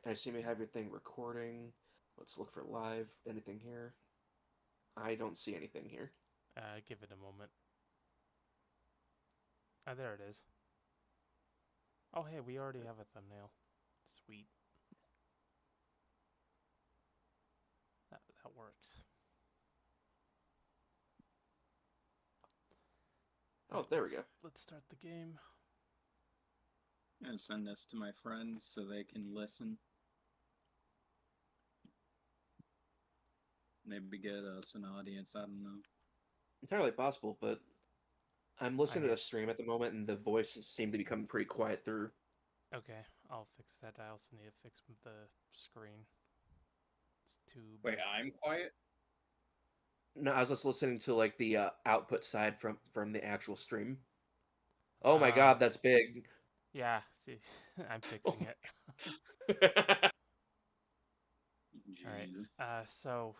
I assume you have your thing recording. Let's look for live. Anything here? I don't see anything here. Give it a moment. Ah, there it is. Oh, hey, we already have a thumbnail. Sweet. That works. All Oh, right, there we go. let's start the game. And send this to my friends so they can listen. Maybe get us an audience. I don't know. Entirely possible, but I'm I listening to the have. stream at the moment, and the voices seem to be coming pretty quiet through. Okay, I'll fix that. I also need to fix the screen. It's too Wait, big. I'm quiet? No, I was just listening to like the output side from the actual stream. Oh my Um, God, that's big. yeah, see, I'm Oh fixing it. my... All right. Jeez.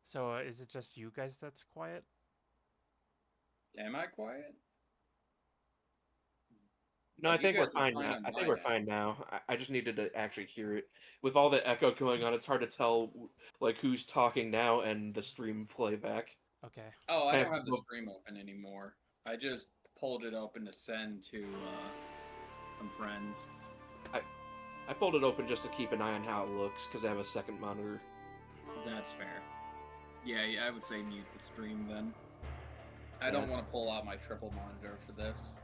So is it just you guys that's quiet? Am I quiet? No, I Like, you think we're guys are fine fine now. on I think my we're end. fine now. I just needed to actually hear it. With all the echo going on, it's hard to tell like who's talking now and the stream playback. Okay. Oh, I Kind don't have the of, stream open anymore. I just pulled it open to send to some friends. I I pulled it open just to keep an eye on how it looks because I have a second monitor. That's fair. Yeah, I would say mute the stream then. I Yeah, don't want to pull out my triple monitor for this.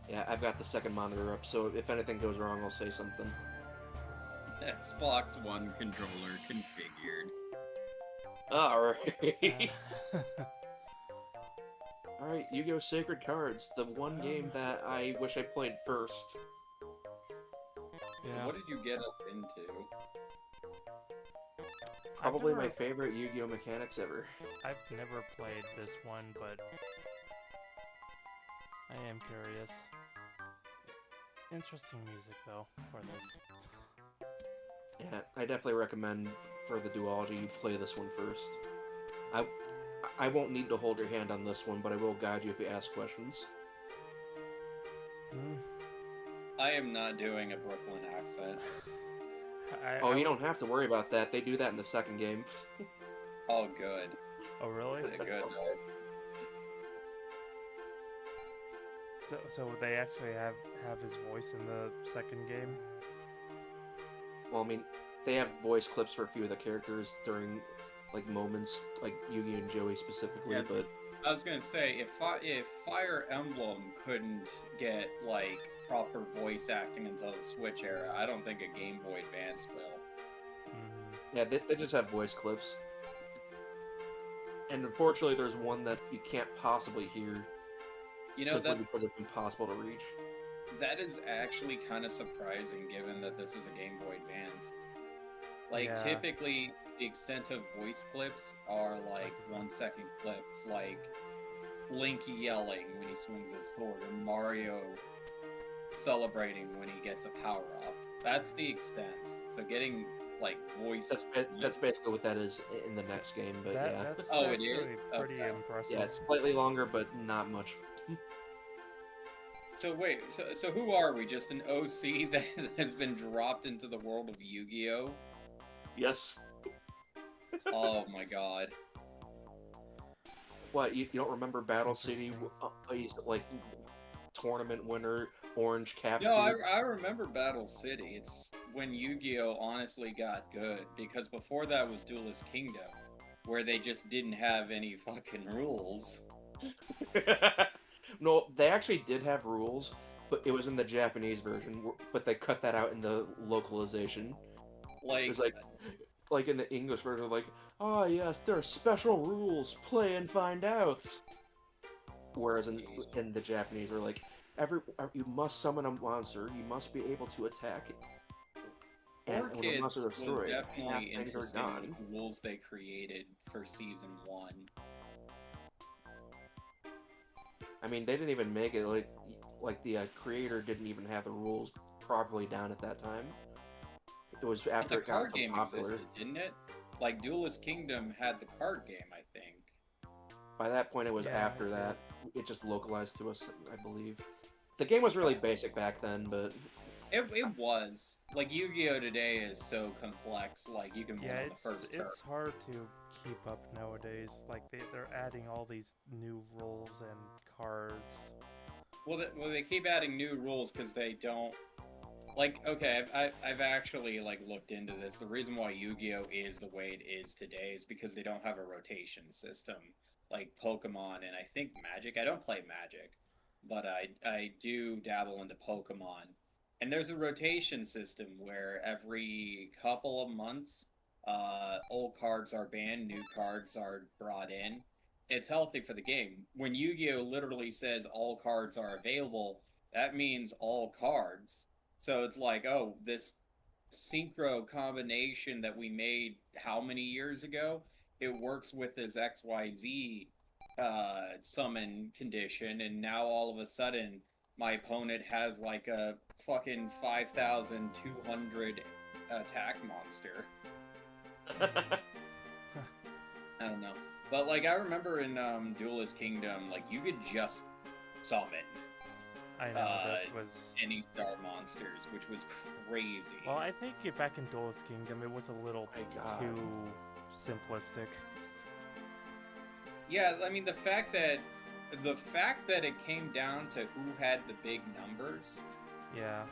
yeah, I've got the second monitor up, so if anything goes wrong, I'll say something. Xbox One controller configured. All right, Uh, all right. Yu-Gi-Oh! Sacred Cards, the one game that I wish I played first. yeah. What did you get up into? Probably my favorite Yu-Gi-Oh! Mechanics ever. I've never played this one, but I am curious. Interesting music though for this. Yeah, I definitely recommend for the duology you play this one first. I I won't need to hold your hand on this one, but I will guide you if you ask questions. Hmm. I am not doing a Brooklyn accent. Oh, I you would. don't have to worry about that. They do that in the second game. Oh, good. Oh really? Good. So they actually have his voice in the second game. Well, I mean, they have voice clips for a few of the characters during like moments, like Yugi and Joey specifically. Yes. But I was gonna say if Fire Emblem couldn't get like proper voice acting until the Switch era, I don't think a Game Boy Advance will. Mm-hmm. yeah, they just have voice clips. And unfortunately, there's one that you can't possibly hear You know simply that because it's impossible to reach. that is actually kind of surprising given that this is a Game Boy Advance. Like Yeah. typically the extent of voice clips are like 1 second clips, like Link yelling when he swings his sword, or Mario celebrating when he gets a power up. That's the extent. So getting like voice. That's basically what that is in the next game. But yeah, That's Oh, it is. actually pretty Okay. yeah, impressive. it's slightly longer, but not much. So wait. So who are we? Just an OC that has been dropped into the world of Yu-Gi-Oh? Yes. Oh my god. What, you don't remember Battle City? Interesting. He's like tournament winner, orange cap No, dude. I remember Battle City. It's when Yu-Gi-Oh honestly got good because before that was Duelist Kingdom, where they just didn't have any fucking rules. No, they actually did have rules, but it was in the Japanese version. But they cut that out in the localization. It was Like, like in the English version, like, oh yes, there are special rules. Play and find out. Whereas in the Japanese, they're like, you must summon a monster. You must be able to attack it. And Four when the monster Kids is was destroyed, half definitely things are interesting with gone. the rules they created for season one. I mean, they didn't even make it like the creator didn't even have the rules properly down at that time. It was But the after it got card so game popular. existed, didn't it? Like Duelist Kingdom had the card game, I think. By that point, it was Yeah, after yeah. that. It just localized to us, I believe. The game was really basic back then, but It was. Like, Yu-Gi-Oh! Today is so complex, like, you can win Yeah, on the first turn. it's hard to keep up nowadays. Like they're adding all these new rules and cards. Well, they keep adding new rules because they don't... Like, okay, I've actually, like, looked into this. The reason why Yu-Gi-Oh! Is the way it is today is because they don't have a rotation system. Like Pokemon and I think Magic. I don't play Magic, but I do dabble into Pokemon. And there's a rotation system where every couple of months, old cards are banned, new cards are brought in. It's healthy for the game. When Yu-Gi-Oh! Literally says all cards are available, that means all cards. So it's like, oh, this synchro combination that we made how many years ago? It works with this XYZ summon condition, and now all of a sudden my opponent has like a fucking 5,200 attack monster. I don't know. But like I remember in Duelist Kingdom, like you could just summon I know that was. any star monsters, which was crazy. Well, I think back in Duelist Kingdom, it was a little My God. too simplistic. Yeah, I mean the fact that it came down to who had the big numbers, Yeah.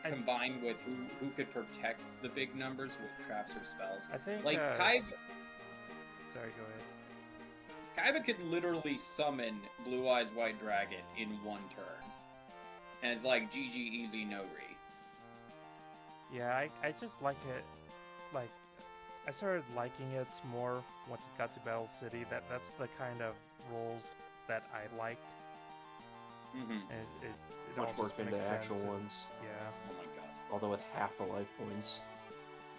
combined with who could protect the big numbers with traps or spells. I think Like Sorry, go ahead. Kaiba could literally summon Blue Eyes White Dragon in one turn, and it's like GG easy no re. Yeah, I just like it. Like, I started liking it more once it got to Battle City. That's the kind of roles that I like. Mm-hmm. And it Much all work just into makes actual sense. ones, Yeah. Oh my god. although with half the life points.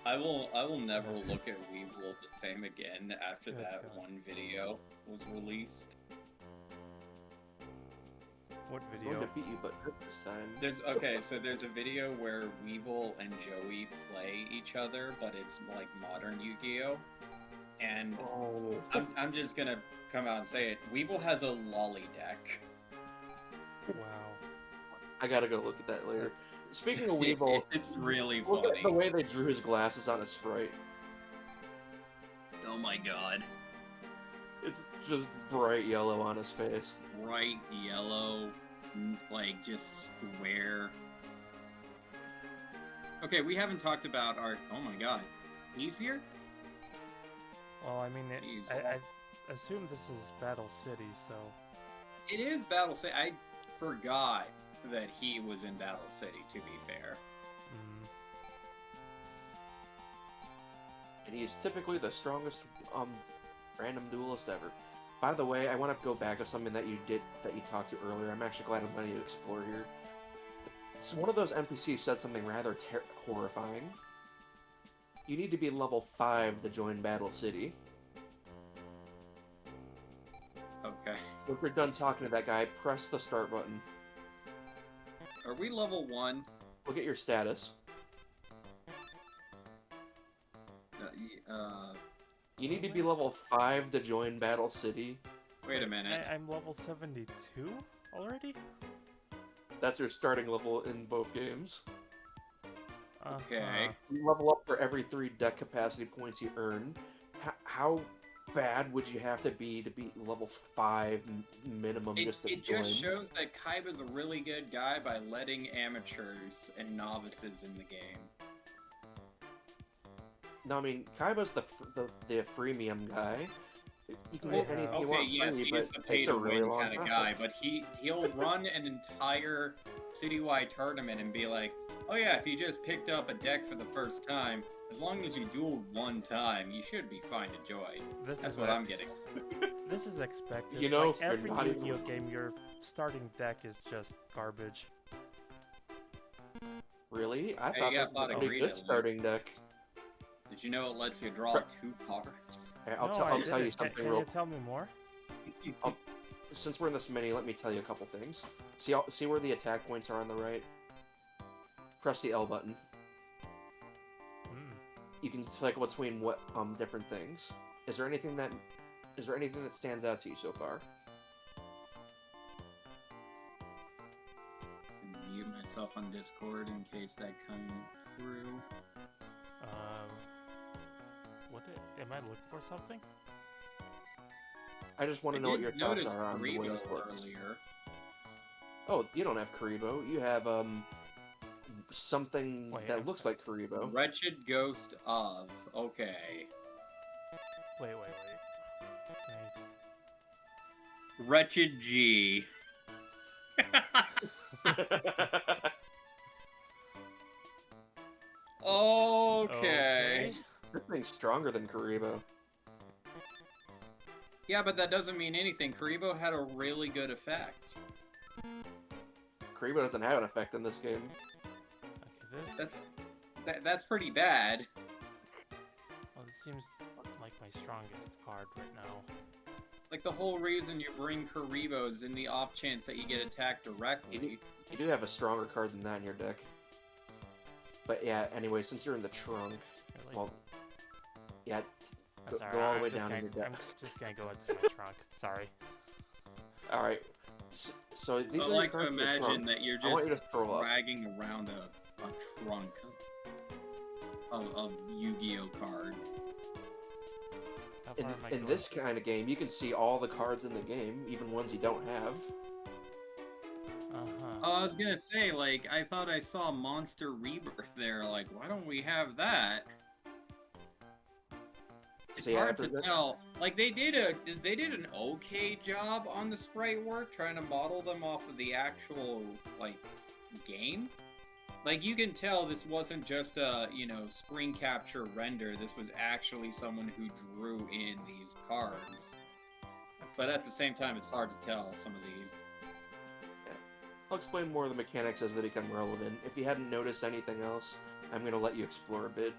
I will never look at Weevil the same again after Good that God. one video was released. What I'm video? going to beat you, but hurt this time. There's a video where Weevil and Joey play each other, but it's like modern Yu-Gi-Oh! And Oh. I'm just gonna come out and say it. Weevil has a lolly deck. Wow. I gotta go look at that later. That's- Speaking of Weevil, It's really look at funny. the way they drew his glasses on a sprite. Oh my god. It's just bright yellow on his face. Bright yellow, like just square. Okay, we haven't talked about our. Oh my god. He's here? Well, I mean, Jeez. I assume this is Battle City, so It is Battle City. I forgot that he was in Battle City, to be fair. And he's typically the strongest random duelist ever. By the way, I want to go back to something that you talked to earlier. I'm actually glad I'm letting you explore here. So one of those NPCs said something rather horrifying. You need to be level 5 to join Battle City. Okay. If you're done talking to that guy, press the start button. Are we level 1? Look at your status. You need to be level 5 to join Battle City. Wait a minute. I'm level 72 already? That's your starting level in both games. Okay. You level up for every 3 deck capacity points you earn. How bad would you have to be level 5 minimum just to It join? just shows that Kaiba's a really good guy by letting amateurs and novices in the game. No, I mean, Kaiba's the freemium guy. You can get anything you want yes, free, he but is it the pay takes to a really win long kind of time. guy, but he'll run an entire citywide tournament and be like, oh yeah, if you just picked up a deck for the first time, as long as you dueled one time, you should be fine to join. That's what I'm getting. This is expected. You know, like, you're every not even- Yu-Gi-Oh game, your starting deck is just garbage. Really? I Hey, thought you this got a was lot a of pretty greed good at least. starting deck. Did you know it lets you draw 2 cards? Hey, I'll No, tell I you didn't. something Can real. you tell me more? Since we're in this mini, let me tell you a couple things. See where the attack points are on the right? Press the L button. Mm. You can cycle between what different things. Is there anything that stands out to you so far? Mute myself. stuff on Discord in case that comes through. Am I looking for something? I just want to know what your thoughts are on the way this works. Earlier. Oh, you don't have Karibo. You have something that looks like Karibo. Wretched Ghost of. Okay. Wait. Wretched G. Okay. This thing's stronger than Karibo. Yeah, but that doesn't mean anything. Karibo had a really good effect. Karibo doesn't have an effect in this game. Okay, That's pretty bad. Well, this seems like my strongest card right now. Like, the whole reason you bring Karibo is in the off chance that you get attacked directly. You do have a stronger card than that in your deck. But yeah, anyway, since you're in the trunk, Really? well, yeah, Sorry, go all the way down in your deck. I'm just gonna go into my trunk. Sorry. Alright, so these I are like the to cards in the imagine trunk. that you're I want just you to scroll up. dragging around a trunk of Yu-Gi-Oh cards. How far am I In going? this kind of game, you can see all the cards in the game, even ones you don't have. Oh, I was gonna say, like, I thought I saw Monster Rebirth there. Like, why don't we have that? It's So yeah, hard after to this- tell. Like, they did an okay job on the sprite work, trying to model them off of the actual, like, game. Like, you can tell this wasn't just a, screen capture render. This was actually someone who drew in these cards. But at the same time, it's hard to tell some of these. I'll explain more of the mechanics as they become relevant. If you hadn't noticed anything else, I'm going to let you explore a bit.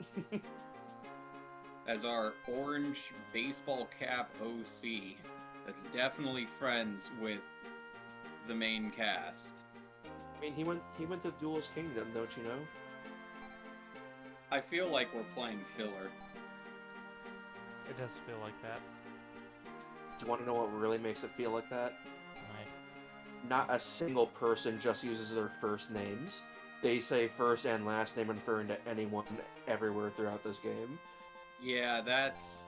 As our orange baseball cap OC, that's definitely friends with the main cast. I mean, he went to Duel's Kingdom, don't you know? I feel like we're playing filler. It does feel like that. Do you want to know what really makes it feel like that? Right. Not a single person just uses their first names. They say first and last name referring to anyone everywhere throughout this game. Yeah, that's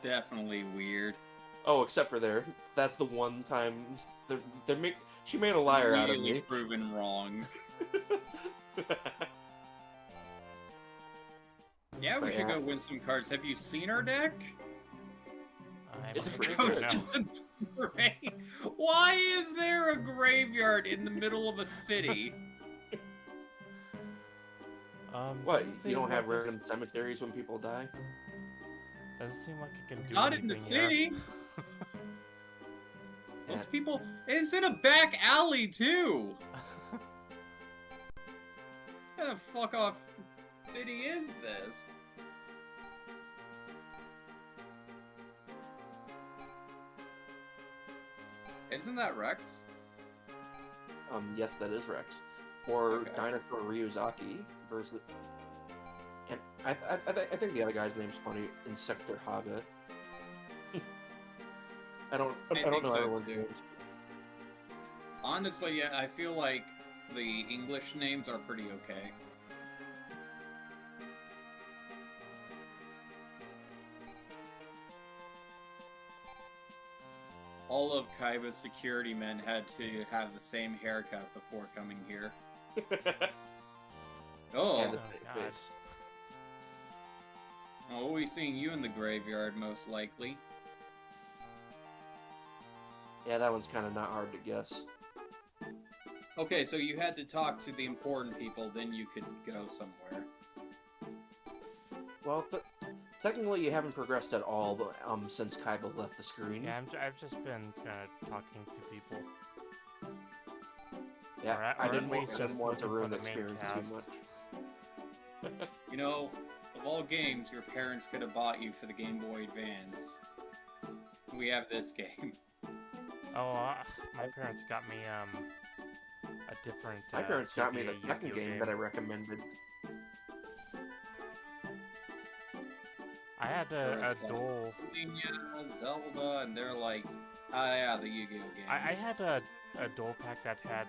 definitely weird. Oh, except for there. That's the one time she made a liar out of Really me. proven wrong. Yeah, we But should yeah. go win some cards. Have you seen our deck? It's Let's pretty go good. now. Why is there a graveyard in the middle of a city? What? doesn't You seem don't have like this- random cemeteries when people die? Doesn't seem like it can do Not in the anything here. city. Yeah. Those people. It's in a back alley too. What kind of fuck off city is this? Isn't that Rex? Yes, that is Rex. Or Okay. Dinosaur Ryuzaki versus... And I think the other guy's name's funny, Insector Haga. I don't think know so, everyone's too. names. Honestly, yeah, I feel like the English names are pretty okay. All of Kaiba's security men had to have the same haircut before coming here. Oh, And the Oh, same God. face. oh, we'll be seeing you in the graveyard, most likely. Yeah, that one's kind of not hard to guess. Okay, so you had to talk to the important people, then you could go somewhere. Well, technically you haven't progressed at all but, since Kaiba left the screen. Yeah, I've just been kind of talking to people. Yeah, Or at- I or didn't at least just want to looking for ruin the the main experience cast. too much. You know, of all games, your parents could have bought you for the Game Boy Advance. We have this game. Oh, my parents got me a different. My parents got me the GBA second Yu-Gi-Oh game that I recommended. I had a dual. Zelda, and they're like, ah, yeah, the Yu-Gi-Oh game. I had a dual pack that had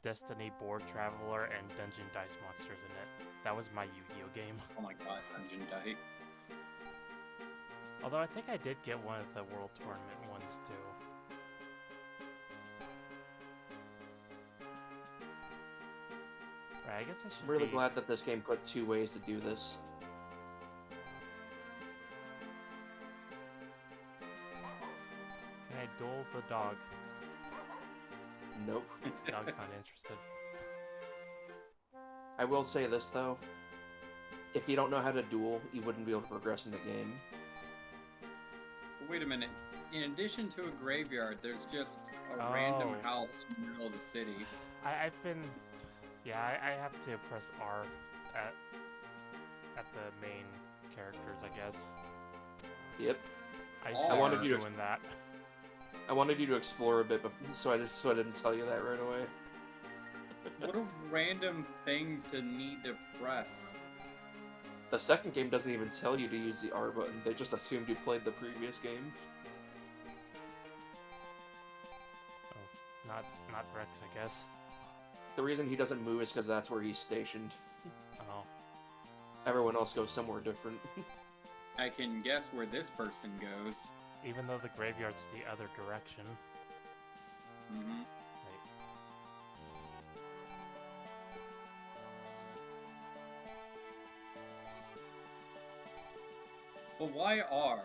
Destiny Board Traveler and Dungeon Dice Monsters in it. That was my Yu-Gi-Oh game. Oh my god, Dungeon Dice. Although I think I did get one of the World Tournament ones too. Right, I guess I should I'm really be... glad that this game put 2 ways to do this. Can I duel the dog? Nope. Dog's not interested. I will say this, though. If you don't know how to duel, you wouldn't be able to progress in the game. Wait a minute. In addition to a graveyard, there's just a random house in the middle of the city. I've been... Yeah, I have to press R at the main characters, I guess. Yep. I wanted you to doing that. I wanted you to explore a bit, so I didn't tell you that right away. What a random thing to need to press. The second game doesn't even tell you to use the R button. They just assumed you played the previous game. Oh, not Rex, I guess. The reason he doesn't move is because that's where he's stationed. Oh. Everyone else goes somewhere different. I can guess where this person goes. Even though the graveyard's the other direction. Mm-hmm. Wait. But why R?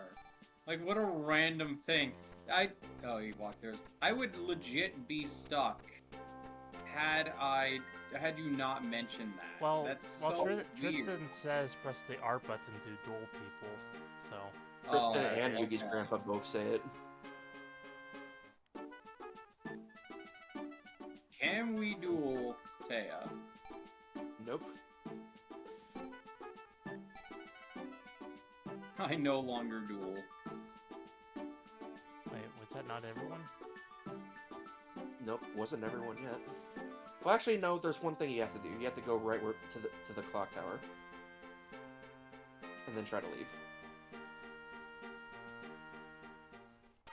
Like, what a random thing. Oh, he walked there. I would legit be stuck had you not mentioned that. Well, That's so weird. Tristan says press the R button to duel people, so... Tristan Oh, and Yugi's okay. grandpa both say it. Can we duel Taya? Nope. I no longer duel. Wait, was that not everyone? Nope, wasn't everyone yet. Well, actually, no. There's one thing you have to do. You have to go right to the clock tower, and then try to leave.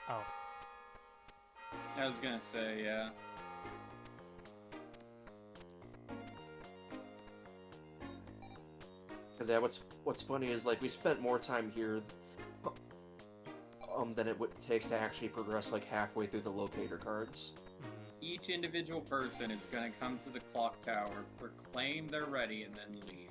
Oh. I was gonna say, yeah. Because yeah, what's funny is like we spent more time here, than it takes to actually progress like halfway through the locator cards. Each individual person is gonna come to the clock tower, proclaim they're ready, and then leave.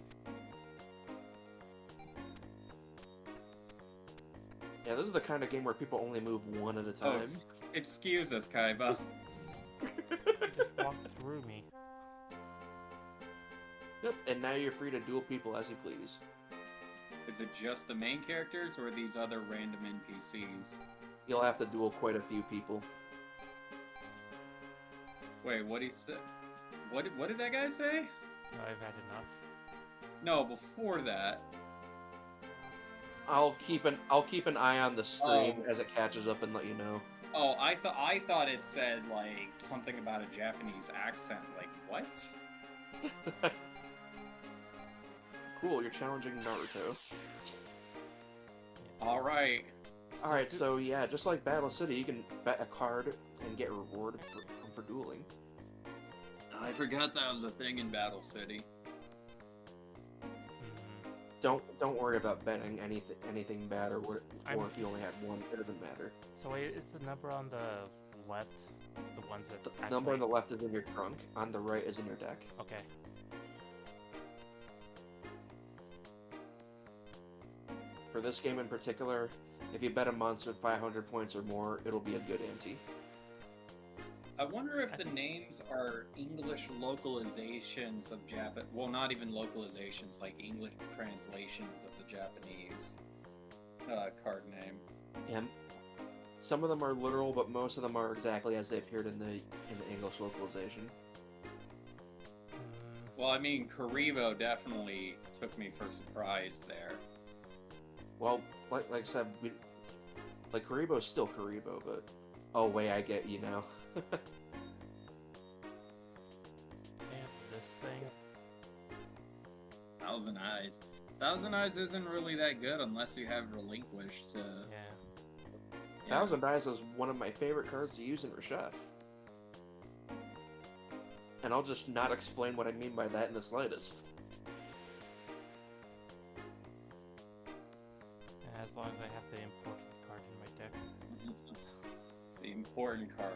Yeah, this is the kind of game where people only move one at a Oh, time. excuse us, Kaiba. You just walked through me. Yep, and now you're free to duel people as you please. Is it just the main characters, or these other random NPCs? You'll have to duel quite a few people. Wait, what he said? What did that guy say? No, I've had enough. No, before that. I'll keep an eye on the stream as it catches up and let you know. Oh, I thought it said like something about a Japanese accent. Like what? Cool, you're challenging Naruto. All right. Alright, so yeah, just like Battle City, you can bet a card and get rewarded for dueling. I forgot that was a thing in Battle City. Don't worry about betting anything bad or if you only had one, it doesn't matter. So wait, is the number on the left the ones that The number on the left is in your trunk, on the right is in your deck. Okay. For this game in particular, if you bet a monster at 500 points or more, it'll be a good ante. I wonder if the names are English localizations of Japan. Well, not even localizations, like English translations of the Japanese card name. Yeah, some of them are literal, but most of them are exactly as they appeared in the English localization. Well, I mean, Karibo definitely took me for surprise there. Well, like I said, Karibo's still Karibo, but oh wait, I get you now. And this thing. Thousand Eyes. Thousand Eyes isn't really that good unless you have Relinquished. Yeah. Thousand Eyes is one of my favorite cards to use in Reshef. and I'll just not explain what I mean by that in the slightest. As long as I have the important card in my deck. The important card.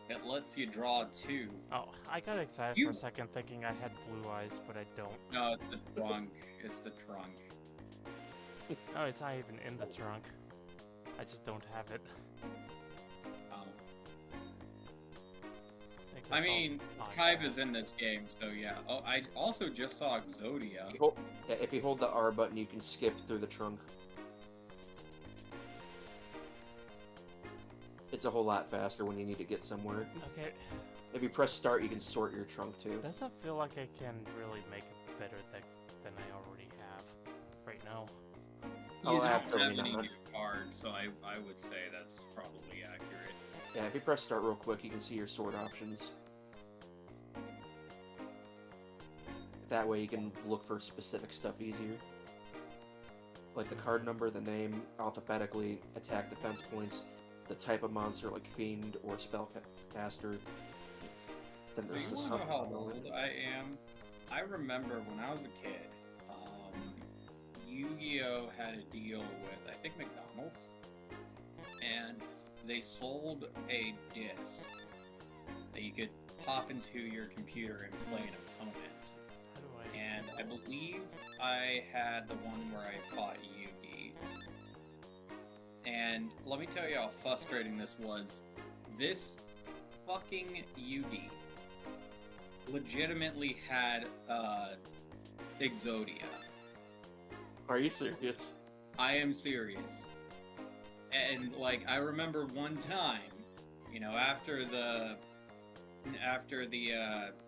It lets you draw 2. Oh, I got excited for a second thinking I had blue eyes, but I don't. No, it's the trunk. It's the trunk. No, it's not even in the trunk. I just don't have it. Oh. think I that's all mean, on Kaiba's that. in this game, so yeah. Oh, I also just saw Exodia. If you hold the R button, you can skip through the trunk. It's a whole lot faster when you need to get somewhere. Okay, If you press start, you can sort your trunk too. doesn't feel like I can really make a better deck than I already have right now. Oh, You don't absolutely have any not. new cards, so I would say that's probably accurate. Yeah, if you press start real quick, you can see your sort options. That way you can look for specific stuff easier. Like the card number, the name, alphabetically, attack defense points, the type of monster like Fiend or Spellcaster. Then So there's you the wanna know how sub- old I am? I remember when I was a kid, Yu-Gi-Oh! Had a deal with, I think, McDonald's, and they sold a disc that you could pop into your computer and play an opponent. How do I? And I believe I had the one where I fought Yugi. And let me tell you how frustrating this was. This fucking Yugi legitimately had Exodia. Are you serious? I am serious. And like I remember one time, you know, after the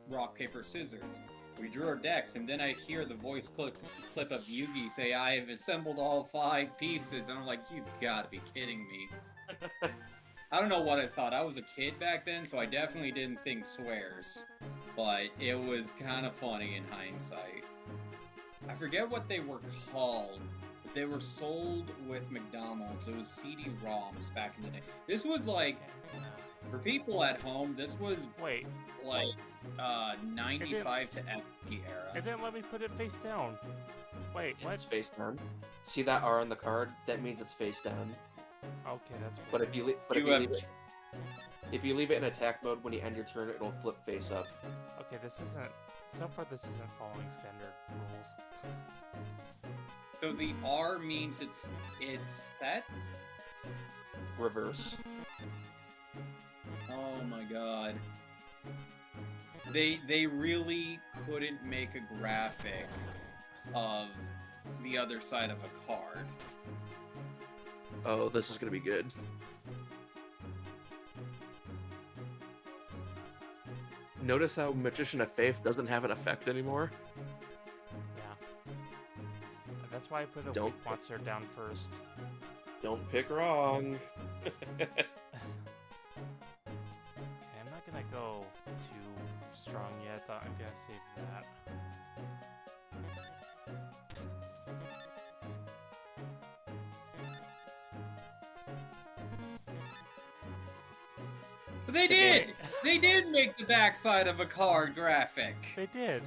rock paper scissors, we drew our decks, and then I hear the voice clip of Yugi say, "I have assembled all 5 pieces," and I'm like, "You've got to be kidding me!" I don't know what I thought. I was a kid back then, so I definitely didn't think swears, but it was kind of funny in hindsight. I forget what they were called, but they were sold with McDonald's. It was CD-ROMs back in the day. This was like, Okay, for people at home, this was wait, like 95 to FP era. it didn't let me put it face down. Wait, what? It's face down. See that R on the card? That means it's face down. Okay, that's But weird. if you if you leave it in attack mode when you end your turn, it'll flip face up. Okay, this isn't. So far, this isn't following standard rules. So the R means it's set? Reverse. Oh my god. They really couldn't make a graphic of the other side of a card. Oh, this is gonna be good. Notice how Magician of Faith doesn't have an effect anymore? Yeah. That's why I put a Don't- weak monster down first. Don't pick wrong. Okay, I'm not gonna go too strong yet. I'm gonna save that. But they did! They did make the backside of a card graphic! They did.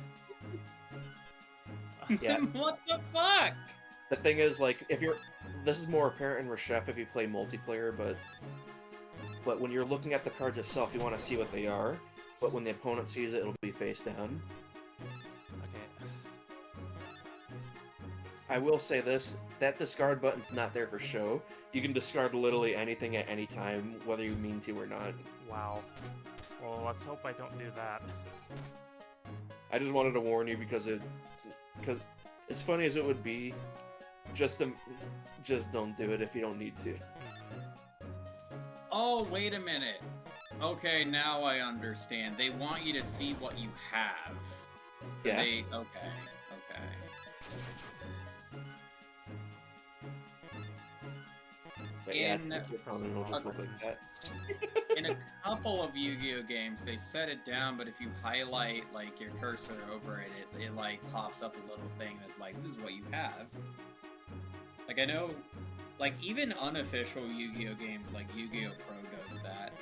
Yeah. What the fuck? The thing is, like, if you're... This is more apparent in Reshef if you play multiplayer, but when you're looking at the cards itself, you want to see what they are. But when the opponent sees it, it'll be face down. Okay. I will say this, that discard button's not there for show. You can discard literally anything at any time, whether you mean to or not. Wow. Well, let's hope I don't do that. I just wanted to warn you because as funny as it would be, just don't do it if you don't need to. Oh, wait a minute. Okay, now I understand. They want you to see what you have. Yeah. Okay. But yeah, In- it's probably will just look like that. In a couple of Yu-Gi-Oh games, they set it down, but if you highlight like your cursor over it, it like pops up a little thing that's like, this is what you have. Like I know, like even unofficial Yu-Gi-Oh games like Yu-Gi-Oh Pro does that.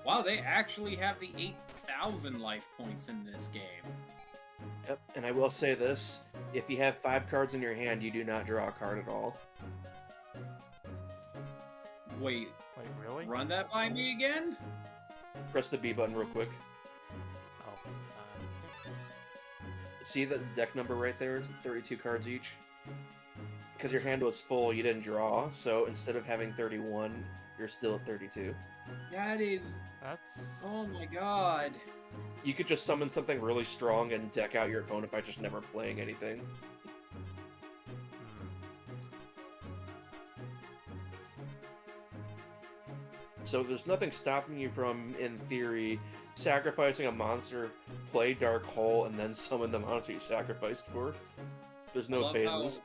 Wow, they actually have the 8,000 life points in this game. Yep, and I will say this, if you have 5 cards in your hand, you do not draw a card at all. Wait, Wait, really? run that by me again? Press the B button real quick. Oh, See the deck number right there? 32 cards each? Because your hand was full, you didn't draw, so instead of having 31, you're still at 32. That is... that's... Oh my god. You could just summon something really strong and deck out your opponent by just never playing anything. Hmm. So there's nothing stopping you from, in theory, sacrificing a monster, play Dark Hole, and then summon the monster you sacrificed for. There's no phases.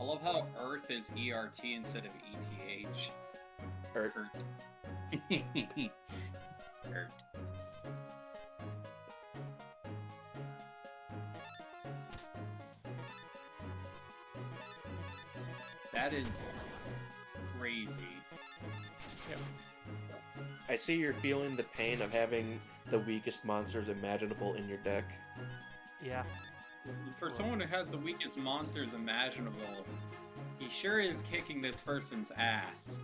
I love how Earth is ERT instead of ETH. Or, Earth. That is crazy. I see you're feeling the pain of having the weakest monsters imaginable in your deck. Yeah. For someone who has the weakest monsters imaginable, he sure is kicking this person's ass.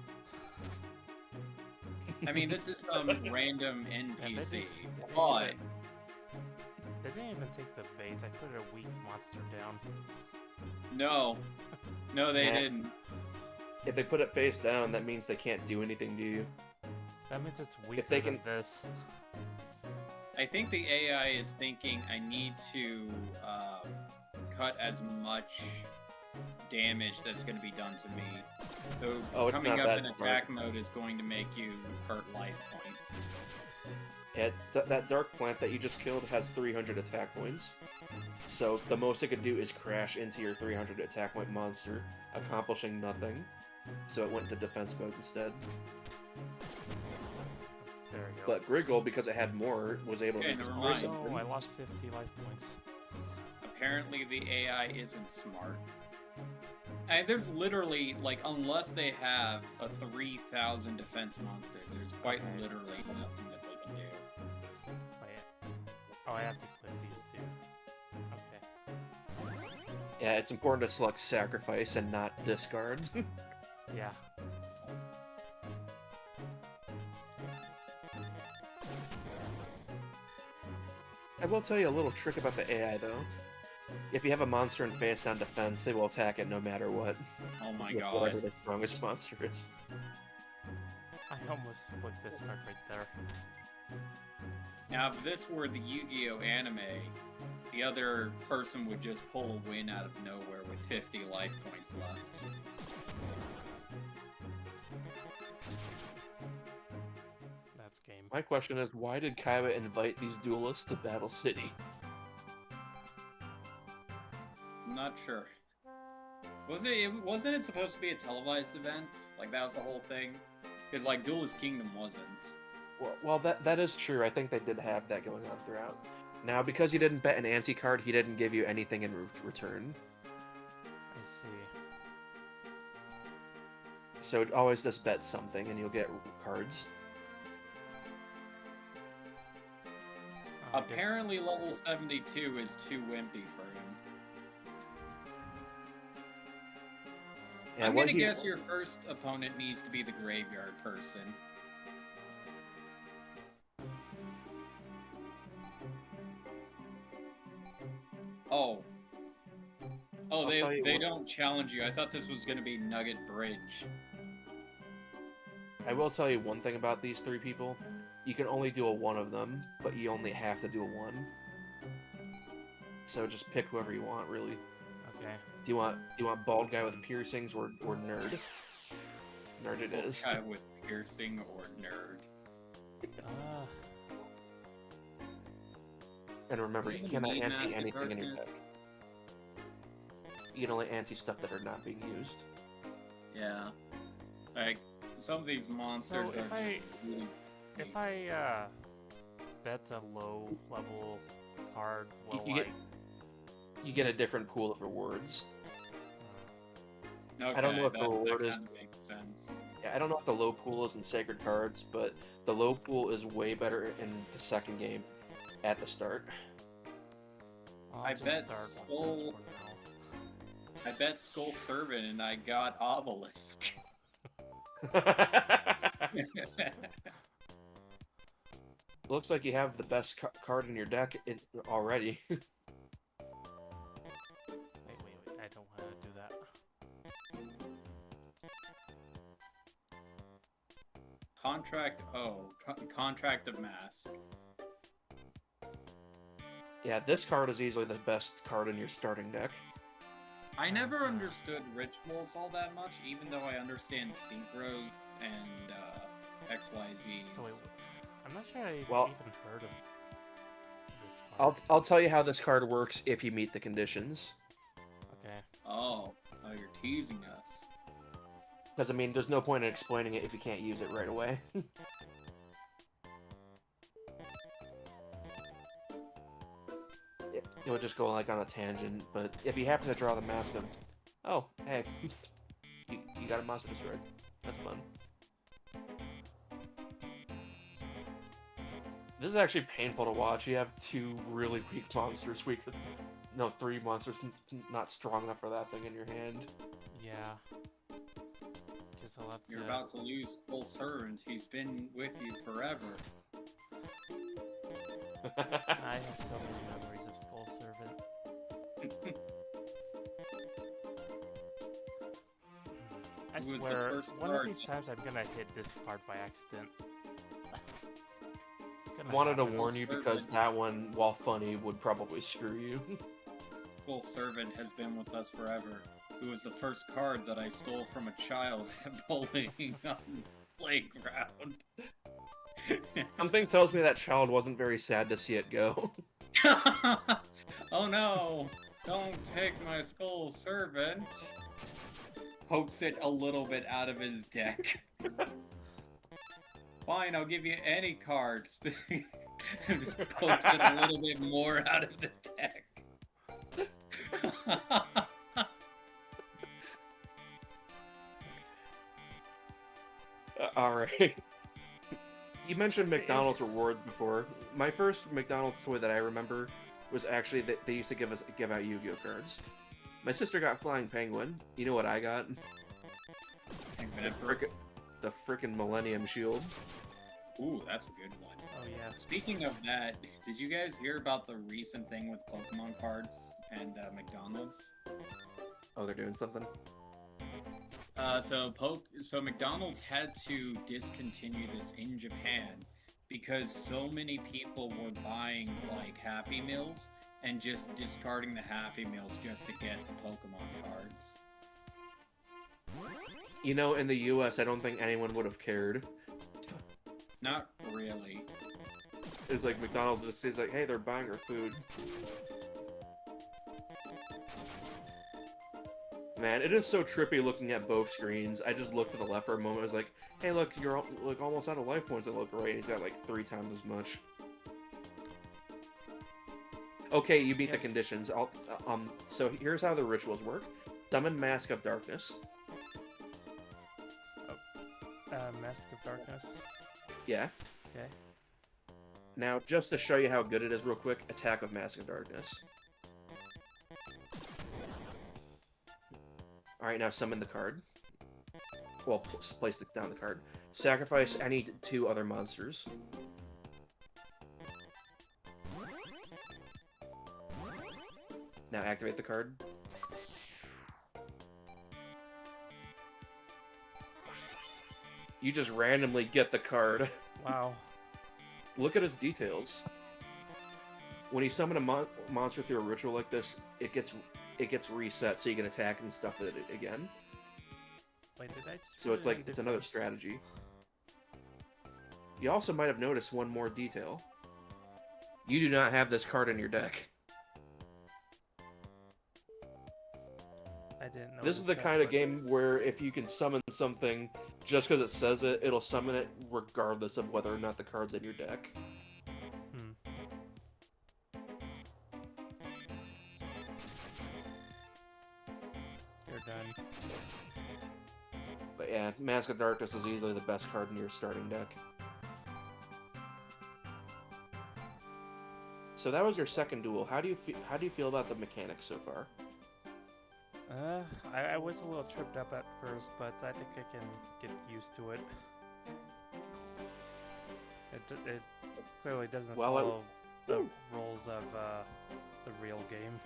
I mean, this is some random NPC, but... They didn't even take the bait. I put a weak monster down. No. No, they Yeah. didn't. If they put it face down, that means they can't do anything to you. That means it's weaker they than can- this. I think the AI is thinking I need to cut as much damage that's going to be done to me. So Oh, it's coming not up that in attack mode is going to make you hurt life points. Yeah, that dark plant that you just killed has 300 attack points. So the most it could do is crash into your 300 attack point monster, accomplishing nothing. So it went to defense mode instead. There you go. But Griggle, because it had more, was able Okay, to never destroy mind. something. No, I lost 50 life points. Apparently the AI isn't smart. And there's literally, like, unless they have a 3,000 defense monster, there's quite Okay. literally nothing that they can do. Wait. Oh, I have to click these two. Okay. Yeah, it's important to select sacrifice and not discard. Yeah. I will tell you a little trick about the AI though. If you have a monster in face down defense, they will attack it no matter what. Oh my With whatever god. the strongest monster is. I almost clicked this card right there. Now, if this were the Yu-Gi-Oh anime, the other person would just pull a win out of nowhere with 50 life points left. That's game. My question is, why did Kaiba invite these duelists to Battle City? I'm not sure. Wasn't it supposed to be a televised event? Like, that was the whole thing? Because, like, Duelist Kingdom wasn't. Well, that is true. I think they did have that going on throughout. Now, because you didn't bet an anti-card, he didn't give you anything in return. I see. So always just bet something, and you'll get cards. I guess- Apparently, level 72 is too wimpy for him. Yeah, I'm what gonna he- guess your first opponent needs to be the graveyard person. Oh. Oh, I'll tell you they what. don't challenge you. I thought this was gonna be Nugget Bridge. I will tell you one thing about these three people. You can only do a one of them, but you only have to do a one. So just pick whoever you want, really. Okay. Do you want bald guy with piercings or nerd? Nerd it is. Guy with piercing or nerd. Uh, And remember, you cannot Meat anti Master anything in your Darkness? deck. You can only anti stuff that are not being used. Yeah. Like, some of these monsters So are if I- just really if weak. I bet a low level card, will you get- You get a different pool of rewards. Okay, I don't know if the that reward is- kinda makes sense. Yeah, I don't know what the low pool is in Sacred Cards, but the low pool is way better in the second game at the start. I'll I just bet start with Skull- this for now. I bet Skull Servant and I got Obelisk. Looks like you have the best card in your deck already. Wait, I don't want to do that. Contract of Mask. Yeah, this card is easily the best card in your starting deck. I never understood rituals all that much, even though I understand synchros and XYZs. So wait, I'm not sure I Well- even heard of this card. I'll tell you how this card works if you meet the conditions. Okay. Oh, you're teasing us. Because, I mean, there's no point in explaining it if you can't use it right away. It would just go, like, on a tangent, but if you happen to draw the Mask of... Oh, hey. you got a Monster Destroyed. That's fun. This is actually painful to watch. You have two really weak monsters. No, three monsters not strong enough for that thing in your hand. Yeah. Guess I'll have to... You're about to lose Skull Servant. He's been with you forever. I have so many memories of Skull Servant. I Who was the swear, first one of card these that- times I'm gonna hit this card by accident. It's gonna Wanted to happen. warn you because that one, while funny, would probably screw you. Skull Servant has been with us forever. It was the first card that I stole from a child at bowling on the playground. Something tells me that child wasn't very sad to see it go. Oh no! Don't take my Skull Servant! Pokes it a little bit out of his deck. Fine, I'll give you any cards. Pokes it a little bit more out of the deck. Alright. You mentioned See, McDonald's rewards before. My first McDonald's toy that I remember was actually that they used to give out Yu-Gi-Oh cards. My sister got Flying Penguin. You know what I got? The frickin' Millennium Shield. Ooh, that's a good one. Oh yeah. Speaking of that, did you guys hear about the recent thing with Pokemon cards and McDonald's? Oh, they're doing something? So McDonald's had to discontinue this in Japan because so many people were buying like Happy Meals and just discarding the Happy Meals just to get the Pokemon cards. You know, in the US, I don't think anyone would have cared. Not really. It's like McDonald's just says like, hey, they're buying our food. Man, it is so trippy looking at both screens. I just looked to the left for a moment. I was like, hey, look, you're like almost out of life points. It looked great. He's got like 3 times as much. Okay, you beat the conditions. So here's how the rituals work. Summon Mask of Darkness. Mask of Darkness. Yeah. Okay. Now, just to show you how good it is real quick, Attack of Mask of Darkness. Alright, now summon the card. Well, place down the card. Sacrifice any 2 other monsters. Now activate the card. You just randomly get the card. Wow. Look at its details. When you summon a monster through a ritual like this, it gets reset so you can attack and stuff it again. Wait, did I just So put it's it like in it's another defense? strategy. You also might have noticed one more detail. You do not have this card in your deck. I didn't know. This is the kind of game where if you can summon something just because it says it, it'll summon it regardless of whether or not the card's in your deck. You're done. But yeah, Mask of Darkness is easily the best card in your starting deck. So that was your second duel. How do you feel about the mechanics so far? I was a little tripped up at first, but I think I can get used to it. It clearly doesn't follow the rules of the real game.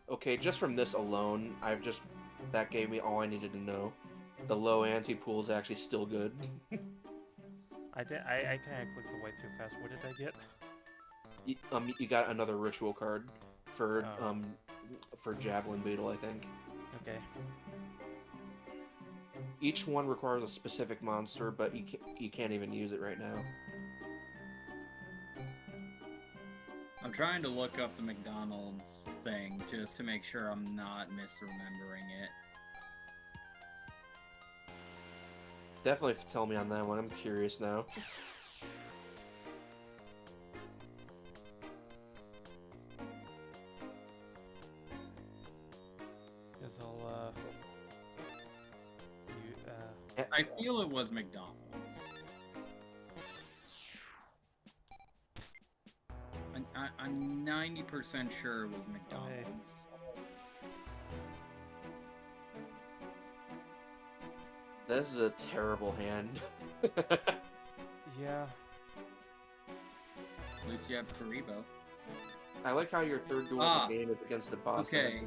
Okay, just from this alone, that gave me all I needed to know. The low anti-pool is actually still good. I kind of clicked away too fast. What did I get? You got another ritual card for Javelin Beetle, I think. Okay. Each one requires a specific monster, but you can't even use it right now. I'm trying to look up the McDonald's thing just to make sure I'm not misremembering it. Definitely tell me on that one. I'm curious now. Guess I'll I feel it was McDonald's. I'm 90% sure it was McDonald's. This is a terrible hand. Yeah. At least you have Karibo. I like how your third duel of the game is against the boss. Okay.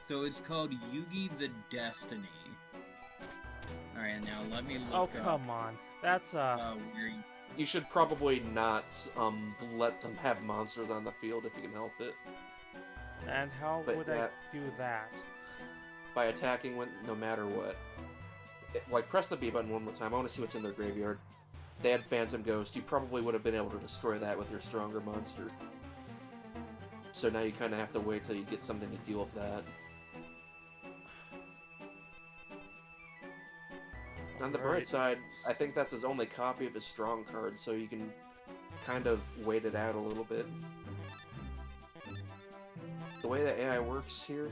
So it's called Yugi the Destiny. Alright, now let me look Oh, come on. That's where You should probably not let them have monsters on the field if you can help it. And how But would yeah. I do that? By attacking no matter what. Like, press the B button one more time. I want to see what's in their graveyard. They had Phantom Ghost. You probably would have been able to destroy that with your stronger monster. So now you kind of have to wait till you get something to deal with that. On the bright side, I think that's his only copy of his strong card, so you can kind of wait it out a little bit. The way that AI works here,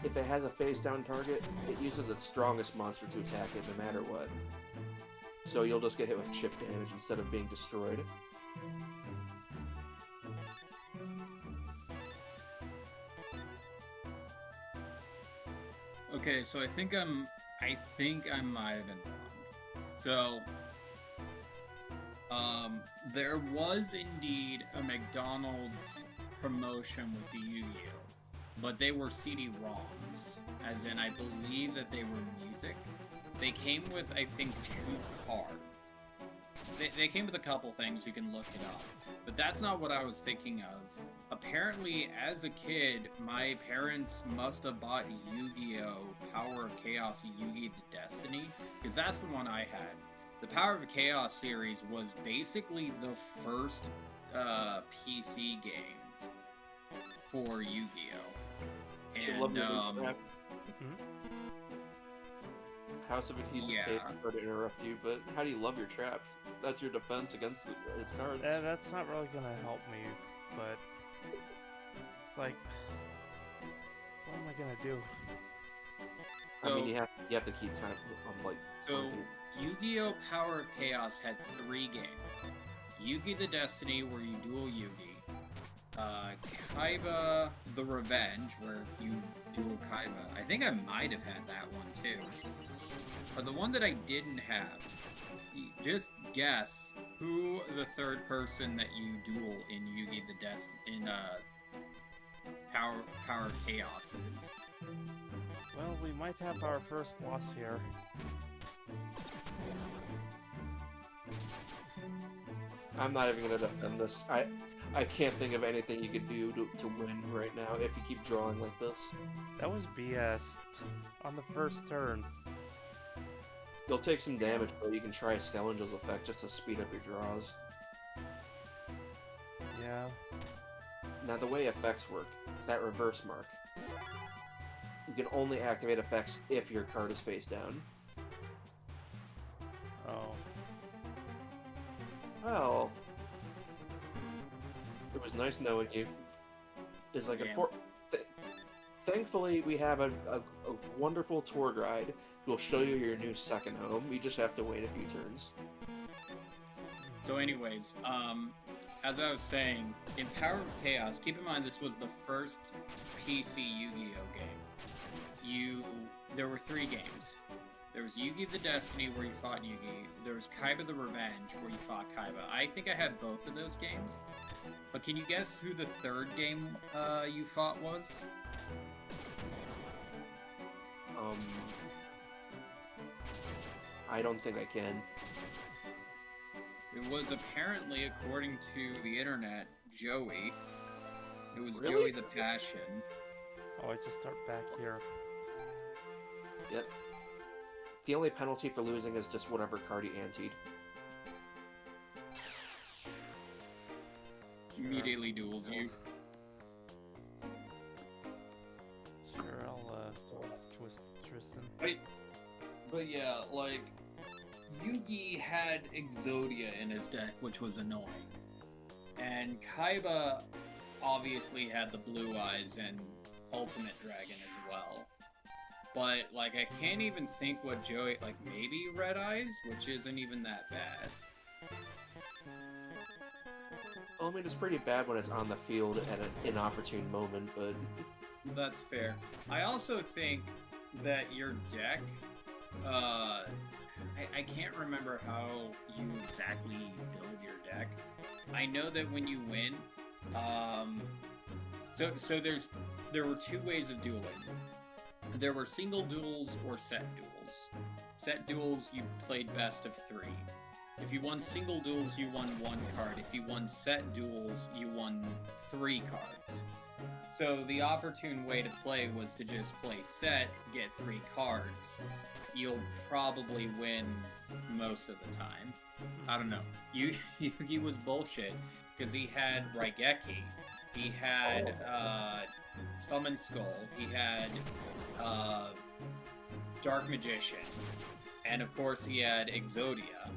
if it has a face-down target, it uses its strongest monster to attack it no matter what. So you'll just get hit with chip damage instead of being destroyed. Okay, so I think I might have been wrong. So, there was indeed a McDonald's promotion with the Yu-Gi-Oh! But they were CD-ROMs, as in I believe that they were music. They came with, I think, 2 cards. They came with a couple things, you can look it up. But that's not what I was thinking of. Apparently, as a kid, my parents must have bought Yu-Gi-Oh! Power of Chaos Yugi the Destiny, because that's the one I had. The Power of Chaos series was basically the first PC games for Yu-Gi-Oh! And, House of Adhesive Yeah. Tape, sorry to interrupt you, but how do you love your trap? That's your defense against his cards. That's not really gonna help me, but it's like, what am I gonna do? I So- mean, you have to keep time on, like... So, Yu-Gi-Oh! Power of Chaos had 3 games. Yugi the Destiny, where you duel Yugi. Kaiba the Revenge, where you duel Kaiba. I think I might have had that one too. But the one that I didn't have, just guess who the third person that you duel in Yugi the Destiny, in Power of Chaos is. Well, we might have our first loss here. I'm not even gonna defend this. I can't think of anything you could do to win right now if you keep drawing like this. That was BS. On the first turn. You'll take some damage, but you can try Scalengel's effect just to speed up your draws. Yeah. Now the way effects work, that reverse mark, you can only activate effects if your card is face down. Oh. Well, it was nice knowing you. It's like Damn. thankfully, we have a wonderful tour guide who will show you your new second home. You just have to wait a few turns. So anyways, as I was saying, in Power of Chaos, keep in mind this was the first PC Yu-Gi-Oh game. There were 3 games. There was Yu-Gi the Destiny, where you fought Yu-Gi. There was Kaiba the Revenge, where you fought Kaiba. I think I had both of those games. But can you guess who the 3rd game you fought was? I don't think I can. It was apparently, according to the internet, Joey. It was Really? Joey the Passion. Oh, I just start back here. Yep. The only penalty for losing is just whatever card he anteed. Immediately duels you. Sure, I'll twist Tristan. But yeah, like, Yugi had Exodia in his deck, which was annoying. And Kaiba obviously had the Blue Eyes and Ultimate Dragon as well. But, like, I can't even think what Joey... Like, maybe Red Eyes, which isn't even that bad. Well, I mean, it's pretty bad when it's on the field at an inopportune moment, but... That's fair. I also think that your deck... I can't remember how you exactly build your deck. I know that when you win... So there were 2 ways of dueling. There were single duels or set duels. Set duels, you played best of 3. If you won single duels, you won 1 card. If you won set duels, you won 3 cards. So the opportune way to play was to just play set, get 3 cards. You'll probably win most of the time. I don't know. Yugi was bullshit, because he had Raigeki, he had Summon Skull, he had Dark Magician, and of course he had Exodia.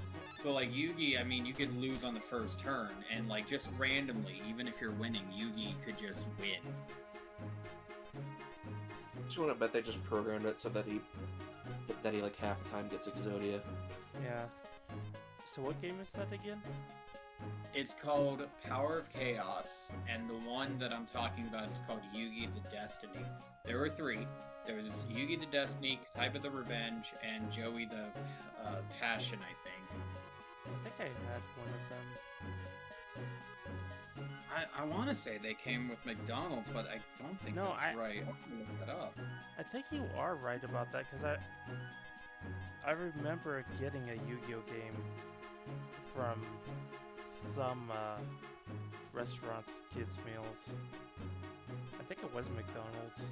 So like Yugi, I mean, you could lose on the first turn, and like just randomly, even if you're winning, Yugi could just win. I just want to bet they just programmed it so that he like half the time gets Exodia. Yeah. So what game is that again? It's called Power of Chaos, and the one that I'm talking about is called Yugi the Destiny. There were 3. There was Yugi the Destiny, Kaiba the Revenge, and Joey the Passion, I think. I think I had one of them. I want to say they came with McDonald's, but I don't think No, that's right. I'll have to look that up. I think you are right about that, because I remember getting a Yu-Gi-Oh game from some restaurant's kids' meals. I think it was McDonald's.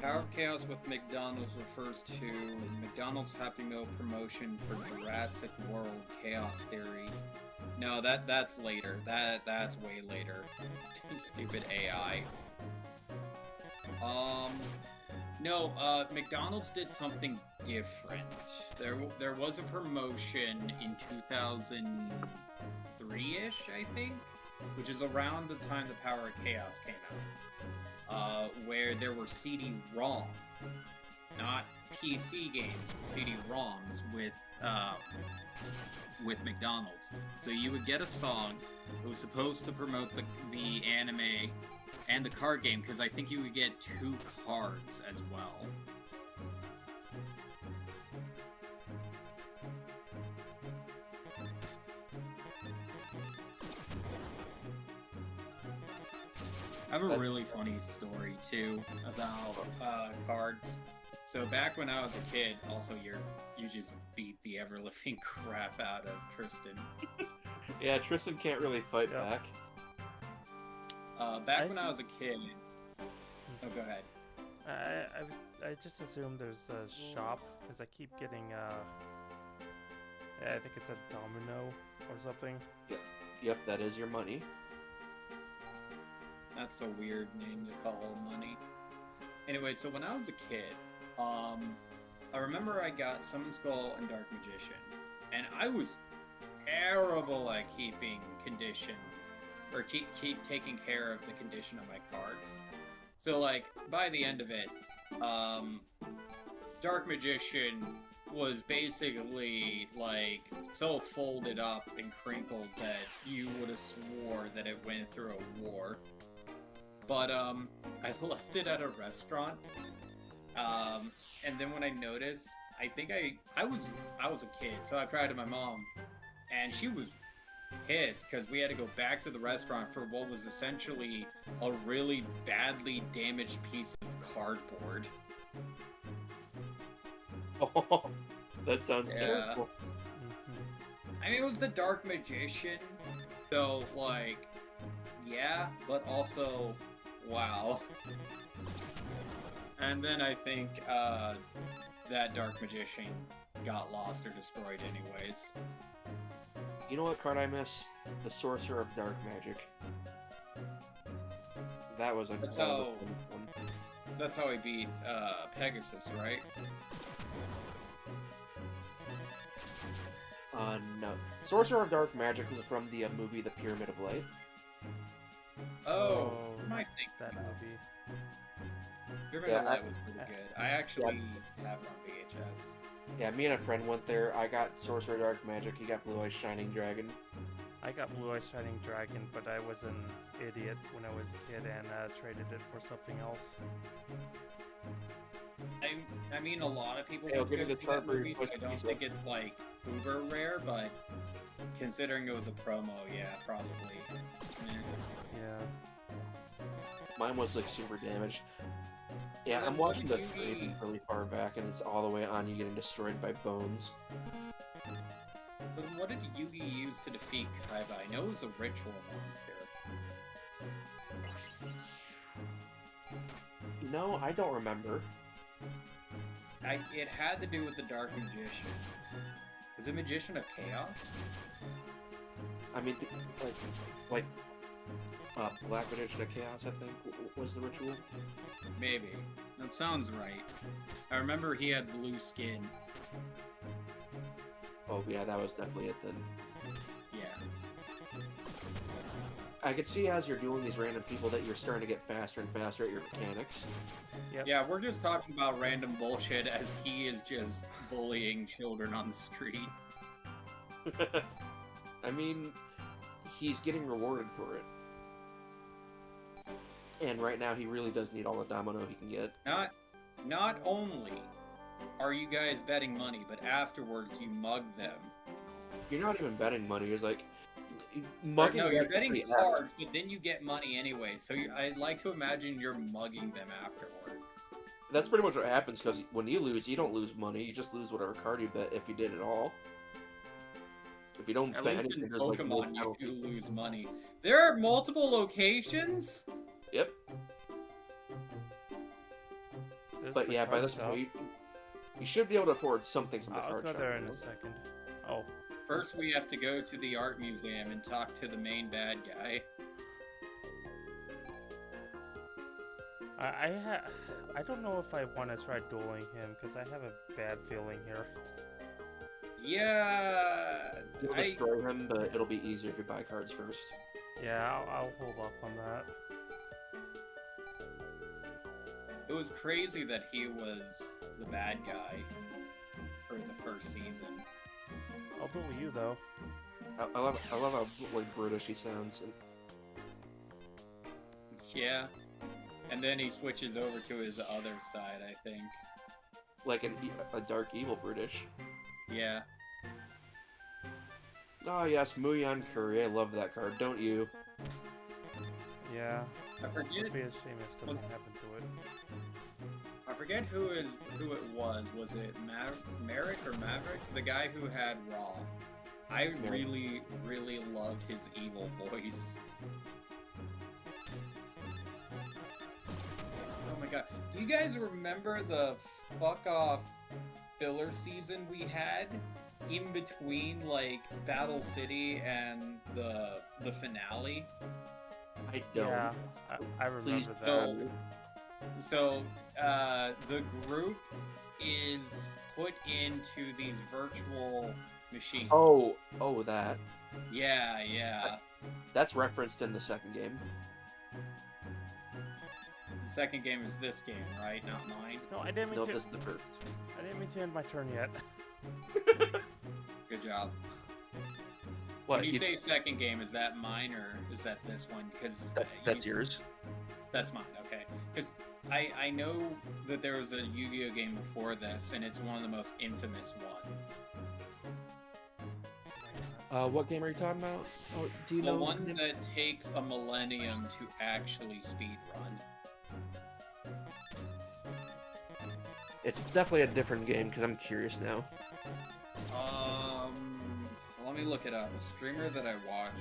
Power of Chaos with McDonald's refers to McDonald's Happy Meal promotion for Jurassic World Chaos Theory. No, that's later. That's way later. Stupid AI. No, McDonald's did something different. There was a promotion in 2003-ish, I think, which is around the time the Power of Chaos came out, where there were CD-ROM, not PC games, but CD-ROMs with McDonald's. So you would get a song. It was supposed to promote the anime and the card game, because I think you would get 2 cards as well. I have a really funny story too about cards. So back when I was a kid, also you just beat the ever living crap out of Tristan. Yeah, Tristan can't really fight back. Back when I was a kid. Oh, go ahead. I just assume there's a shop, because I keep getting I think it's a domino or something. Yep, that is your money. That's a weird name to call money. Anyway, so when I was a kid, I remember I got Summon Skull and Dark Magician, and I was terrible at keeping condition or keep taking care of the condition of my cards. So like by the end of it, Dark Magician was basically like so folded up and crinkled that you would have swore that it went through a war. But I left it at a restaurant, and then when I noticed, I think I was a kid, so I cried to my mom, and she was pissed because we had to go back to the restaurant for what was essentially a really badly damaged piece of cardboard. Oh, that sounds Yeah. terrible. I mean, it was the Dark Magician, so, like, yeah, but also, wow. And then I think, that Dark Magician got lost or destroyed anyways. You know what card I miss? The Sorcerer of Dark Magic. That was a That's that was a how- fun one. That's how he beat, Pegasus, right? No. Sorcerer of Dark Magic was from the movie The Pyramid of Light. Oh, I might think that movie. Pyramid Yeah, of Light was pretty good. I actually have it on VHS. Yeah, me and a friend went there. I got Sorcerer of Dark Magic. He got Blue Eyes Shining Dragon. I got Blue Eyes Shining Dragon, but I was an idiot when I was a kid and traded it for something else. I mean, a lot of people Hey, I'll went to give go you see the that card for your movie, so push I don't pizza. think it's, like, uber rare, but considering it was a promo, yeah, probably. Eh. Yeah. Mine was like super damaged. Yeah, Then I'm what watching the did you stream eat? really far back, and it's all the way on. You getting destroyed by bones. So what did Yugi use to defeat Kaiba? I know it was a ritual monster. No, I don't remember. It had to do with the Dark Magician. Was it Magician of Chaos? I mean, Black Magician of Chaos, I think, was the ritual. Maybe. That sounds right. I remember he had blue skin. Oh yeah, that was definitely it then. Yeah. I could see as you're doing these random people that you're starting to get faster and faster at your mechanics. Yep. Yeah, we're just talking about random bullshit as he is just bullying children on the street. I mean, he's getting rewarded for it. And right now, he really does need all the domino he can get. Not only are you guys betting money, but afterwards you mug them. You're not even betting money. It's like Or, mugging. no, you're betting cards, but then you get money anyway. So I'd like to imagine you're mugging them afterwards. That's pretty much what happens. Because when you lose, you don't lose money. You just lose whatever card you bet, if you did at all. If you don't At bet least anything, in there's like no Pokemon, you penalty. do lose money. There are multiple locations. Yep. There's But the yeah, by card this shop. point, you should be able to afford something from the I'll card go shop. there in a second. Oh, First, we have to go to the art museum and talk to the main bad guy. I don't know if I want to try dueling him because I have a bad feeling here. Yeah, You'll destroy him, but it'll be easier if you buy cards first. Yeah, I'll hold off on that. it was crazy that he was the bad guy for the first season. I'll duel you though. I love how like British he sounds. And Yeah, and then he switches over to his other side, I think. like a dark evil British. Yeah. Oh yes, Muyan Curry. I love that card. Don't you? Yeah. I forget. It'd be a shame if something happened to it. I forget who it was. Was it Merrick or Maverick? The guy who had Raw. I really, really loved his evil voice. Oh my god. Do you guys remember the fuck off filler season we had in between like Battle City and the finale? I don't. Yeah, I Please remember that. don't. So, the group is put into these virtual machines. Oh, that. Yeah. That's referenced in the second game. The second game is this game, right? Not mine. No, I didn't mean No, to. this is the first. I didn't mean to end my turn yet. Good job. What, When you say second game, is that mine or is that this one? Because that's yours. That's mine. Okay. Because I know that there was a Yu-Gi-Oh game before this, and it's one of the most infamous ones. What game are you talking about? Oh, do you The know? one that takes a millennium to actually speedrun. It's definitely a different game because I'm curious now. Let me look it up. A streamer that I watch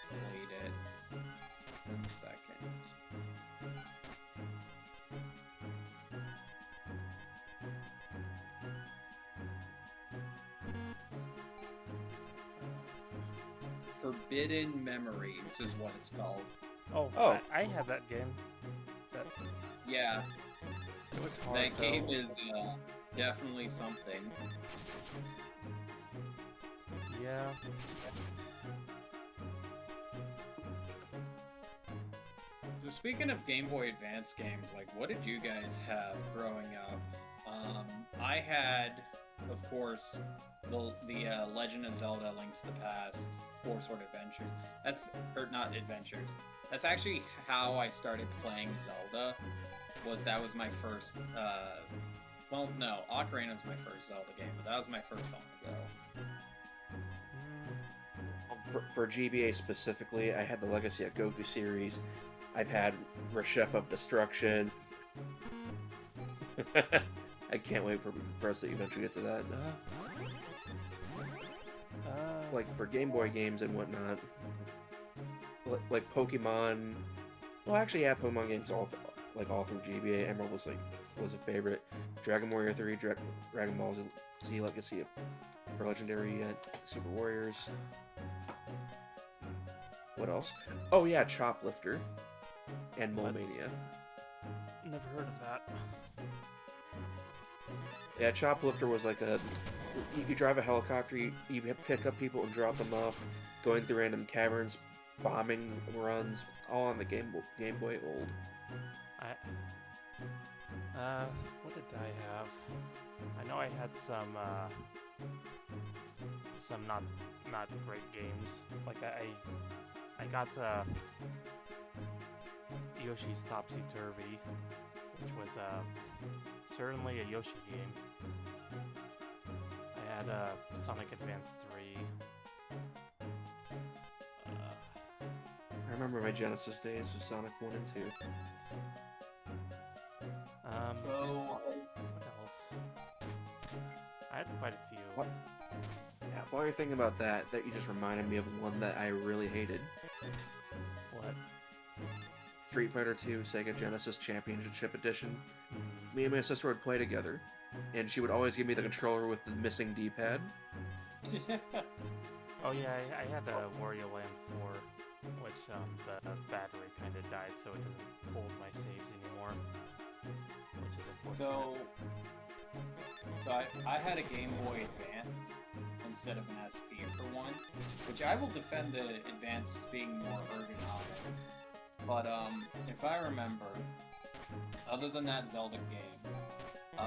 played it. 1 second. Forbidden Memories is what it's called. Oh. I had that game. That Yeah, it was hard. that game though. is definitely something. Yeah. So speaking of Game Boy Advance games, like, what did you guys have growing up? I had, of course, the Legend of Zelda: Link to the Past, Four Sword Adventures. Not Adventures. That's actually how I started playing Zelda. That was my first. Well, no, Ocarina was my first Zelda game, but that was my first on the go. For GBA specifically, I had the Legacy of Goku series. I've had Reshef of Destruction. I can't wait for us to eventually get to that. Like for Game Boy games and whatnot, like Pokemon. Well, actually, yeah, Pokemon games all through GBA. Emerald was a favorite. Dragon Warrior 3, Dragon Ball Z Legacy of Legendary Super Warriors. What else? Oh yeah, Choplifter and Mole Mania. Never heard of that. Yeah, Choplifter was like you drive a helicopter, you pick up people and drop them off, going through random caverns, bombing runs, all on the Game Boy Old. What did I have? I know I had some not great games. Like I got Yoshi's Topsy Turvy, which was certainly a Yoshi game. I had Sonic Advance 3. I remember my Genesis days with Sonic 1 and 2. What else? I had quite a few. What? Yeah, while you're thinking about that you just reminded me of one that I really hated. What? Street Fighter 2 Sega Genesis Championship Edition. Mm. Me and my sister would play together, and she would always give me the controller with the missing D-pad. Oh yeah, I had a Wario Land 4, which the battery kind of died, so it doesn't hold my saves anymore, which is unfortunate. So I had a Game Boy Advance instead of an SP for one, which I will defend the Advance as being more ergonomic. But if I remember, other than that Zelda game,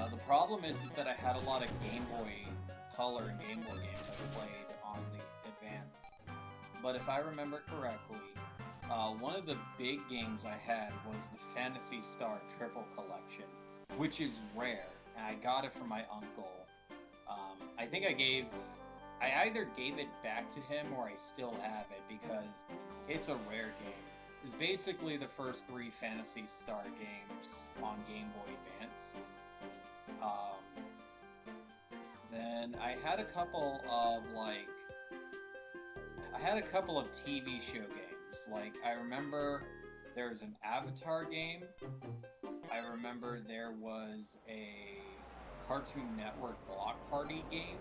the problem is that I had a lot of Game Boy Color and Game Boy games I played on the Advance. But if I remember correctly, one of the big games I had was the Phantasy Star Triple Collection, which is rare, and I got it from my uncle. I think I either gave it back to him or I still have it because it's a rare game. It's basically the first 3 Phantasy Star games on Game Boy Advance. Then I had a couple of TV show games. Like, I remember there was an Avatar game. I remember there was a Cartoon Network Block Party game.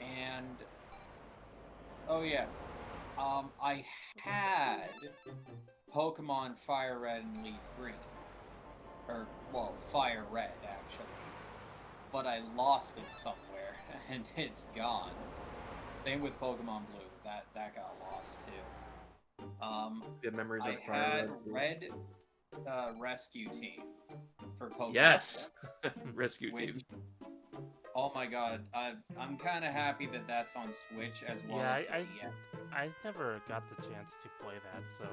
And oh yeah, I had Pokemon Fire Red and Leaf Green. Or, well, Fire Red, actually. But I lost it somewhere, and it's gone. Same with Pokemon Blue. that got lost too. Good memories I of had Firedragon. Red Rescue Team for Pokemon. Yes, Rescue Which, Team. oh my god, I'm kind of happy that that's on Switch as well Yeah, as the DS. I never got the chance to play that, so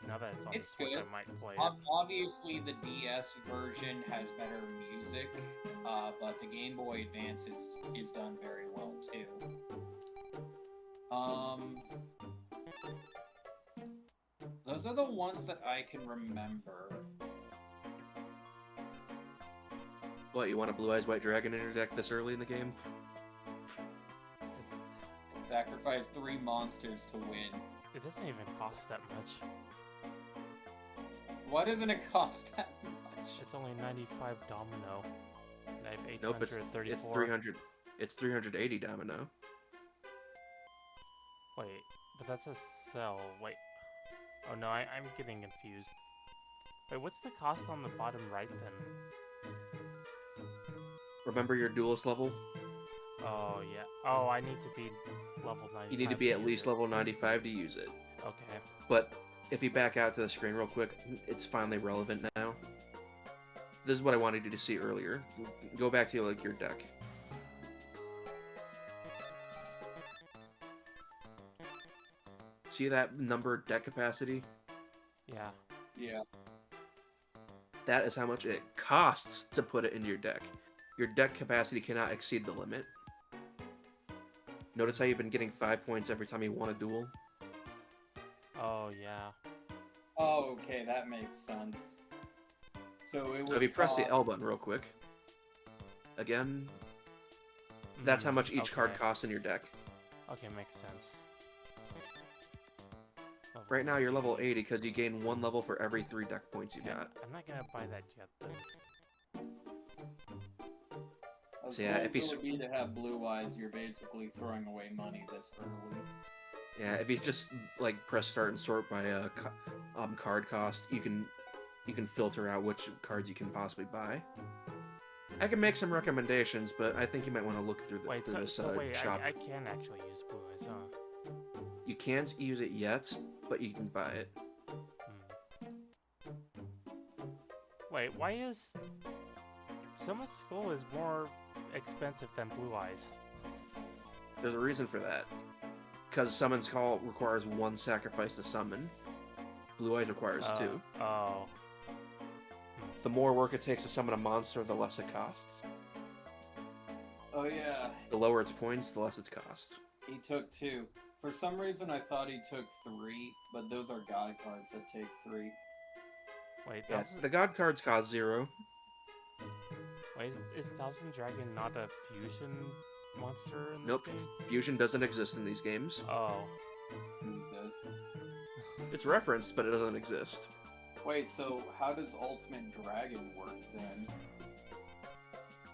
now that it's on It's the Switch, good. I might play it. Obviously, the DS version has better music, but the Game Boy Advance is done very well too. Those are the ones that I can remember. What, you want a Blue Eyes White Dragon in your deck this early in the game? Sacrifice 3 monsters to win. It doesn't even cost that much. Why doesn't it cost that much? It's only 95 domino. And I have Nope, it's 834. 300. It's 380 domino. Wait, but that's a cell. Wait. Oh no, I'm getting confused. Wait, what's the cost on the bottom right then? Remember your duelist level? Oh yeah. Oh, I need to be level 95. You need to be at use least it. level 95 to use it. Okay. But if you back out to the screen real quick, it's finally relevant now. This is what I wanted you to see earlier. Go back to like your deck. See that number deck capacity? Yeah. Yeah. That is how much it costs to put it into your deck. Your deck capacity cannot exceed the limit. Notice how you've been getting 5 points every time you won a duel? Oh yeah. Oh, okay, that makes sense. So it would So if you press the cost- L button real quick, again, that's how much each card Okay. costs in your deck. Okay, makes sense. Level Right now you're level 80. 80 because you gain 1 level for every 3 deck points you Okay, got. I'm not gonna buy that yet then. As So yeah, cool if you as it would be to have Blue Eyes, you're basically throwing away money this early. Yeah, if you just like press start and sort by card cost, you can filter out which cards you can possibly buy. I can make some recommendations, but I think you might want to look through, Wait, through this so wait, shop. I can actually use Blue Eyes, huh? You can't use it yet, but you can buy it. Wait, why is Summon's Skull is more expensive than Blue Eyes? There's a reason for that. Because Summon's Call requires 1 sacrifice to summon. Blue Eyes requires 2. Oh. The more work it takes to summon a monster, the less it costs. Oh yeah, The lower its points, the less its cost. he took 2. For some reason, I thought he took 3, but those are god cards that take 3. Wait, Yeah, Thousand... the god cards cost 0. Wait, is Thousand Dragon not a fusion monster in this Nope. game? Fusion doesn't exist in these games. Oh. Who's this? It's referenced, but it doesn't exist. Wait, so how does Ultimate Dragon work then?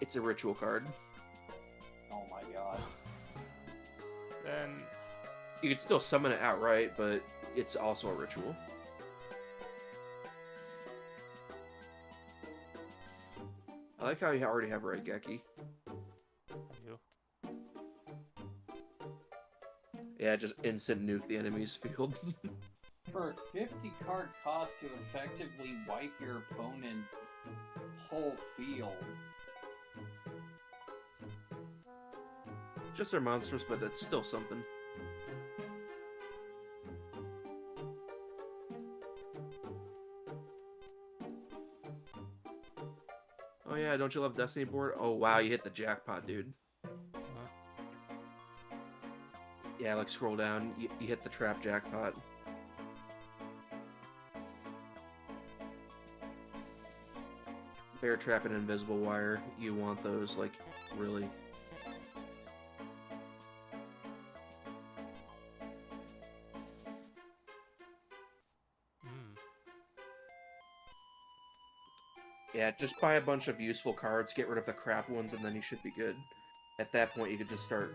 It's a ritual card. Oh my god. Then... You can still summon it outright, but it's also a ritual. I like how you already have Raigeki. You. Yeah, just instant nuke the enemy's field. For a 50 card cost to effectively wipe your opponent's whole field. Just they're monsters, but that's still something. Oh yeah, don't you love Destiny board? Oh wow, you hit the jackpot, dude. Yeah, like scroll down, you hit the trap jackpot. Bear trap and invisible wire, you want those, like, really. Yeah, just buy a bunch of useful cards, get rid of the crap ones, and then you should be good. At that point, you could just start,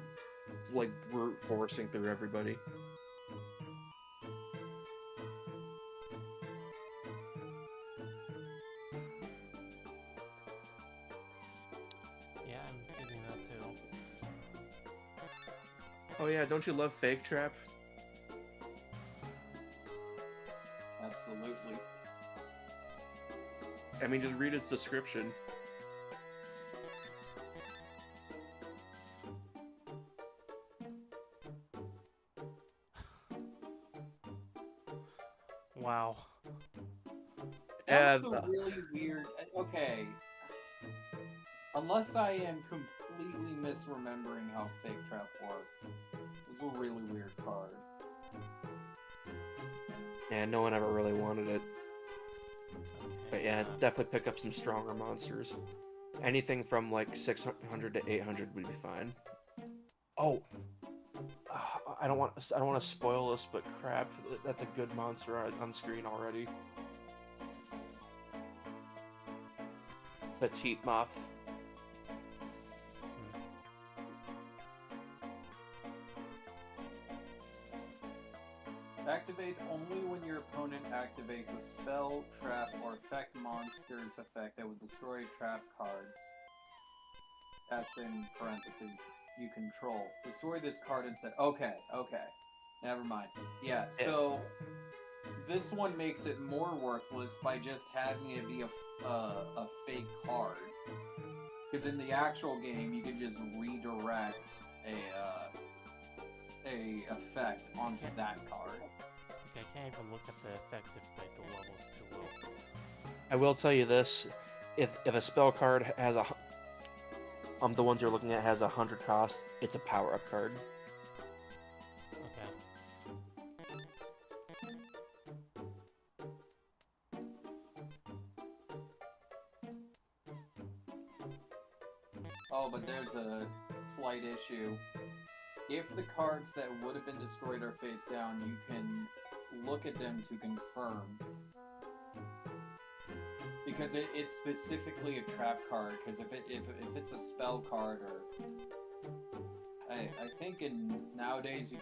like, brute forcing through everybody. Yeah, I'm thinking that too. Oh yeah, don't you love Fake Trap? Absolutely. I mean, just read its description. Wow. That was Yeah, a really weird. Okay. Unless I am completely misremembering how Fake Trap worked, it was a really weird card. yeah, no one ever really wanted it. But Okay, yeah, definitely pick up some stronger monsters. Anything from like 600 to 800 would be fine. Oh, I don't want to spoil this, but crap, that's a good monster on screen already. Petite Moth. Activate only when your opponent activates a spell, trap, or effect monster's effect that would destroy trap cards. That's in parentheses. You control. Destroy this card instead. Okay. Never mind. Yeah, so this one makes it more worthless by just having it be a fake card. Because in the actual game, you can just redirect a effect onto that card. I can't even look at the effects if like the level's too low. I will tell you this: if a spell card has the ones you're looking at has 100 cost, it's a power up card. Okay. Oh, but there's a slight issue. If the cards that would have been destroyed are face down, you can look at them to confirm. Because it's specifically a trap card, because if it's a spell card, or I think nowadays you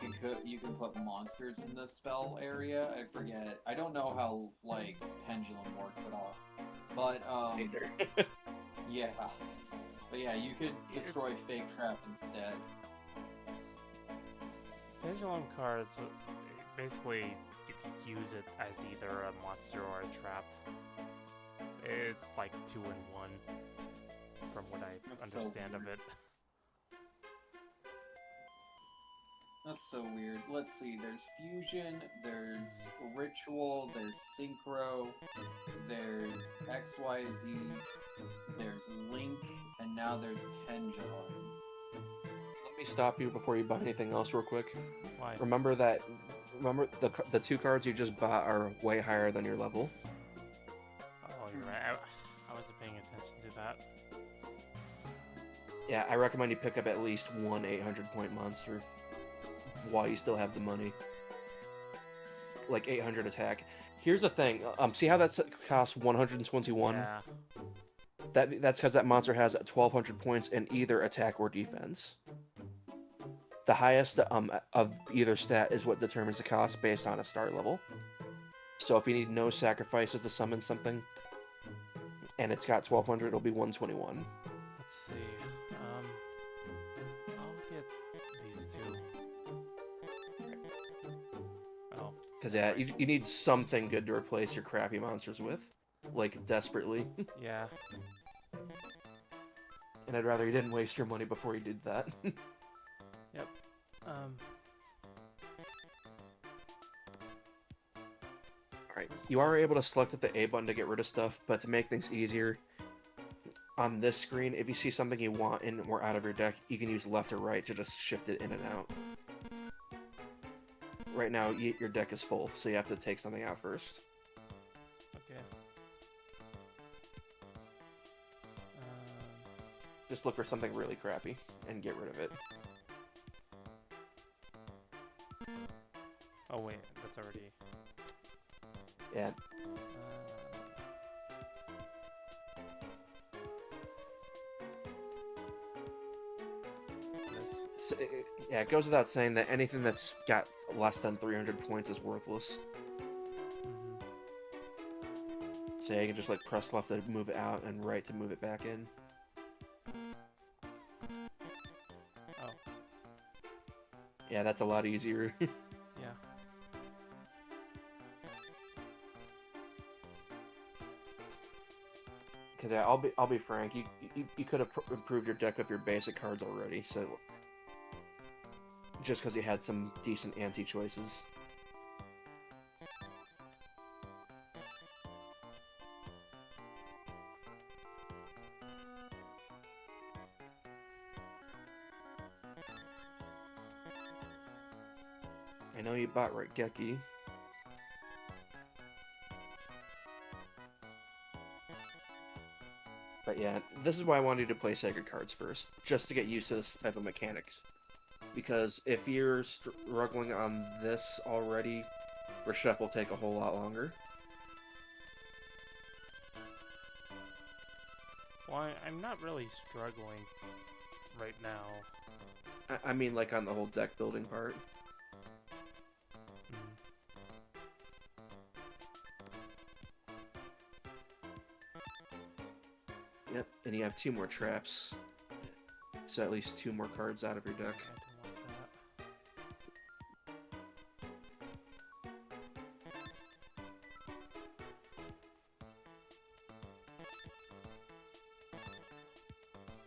can put monsters in the spell area. I forget. I don't know how like Pendulum works at all. But Either. yeah. But yeah, you could destroy Fake Trap instead. Pendulum cards, basically, you can use it as either a monster or a trap. It's like 2 in 1, from what I That's so understand of weird. it. That's so weird. Let's see, there's Fusion, there's Ritual, there's Synchro, there's XYZ, there's Link, and now there's Pendulum. Let me stop you before you buy anything else real quick. Why? Remember the 2 cards you just bought are way higher than your level. Oh, you're right. I wasn't paying attention to that. Yeah, I recommend you pick up at least one 800-point monster while you still have the money. Like 800 attack. Here's the thing. See how that costs 121? Yeah. That's because that monster has 1200 points in either attack or defense. The highest of either stat is what determines the cost based on a start level. So if you need no sacrifices to summon something, and it's got 1200, it'll be 121. Let's see. I'll get these 2. Oh. Because yeah, you need something good to replace your crappy monsters with, like desperately. Yeah. And I'd rather you didn't waste your money before you did that. Yep. Alright, you are able to select at the A button to get rid of stuff, but to make things easier, on this screen, if you see something you want in or out of your deck, you can use left or right to just shift it in and out. Right now, your deck is full, so you have to take something out first. Okay. Just look for something really crappy and get rid of it. Oh wait, that's already. Yeah, This. so yeah, it goes without saying that anything that's got less than 300 points is worthless. Mhm. So yeah, you can just like press left to move it out and right to move it back in. Oh. Yeah, that's a lot easier. Yeah. Because yeah, I'll be frank. You could have improved your deck with your basic cards already. So just because you had some decent anti choices. I know you bought Raigeki. But yeah, this is why I wanted you to play Sacred Cards first, just to get used to this type of mechanics. Because if you're struggling on this already, Reshep will take a whole lot longer. Well, I'm not really struggling right now. I mean, like on the whole deck building part. Mm. Yep, and you have 2 more traps. So at least 2 more cards out of your deck. I don't want that.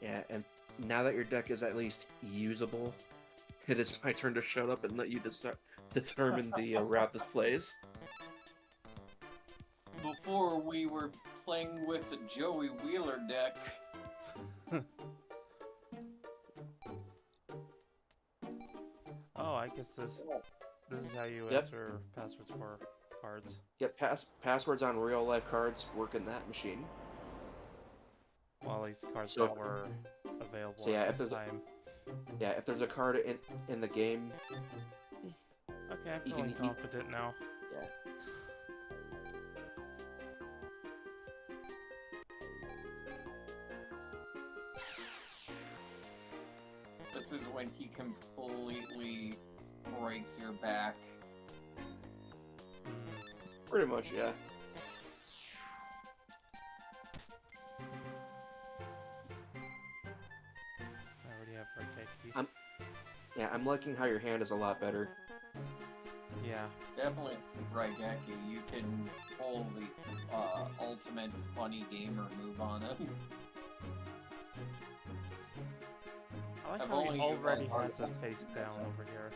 Yeah, and now that your deck is at least usable, it is my turn to shut up and let you determine the route this plays. Before we were playing with the Joey Wheeler deck. Oh, I guess this is how you Yep. enter passwords for cards. Yep, passwords on real life cards work in that machine. Well, at least cards So that were available so yeah, at if this there's time. Yeah, if there's a card in the game, Okay, I'm you feeling can- you- confident now. yeah. This is when he completely breaks your back. Mm. Pretty much, yeah. I already have Raigeki. Yeah, I'm liking how your hand is a lot better. Yeah. Definitely Raigeki. You can pull the ultimate funny gamer move on him. I like I've how only he used already one has card. it face down over here.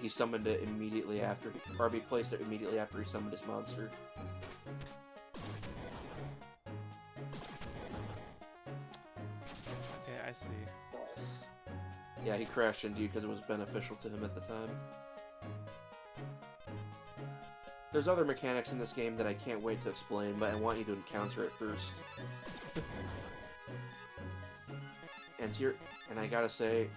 He summoned it immediately after, or he placed it immediately after he summoned his monster. Okay, I see. Yeah, he crashed into you because it was beneficial to him at the time. There's other mechanics in this game that I can't wait to explain, but I want you to encounter it first. And I gotta say,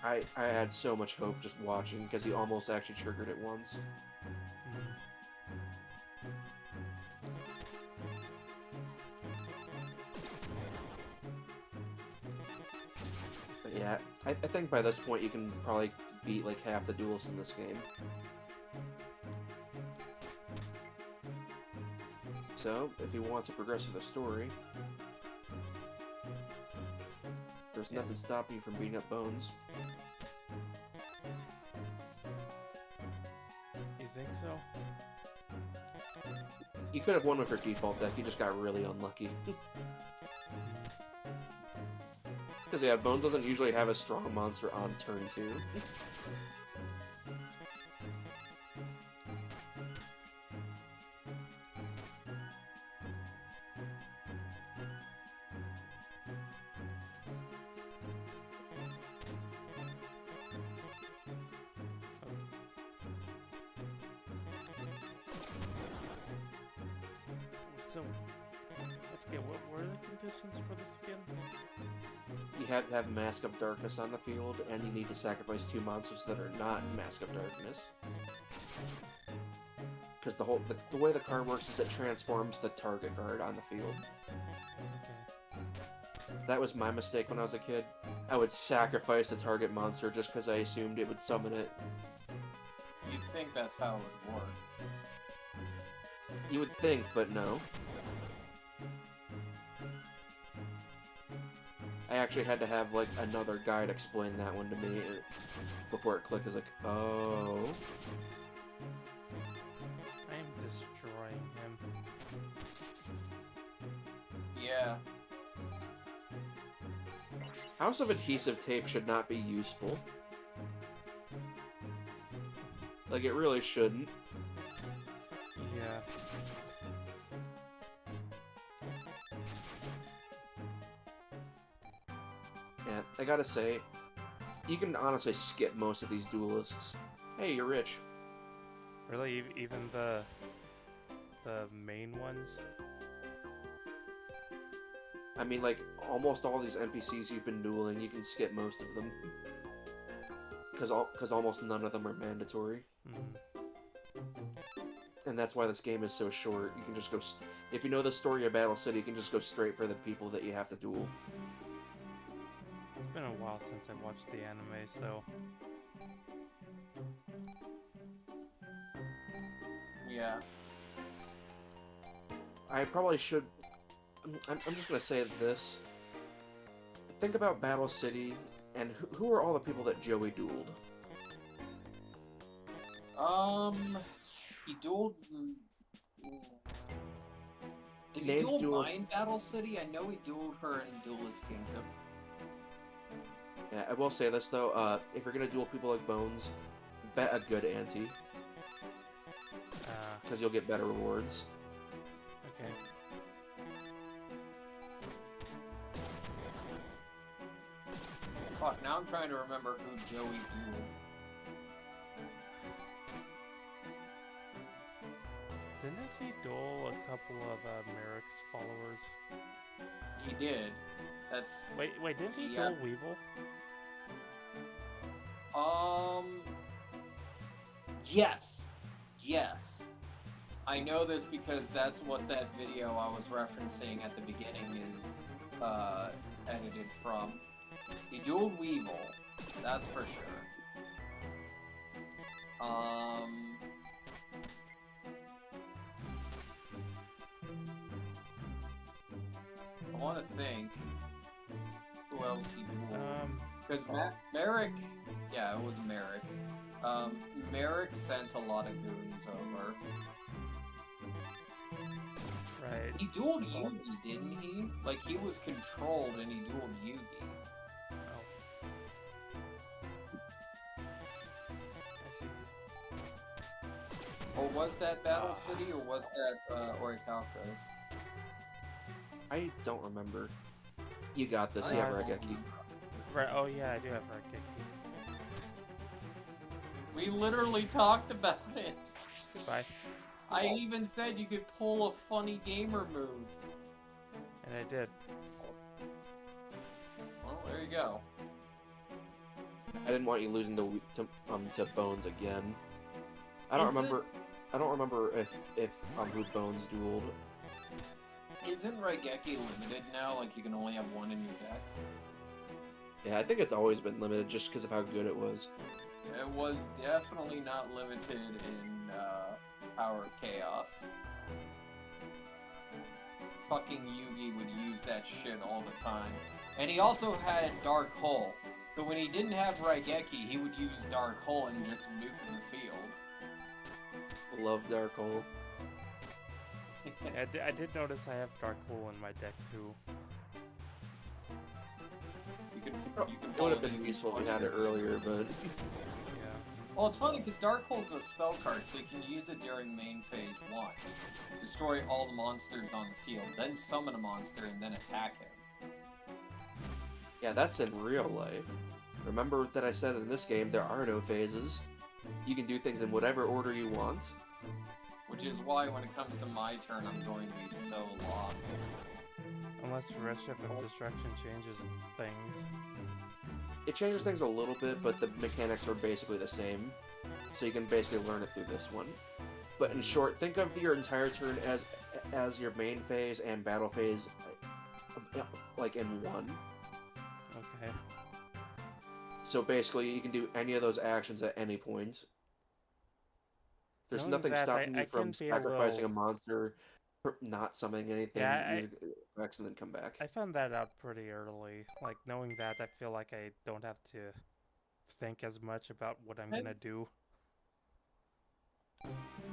I had so much hope just watching because he almost actually triggered it once. Mm. But yeah, I think by this point you can probably beat like half the duels in this game. So, if you want to progress with the story, there's nothing stopping you from beating up Bones. You think so? You could have won with your default deck, you just got really unlucky. Because yeah, Bones doesn't usually have a strong monster on turn 2. So, I forget, what were the conditions for this again? You have to have Mask of Darkness on the field, and you need to sacrifice 2 monsters that are not Mask of Darkness. Because the way the card works is it transforms the target card on the field. Okay. That was my mistake when I was a kid. I would sacrifice the target monster just because I assumed it would summon it. You think that's how it would work. You would think, but no. I actually had to have like another guide explain that one to me before it clicked. I was like, oh. I am destroying him. Yeah. House of Adhesive Tape should not be useful. Like, it really shouldn't. Yeah. Yeah, I gotta say, you can honestly skip most of these duelists. Hey, you're rich. Really, even the main ones? I mean, like, almost all these NPCs you've been dueling, you can skip most of them. Because almost none of them are mandatory. And that's why this game is so short. You can just go... If you know the story of Battle City, you can just go straight for the people that you have to duel. It's been a while since I watched the anime, so... Yeah. I probably should... I'm just gonna say this. Think about Battle City, and who are all the people that Joey dueled? He dueled... Did he Named duel duelist- mine Battle City? I know he dueled her in Duelist Kingdom. Yeah, I will say this though, if you're gonna duel people like Bones, bet a good ante, because you'll get better rewards. Okay. Fuck, now I'm trying to remember who Joey dueled. Didn't he duel a couple of Merrick's followers? He did. That's... Wait, didn't he Yeah. duel Weevil? Yes. Yes. I know this because that's what that video I was referencing at the beginning is, edited from. He dueled Weevil. That's for sure. I want to think who else he dueled. Because Merrick, yeah, it was Merrick. Merrick sent a lot of goons over. Right. He dueled Yugi, didn't he? Like, he was controlled and he dueled Yugi. Oh. I see. Or was that Battle City, or was that, Orichalcos? I don't remember. You got this, I yeah, don't Rageki. Right, oh yeah, I do have Raigeki. We literally talked about it. Goodbye. I even said you could pull a funny gamer move. And I did. Well, there you go. I didn't want you losing to Bones again. I don't remember if who Bones dueled. Isn't Raigeki limited now? Like, you can only have one in your deck? Yeah, I think it's always been limited just because of how good it was. It was definitely not limited in, Power of Chaos. Fucking Yugi would use that shit all the time. And he also had Dark Hole. So when he didn't have Raigeki, he would use Dark Hole and just nuke the field. Love Dark Hole. I did notice I have Dark Hole in my deck too. You can It would have been useful if we had it earlier, but... Yeah. Well, it's funny because Dark Hole's a spell card, so you can use it during main phase 1. Destroy all the monsters on the field, then summon a monster, and then attack him. Yeah, that's in real life. Remember that I said in this game there are no phases. You can do things in whatever order you want. Which is why when it comes to my turn, I'm going to be so lost. Unless Redshift of Destruction changes things. It changes things a little bit, but the mechanics are basically the same. So you can basically learn it through this one. But in short, think of your entire turn as your main phase and battle phase, like in one. Okay. So basically, you can do any of those actions at any point. There's Knowing nothing that, stopping I you from can be a sacrificing a little- monster, not summoning anything. Yeah, artifacts and then come back. I found that out pretty early. Like, knowing that, I feel like I don't have to think as much about what I'm gonna do.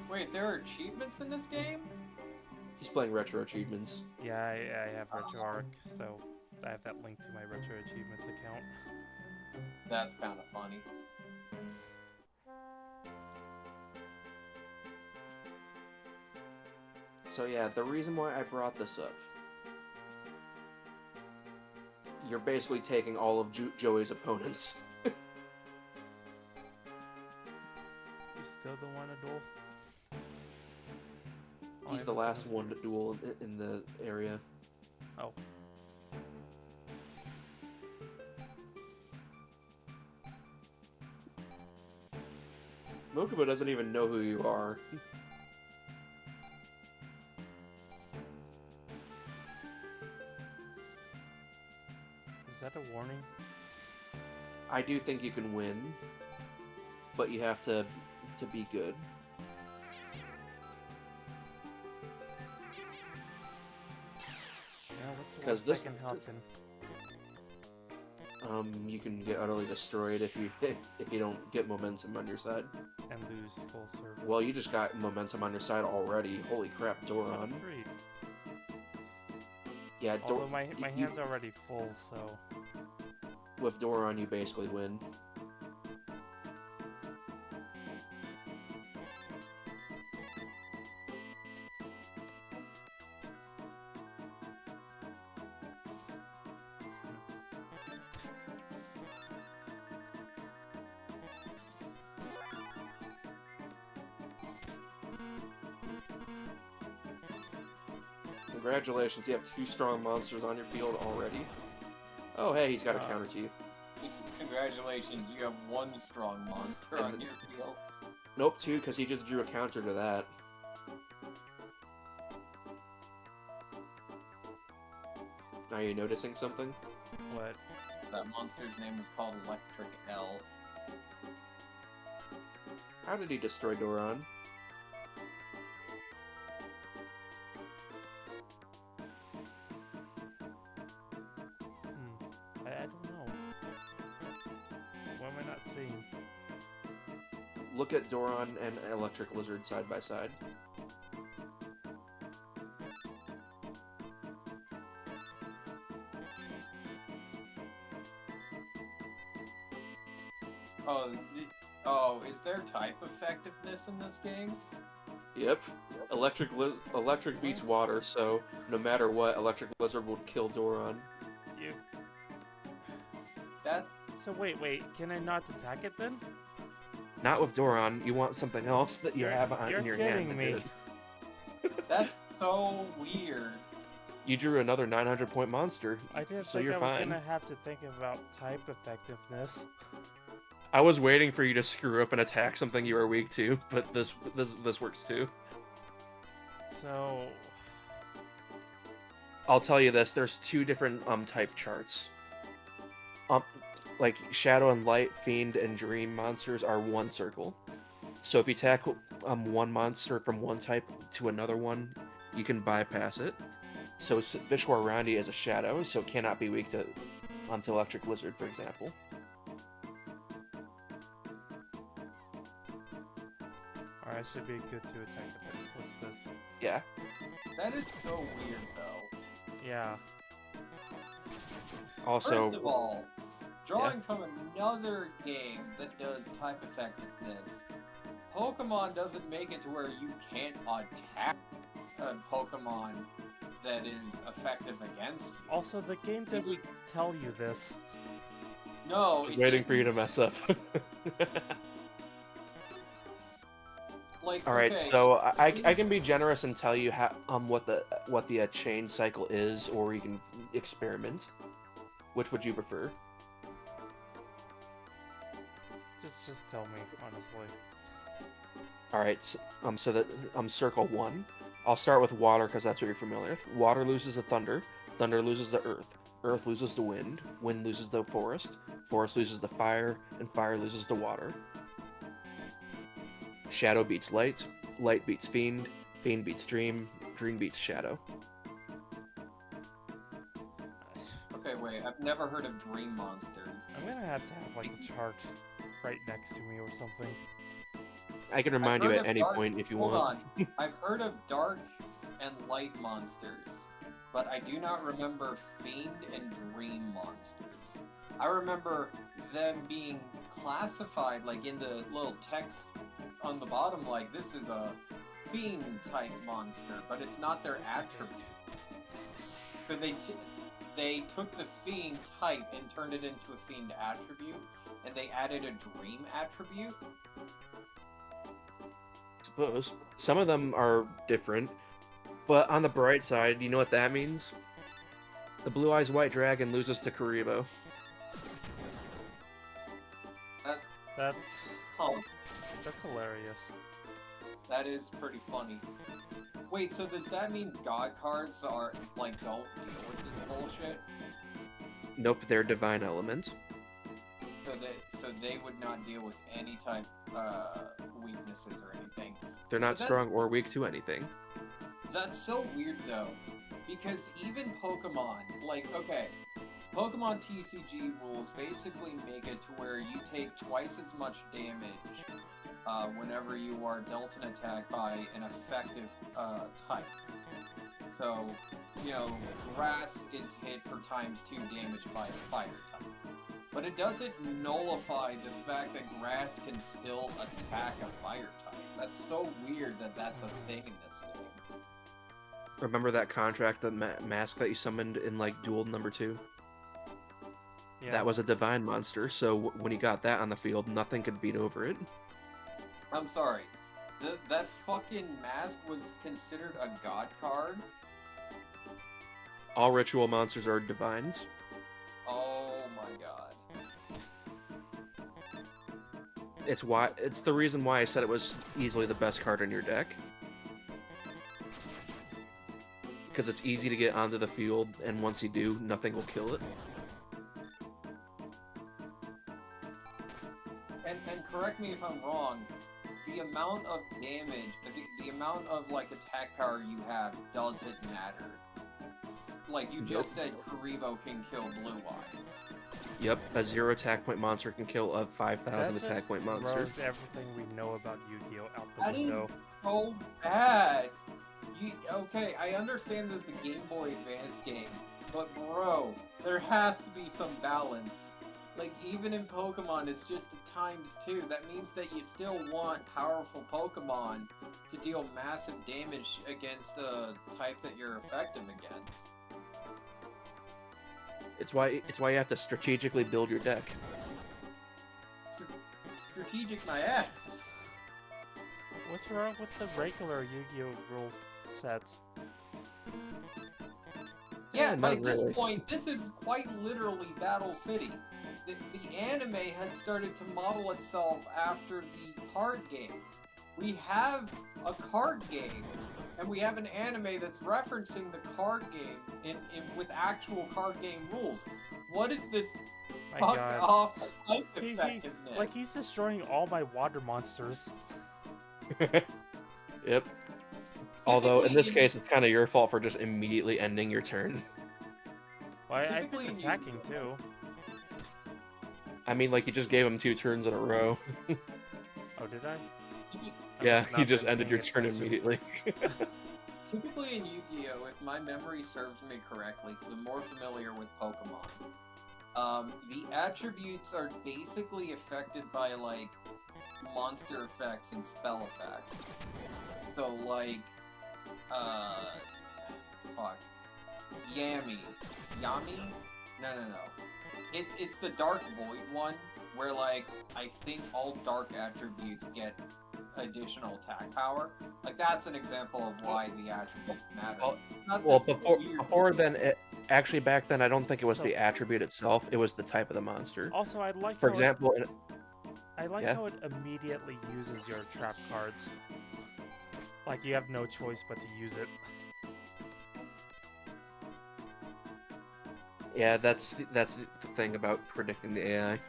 Wait, there are achievements in this game? He's playing retro achievements. Yeah, I have RetroArch, so I have that link to my Retro Achievements account. That's kind of funny. So yeah, the reason why I brought this up, you're basically taking all of Joey's opponents. You still don't want to duel? Oh, He's the last one to duel in the area. Oh. Mokuba doesn't even know who you are. Is that a warning? I do think you can win, but you have to be good. Yeah, what's the 'Cause worst that can happen? You can get utterly destroyed if you don't get momentum on your side. And lose Skull Server. Well, you just got momentum on your side already. Holy crap, Oh, Doron. great. Yeah, Although my hand's already full, so... with Doron you basically win. Congratulations, you have 2 strong monsters on your field already. Oh hey, he's got a counter to you. Congratulations, you have 1 strong monster on your field. Nope, 2, because he just drew a counter to that. Are you noticing something? What? That monster's name is called Electric L. How did he destroy Doron? I don't know. What am I not seeing? Look at Doron and Electric Lizard side by side. Oh, is there type effectiveness in this game? Yep. Electric beats water, so no matter what, Electric Lizard will kill Doron. You... That... So wait, can I not attack it then? Not with Doron. You want something else that you have in your You're hand. kidding me. That's so weird. You drew another 900-point monster, I didn't so think you're I was fine. gonna have to think about type effectiveness. I was waiting for you to screw up and attack something you were weak to, but this works too. So... I'll tell you this, there's 2 different type charts. Like Shadow and Light, Fiend, and Dream monsters are 1 circle. So if you attack one monster from one type to another one, you can bypass it. So Vishwar Randi is a Shadow, so it cannot be weak to Electric Lizard, for example. Alright, should be good to attack it with this. Yeah. That is so weird, though. Yeah. Also, First of all, drawing from another game that does type effectiveness, Pokemon doesn't make it to where you can't attack a Pokemon that is effective against you. Also, the game doesn't tell you this. No, I'm waiting for you to mess up. Like, All right, okay, so I can be generous and tell you how what the chain cycle is, or you can experiment. Which would you prefer? Just tell me, honestly. All right, so that circle 1. I'll start with water because that's what you're familiar with. Water loses the thunder. Thunder loses the earth. Earth loses the wind. Wind loses the forest. Forest loses the fire, and fire loses the water. Shadow beats light. Light beats fiend. Fiend beats dream. Dream beats shadow. I've never heard of Dream Monsters. I'm gonna have to have like a chart right next to me or something. I can remind you at any point if you Hold want. on. I've heard of Dark and Light Monsters, but I do not remember Fiend and Dream Monsters. I remember them being classified, like in the little text on the bottom, like this is a Fiend-type monster, but it's not their attribute. So they took the Fiend type and turned it into a Fiend attribute, and they added a Dream attribute. Suppose some of them are different, but on the bright side, you know what that means? The Blue Eyes White Dragon loses to Karibo. That's Oh, hilarious. that is pretty funny. Wait, so does that mean God cards are like don't deal with this bullshit? Nope, they're divine elements. So they would not deal with any type weaknesses or anything. They're not But that's- strong or weak to anything. That's so weird though, because even Pokemon, like, okay, Pokemon TCG rules basically make it to where you take twice as much damage whenever you are dealt an attack by an effective type. So, you know, Grass is hit for ×2 damage by a Fire type. But it doesn't nullify the fact that Grass can still attack a Fire type. That's so weird that that's a thing in this game. Remember that contract, the mask that you summoned in like Duel number 2? Yeah. That was a divine monster, so when you got that on the field, nothing could beat over it. I'm sorry. That fucking mask was considered a god card? All ritual monsters are divines. Oh my god. It's the reason why I said it was easily the best card in your deck. Because it's easy to get onto the field, and once you do, nothing will kill it. And correct me if I'm wrong, the amount of damage, the amount of like attack power you have doesn't matter. Like you just said, Karibo can kill Blue Eyes. Yep, a 0 attack point monster can kill a 5,000 That attack just point monster. throws everything we know about Yu-Gi-Oh out the That is window. so bad. Okay, I understand there's a Game Boy Advance game, but bro, there has to be some balance. Like, even in Pokemon, it's just a ×2. That means that you still want powerful Pokemon to deal massive damage against a type that you're effective against. It's why you have to strategically build your deck. Strategic my ass. What's wrong with the regular Yu-Gi-Oh rules sets? Yeah, by not this really. point, this is quite literally Battle City. The anime had started to model itself after the card game. We have a card game, and we have an anime that's referencing the card game with actual card game rules. What is this My fuck god. off type He- effectiveness? like, he's destroying all my water monsters. Yep. Although, in this Typically- case, it's kind of your fault for just immediately ending your turn. Well, I've Typically been in attacking Yu-Gi-Oh! too. I mean, like, you just gave him 2 turns in a row. Oh, did I? I Yeah, must you not just been ended your paying turn attention. immediately. Typically in Yu-Gi-Oh, if my memory serves me correctly, because I'm more familiar with Pokemon, the attributes are basically affected by, like, monster effects and spell effects. So, like, fuck. Yami? No. It's the Dark Void one, where, like, I think all dark attributes get additional attack power. Like, that's an example of why the attributes matter. Not Well, this before weird- then, actually back then, I don't think it was So- the attribute itself. It was the type of the monster. Also, I like For how example, I like yeah? how it immediately uses your trap cards. Like, you have no choice but to use it. yeah, that's the thing about predicting the AI.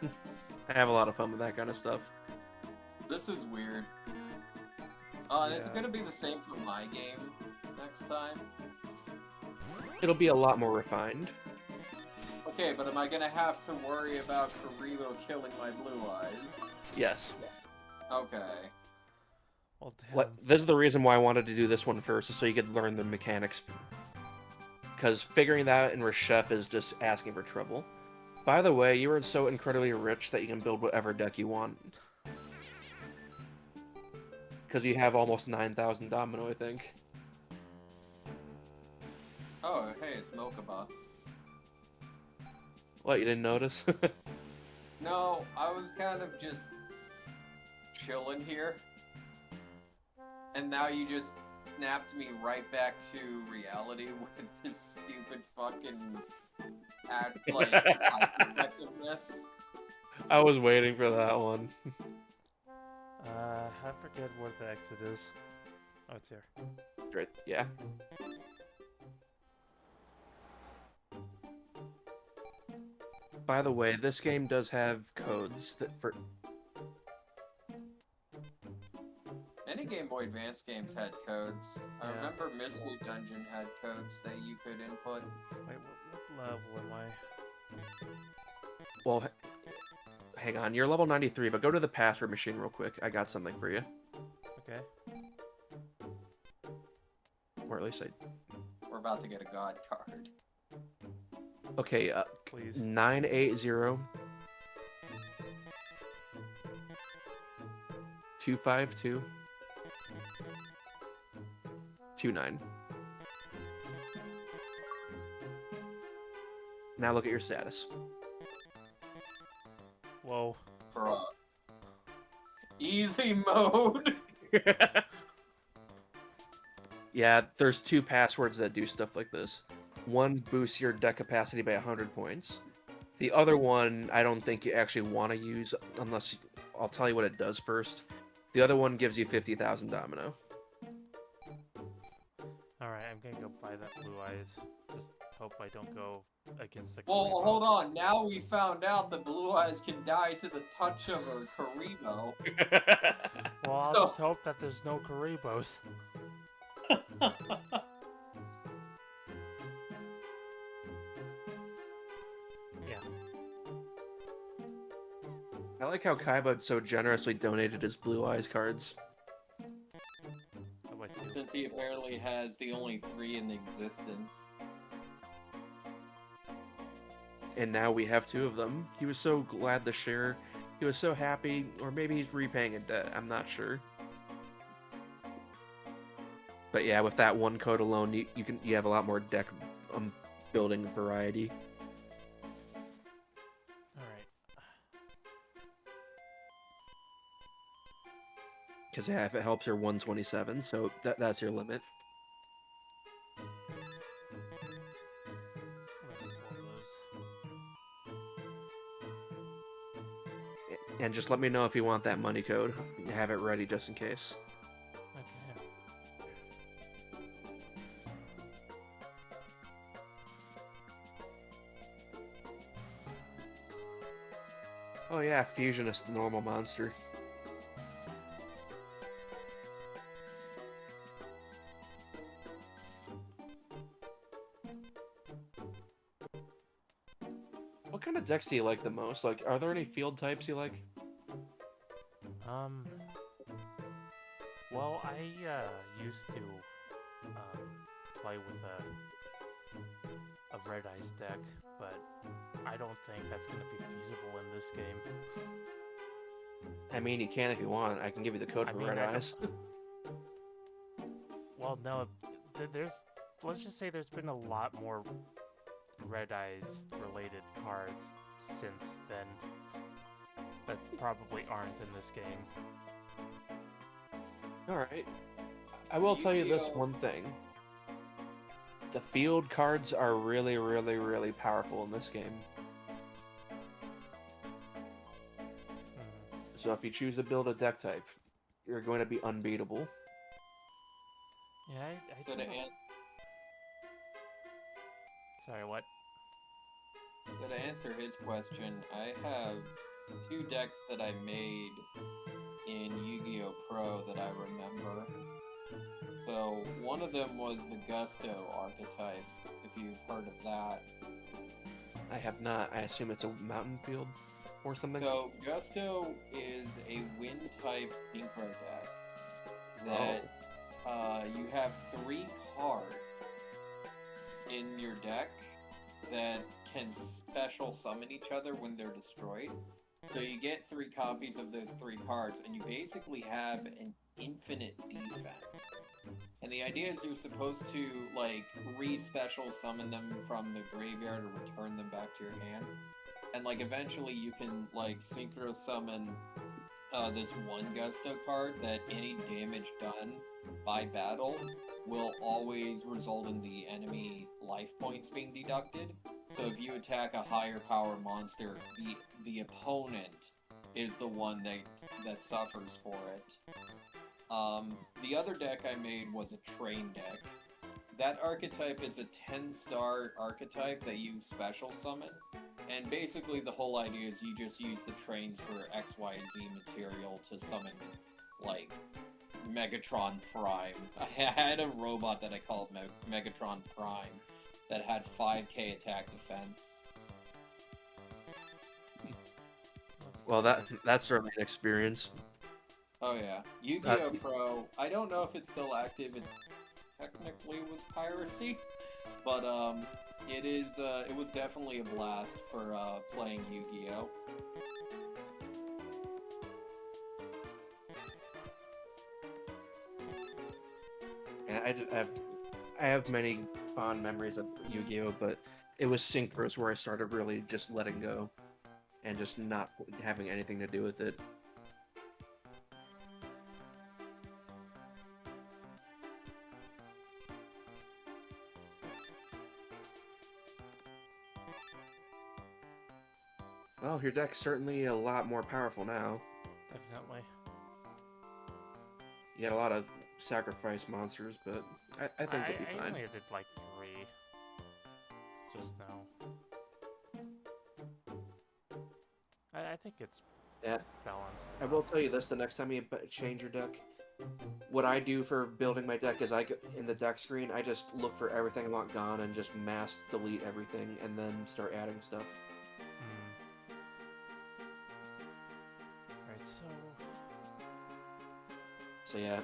I have a lot of fun with that kind of stuff. This is weird. Is it Yeah. gonna be the same for my game next time? It'll be a lot more refined. Okay, but am I gonna have to worry about Karibo killing my blue eyes? Yes. Okay. Well, damn. This is the reason why I wanted to do this one first, is so you could learn the mechanics. Because figuring that out in Reshef is just asking for trouble. By the way, you are so incredibly rich that you can build whatever deck you want. Because you have almost 9,000 domino, I think. Oh, hey, it's Mokuba. What, you didn't notice? No, I was kind of just chilling here. And now you just snapped me right back to reality with this stupid fucking effectiveness. I was waiting for that one. I forget where the exit is. Oh, it's here. Right, yeah. By the way, this game does have codes that for... Many Game Boy Advance games had codes. I Yeah. remember Mystery Dungeon had codes that you could input. Wait, what level am I? Well, hang on. You're level 93, but go to the password machine real quick. I got something for you. Okay. Or at least I... We're about to get a god card. Okay, Please. 980 252 29. Now look at your status. Whoa. Bruh. Easy mode! Yeah, there's two passwords that do stuff like this. One boosts your deck capacity by 100 points. The other one, I don't think you actually want to use unless you, I'll tell you what it does first. The other one gives you 50,000 domino. Alright, I'm gonna go buy that blue eyes. Just hope I don't go against the Well, Karibo. hold on. Now we found out that Blue Eyes can die to the touch of a Karibo. Well, I'll So- just hope that there's no Karibos. Yeah. I like how Kaiba so generously donated his Blue Eyes cards. I went to. Since he apparently has the only 3 in existence. And now we have 2 of them. He was so glad to share. He was so happy, or maybe he's repaying a debt. I'm not sure. But yeah, with that one code alone, you have a lot more deck building variety. Alright. Because yeah, if it helps, you're 127, so that's your limit. And just let me know if you want that money code. Have it ready just in case. Okay. Oh yeah, Fusion is the normal monster. What kind of decks do you like the most? Like, are there any field types you like? Well, I used to play with a Red Eyes deck, but I don't think that's gonna be feasible in this game. I mean, you can if you want. I can give you the code for Red I don't- Eyes. Well, no, let's just say there's been a lot more Red Eyes related cards since then that probably aren't in this game. Alright. I will tell you this Yu-Gi-Oh! one thing. The field cards are really, really, really powerful in this game. So if you choose to build a deck type, you're going to be unbeatable. Yeah, I So to, think... an- Sorry, what? so to answer his question, I have 2 decks that I made in Yu-Gi-Oh! Pro that I remember. So one of them was the Gusto archetype, if you've heard of that. I have not. I assume it's a mountain field or something. So Gusto is a wind type synchro deck that you have 3 cards in your deck that can special summon each other when they're destroyed. So you get 3 copies of those 3 cards, and you basically have an infinite defense. And the idea is you're supposed to, like, re-special summon them from the graveyard or return them back to your hand. And, like, eventually you can, like, synchro summon this one Gusto card that any damage done by battle will always result in the enemy life points being deducted. So if you attack a higher power monster, the opponent is the one that suffers for it. The other deck I made was a train deck. That archetype is a 10-star archetype that you special summon. And basically the whole idea is you just use the trains for X, Y, and Z material to summon, like, Megatron Prime. I had a robot that I called Megatron Prime that had 5k attack defense. Well, that's certainly an experience. Oh yeah, Yu-Gi-Oh! Pro. I don't know if it's still active. It technically was piracy, but it was definitely a blast for playing Yu-Gi-Oh! Yeah, I have many fond memories of Yu-Gi-Oh, but it was Synchros where I started really just letting go and just not having anything to do with it. Well, your deck's certainly a lot more powerful now. Definitely. You had a lot of sacrifice monsters, but I think you'll be I fine. only did like 3 just now. I think it's Yeah. balanced. I will tell you this: the next time you change your deck, what I do for building my deck is in the deck screen, I just look for everything I want gone and just mass delete everything, and then start adding stuff. Alright, So yeah,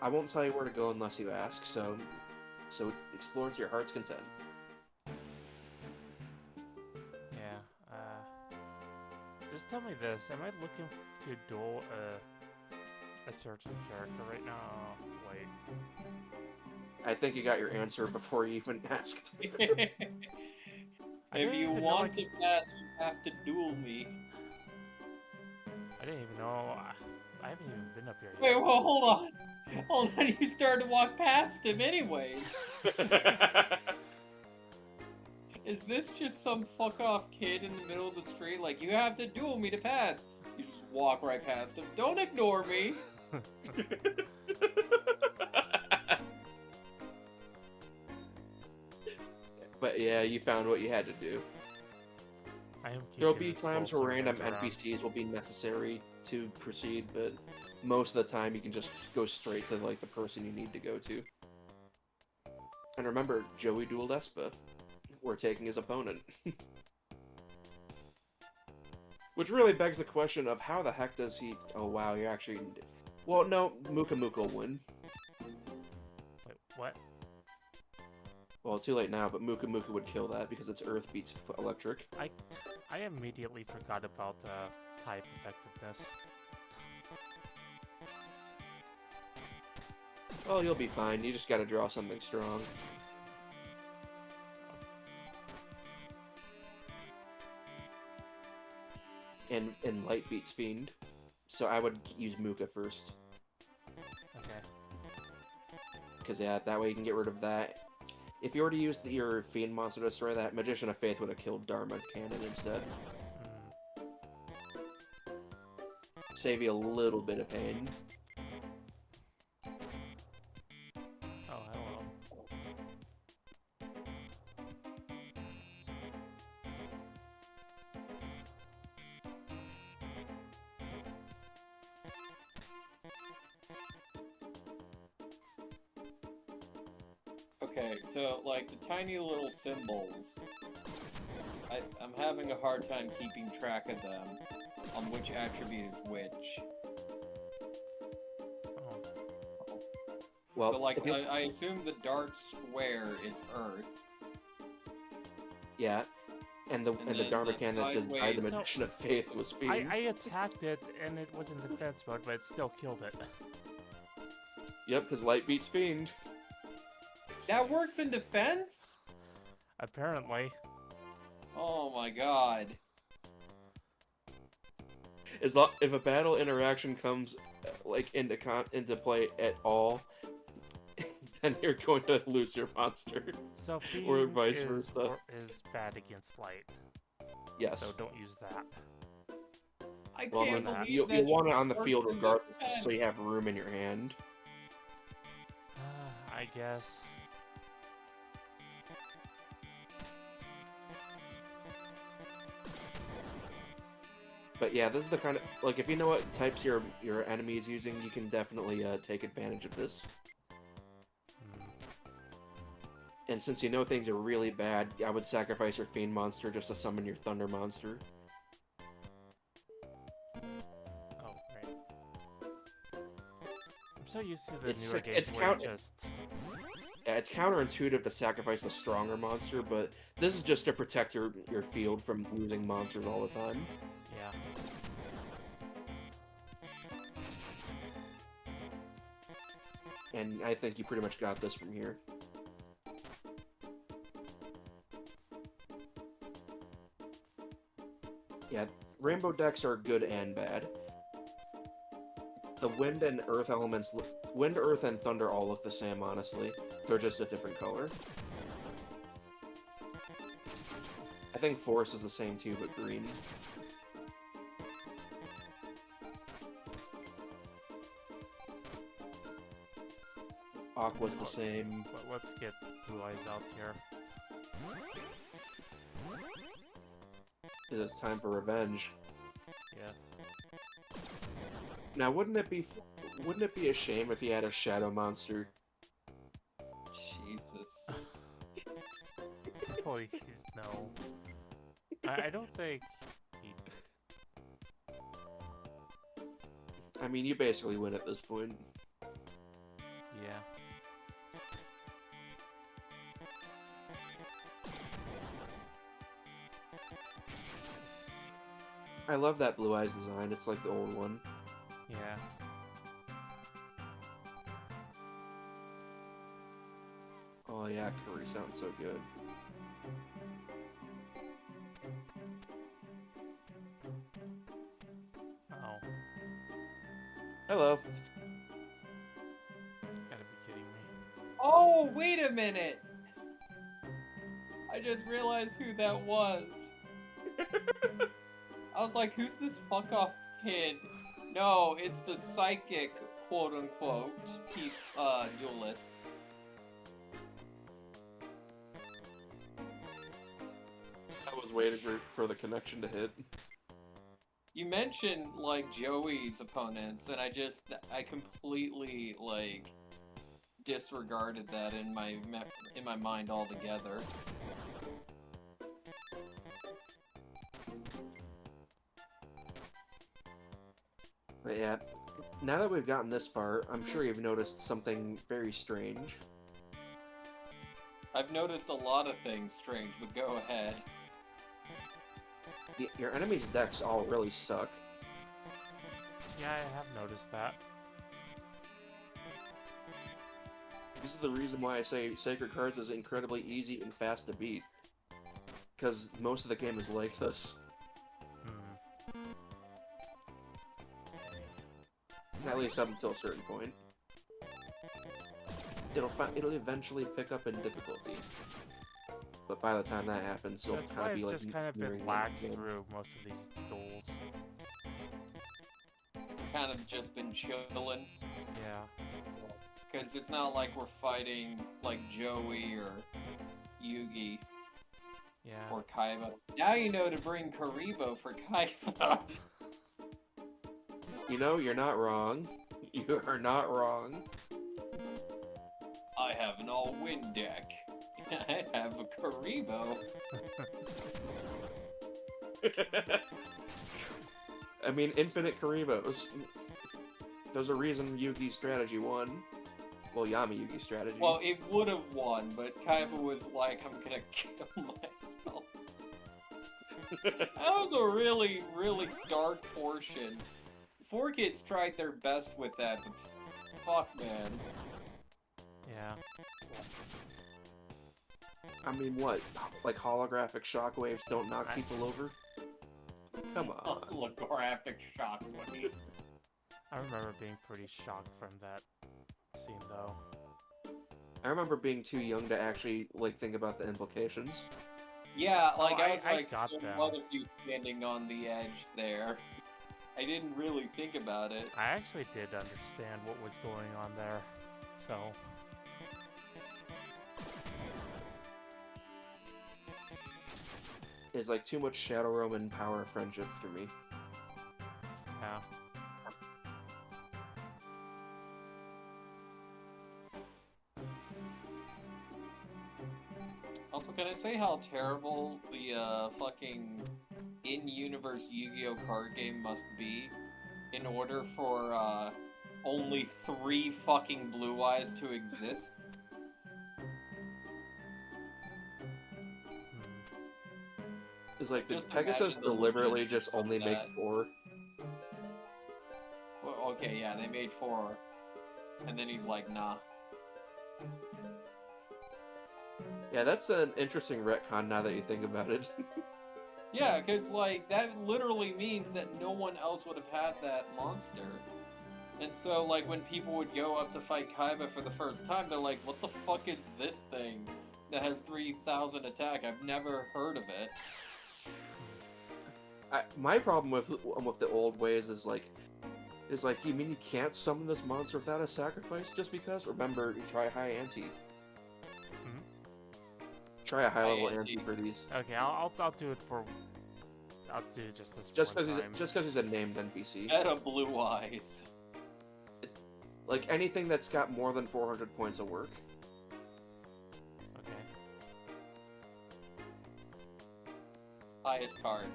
I won't tell you where to go unless you ask. So explore to your heart's content. yeah, just tell me this, am I looking to duel a certain character right now? Oh, wait. I think you got your answer before you even asked. If you want to pass, you have to duel me. I didn't even know. I haven't even been up here yet. Wait, well, hold on. Hold on, you started to walk past him anyways. Is this just some fuck-off kid in the middle of the street? Like, you have to duel me to pass. You just walk right past him. Don't ignore me. But yeah, you found what you had to do. There'll be times where random NPCs will be necessary to proceed, but most of the time you can just go straight to like the person you need to go to. And remember, Joey dueled Espa. We're taking his opponent. Which really begs the question of how the heck does he... Oh wow, you're actually... Well, no, Muka Muka will win. Wait, what? Well, too late now, but Muka Muka would kill that because its Earth beats Electric. I immediately forgot about type effectiveness. Well, you'll be fine. You just gotta draw something strong. And Light beats Fiend. So I would use Muka first. Okay. Because, yeah, that way you can get rid of that. If you were to use your Fiend monster to destroy that, Magician of Faith would have killed Dharma Cannon instead. Save you a little bit of pain. Oh, hello. Okay, so, like, the tiny little symbols I'm having a hard time keeping track of them, on which attribute is which. Oh. Well, So, like, if you- I assume the dark square is Earth. yeah, and the then the Dharmakan that does sideways- the Magician of Faith was Fiend. I attacked it, and it was in defense mode, but it still killed it. Yep, because light beats Fiend. That works in defense? Apparently. Oh my god. If a battle interaction comes like into play at all, then you're going to lose your monster. So Fiend Or vice is, versa. is bad against light, Yes. so don't use that. I Well, can't then believe you'll that want it on the works field in regardless, defense. so you have room in your hand. I guess. But yeah, this is the kind of like if you know what types your enemy is using, you can definitely take advantage of this. Hmm. And since you know things are really bad, I would sacrifice your Fiend monster just to summon your Thunder monster. Oh, right. I'm so used to the It's- newer it's games where you count- just... Yeah, it's counterintuitive to sacrifice a stronger monster, but this is just to protect your field from losing monsters all the time. Yeah. And I think you pretty much got this from here. Yeah, rainbow decks are good and bad. The wind and earth elements, wind, earth, and thunder all look the same, honestly. They're just a different color. I think forest is the same too, but green. Aqua's the same. But let's get Blue Eyes out here. It's time for revenge. Yes. Now, wouldn't it be a shame if he had a shadow monster? Jesus. Please, no. I don't think he... I mean, you basically win at this point. Yeah. I love that Blue Eyes design. It's like the old one. Yeah. Oh yeah, curry sounds so good. Oh. Hello. Gotta be kidding me. Oh, wait a minute! I just realized who that was. I was like, who's this fuck-off kid? No, it's the psychic, quote-unquote, duelist. I was waiting for the connection to hit. You mentioned, like, Joey's opponents, and I completely, like, disregarded that in my mind altogether. But yeah, now that we've gotten this far, I'm sure you've noticed something very strange. I've noticed a lot of things strange, but go ahead. Your enemy's decks all really suck. Yeah, I have noticed that. This is the reason why I say Sacred Cards is incredibly easy and fast to beat. Because most of the game is like this. Hmm. At least up until a certain point. It'll eventually pick up in difficulty. But by the time that happens, it'll That's kind why of be I've like just kind of nearing been the end of lax the game. through most of these duels. Kind of just been chilling. Yeah. Because it's not like we're fighting, like, Joey or Yugi Yeah. or Kaiba. Now you know to bring Karibo for Kaiba. You know, you're not wrong. You are not wrong. I have an all-wind deck. I have a Karibo. I mean, infinite Karibos. There's a reason Yugi's strategy won. Well, Yami Yugi's strategy. Well, it would have won, but Kaiba was like, I'm gonna kill myself. That was a really, really dark portion. 4Kids tried their best with that, but fuck, man. Yeah. I mean, what? Like holographic shockwaves don't knock people over? Come on. Holographic shockwaves. I remember being pretty shocked from that scene, though. I remember being too young to actually like think about the implications. Yeah, like Oh, I was I like got so them. one of you standing on the edge there. I didn't really think about it. I actually did understand what was going on there, so... It's like too much Shadow Realm and Power friendship for me. Yeah. Also, can I say how terrible the fucking in-universe Yu-Gi-Oh card game must be in order for only 3 fucking Blue Eyes to exist? It's like, did Just Pegasus imagine the deliberately logistics just of only make that. 4? Well, okay, yeah, they made 4. And then he's like, nah. Yeah, that's an interesting retcon now that you think about it. Yeah, because, like, that literally means that no one else would have had that monster. And so, like, when people would go up to fight Kaiba for the first time, they're like, what the fuck is this thing that has 3,000 attack? I've never heard of it. My problem with the old ways is like, you mean you can't summon this monster without a sacrifice just because? Remember, you try high ante. Try a high level ante for these. Okay, I'll do it for... I'll do just this Just one because time. he's a named NPC. Meta Blue Eyes. It's like anything that's got more than 400 points of work. Okay. Highest card.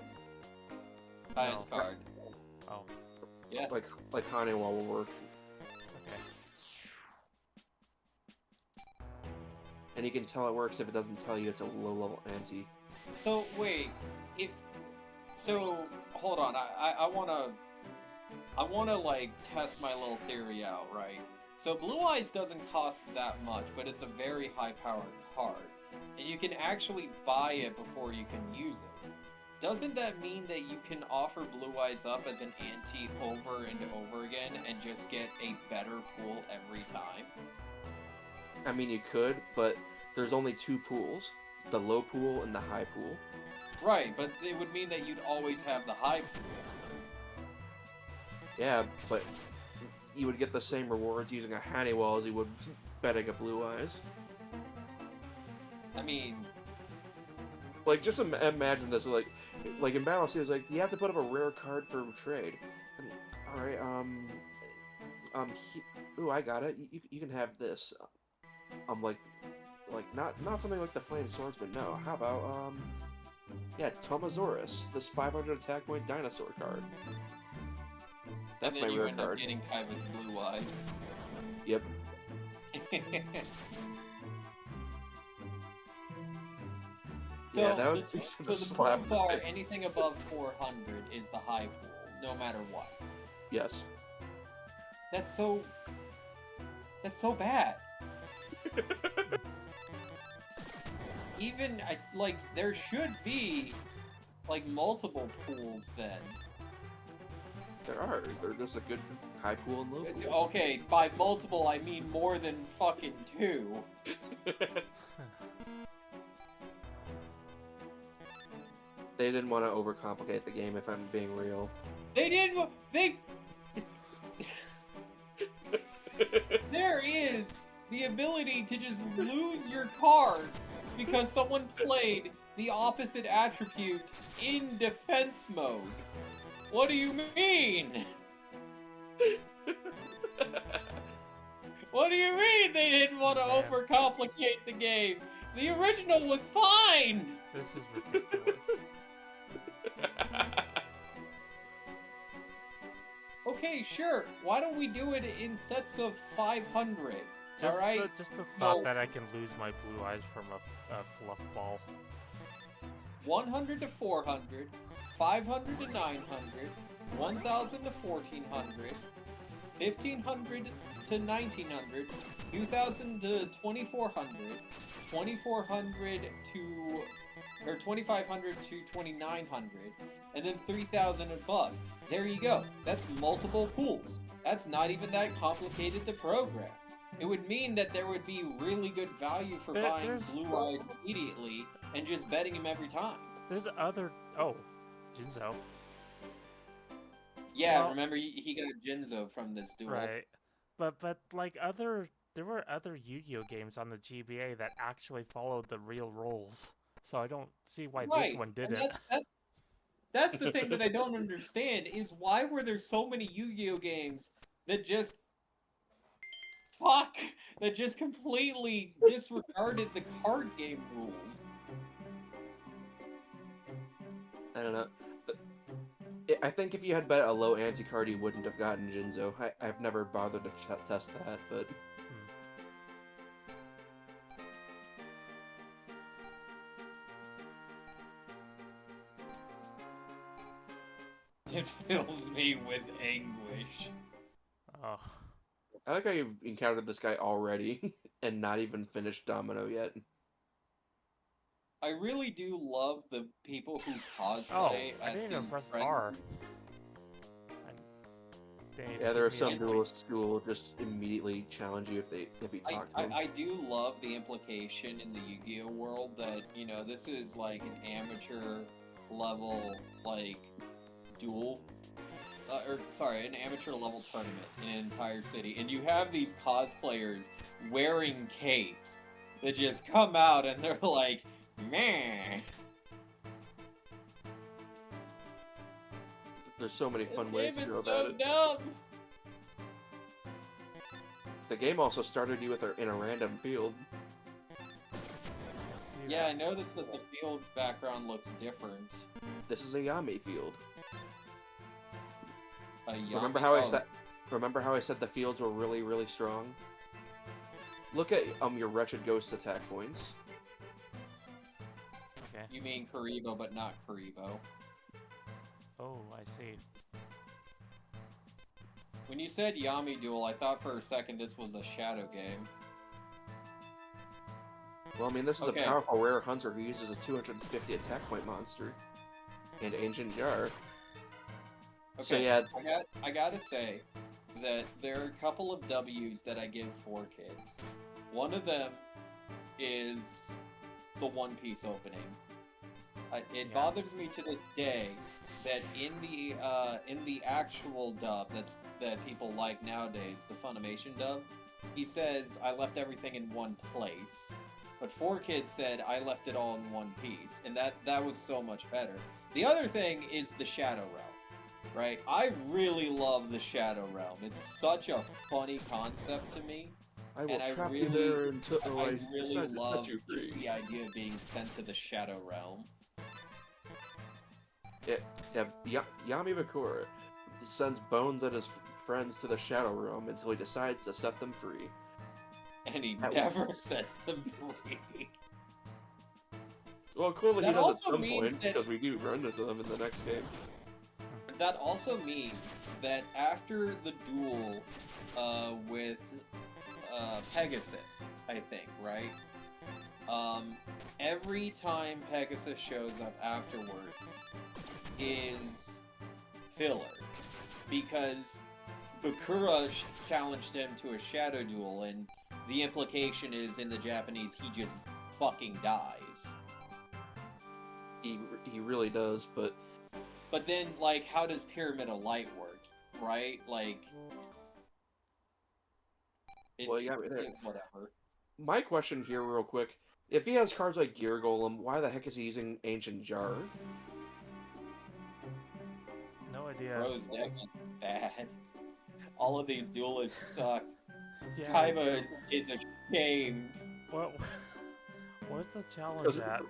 Highest card. Oh, Yes. Like Hanewha will work. okay. And you can tell it works if it doesn't tell you it's a low level ante. So, wait. So, hold on. I wanna, like, test my little theory out, right? So, Blue Eyes doesn't cost that much, but it's a very high-powered card. And you can actually buy it before you can use it. Doesn't that mean that you can offer Blue Eyes up as an ante over and over again and just get a better pool every time? I mean, you could, but there's only 2 pools. The low pool and the high pool. Right, but it would mean that you'd always have the high pool. Yeah, but you would get the same rewards using a Hanewha as you would betting a Blue Eyes. I mean... Like, just imagine this, like in Battle Sea, it's like, you have to put up a rare card for trade. And, alright, ooh, I got it. You can have this. Like, not something like the Flame Swordsman, no. How about, yeah, Tomasaurus, this 500 attack point dinosaur card. That's and then my you rare end card. up getting Kaiba's Blue Eyes. Yep. Yeah, that would be So the slap. pool bar, anything above 400 is the high pool, no matter what. Yes. That's so bad. Even, like, there should be, like, multiple pools then. There are. They're just a good high pool and low pool. Okay, by multiple I mean more than fucking 2. They didn't want to overcomplicate the game, if I'm being real. They did. There is the ability to just lose your cards because someone played the opposite attribute in defense mode. What do you mean? What do you mean they didn't want to overcomplicate the game? The original was fine! This is ridiculous. Okay, sure. Why don't we do it in sets of 500? Just Alright? the thought No. that I can lose my blue eyes from a fluff ball. 100 to 400, 500 to 900, 1000 to 1400, 1500 to 1900, 2000 to 2400, 2400 to or 2500 to 2900, and then 3000 above. There you go. That's multiple pools. That's not even that complicated to program. It would mean that there would be really good value for buying There's- Blue Eyes immediately and just betting him every time. There's other... Oh, Jinzo. Yeah, Well- remember he got Jinzo from this duel. Right. But like there were other Yu-Gi-Oh games on the GBA that actually followed the real rules. So I don't see why this one And didn't. that's the thing that I don't understand is why were there so many Yu-Gi-Oh games that just completely disregarded the card game rules. I don't know. I think if you had bet a low anti-card, you wouldn't have gotten Jinzo. I've never bothered to test that, but... It fills me with anguish. Oh. I like how you've encountered this guy already, and not even finished Domino yet. I really do love the people who Oh, cosplay I at didn't even these press friend- R. They Yeah, there are give me some a duelists who will just immediately challenge you if you talk to them. I do love the implication in the Yu-Gi-Oh world that, you know, this is like an amateur level, like, duel. An amateur level tournament in an entire city. And you have these cosplayers wearing capes that just come out and they're like, meh. There's so many fun This ways game to is go about so it. dumb. The game also started you in a random field. see Yeah, I that. noticed that the field background looks different. This is a Yami field. Remember Remember how I said the fields were really, really strong? Look at your wretched ghost attack points. Okay. You mean Karibo, but not Karibo. Oh, I see. When you said Yami Duel, I thought for a second this was a shadow game. Well, I mean, this is Okay. a powerful rare hunter who uses a 250 attack point monster. And Ancient Jar. So Okay, yeah, I gotta say that there are a couple of W's that I give 4Kids. One of them is the One Piece opening. It Yeah. bothers me to this day that in the actual dub that people like nowadays, the Funimation dub, he says I left everything in one place. But 4Kids said I left it all in one piece, and that was so much better. The other thing is the Shadow Realm. Right? I really love the Shadow Realm. It's such a funny concept to me. I will And I trap you really- there until I I really decide to love set you just free. the idea of being sent to the Shadow Realm. Yami Bakura sends Bones and his friends to the Shadow Realm until he decides to set them free. And he That- never sets them free. Well, clearly he That does at also some means point, that- because we do run into them in the next game. That also means that after the duel with Pegasus, I think, right? Every time Pegasus shows up afterwards is filler. Because Bakura challenged him to a shadow duel, and the implication is in the Japanese he just fucking dies. He really does, but But then, like, how does Pyramid of Light work, right? Like, Well, yeah, right there. whatever. my question here, real quick: if he has cards like Gear Golem, why the heck is he using Ancient Jar? No idea. Bro's deck is bad. All of these duelists suck. Yeah. Kaiba is a shame. What? What's the challenge at?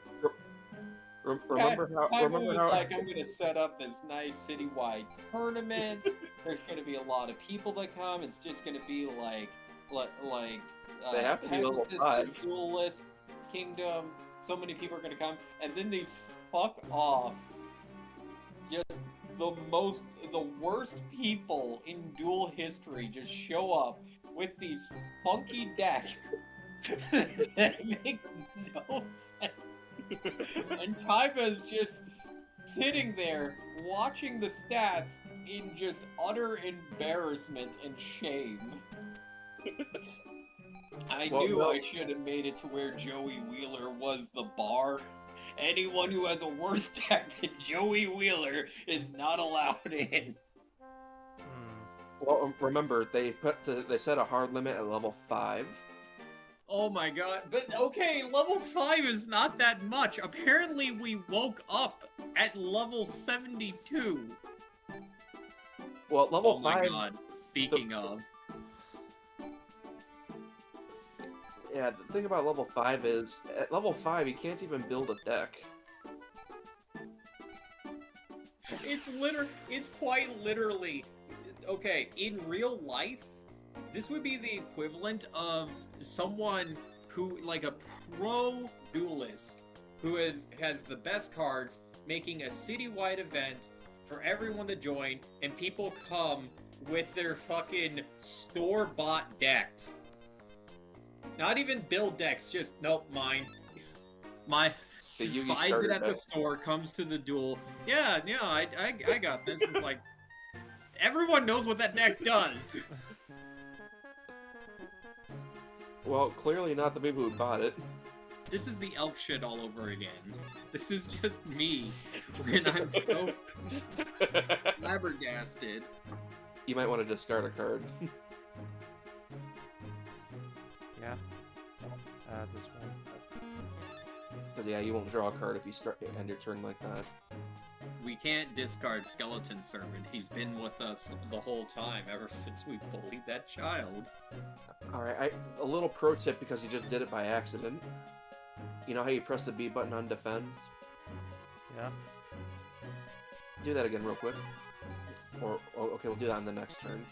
Remember how? Kaiba Remember was how? like, I'm gonna set up this nice citywide tournament. There's gonna be a lot of people that come. It's just gonna be like They have to be level Pegasus' 5. Duelist Kingdom. So many people are gonna come, and then these fuck off, just the worst people in Duel history just show up with these funky decks that make no sense. And Kaiba is just sitting there watching the stats in just utter embarrassment and shame. I knew I should have made it to where Joey Wheeler was the bar. Anyone who has a worse deck than Joey Wheeler is not allowed in. Well, remember they set a hard limit at level 5. Oh my god, but okay, level 5 is not that much. Apparently we woke up at level 72. Well, level oh my 5. god, speaking of. Yeah, the thing about level 5 is, at level 5 you can't even build a deck. It's quite literally, okay, in real life, this would be the equivalent of someone who, like a pro duelist, who has the best cards, making a citywide event for everyone to join, and people come with their fucking store-bought decks. Not even build decks, just, nope, mine. Just buys it at the store, comes to the duel. Yeah, I got this. It's like, everyone knows what that deck does. Well, clearly not the people who bought it. This is the elf shit all over again. This is just me when I'm so flabbergasted. You might want to discard a card. Yeah. This one. Because yeah, you won't draw a card if you end your turn like that. We can't discard Skeleton Servant. He's been with us the whole time, ever since we bullied that child. Alright, a little pro tip because you just did it by accident. You know how you press the B button on defense? Yeah. Do that again real quick. Or, okay, we'll do that on the next turn.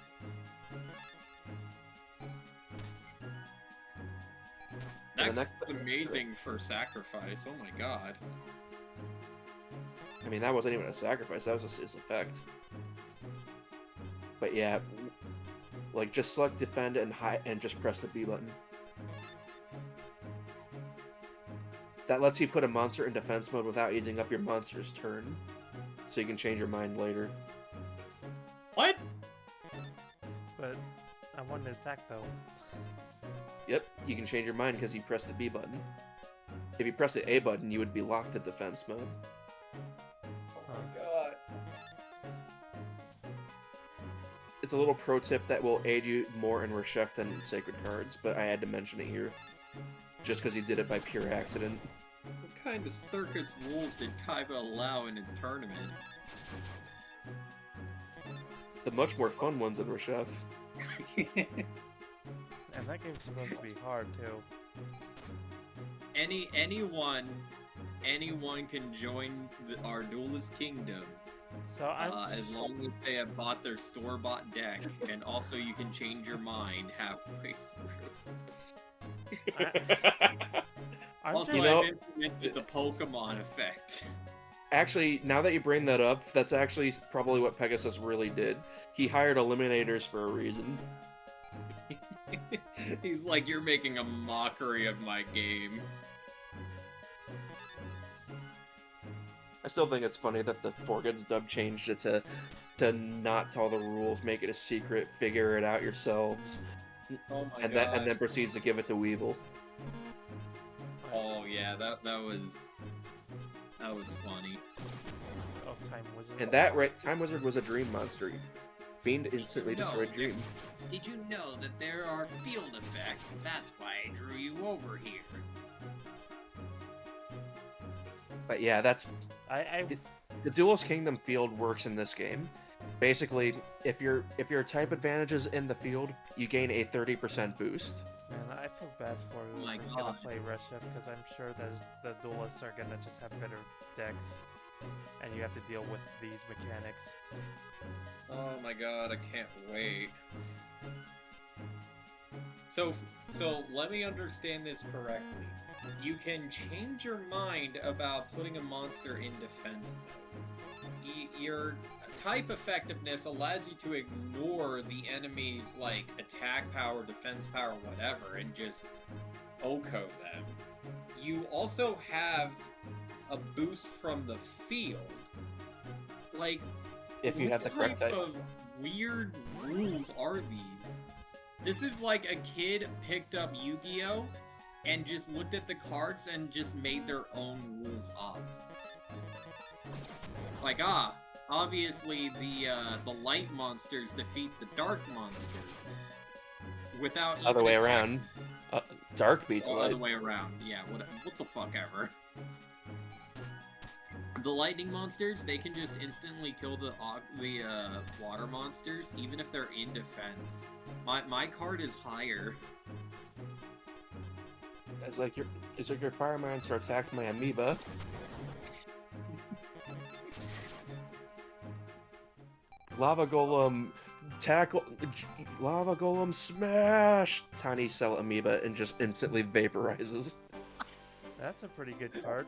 That's amazing for sacrifice, oh my god. I mean, that wasn't even a sacrifice, that was just his effect. But yeah, like, just select defend and just press the B button. That lets you put a monster in defense mode without using up your monster's turn. So you can change your mind later. What? But I want to attack though. Yep, you can change your mind because you press the B button. If you press the A button, you would be locked to defense mode. Oh my god. It's a little pro tip that will aid you more in Reshef than in Sacred Cards, but I had to mention it here. Just because you did it by pure accident. What kind of circus rules did Kaiba allow in his tournament? The much more fun ones in Reshef. And that game's supposed to be hard too. Anyone can join our Duelist Kingdom. So as long as they have bought their store-bought deck, and also you can change your mind halfway through. Also, I've implemented the Pokemon effect. Actually, now that you bring that up, that's actually probably what Pegasus really did. He hired eliminators for a reason. He's like, you're making a mockery of my game. I still think it's funny that the 4Kids dub changed it to not tell the rules, make it a secret, figure it out yourselves. Oh my and god. And then proceeds to give it to Weevil. Oh yeah, that was funny. Oh, Time Wizard. And that Time Wizard was a dream monster. Fiend instantly destroyed Dream. Did you know that there are field effects? That's why I drew you over here. But yeah, that's the Duelist Kingdom field works in this game. Basically, if your type advantage is in the field, you gain a 30% boost. Man, I feel bad for Oh my whoever's gonna God. play Red Shift because I'm sure that the duelists are gonna just have better decks, and you have to deal with these mechanics. Oh my god, I can't wait. So let me understand this correctly. You can change your mind about putting a monster in defense mode. Your type effectiveness allows you to ignore the enemy's, like, attack power, defense power, whatever, and just OHKO them. You also have a boost from the field. Like, If you have the correct type. What type of weird rules are these? This is like a kid picked up Yu-Gi-Oh! And just looked at the cards and just made their own rules up. Like, obviously the light monsters defeat the dark monsters. Without Other even way attacking. around. Dark beats Or light. other way around, yeah, what the fuck ever. The lightning monsters, they can just instantly kill the water monsters, even if they're in defense. My card is higher. It's like your fire monster attacks my amoeba. Lava Golem tackle, Lava Golem smash! Tiny Cell amoeba and just instantly vaporizes. That's a pretty good card.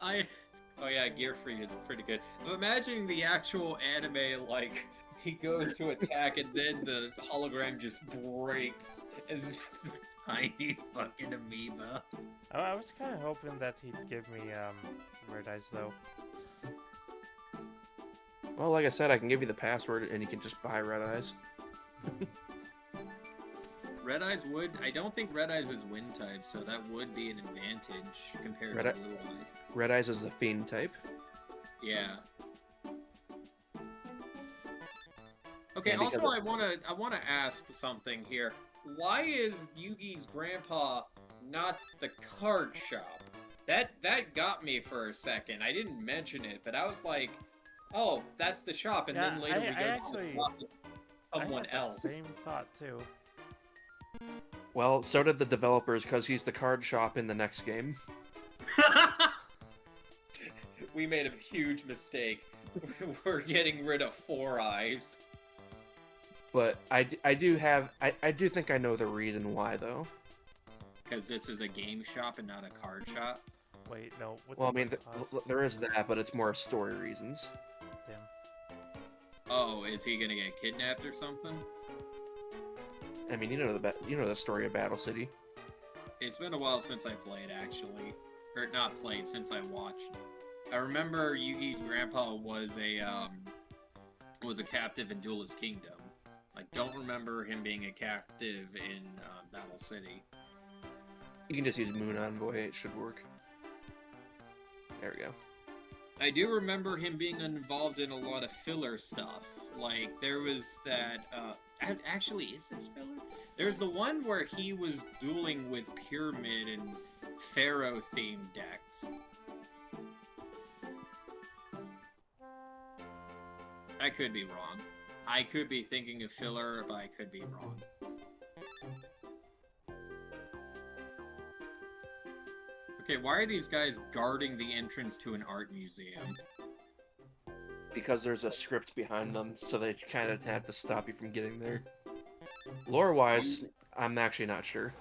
Oh yeah, Gear Free is pretty good. I'm imagining the actual anime, like, he goes to attack and then the hologram just breaks. It's just a tiny fucking amoeba. I was kind of hoping that he'd give me Red Eyes though. Well, like I said, I can give you the password and you can just buy Red Eyes. Red Eyes would... I don't think Red Eyes is wind type, so that would be an advantage compared Red to Eye- Blue Eyes. Red Eyes is the Fiend type. Yeah. Okay, Yeah, because also I wanna ask something here. Why is Yugi's grandpa not the card shop? That got me for a second. I didn't mention it, but I was like, oh, that's the shop, and Yeah, then later we go to actually- the shop with someone I had that else. same thought too. Well, so did the developers, because he's the card shop in the next game. We made a huge mistake. We're getting rid of Four Eyes. But I do think I know the reason why, though. Because this is a game shop and not a card shop. Wait, no. What's Well, I the mean, cost? there is that, but it's more story reasons. Damn. Oh, is he gonna get kidnapped or something? I mean, you know the story of Battle City. It's been a while since I played, actually. Or not played, since I watched. I remember Yugi's grandpa was a captive in Duelist Kingdom. I don't remember him being a captive in Battle City. You can just use Moon Envoy, it should work. There we go. I do remember him being involved in a lot of filler stuff. Like, there was that, actually, is this filler? There's the one where he was dueling with Pyramid and Pharaoh-themed decks. I could be wrong. I could be thinking of filler, but I could be wrong. Okay, why are these guys guarding the entrance to an art museum? Because there's a script behind them, so they kind of have to stop you from getting there. Lore-wise, I'm actually not sure.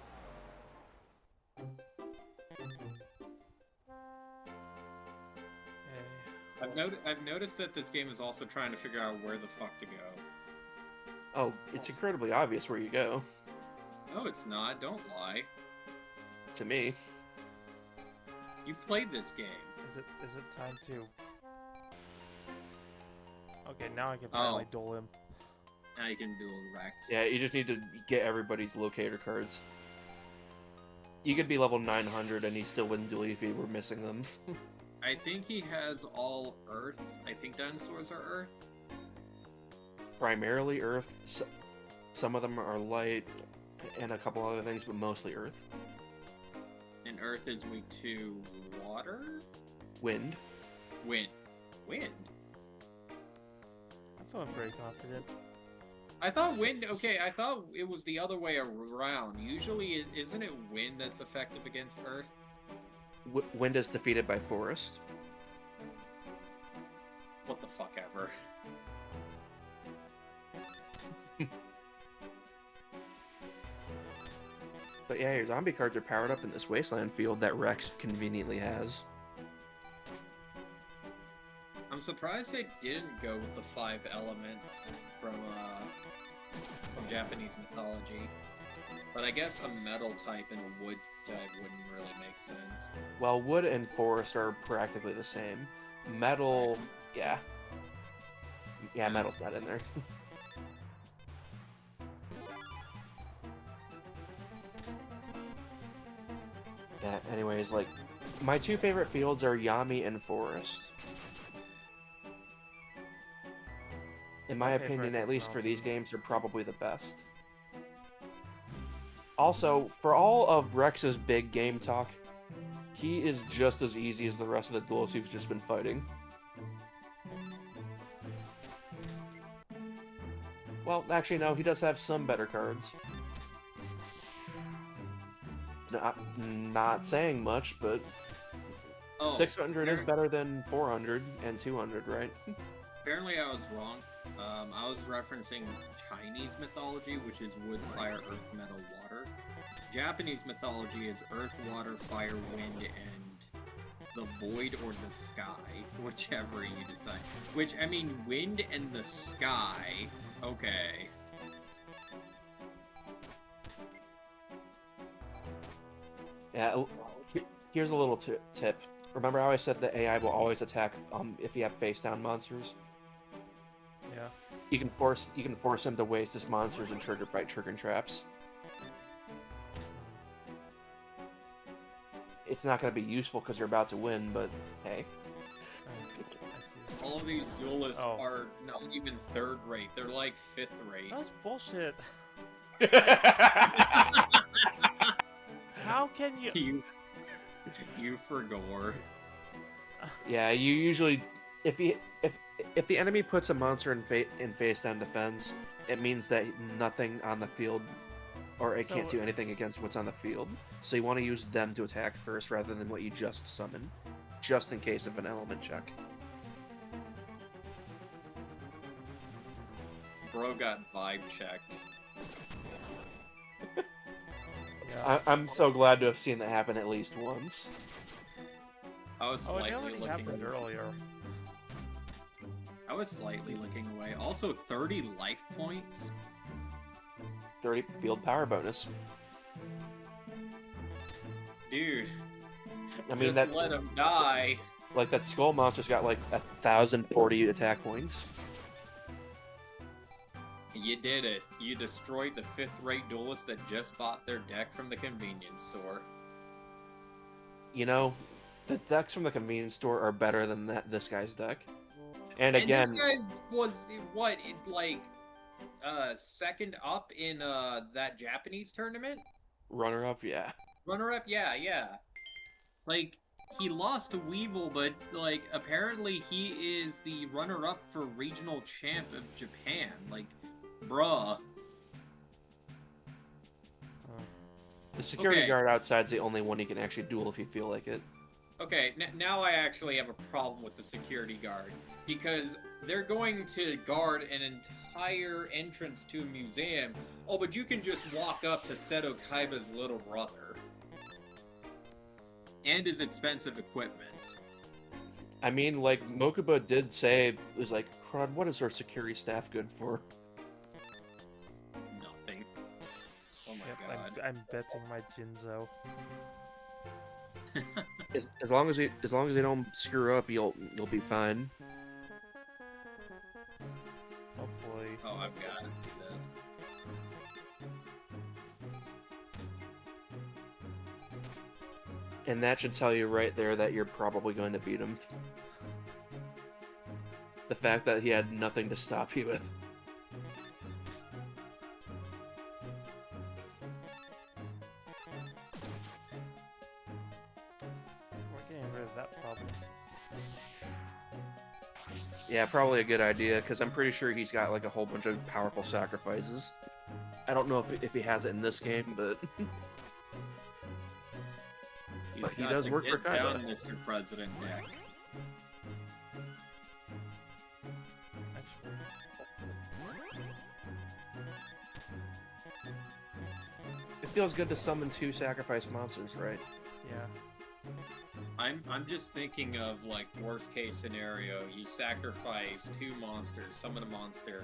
Okay. I've noticed that this game is also trying to figure out where the fuck to go. Oh, it's incredibly obvious where you go. No, it's not. Don't lie. To me. You've played this game. Is it time to? Okay, now I can finally duel him. Now you can duel Rex. Yeah, you just need to get everybody's locator cards. You could be level 900 and he still wouldn't duel you if you were missing them. I think he has all Earth. I think dinosaurs are Earth. Primarily Earth. Some of them are light and a couple other things, but mostly Earth. And Earth is weak to water? Wind. Wind. Wind? I'm feeling pretty confident. I thought wind. Okay, I thought it was the other way around. Usually, isn't it wind that's effective against earth? Wind is defeated by forest. What the fuck ever. But yeah, your zombie cards are powered up in this wasteland field that Rex conveniently has. I'm surprised they didn't go with the 5 elements from Japanese mythology. But I guess a metal type and a wood type wouldn't really make sense. Well, wood and forest are practically the same. Metal, yeah. Yeah, metal's not in there. Yeah, anyways, like, my 2 favorite fields are Yami and Forest. In my opinion, at least for these games, they're probably the best. Also, for all of Rex's big game talk, he is just as easy as the rest of the duelists you've just been fighting. Well, actually, no, he does have some better cards. Not saying much, but 600 is better than 400 and 200, right? Apparently I was wrong. I was referencing Chinese mythology, which is wood, fire, earth, metal, water. Japanese mythology is earth, water, fire, wind, and the void or the sky, whichever you decide. Which, I mean, wind and the sky, okay. Yeah, here's a little tip. Remember how I said the AI will always attack if you have face-down monsters? Yeah. You can force him to waste his monsters and trigger traps. It's not going to be useful because you're about to win, but hey. I see. All of these duelists are not even 3rd rate. They're like 5th rate. That's bullshit. How can you... You for gore. Yeah, you usually... If the enemy puts a monster in face-down defense, it means that nothing on the field, or it can't do anything against what's on the field. So you want to use them to attack first rather than what you just summoned, just in case of an element check. Bro got vibe checked. Yeah. I'm so glad to have seen that happen at least once. I was It slightly already looking happened earlier. I was slightly looking away. Also, 30 life points. 30 field power bonus. Dude. I mean, just let him die. Like, that skull monster's got like 1,040 attack points. You did it. You destroyed the 5th-rate duelist that just bought their deck from the convenience store. You know, the decks from the convenience store are better than this guy's deck. And again, this guy was, what, like, 2nd up in that Japanese tournament? runner-up, yeah. Runner-up? Yeah. Like, he lost to Weevil, but, like, apparently he is the runner-up for regional champ of Japan. Like, bruh. The security guard outside's the only one you can actually duel if you feel like it. Okay, now I actually have a problem with the security guard, because they're going to guard an entire entrance to a museum. Oh, but you can just walk up to Seto Kaiba's little brother. And his expensive equipment. I mean, like, Mokuba did say, it was like, crud, what is our security staff good for? Nothing. Oh my god. I'm betting my Jinzo. As long as they don't screw up, you'll be fine. Hopefully. Oh, I've got to do this. And that should tell you right there that you're probably going to beat him. The fact that he had nothing to stop you with. We're getting rid of that problem. Yeah, probably a good idea, because I'm pretty sure he's got like a whole bunch of powerful sacrifices. I don't know if he has it in this game, but He's he got does the work for get down, Kaiba. Mr. President deck. Actually, It feels good to summon 2 sacrifice monsters, right? yeah. I'm just thinking of like worst case scenario. You sacrifice 2 monsters, summon a monster,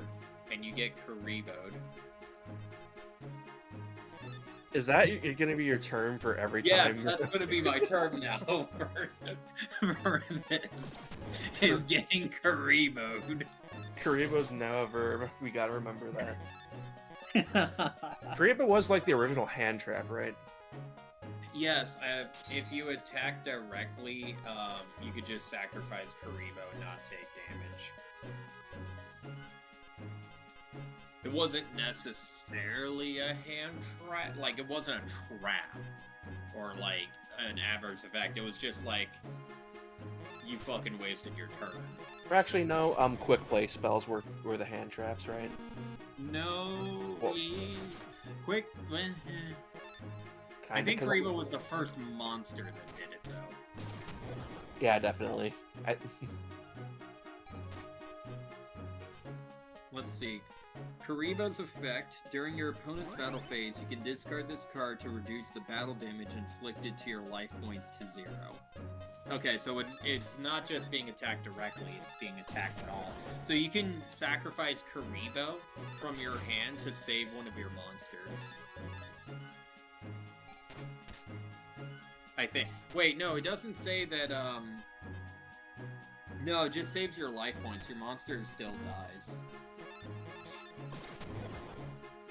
and you get Karibo'd. Is that going to be your term for every Yes, time? that's gonna be my term now for this. Is getting Karibo'd. Karibo's now a verb. We gotta remember that. Karibo was like the original hand trap, right? Yes, if you attack directly, you could just sacrifice Karibo and not take damage. It wasn't necessarily a hand trap, like it wasn't a trap or like an adverse effect. It was just like you fucking wasted your turn. Or actually, no. Quick play spells were the hand traps, right? No, Well- quick. I Kinda, think 'cause- Karibo was the first monster that did it though. Yeah, definitely. Let's see. Karibo's effect. During your opponent's battle phase, you can discard this card to reduce the battle damage inflicted to your life points to 0. Okay, so it's not just being attacked directly, it's being attacked at all. So you can sacrifice Karibo from your hand to save one of your monsters. I think. Wait, no, it doesn't say that, No, it just saves your life points. Your monster still dies.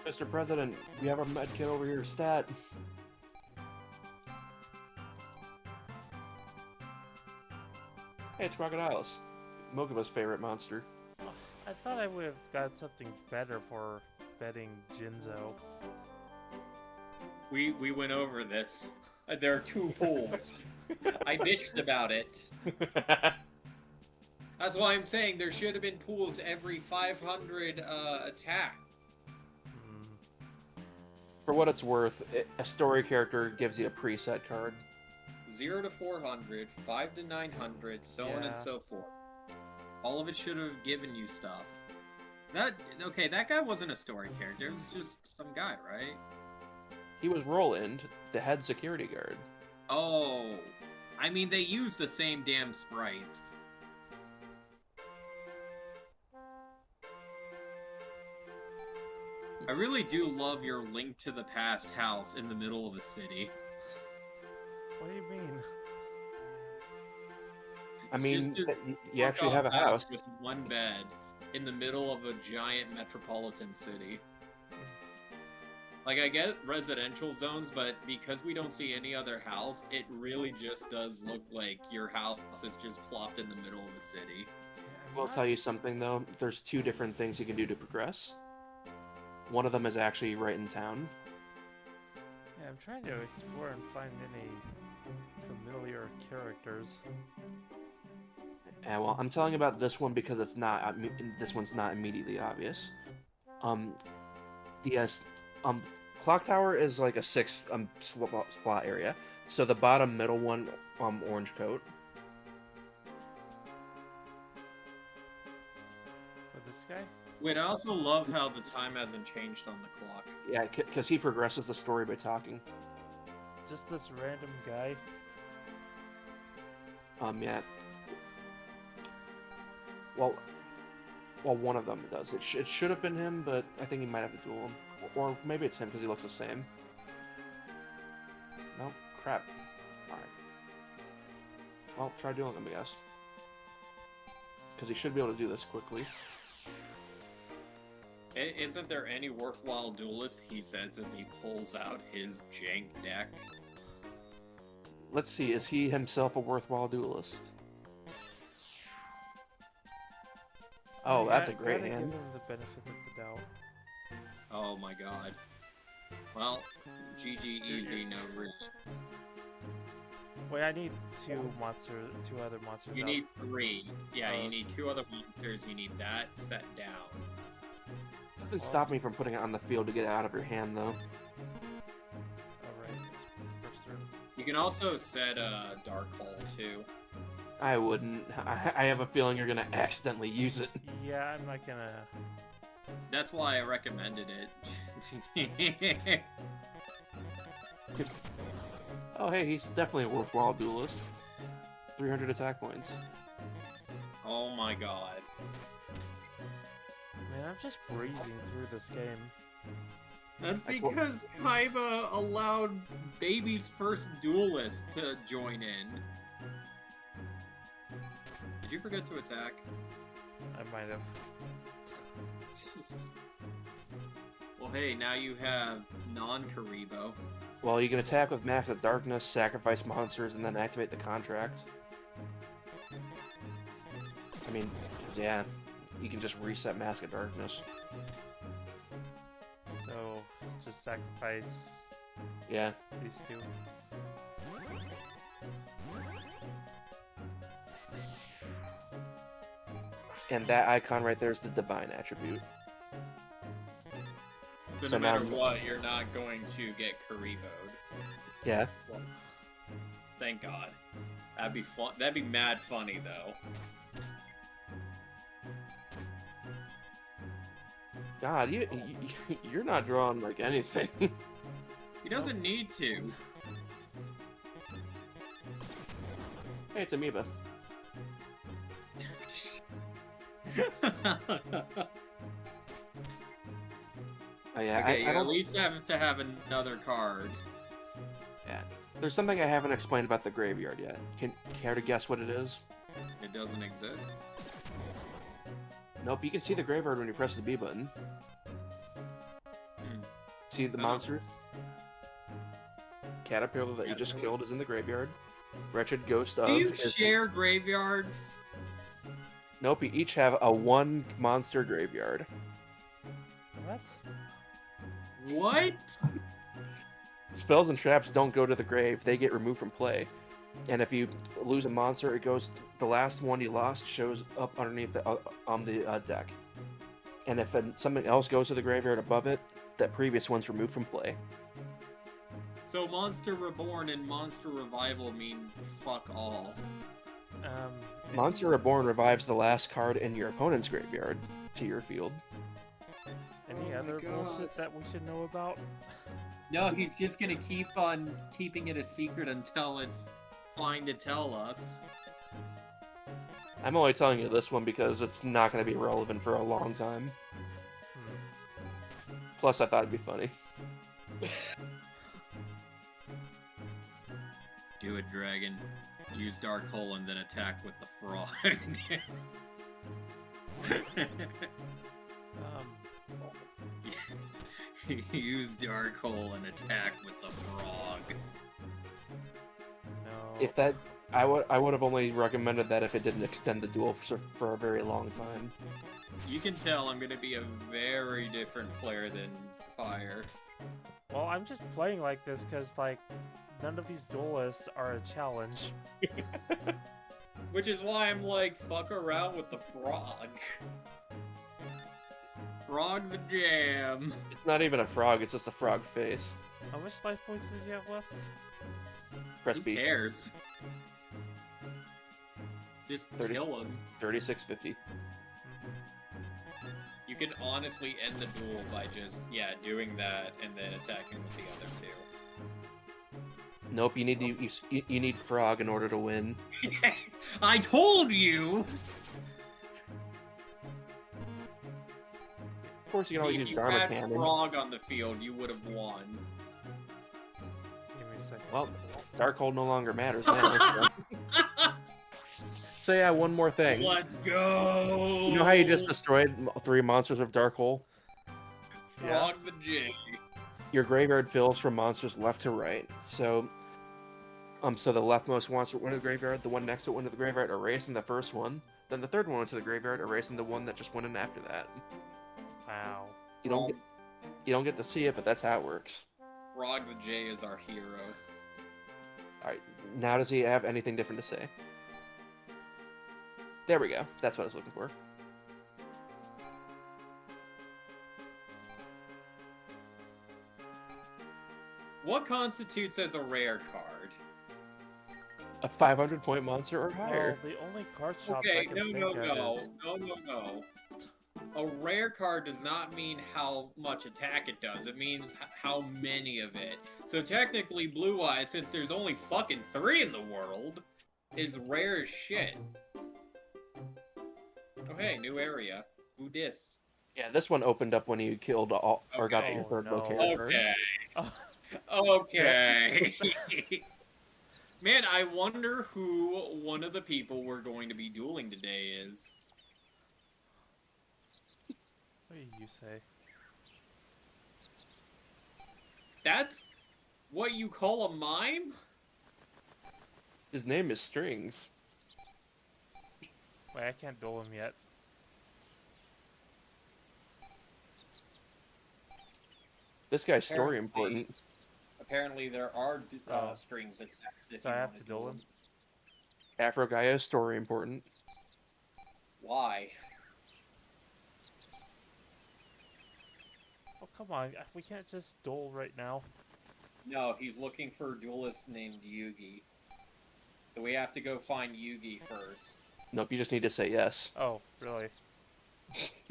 Mr. President, we have our medkit over here. Stat. Hey, it's Crocodiles. Mokuba's favorite monster. I thought I would have got something better for betting Jinzo. We went over this. There are 2 pools. I bitched about it. That's why I'm saying there should have been pools every 500 attack. Hmm. For what it's worth, a story character gives you a preset card. 0 to 400, 5 to 900, so on Yeah. and so forth. All of it should have given you stuff. That guy wasn't a story character. It was just some guy, right? He was Roland, the head security guard. Oh, I mean, they use the same damn sprites. I really do love your Link to the Past house in the middle of a city. What do you mean? I It's mean, just this you actually have a fuck-off house. with one bed in the middle of a giant metropolitan city. Like, I get residential zones, but because we don't see any other house, it really just does look like your house is just plopped in the middle of the city. I'll tell you something though. There's 2 different things you can do to progress. One of them is actually right in town. Yeah, I'm trying to explore and find any familiar characters. Yeah, well, I'm telling you about this one because it's not. This one's not immediately obvious. Clock Tower is like a 6 spot area. So the bottom middle one, orange coat. With this guy? Wait, I also love how the time hasn't changed on the clock. Yeah, because he progresses the story by talking. Just this random guy? Yeah. Well, one of them does. It should have been him, but I think he might have to duel him. Or maybe it's him because he looks the same. No? Crap. Alright. Well, try dueling him, I guess. Because he should be able to do this quickly. Isn't there any worthwhile duelist, he says as he pulls out his jank deck? Let's see, is he himself a worthwhile duelist? Oh, that's a great gotta hand. give him the benefit of the doubt. Oh my god. Well, GG easy, no risk. Wait, I need two other monsters. You out. need 3. Yeah, Oh. you need 2 other monsters. You need that set down. Nothing stopped me from putting it on the field to get it out of your hand, though. Alright, first turn. You can also set a Dark Hole, too. I wouldn't. I have a feeling you're gonna accidentally use it. Yeah, I'm not gonna. That's why I recommended it. Oh, hey, he's definitely a worthwhile duelist. 300 attack points. Oh my god. Man, I'm just breezing through this game. That's because Kaiba allowed Baby's first duelist to join in. Did you forget to attack? I might have. Well, hey, now you have non-Karibo. Well, you can attack with Max of Darkness, sacrifice monsters, and then activate the contract. I mean, yeah, you can just reset Mask of Darkness. So, just sacrifice Yeah. these two. And that icon right there is the Divine attribute. So So no matter now- what, you're not going to get Karibo'd. Yeah. Thank God. That'd be fun. That'd be mad funny though. God, you're not drawing like anything. He doesn't need to. Hey, it's Amoeba. Oh, yeah, Okay, you I at don't. least have to have another card. Yeah. There's something I haven't explained about the graveyard yet. Care to guess what it is? It doesn't exist. Nope, you can see the graveyard when you press the B button. Hmm. See the Oh. monsters? Caterpillar that you just Caterpillar. killed is in the graveyard. Wretched Ghost of... Do you is- share graveyards? Nope, you each have a 1 monster graveyard. What? What? Spells and traps don't go to the grave, they get removed from play. And if you lose a monster, it goes... The last one you lost shows up underneath on the deck. And if something else goes to the graveyard above it, that previous one's removed from play. So Monster Reborn and Monster Revival mean fuck all. Monster Reborn revives the last card in your opponent's graveyard to your field. Any Oh my other God. bullshit that we should know about? No, he's just gonna keep on keeping it a secret until it's fine to tell us. I'm only telling you this one because it's not going to be relevant for a long time. Hmm. Plus, I thought it'd be funny. Do it, Dragon. Use Dark Hole and then attack with the frog. Use Dark Hole and attack with the frog. No. If that, I would have only recommended that if it didn't extend the duel for a very long time. You can tell I'm gonna be a very different player than Fire. Well, I'm just playing like this because, like, none of these duelists are a challenge. Which is why I'm like, fuck around with the frog. Frog the jam. It's not even a frog; it's just a frog face. How much life points does he have left? Press Who B. cares? Just 30. kill him. 3650. You could honestly end the duel by just, doing that and then attacking with the other two. Nope, you need you need frog in order to win. I told you! Of course, you can always See, use if you Dharma had Cannon. Frog on the field, you would have won. Give me a second. Well, Darkhold no longer matters now. So yeah, one more thing. Let's go! You know how you just destroyed 3 monsters of Darkhold? Frog the J. Your graveyard fills from monsters left to right. So the leftmost monster went to the graveyard, the one next to it went to the graveyard, erasing the first one. Then the third one went to the graveyard, erasing the one that just went in after that. Wow. You don't get to see it, but that's how it works. Frog the J is our hero. All right, Now does he have anything different to say? There we go. That's what I was looking for. What constitutes as a rare card? A 500-point monster or higher. Well, the only card shops I Okay, can no, think no, of no, is... no. A rare card does not mean how much attack it does. It means how many of it. So technically, Blue Eyes, since there's only fucking 3 in the world, is rare as shit. Oh hey, new area. Who dis? Yeah, this one opened up when you killed all, or got Okay. your third Oh, no. locator card. Okay. Okay. Man, I wonder who one of the people we're going to be dueling today is. What do you say? That's what you call a mime? His name is Strings. Wait, I can't duel him yet. This guy's story important. Apparently there are strings attached. if So you I have wanna to duel him? Afro Gaia's story important. Why? Oh, come on. We can't just duel right now. No, he's looking for a duelist named Yugi. So we have to go find Yugi first. Nope, you just need to say yes. Oh, really?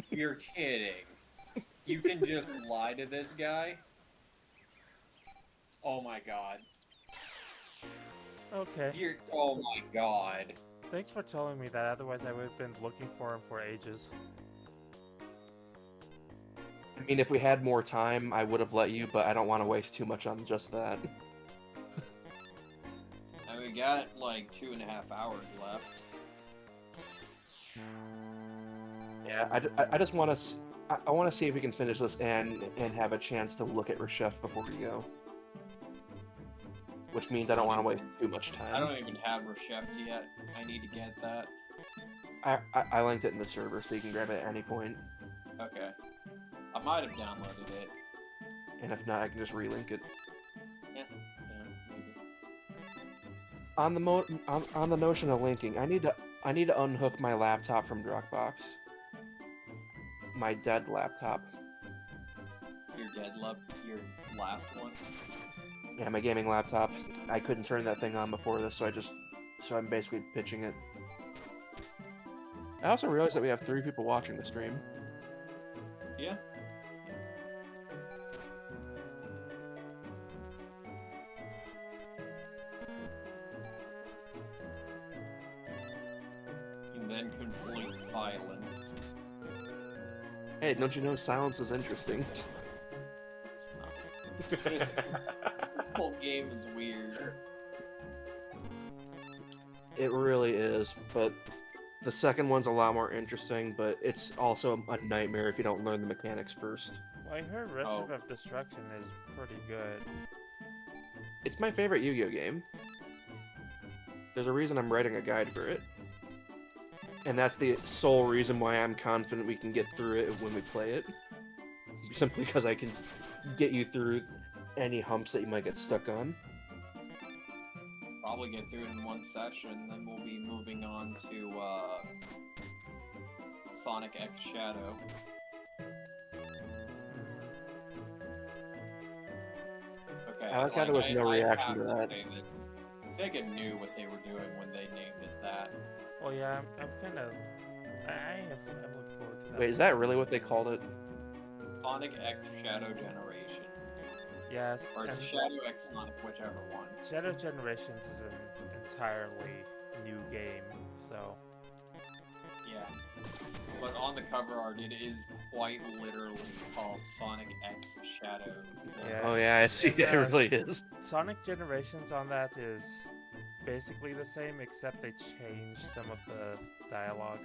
You're kidding. You can just lie to this guy? Oh my god. Okay. Oh my god. Thanks for telling me that, otherwise I would have been looking for him for ages. I mean, if we had more time, I would have let you, but I don't want to waste too much on just that. And we got like 2.5 hours left. Yeah, I just want to... I want to see if we can finish this and have a chance to look at Reshef before we go. Which means I don't want to waste too much time. I don't even have Reshef yet. I need to get that. I linked it in the server, so you can grab it at any point. Okay. I might have downloaded it. And if not, I can just relink it. Yeah, maybe. On the notion of linking, I need to unhook my laptop from Dropbox. My dead laptop. Your your last one. Yeah, my gaming laptop. I couldn't turn that thing on before this, so I'm basically pitching it. I also realized that we have 3 people watching the stream. Yeah. And then complete silence. Hey, don't you know silence is interesting? It's not. This whole game is weird. It really is, but the second one's a lot more interesting, but it's also a nightmare if you don't learn the mechanics first. Well, I heard Recipe of Destruction is pretty good. It's my favorite Yu-Gi-Oh game. There's a reason I'm writing a guide for it. And that's the sole reason why I'm confident we can get through it when we play it. Simply because I can get you through any humps that you might get stuck on. Probably get through it in one session, then we'll be moving on to Sonic X Shadow. Okay. I like how there was no reaction to that. Sega knew what they were doing when they named it that. Well, yeah, I'm kind of... I look forward to that. Wait, is that really what they called it? Sonic X Shadow Generation. Yes. Or it's Shadow X Sonic, whichever one. Shadow Generations is an entirely new game, so... Yeah. But on the cover art, it is quite literally called Sonic X Shadow. Yeah. Oh yeah, I see. It really is. Sonic Generations on that is basically the same, except they changed some of the dialogue.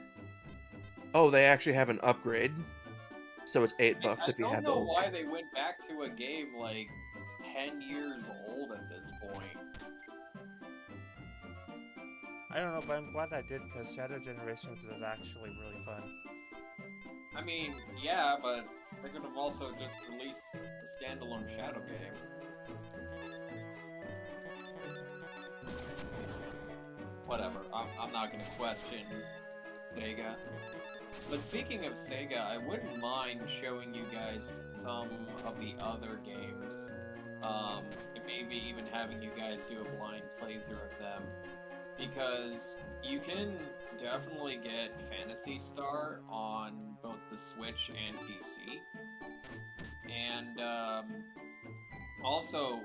Oh, they actually have an upgrade. So it's $8 if you have the I don't know old. why they went back to a game like 10 years old at this point. I don't know, but I'm glad I did, because Shadow Generations is actually really fun. I mean, yeah, but they could have also just released a standalone Shadow game. whatever. I'm not gonna question Sega. But speaking of Sega, I wouldn't mind showing you guys some of the other games. And maybe even having you guys do a blind playthrough of them. Because you can definitely get Phantasy Star on both the Switch and PC. And also,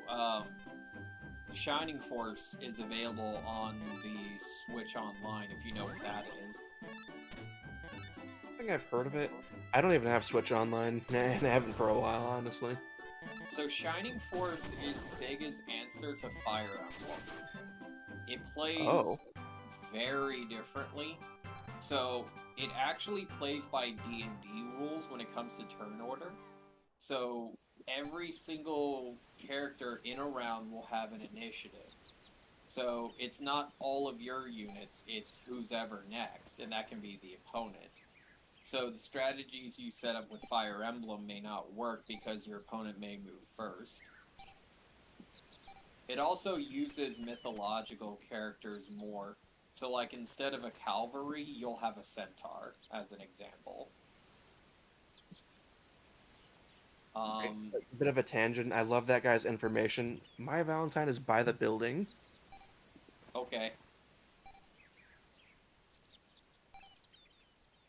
Shining Force is available on the Switch Online, if you know what that is. I think I've heard of it. I don't even have Switch Online, and I haven't for a while, honestly. So Shining Force is Sega's answer to Fire Emblem. It plays very differently. So it actually plays by D&D rules when it comes to turn order. So every single character in a round will have an initiative. So it's not all of your units, it's who's ever next, and that can be the opponent. So the strategies you set up with Fire Emblem may not work because your opponent may move first. It also uses mythological characters more. So like instead of a cavalry, you'll have a centaur, as an example. A bit of a tangent. I love that guy's information. My Valentine is by the building. Okay.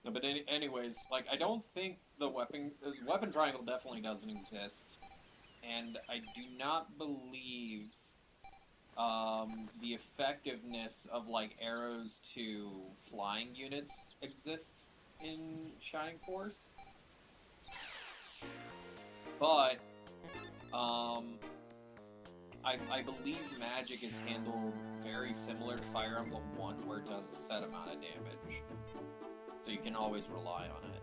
No, but anyways, like, I don't think the weapon triangle definitely doesn't exist. And I do not believe the effectiveness of, like, arrows to flying units exists in Shining Force. But, I believe magic is handled very similar to Fire Emblem 1, where it does a set amount of damage. So you can always rely on it.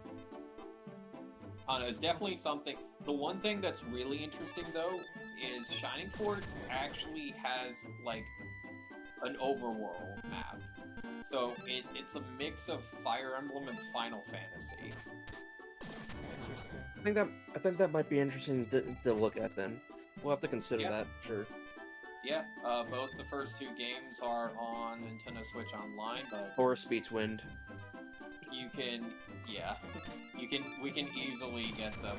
It's definitely something... The one thing that's really interesting, though, is Shining Force actually has, like, an overworld map. So it's a mix of Fire Emblem and Final Fantasy. Interesting. I think that might be interesting to look at then. We'll have to consider that, sure. Yeah, both the first two games are on Nintendo Switch Online, but Forest beats Wind. you can, yeah, we can easily get them.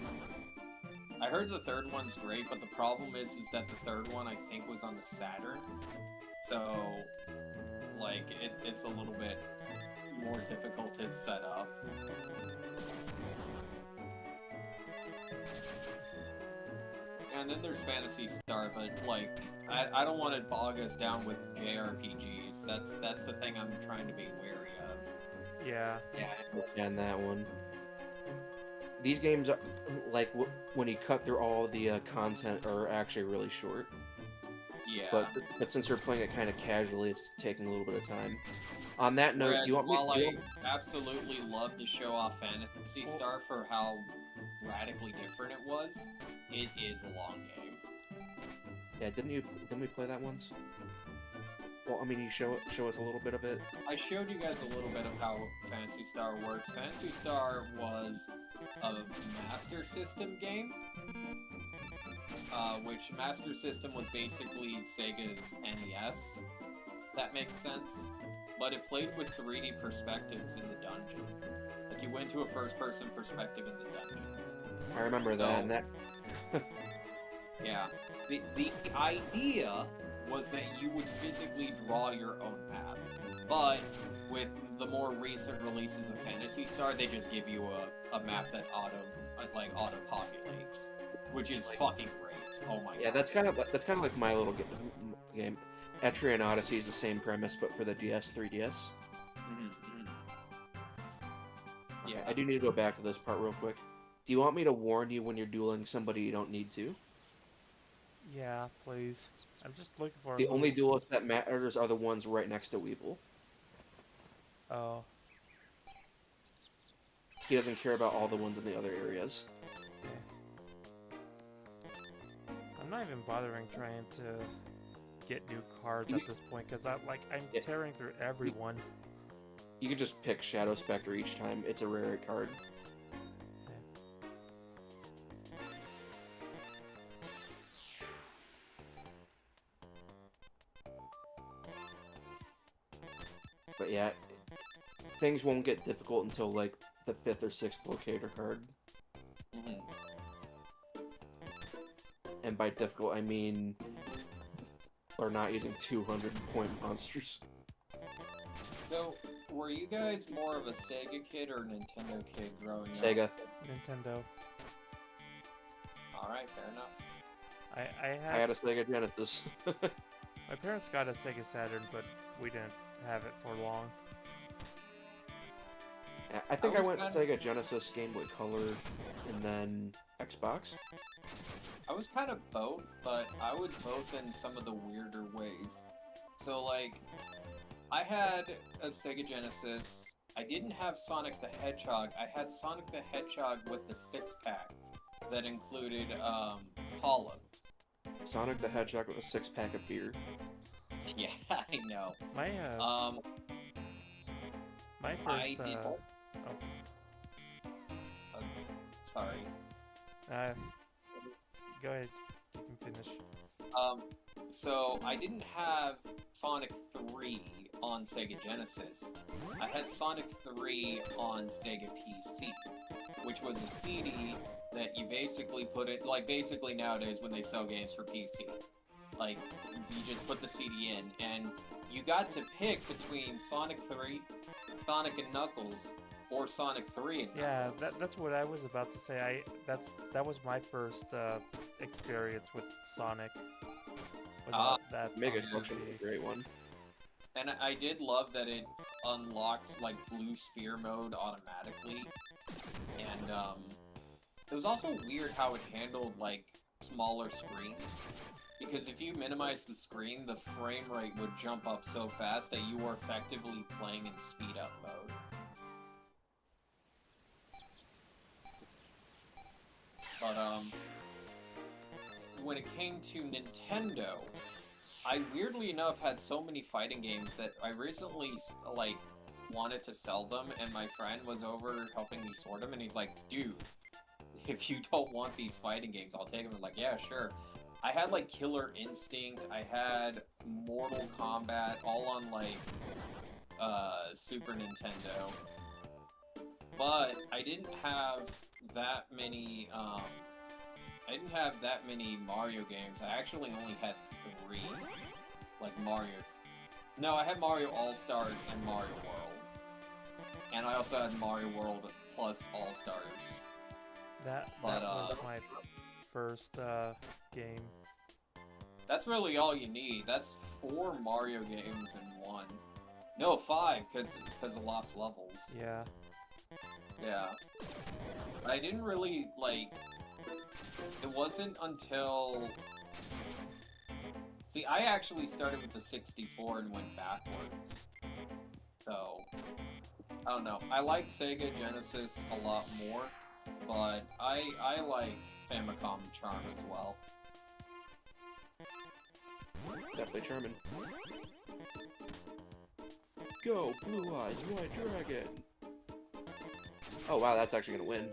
I heard the third one's great, but the problem is that the third one I think was on the Saturn, so like it's a little bit more difficult to set up. And then there's Phantasy Star, but like I don't want to bog us down with JRPGs. That's the thing I'm trying to be wary of. Yeah. And that one. These games are like when you cut through all the content are actually really short. Yeah. But since we're playing it kind of casually, it's taking a little bit of time. On that note, Whereas, do you want me? while I absolutely love to show off Phantasy Star for how radically different it was, it is a long game. Yeah, didn't we play that once? Well, I mean, you show us a little bit of it. I showed you guys a little bit of how Phantasy Star works. Phantasy Star was a Master System game, which Master System was basically Sega's NES. If that makes sense. But it played with 3D perspectives in the dungeon. Like, you went to a first-person perspective in the dungeons. I remember that, and that... Yeah. The idea was that you would physically draw your own map. But with the more recent releases of Phantasy Star, they just give you a map that auto-populates. Which is fucking great. Oh my god. Yeah, that's kind of like my little game. Etrian Odyssey is the same premise, but for the DS, 3DS. Yeah. I do need to go back to this part real quick. Do you want me to warn you when you're dueling somebody you don't need to? Yeah, please. I'm just looking for... The only duelists that matters are the ones right next to Weevil. Oh. He doesn't care about all the ones in the other areas. Okay. I'm not even bothering trying to get new cards at this point, because I'm tearing through everyone. You can just pick Shadow Spectre each time. It's a rare card. But yeah, things won't get difficult until like the 5th or 6th locator card. Mhm. And by difficult, I mean they're not using 200-point monsters. So, were you guys more of a Sega kid or Nintendo kid growing Sega. up? Nintendo. Alright, fair enough. I had a Sega Genesis. My parents got a Sega Saturn, but we didn't have it for long. I think I was went kind Sega Genesis, Game Boy Color, and then Xbox. I was kind of both, but I was both in some of the weirder ways. So, like, I had a Sega Genesis. I didn't have Sonic the Hedgehog. I had Sonic the Hedgehog with the 6-pack that included, Hollow. Sonic the Hedgehog with a 6-pack of beer. Yeah, I know. My my I first did... sorry. Go ahead. You can finish. So I didn't have Sonic 3 on Sega Genesis. I had Sonic 3 on Sega PC, which was a CD that you basically put it, like basically nowadays when they sell games for PC. Like, you just put the CD in, and you got to pick between Sonic 3, Sonic and Knuckles, or Sonic 3 and Yeah, Knuckles. that's what I was about to say. That was my first experience with Sonic. Was that Mega on Collection PC. was a great one. And I did love that it unlocked, like, blue sphere mode automatically. And, it was also weird how it handled, like, smaller screens. Because if you minimize the screen, the frame rate would jump up so fast that you were effectively playing in speed up mode. But, when it came to Nintendo, I weirdly enough had so many fighting games that I recently, like, wanted to sell them, and my friend was over helping me sort them, and he's like, dude, if you don't want these fighting games, I'll take them. I'm like, yeah, sure. I had, like, Killer Instinct, I had Mortal Kombat, all on, like, Super Nintendo. But I didn't have that many, Mario games. I actually only had 3. Like, Mario... No, I had Mario All-Stars and Mario World. And I also had Mario World plus All-Stars. That was my first game. That's really all you need. That's 4 Mario games in one. No, 5, because of Lost Levels. Yeah. Yeah. I didn't really, like... It wasn't until... See, I actually started with the 64 and went backwards. So... I don't know. I like Sega Genesis a lot more, but I like Famicom Charm as well. Definitely charming. Go, Blue Eyes White Dragon! Oh wow, that's actually gonna win.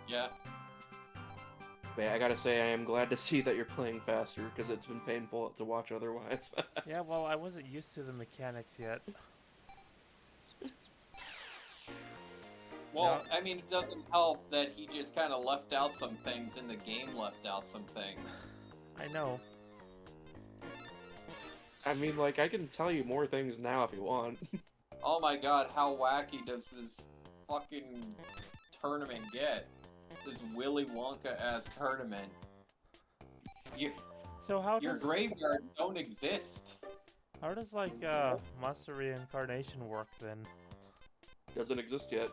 Yeah. But yeah, I gotta say, I am glad to see that you're playing faster, because it's been painful to watch otherwise. Yeah, well, I wasn't used to the mechanics yet. Well, I mean, it doesn't help that he just kind of left out some things and the game left out some things. I know. I mean, like, I can tell you more things now if you want. Oh my god, how wacky does this fucking tournament get? This Willy Wonka-ass tournament. So how Your does graveyard don't exist. how does like Monster Reincarnation work then? Doesn't exist yet.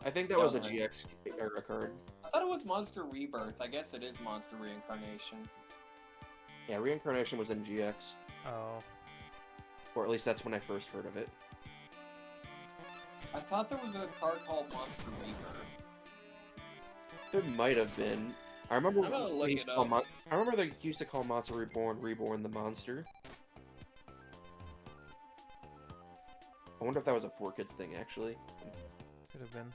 I think that was a Doesn't. GX era card. I thought it was Monster Rebirth. I guess it is Monster Reincarnation. Yeah, Reincarnation was in GX. Oh. Or at least that's when I first heard of it. I thought there was a card called Monster Rebirth. There might have been. I remember I'm gonna look they used it to call up. I remember they used to call Monster Reborn the monster. I wonder if that was a 4Kids thing, actually. Could have been.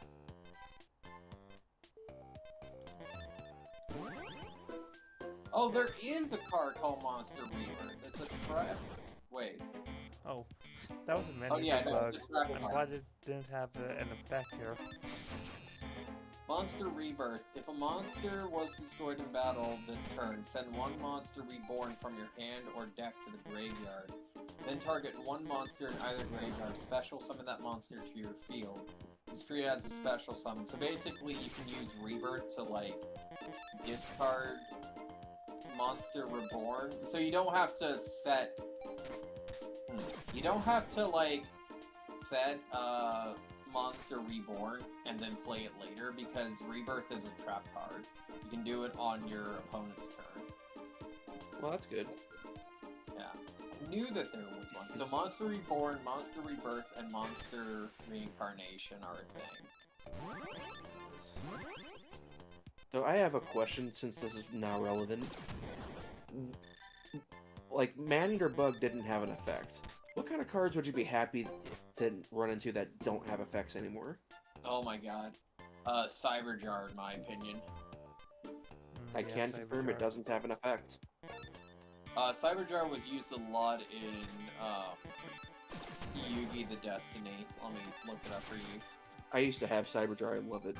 Oh, there is a card called Monster Rebirth. It's a trap. Wait. Oh, that was a Oh menu yeah, no, bug. it's a trap I'm card. glad it didn't have an effect here. Monster Rebirth. If a monster was destroyed in battle this turn, send one monster reborn from your hand or deck to the graveyard. Then target one monster in either graveyard. Special summon that monster to your field. It's treated as a special summon. So basically, you can use Rebirth to, like, discard Monster Reborn. So you don't have to set... You don't have to, like, set, Monster Reborn and then play it later, because Rebirth is a trap card. You can do it on your opponent's turn. Well, that's good. Yeah. I knew that there was one. So Monster Reborn, Monster Rebirth, and Monster Reincarnation are a thing. So I have a question, since this is now relevant. Like, Man-Eater Bug didn't have an effect. What kind of cards would you be happy to run into that don't have effects anymore? Oh my god. Cyberjar, in my opinion. I can confirm it doesn't have an effect. Cyberjar was used a lot in, Yugi the Destiny. Let me look it up for you. I used to have Cyberjar, I love it.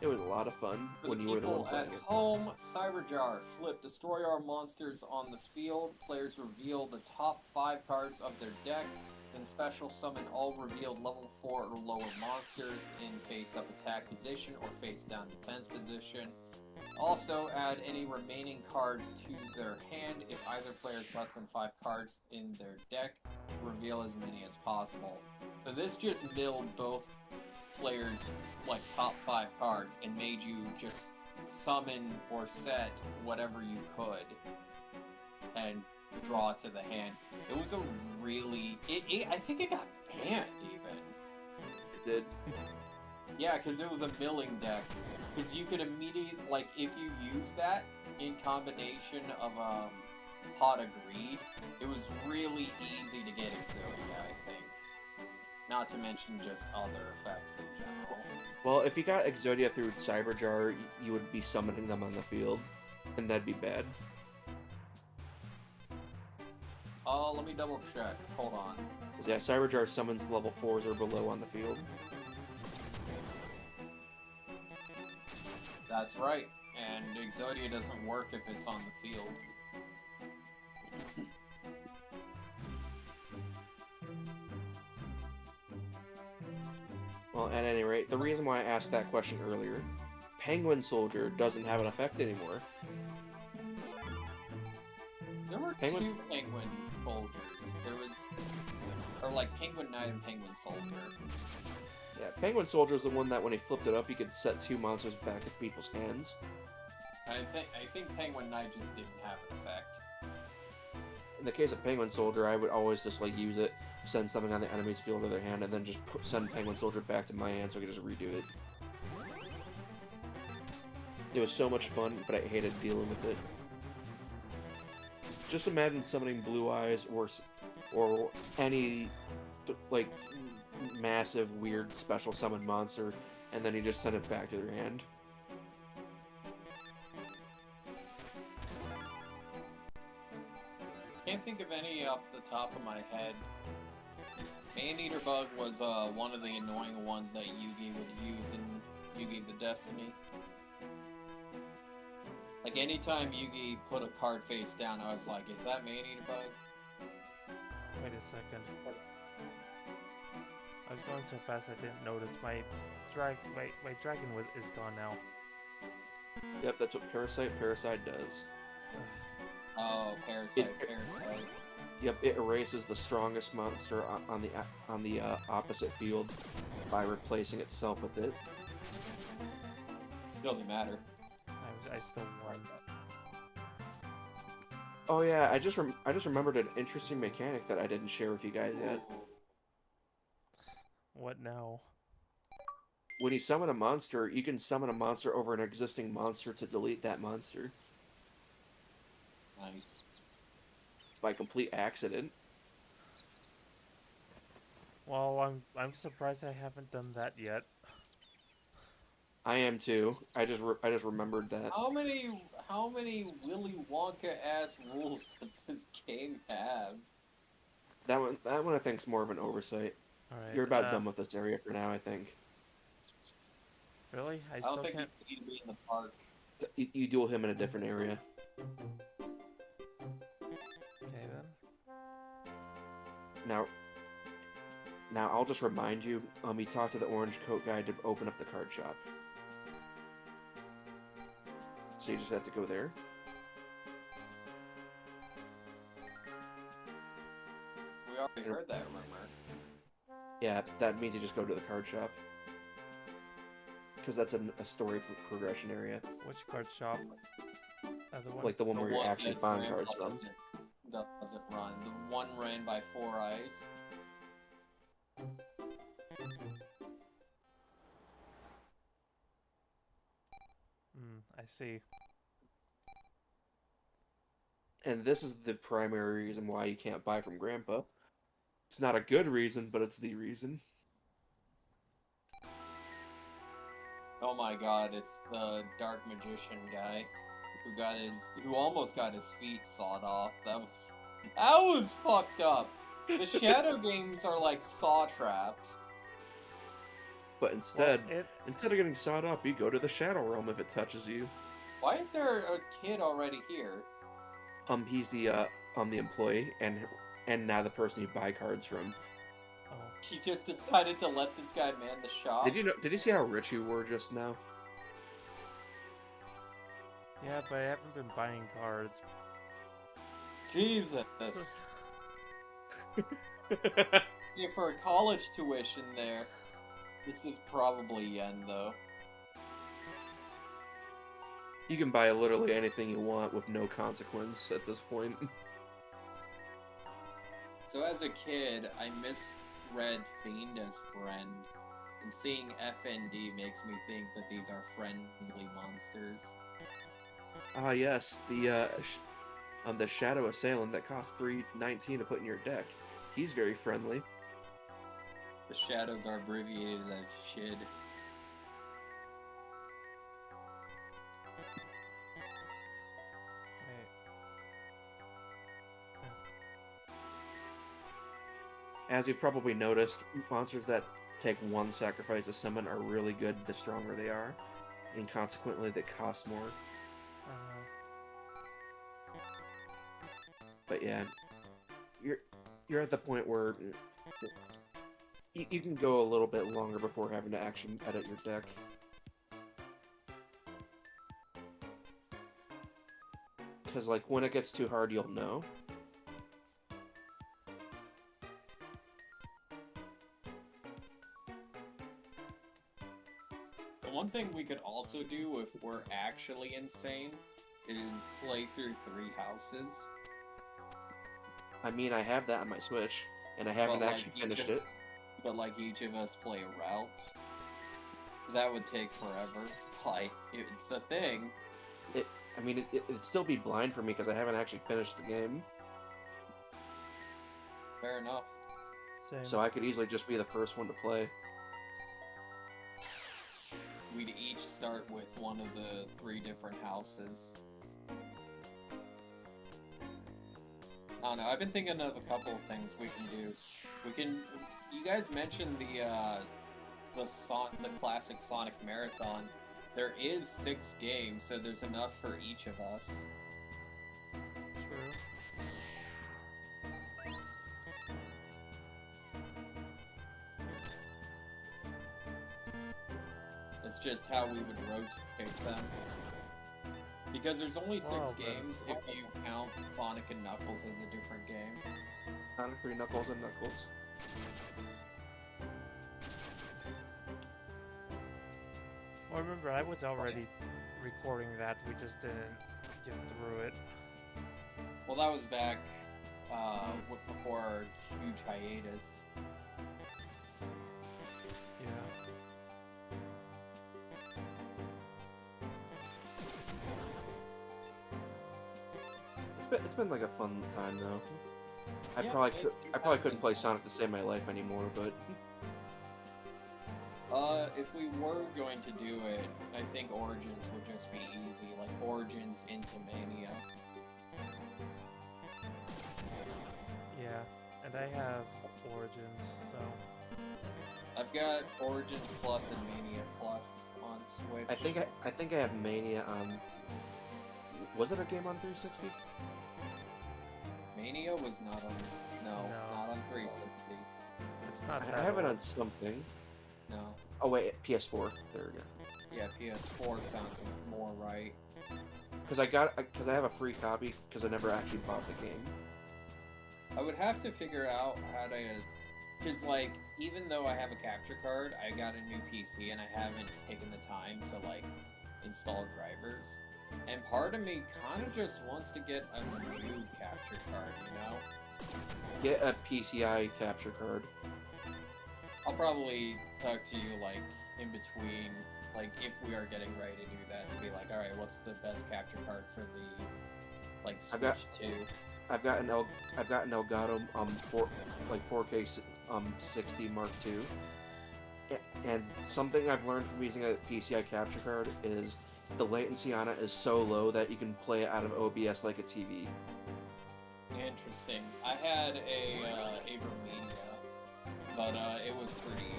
It was a lot of fun For when the you were the one people playing at it. home, Cyberjar. Flip. Destroy our monsters on the field. Players reveal the top 5 cards of their deck. Then special summon all revealed level 4 or lower monsters in face-up attack position or face-down defense position. Also, add any remaining cards to their hand. If either player has less than 5 cards in their deck, reveal as many as possible. So this just milled both players' like top 5 cards and made you just summon or set whatever you could and draw to the hand. It was a really... I think it got banned, even. It did. Yeah, because it was a milling deck. Because you could immediately, like, if you use that in combination of Pot of Greed, it was really easy to get Exodia, I think. Not to mention just other effects in general. Well, if you got Exodia through Cyberjar, you would be summoning them on the field, and that'd be bad. Let me double check. Hold on. 'Cause, yeah, Cyberjar summons level 4s or below on the field. That's right. And Exodia doesn't work if it's on the field. Well, at any rate, the reason why I asked that question earlier, Penguin Soldier doesn't have an effect anymore. There were Penguin- 2 Penguin Soldiers. There was... Or like Penguin Knight and Penguin Soldier. Yeah, Penguin Soldier is the one that when he flipped it up, he could set 2 monsters back to people's hands. I think Penguin Knight just didn't have an effect. In the case of Penguin Soldier, I would always just like use it, send something on the enemy's field to their hand, and then just send Penguin Soldier back to my hand so I could just redo it. It was so much fun, but I hated dealing with it. Just imagine summoning Blue Eyes or any like massive weird special summon monster, and then you just send it back to their hand. Can't think of any off the top of my head. Man-Eater Bug was one of the annoying ones that Yugi would use in Yugi the Destiny. Like anytime Yugi put a card face down, I was like, is that Man-Eater Bug? Wait a second. I was going so fast I didn't notice my dragon is gone now. Yep, that's what Parasite does. Oh, Parasite. Yep, it erases the strongest monster on the opposite field by replacing itself with it. Doesn't matter. I still won. Oh yeah, I just remembered an interesting mechanic that I didn't share with you guys yet. What now? When you summon a monster, you can summon a monster over an existing monster to delete that monster Nice. by complete accident. Well, I'm surprised I haven't done that yet. I am too. I just remembered that. How many Willy Wonka ass rules does this game have? That one I think is more of an oversight. All You're right. about done with this area for now, I think. Really? I I don't still think can't. you need to be in the park. You duel him in a different area. Okay then. Now, I'll just remind you. You talked to the orange coat guy to open up the card shop. So you just have to go there. We already heard that rumor. Yeah, that means you just go to the card shop. Because that's a story progression area. Which card shop? The one. Like the one where you're actually that buying Grandpa cards from. doesn't run. The one ran by Four Eyes. I see. And this is the primary reason why you can't buy from Grandpa. It's not a good reason, but it's the reason. Oh my god, it's the Dark Magician guy who almost got his feet sawed off. That was fucked up. The Shadow games are like saw traps. But instead, Well, instead of getting sawed up, you go to the Shadow Realm if it touches you. Why is there a kid already here? He's the employee and now the person you buy cards from. Oh. He just decided to let this guy man the shop. Did you see how rich you were just now? Yeah, but I haven't been buying cards. Jesus. Yeah, for a college tuition there. This is probably yen though. You can buy literally anything you want with no consequence at this point. So as a kid, I misread Fiend as friend, and seeing FND makes me think that these are friendly monsters. Ah yes, the Shadow Assailant that costs $3.19 to put in your deck. He's very friendly. The shadows are abbreviated as SHID. As you've probably noticed, monsters that take one sacrifice to summon are really good the stronger they are, and consequently they cost more. But yeah, you're at the point where you can go a little bit longer before having to actually edit your deck. Because like when it gets too hard, you'll know. The one thing we could also do if we're actually insane is play through 3 houses. I mean, I have that on my Switch, and I haven't actually finished it. But like each of us play a route. That would take forever. Like, it's a thing. I mean, it'd still be blind for me because I haven't actually finished the game. Fair enough. Same. So I could easily just be the first one to play. We'd each start with one of the 3 different houses. I don't know, I've been thinking of a couple of things we can do. You guys mentioned the classic Sonic Marathon. There is 6 games, so there's enough for each of us. True. It's just how we would rotate them. Because there's only 6 games if you count Sonic and Knuckles as a different game. Sonic 3, Knuckles, and Knuckles. Well, remember, I was already recording that. We just didn't get through it. Well, that was back before our huge hiatus. Yeah. It's been like a fun time though. I Yeah, probably it couldn't has play been fun. Sonic to save my life anymore, but If we were going to do it, I think Origins would just be easy, like Origins into Mania. Yeah, and I have Origins, so I've got Origins Plus and Mania Plus on Switch. I think I have Mania on. Was it a game on 360? Mania was not on. No, No. not on 360. it's not I that have it old. on something. No. Oh wait, PS4. There we go. Yeah, PS4 sounds more right. Because I have a free copy because I never actually bought the game. I would have to figure out how to, because like, even though I have a capture card, I got a new PC and I haven't taken the time to like install drivers. And part of me kind of just wants to get a new capture card, you know? Get a PCI capture card. I'll probably talk to you like in between, like if we are getting ready to do that, to be like, all right, what's the best capture card for the like I've got- Switch 2? I've got an Elgato 4K 60 Mark II. And something I've learned from using a PCI capture card is the latency on it is so low that you can play it out of OBS like a TV. Interesting. I had a Abromania, but it was pretty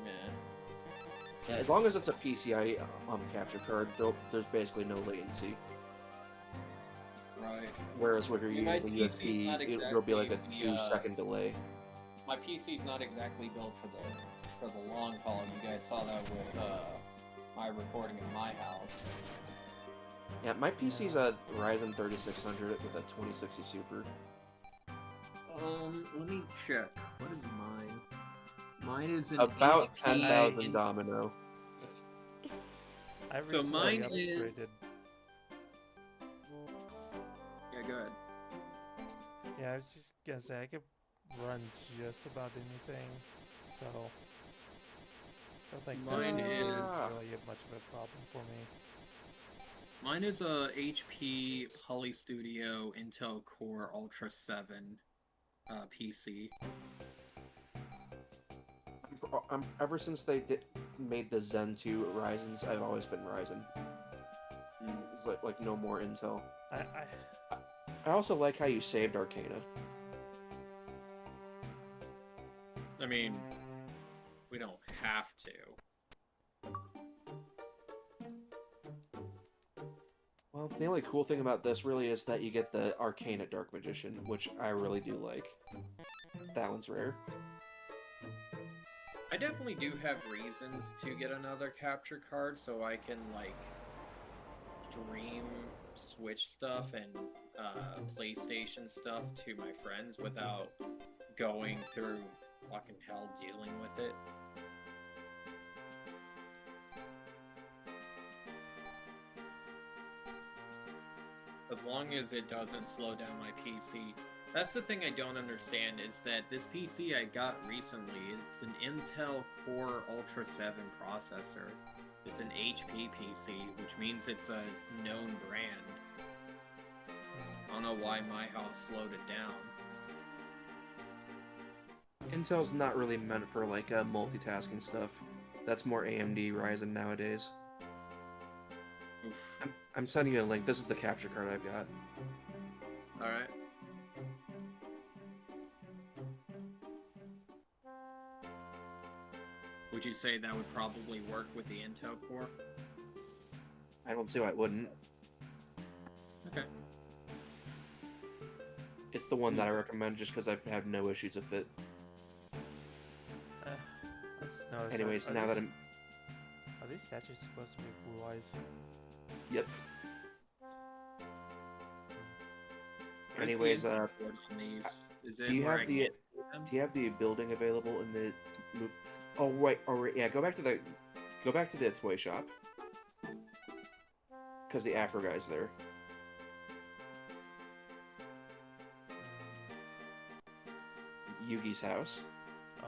meh. As long as it's a PCI capture card, there's basically no latency. Right. Whereas with your My using PC's USB, not it'll be like a exactly the, 2-second delay. My PC's not exactly built for the long haul. You guys saw that with my recording in my house. Yeah, my PC's a Ryzen 3600 with a 2060 Super. Let me check. What is mine? Mine is an About 80 10,000 Domino. I So recently mine upgraded. is- Yeah, go ahead. Yeah, I was just gonna say I could run just about anything, so I don't think Mine this is- really much of a problem for me. Mine is a HP Poly Studio Intel Core Ultra 7 PC. Ever since they made the Zen 2 Ryzens, I've always been Ryzen. It's like no more Intel. I also like how you saved Arcana. I mean, we don't have to. Well, the only cool thing about this really is that you get the Arcana Dark Magician, which I really do like. That one's rare. I definitely do have reasons to get another capture card so I can, like, stream Switch stuff and PlayStation stuff to my friends without going through fucking hell dealing with it. As long as it doesn't slow down my PC. That's the thing I don't understand, is that this PC I got recently, it's an Intel Core Ultra 7 processor. It's an HP PC, which means it's a known brand. I don't know why my house slowed it down. Intel's not really meant for like multitasking stuff. That's more AMD Ryzen nowadays. Oof. I'm sending you a link. This is the capture card I've got. Alright. Would you say that would probably work with the Intel Core? I don't see why it wouldn't. Okay. It's the one that I recommend just because I've had no issues with it. Let's notice. Anyways, are now that these- I'm... Are these statues supposed to be blue eyes? Yep. Where's the Anyways, Intel Core on these? Is it do you where have I the- can't see them? do you have the building available in the... Oh, right, yeah, go back to the toy shop. Because the Afro guy's there. Yugi's house. Oh,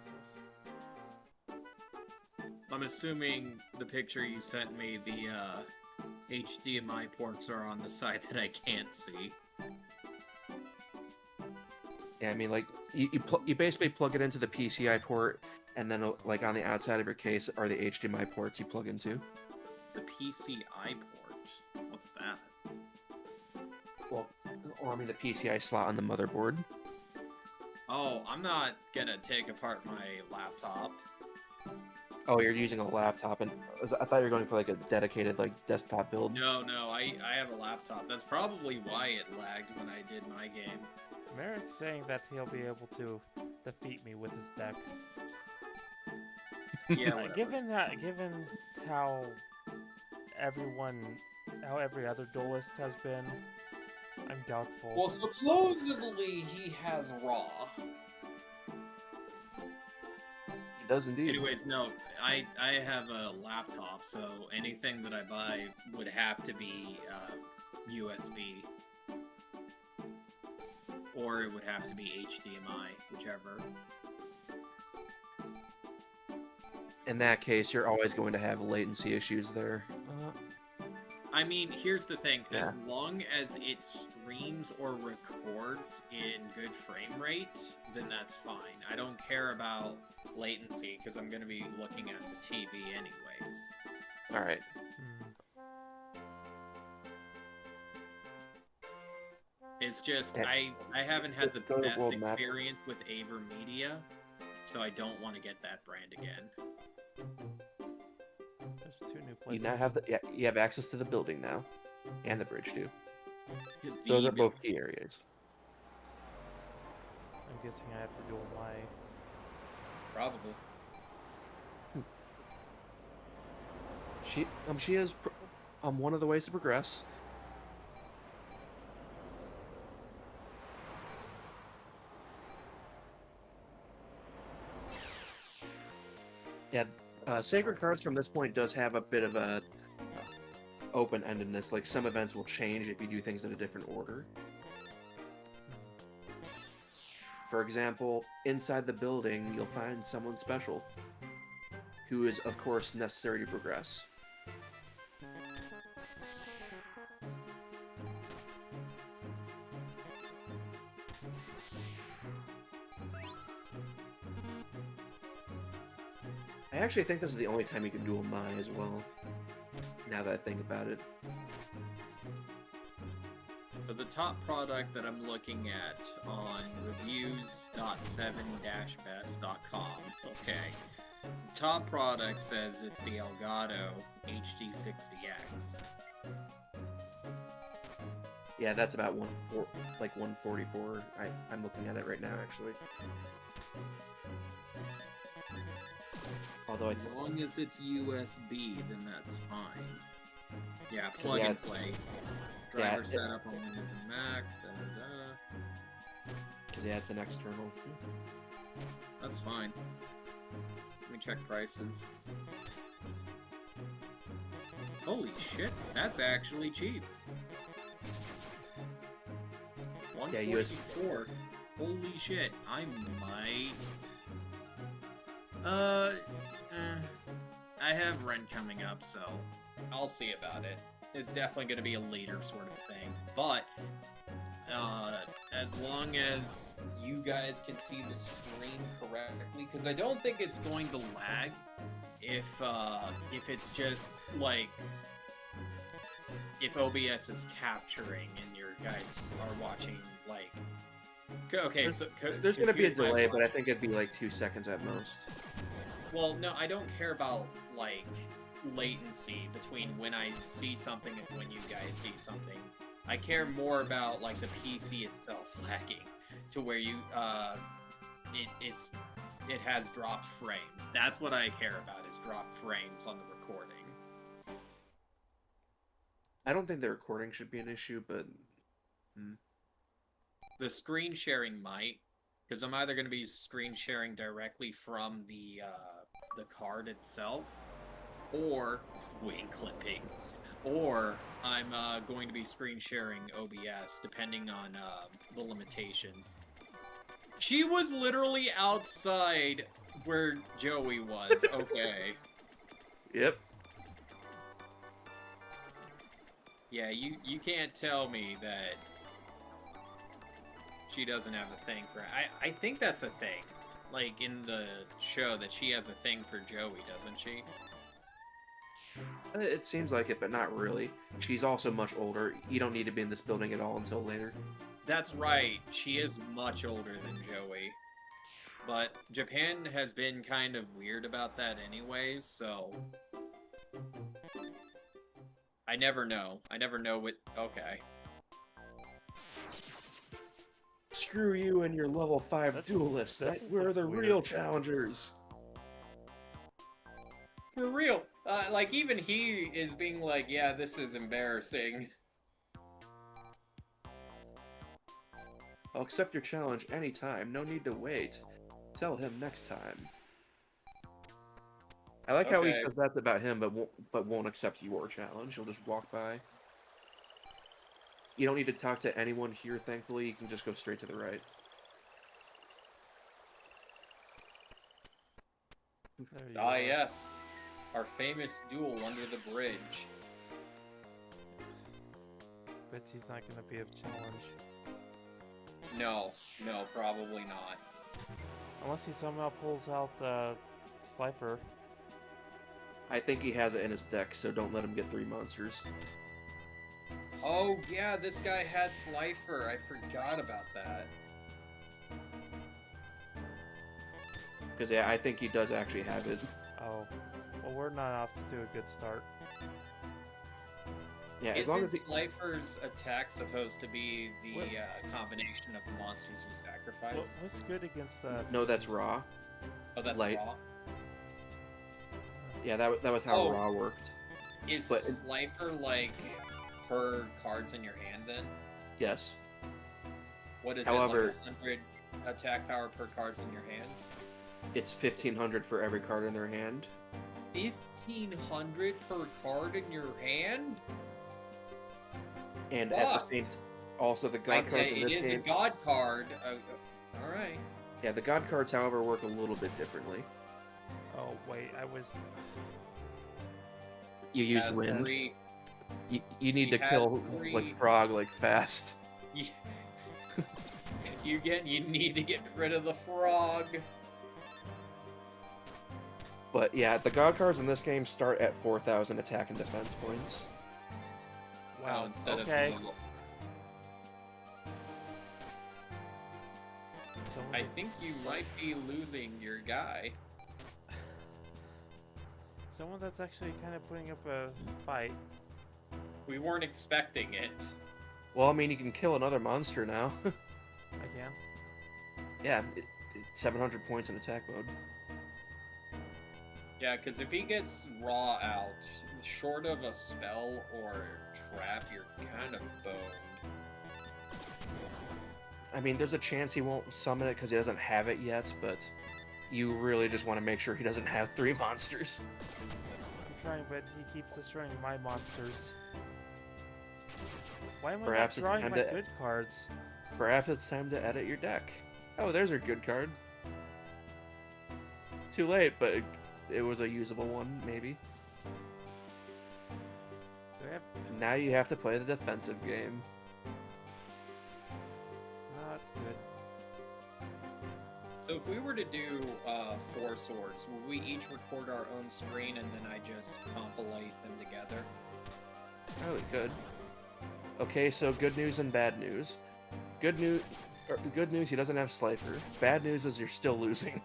Jesus. I'm assuming the picture you sent me, the HDMI ports are on the side that I can't see. Yeah, I mean, like, you basically plug it into the PCI port, And then, like, on the outside of your case are the HDMI ports you plug into. The PCI port. What's that? Well, or I mean the PCI slot on the motherboard. Oh, I'm not gonna take apart my laptop. Oh, you're using a laptop, and I thought you were going for like a dedicated like desktop build. No, I have a laptop. That's probably why it lagged when I did my game. Merrick's saying that he'll be able to defeat me with his deck. Yeah, whatever. Given how every other duelist has been, I'm doubtful. Well, supposedly he has Raw. It does indeed. Anyways, no, I have a laptop, so anything that I buy would have to be USB. Or it would have to be HDMI, whichever. In that case, you're always going to have latency issues there. I mean, here's the thing. Yeah. As long as it streams or records in good frame rate, then that's fine. I don't care about latency, because I'm going to be looking at the TV anyways. All right. It's just, Yeah. I haven't had the Go to best World Map. experience with Aver Media, so I don't want to get that brand again. There's 2 new You places. now have you have access to the building now, and the bridge too. The Those are both key areas. I'm guessing I have to duel my. Probably. She is one of the ways to progress. Yeah, Sacred Cards from this point does have a bit of a open-endedness. Like, some events will change if you do things in a different order. For example, inside the building, you'll find someone special, who is, of course, necessary to progress. I actually think this is the only time you can duel Mai as well, now that I think about it. So the top product that I'm looking at on reviews.7-best.com, okay. Top product says it's the Elgato HD60X. Yeah, that's about 144. I'm looking at it right now, actually. Although As long as it's USB, then that's fine. Yeah, plug Yeah. and play. Yeah, Driver setup on Windows and Mac. because yeah, it's an external. That's fine. Let me check prices. Holy shit, that's actually cheap. Yeah, US $144. Holy shit, I might. I have rent coming up, so I'll see about it. It's definitely going to be a later sort of thing, but as long as you guys can see the screen correctly, because I don't think it's going to lag if it's just like if OBS is capturing and your guys are watching like. Okay, There's going to be a delay, but I think it'd be like 2 seconds at most. Well, no, I don't care about, like, latency between when I see something and when you guys see something. I care more about, like, the PC itself lagging to where you, it has dropped frames. That's what I care about, is dropped frames on the recording. I don't think the recording should be an issue, but... The screen sharing might, because I'm either going to be screen sharing directly from the card itself, or wing clipping, or I'm going to be screen sharing OBS, depending on the limitations. She was literally outside where Joey was. Okay. Yep. Yeah, you can't tell me that she doesn't have a thing for it. I think that's a thing. like in the show that she has a thing for Joey, doesn't she? It seems like it, but not really. She's also much older. You don't need to be in this building at all until later. That's right. She is much older than Joey. But Japan has been kind of weird about that anyway, so I never know. I never know what. Okay. Screw you and your level 5 duelists. We're the real challengers. For real. Like, even he is being like, yeah, this is embarrassing. I'll accept your challenge anytime. No need to wait. Tell him next time. I like how he Okay. says that's about him, but won't accept your challenge. He'll just walk by. You don't need to talk to anyone here, thankfully. You can just go straight to the right. There you Ah, are. yes. Our famous duel under the bridge. Bet he's not gonna be a challenge. No, probably not. Unless he somehow pulls out Slifer. I think he has it in his deck, so don't let him get 3 monsters. Oh, yeah, this guy had Slifer. I forgot about that. Because, yeah, I think he does actually have it. Oh. Well, we're not off to a good start. Yeah, as long as Isn't Slifer's attack supposed to be the combination of the monsters you sacrifice? What's good against No, that's Raw. Oh, that's light. raw. Yeah, that was how Oh. Raw worked. Is But- Slifer like per cards in your hand then? Yes. What is However- it, like 100 attack power per cards in your hand? It's 1,500 for every card in their hand. 1,500 per card in your hand? And at the same also the God cards in It this is a game. god card. Alright. Yeah, the God cards, however, work a little bit differently. Oh, wait, I was... You use Has wind. three- You need he to has kill three- like frog like fast. You need to get rid of the frog. But yeah, the God cards in this game start at 4,000 attack and defense points. Wow, instead okay. of Someone I just- think you might be losing your guy. Someone that's actually kind of putting up a fight. We weren't expecting it. Well, I mean, you can kill another monster now. Again. Yeah, 700 points in attack mode. Yeah, because if he gets raw out, short of a spell or trap, you're kind of boned. I mean, there's a chance he won't summon it because he doesn't have it yet, but you really just want to make sure he doesn't have 3 monsters. I'm trying, but he keeps destroying my monsters. Why am Perhaps I it's not drawing time my to- good cards? Perhaps it's time to edit your deck. Oh, there's a good card. Too late, but it was a usable one, maybe. Do I have... Now you have to play the defensive game. Not good. So if we were to do 4 swords, will we each record our own screen and then I just compilate them together? Really good. Okay, so good news and bad news. Good news, he doesn't have Slifer. Bad news is you're still losing.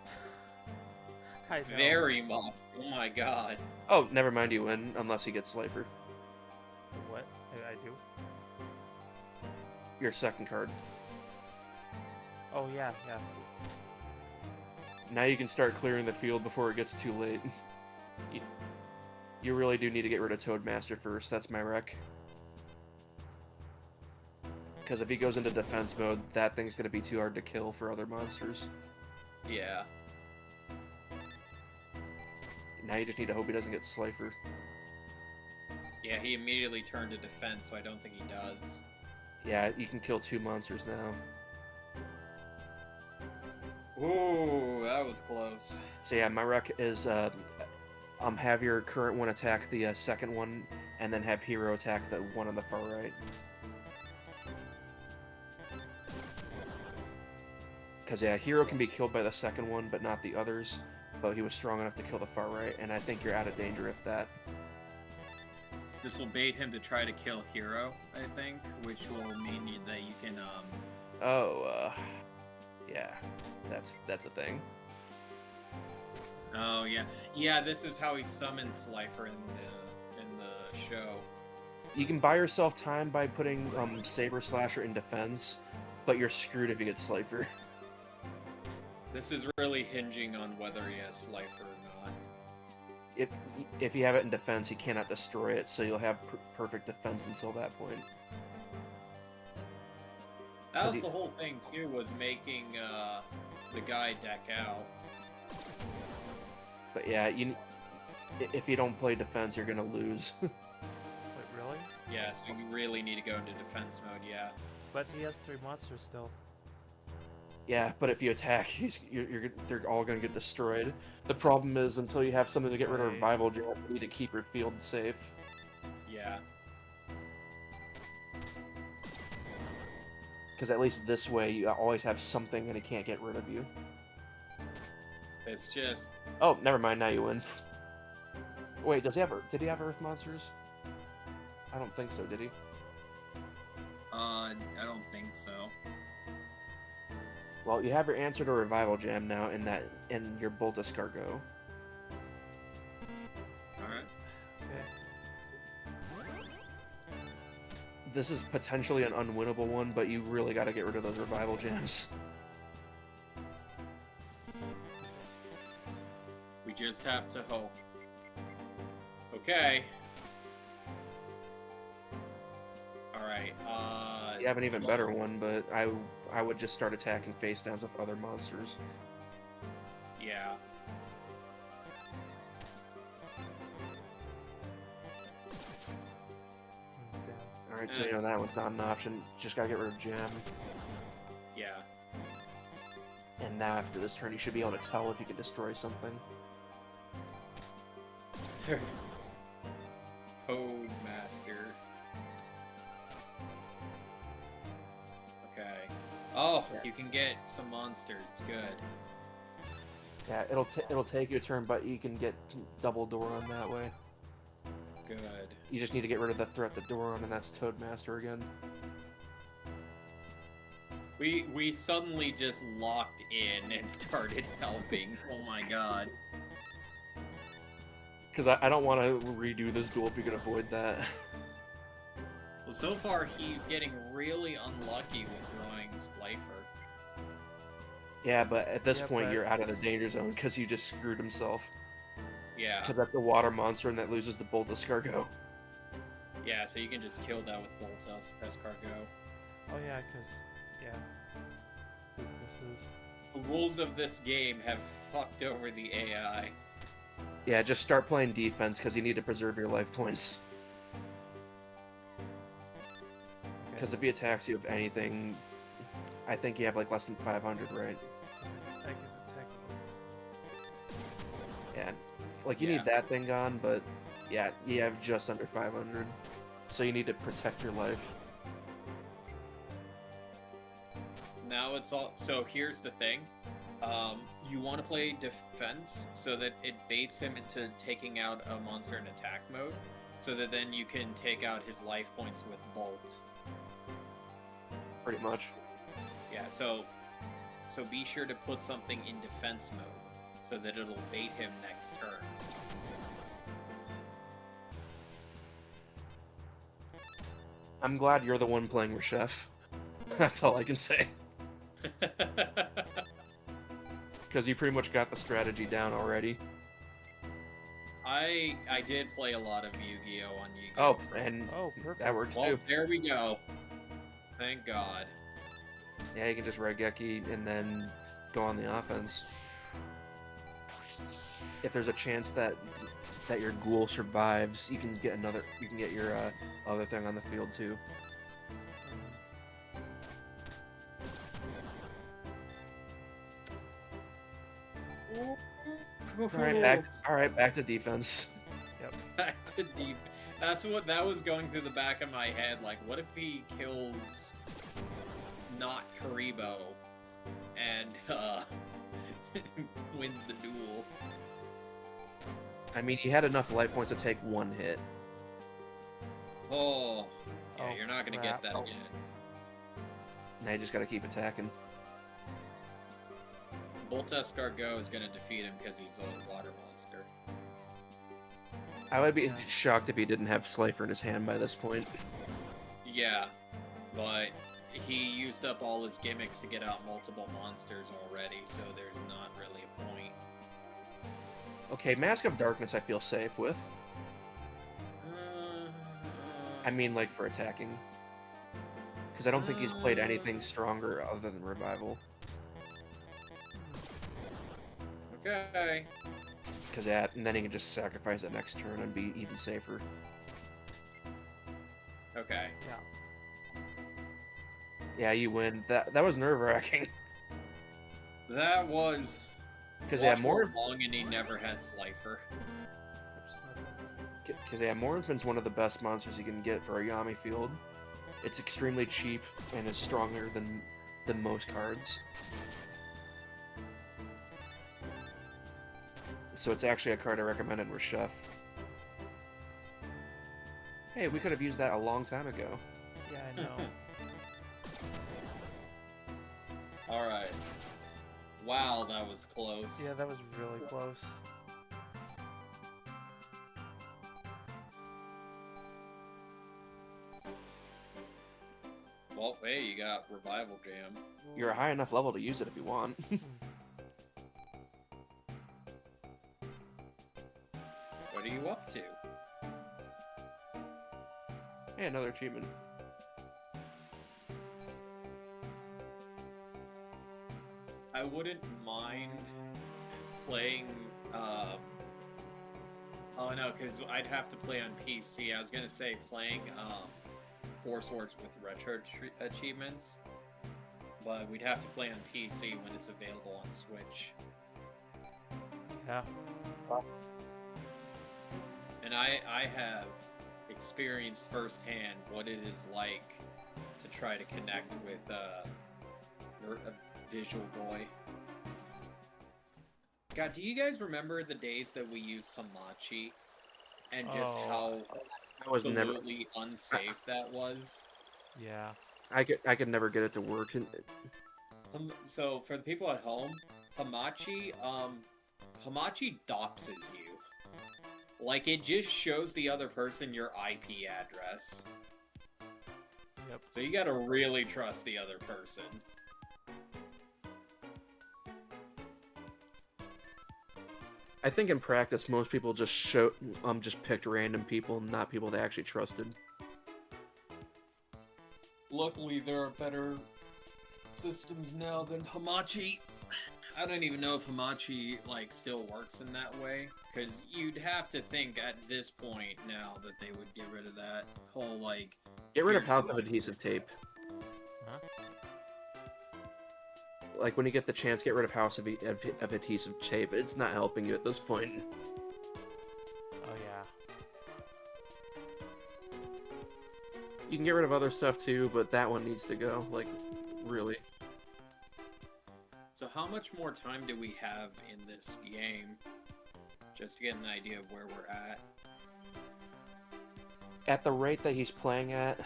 I know. Very much. Oh my god. Oh, never mind, you win, unless he gets Slifer. What? I do? Your second card. Oh, yeah, yeah. Now you can start clearing the field before it gets too late. You really do need to get rid of Toadmaster first, that's my rec. Because if he goes into defense mode, that thing's going to be too hard to kill for other monsters. Yeah. Now you just need to hope he doesn't get Slifer. Yeah, he immediately turned to defense, so I don't think he does. Yeah, you can kill 2 monsters now. Ooh, that was close. So yeah, my rec is have your current one attack the second one, and then have hero attack the one on the far right. Because, yeah, Hero can be killed by the second one, but not the others. But he was strong enough to kill the far right, and I think you're out of danger if that. This will bait him to try to kill Hero, I think, which will mean that you can, Oh, yeah, that's a thing. Oh, yeah. Yeah, this is how he summons Slifer in the show. You can buy yourself time by putting Saber Slasher in defense, but you're screwed if you get Slifer. This is really hinging on whether he has Slifer or not. If you have it in defense, you cannot destroy it, so you'll have perfect defense until that point. That was the whole thing, too, was making the guy deck out. But yeah, if you don't play defense, you're gonna lose. Wait, really? Yeah, so you really need to go into defense mode, yeah. But he has 3 monsters still. Yeah, but if you attack, they're all gonna get destroyed. The problem is, until you have something to get rid of Right. Revival Gem, you need to keep your field safe. Yeah. Because at least this way, you always have something and it can't get rid of you. It's just... Oh, never mind, now you win. Wait, did he have Earth Monsters? I don't think so, did he? I don't think so. Well, you have your answer to Revival Jam now in your Bolt Escargot. Alright. Okay. This is potentially an unwinnable one, but you really gotta get rid of those Revival Jams. We just have to hope. Okay. Alright, You have an even better one, but I would just start attacking face downs with other monsters. yeah. Damn. Alright, so you know that one's not an option. Just gotta get rid of Jam. Yeah. And now after this turn, you should be able to tell if you can destroy something. Code Master. Okay. Oh, you can get some monsters. Good. Yeah, it'll take you a turn, but you can get double Doron that way. Good. You just need to get rid of the threat to Doron, and that's Toadmaster again. We suddenly just locked in and started helping. Oh my god. Because I don't want to redo this duel if you can avoid that. Well, so far he's getting really unlucky with drawing Slifer. Yeah, but at this Yeah, point, but- you're out of the danger zone because you just screwed himself. Yeah. Because that's the water monster, and that loses the Bolt Escargot. Yeah, so you can just kill that with Bolt Escargot. Oh yeah, because yeah, weaknesses. The rules of this game have fucked over the AI. Yeah, just start playing defense because you need to preserve your life points. Okay. Because if he attacks you with anything, I think you have like less than 500, right? Attack is attack. Yeah. Like you Yeah. need that thing gone, but yeah, you have just under 500. So you need to protect your life. Now it's all... So here's the thing. You want to play defense so that it baits him into taking out a monster in attack mode, so that then you can take out his life points with Bolt. Pretty much. Yeah, so be sure to put something in defense mode, so that it'll bait him next turn. I'm glad you're the one playing Reshef. That's all I can say. Because you pretty much got the strategy down already. I did play a lot of Yu-Gi-Oh! On Yu-Gi-Oh! Oh, and Oh, perfect. that works Well, too. there we go. Thank God. Yeah, you can just Raigeki and then go on the offense. If there's a chance that your ghoul survives, you can get your other thing on the field too. All right, back to defense. Back to deep. That was going through the back of my head. Like, what if he kills not Karibo? and wins the duel. I mean, he had enough life points to take one hit. Oh, yeah, Oh, you're not gonna crap. get that again. Now you just gotta keep attacking. Voltescar Go is gonna defeat him because he's a water monster. I would be Yeah. shocked if he didn't have Slifer in his hand by this point. Yeah, but he used up all his gimmicks to get out multiple monsters already, so there's not really a point. Okay, Mask of Darkness I feel safe with. I mean, like, for attacking. Because I don't think he's played anything stronger other than Revival. Okay. Because that, and then he can just sacrifice it next turn and be even safer. Okay. Yeah. Yeah, you win. That was nerve-wracking. That was. Because yeah, more long, and he never had Slifer. Because yeah, Morinfin's one of the best monsters you can get for a Yami field. It's extremely cheap and is stronger than most cards. So it's actually a card I recommended with Chef. Hey, we could have used that a long time ago. Yeah, I know. Alright. Wow, that was close. Yeah, that was really close. Well, hey, you got Revival Jam. You're a high enough level to use it if you want. What are you up to? Hey, another achievement. I wouldn't mind playing, oh no, because I'd have to play on PC. I was gonna say playing, Four Swords with retro achievements, but we'd have to play on PC when it's available on Switch. Yeah. And I have experienced firsthand what it is like to try to connect with a Visual Boy. God, do you guys remember the days that we used Hamachi and just Oh. how I was never. absolutely unsafe that was? Yeah. I could never get it to work. And So for the people at home, Hamachi doxes you. Like, it just shows the other person your IP address. Yep. So you gotta really trust the other person. I think in practice, most people just picked random people, not people they actually trusted. Luckily, there are better systems now than Hamachi. I don't even know if Hamachi, like, still works in that way. Because you'd have to think at this point now that they would get rid of that whole, like... Get rid of here's House the- of Adhesive Tape. Huh? Like, when you get the chance, get rid of House of Adhesive Tape. It's not helping you at this point. Oh yeah. You can get rid of other stuff too, but that one needs to go. Like, really. So how much more time do we have in this game? Just to get an idea of where we're at. At the rate that he's playing at,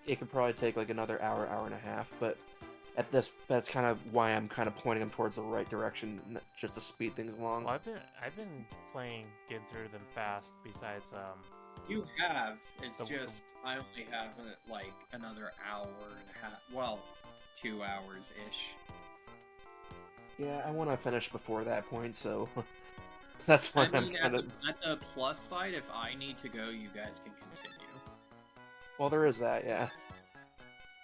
it could probably take like another hour, hour and a half, but that's kind of why I'm kind of pointing him towards the right direction, just to speed things along. Well, I've been playing getting through them fast. Besides, You have. It's The- just, I only have, like, another hour and a half. Well, 2 hours-ish. Yeah, I want to finish before that point, so that's why I mean, I'm kind of. at the plus side, if I need to go, you guys can continue. Well, there is that, yeah.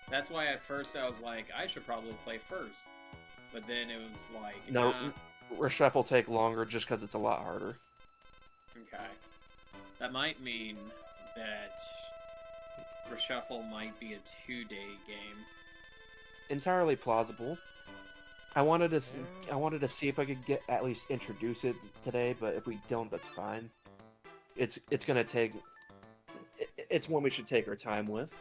That's why at first I was like, I should probably play first. But then it was like, No, nah, Reshef will take longer just because it's a lot harder. okay. That might mean that Reshuffle might be a 2-day game. Entirely plausible. I wanted to see if I could at least introduce it today, but if we don't, that's fine. It's gonna take. It's one we should take our time with.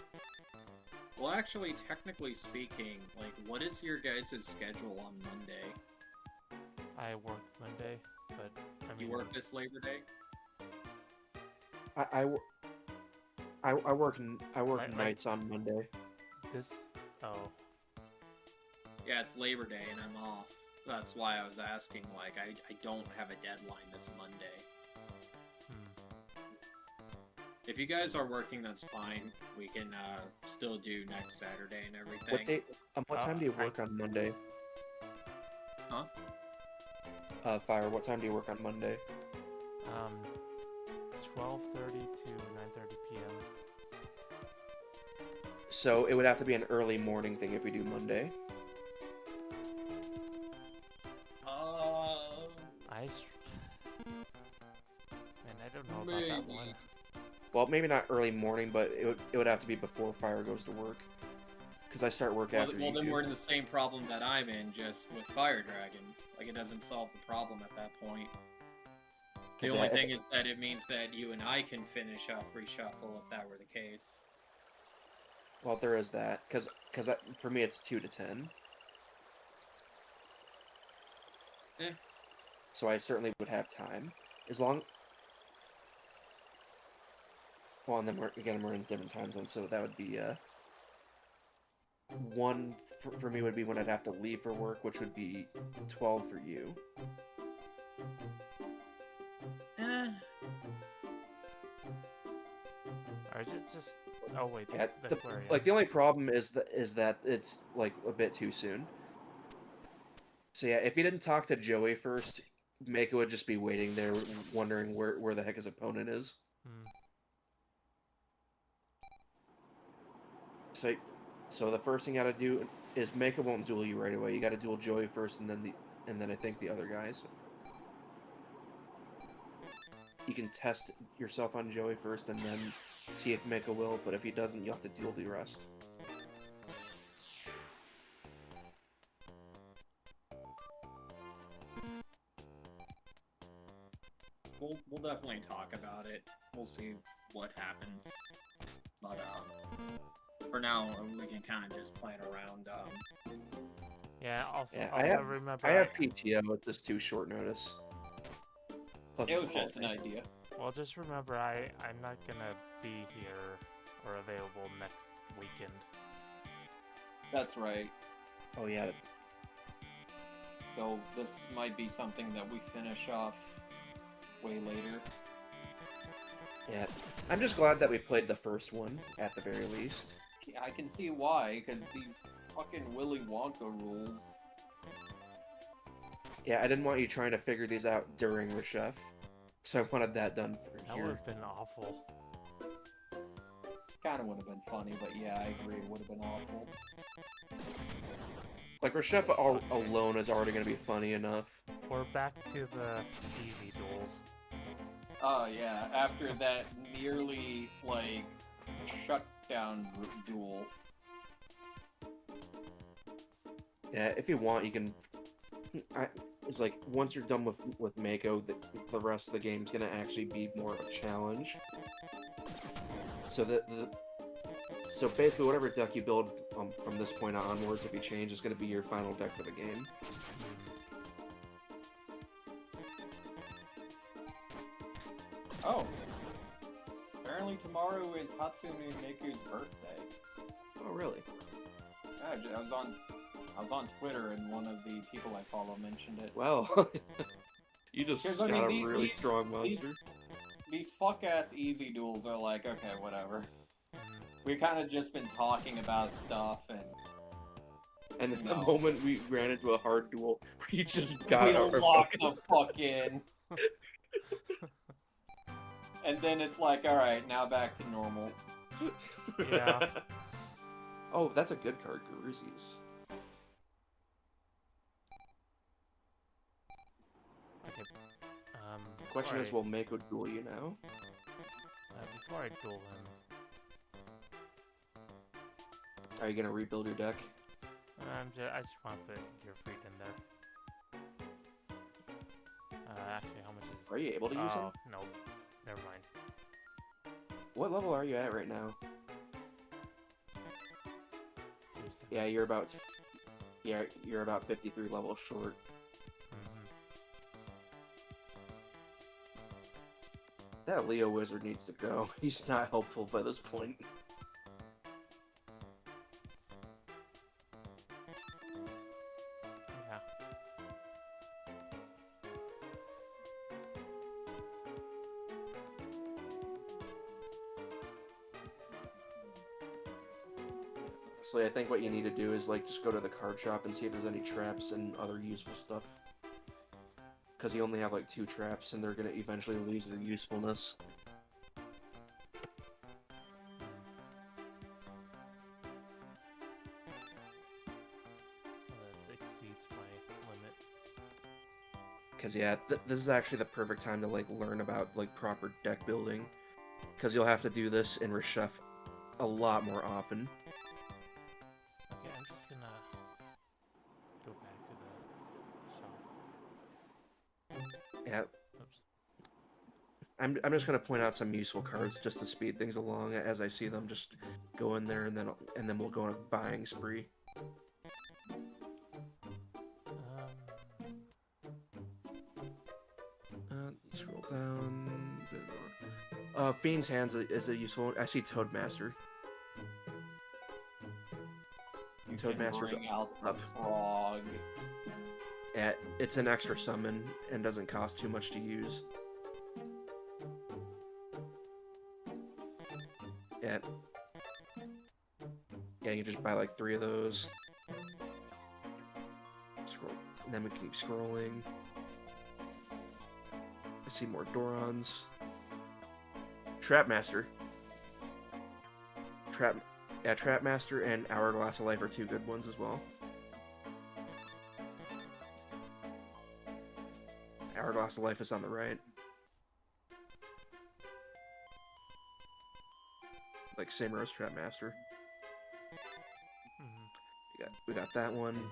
Well, actually, technically speaking, like, what is your guys' schedule on Monday? I work Monday, but I mean, You work this Labor Day? I work Like- nights on Monday. this. Oh, Yeah, it's Labor Day and I'm off. That's why I was asking, like, I don't have a deadline this Monday. If you guys are working, that's fine. We can still do next Saturday and everything. What day? What time do you work on Monday? Huh? Fire. What time do you work on Monday? 12:30 to 9:30 p.m. So it would have to be an early morning thing if we do Monday. Man, I don't know about that one. Well, maybe not early morning, but it would have to be before Fire goes to work. Because I start work after Well, you then do. we're in the same problem that I'm in, just with Firedragon. Like, it doesn't solve the problem at that point. The only thing is that it means that you and I can finish off Reshuffle if that were the case. Well, there is that. Because for me, it's 2 to 10. Eh. So I certainly would have time. As long... Well, and then we're in different time zones, so that would be, one for me would be when I'd have to leave for work, which would be 12 for you. Or is it just? Oh wait, Yeah, the the Aquarium. only problem is that it's like a bit too soon. So yeah, if he didn't talk to Joey first, Mako would just be waiting there, wondering where the heck his opponent is. So the first thing you gotta do is Mako won't duel you right away. You gotta duel Joey first, and then I think the other guys. You can test yourself on Joey first, and then see if Mako will. But if he doesn't, you have to duel the rest. We'll definitely talk about it. We'll see what happens. But for now, we can kind of just plan around. Yeah. Also, Yeah, remember. I have PTO. It's just too short notice. Plus It it's was a fall just an thing. idea. Well, just remember, I'm not gonna be here or available next weekend. That's right. Oh yeah. So this might be something that we finish off way later. Yeah. I'm just glad that we played the first one at the very least. Yeah, I can see why, because these fucking Willy Wonka rules. Yeah, I didn't want you trying to figure these out during Reshef, so I wanted that done for That would here. have been awful. Kind of would have been funny, but yeah, I agree, it would have been awful. Like Reshef alone is already gonna be funny enough. We're back to the easy duels. Oh yeah, after that nearly, like, shutdown duel. Yeah, if you want, you can. It's like once you're done with Mako, the rest of the game's gonna actually be more of a challenge. So so basically, whatever deck you build from this point onwards, if you change, is gonna be your final deck for the game. Oh. Apparently tomorrow is Hatsune Miku's birthday. Oh, really? Yeah, I was on Twitter and one of the people I follow mentioned it. Well, you just 'Cause, got I mean, a really strong monster. These fuck-ass easy duels are like, okay, whatever. We've kind of just been talking about stuff And then the No. moment we ran into a hard duel, we just got we our lock the fuck in. And then it's like, alright, now back to normal. Yeah. Oh, that's a good card, Garuzzi's. Okay. The question is, will Mako duel you now? Before I duel him, Are you gonna rebuild your deck? I just want to put Gear Freed in there. Actually, how much is? Are you able to use him? Oh no, never mind. What level are you at right now? Yeah, you're about 53 levels short. Mhm. That Leo wizard needs to go. He's not helpful by this point. Yeah. So I think what you need to do is like just go to the card shop and see if there's any traps and other useful stuff. Because you only have like 2 traps, and they're gonna eventually lose their usefulness. That exceeds my limit. Because yeah, this is actually the perfect time to like learn about like proper deck building. Because you'll have to do this in Reshef a lot more often. Okay, I'm just gonna go back to the shop. Yeah, Oops. I'm just gonna point out some useful cards just to speed things along as I see them. Just go in there and then we'll go on a buying spree. Scroll down a bit more. Fiend's Hands is a useful one. I see Toadmaster. You Toadmaster's can bring out the up. frog. Yeah, it's an extra summon and doesn't cost too much to use. Yeah. Yeah, you just buy like 3 of those. Scroll, and then we keep scrolling. I see more Dorons. Trapmaster. Trapmaster and Hourglass of Life are 2 good ones as well. Hourglass of Life is on the right. Like same row as Trapmaster. Mhm. We got that one.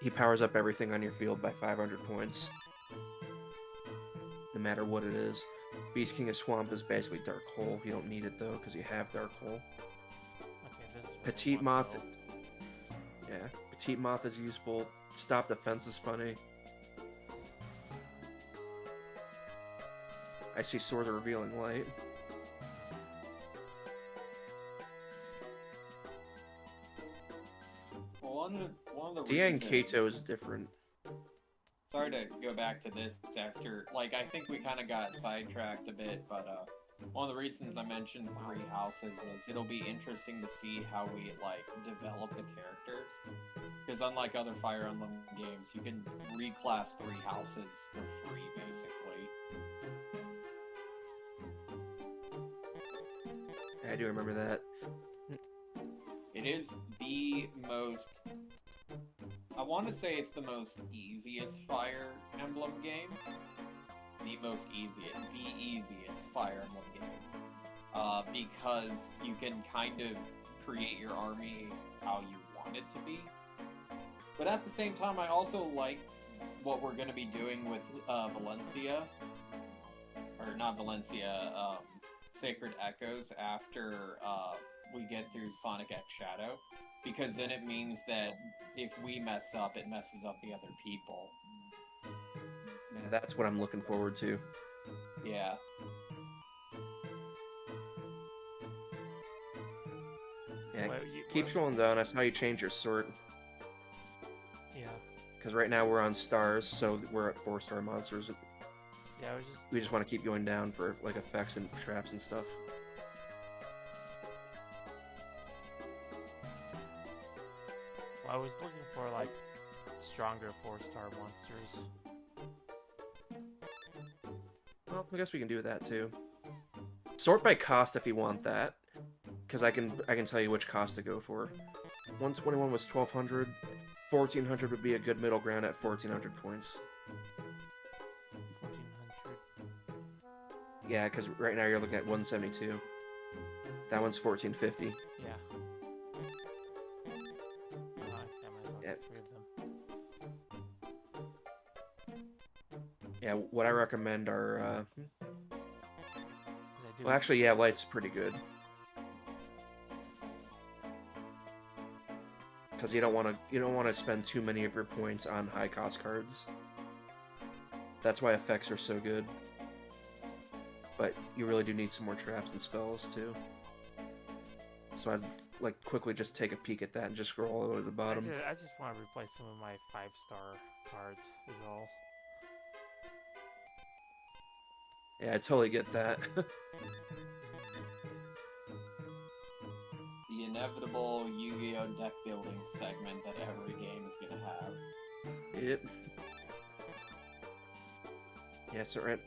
He powers up everything on your field by 500 points. No matter what it is. Beast King of Swamp is basically Dark Hole. You don't need it though, because you have Dark Hole. Okay, this is where I Petite want to Moth. go. Yeah, Petite Moth is useful. Stop Defense is funny. I see Sword of Revealing Light. Well, one of the Dia and reasons. Kato is different. Sorry to go back to this after, like, I think we kind of got sidetracked a bit, but one of the reasons I mentioned 3 houses is it'll be interesting to see how we, like, develop the characters. Because unlike other Fire Emblem games, you can reclass 3 houses for free, basically. I do remember that. It is the most... I want to say it's the most easiest Fire Emblem game. The easiest Fire Emblem game. Because you can kind of create your army how you want it to be. But at the same time, I also like what we're going to be doing with Valencia. Or not Valencia, Sacred Echoes after we get through Sonic X Shadow. Because then it means that if we mess up, it messes up the other people. Yeah, that's what I'm looking forward to. Yeah. Yeah, Well, keep scrolling down. I saw you change your sort. Yeah. Because right now we're on stars, so we're at 4-star monsters. Yeah, I was just... We just want to keep going down for like effects and traps and stuff. Well, I was looking for, like, stronger 4-star monsters. Well, I guess we can do that too. Sort by cost if you want that, because I can tell you which cost to go for. 121 was 1200. 1400 would be a good middle ground at 1400 points. 1400. Yeah, because right now you're looking at 172. That one's 1450. Yeah. I might want Yep. 3 of them. Yeah, what I recommend are. 'Cause I do... Well, actually, yeah, Light's pretty good. because you don't want to spend too many of your points on high cost cards. That's why effects are so good. But you really do need some more traps and spells too. So I'd like quickly just take a peek at that and just scroll all the way to the bottom. I just want to replace some of my 5-star cards. Is all. Yeah, I totally get that. The inevitable Yu-Gi-Oh! Deck building segment that every game is gonna have. Yep. Yeah, so right.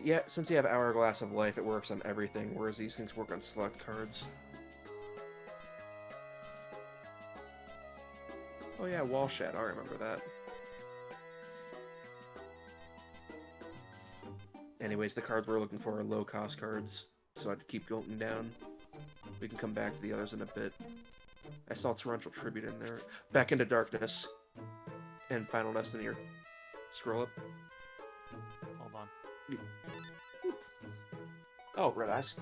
Yeah, since you have Hourglass of Life, it works on everything, whereas these things work on select cards. Oh yeah, Wall Shadow, I remember that. Anyways, the cards we're looking for are low-cost cards, so I'd keep going down. We can come back to the others in a bit. I saw Torrential Tribute in there. Back into Darkness. And Final Destiny. Scroll up. Hold on. Oh, Red Eyes.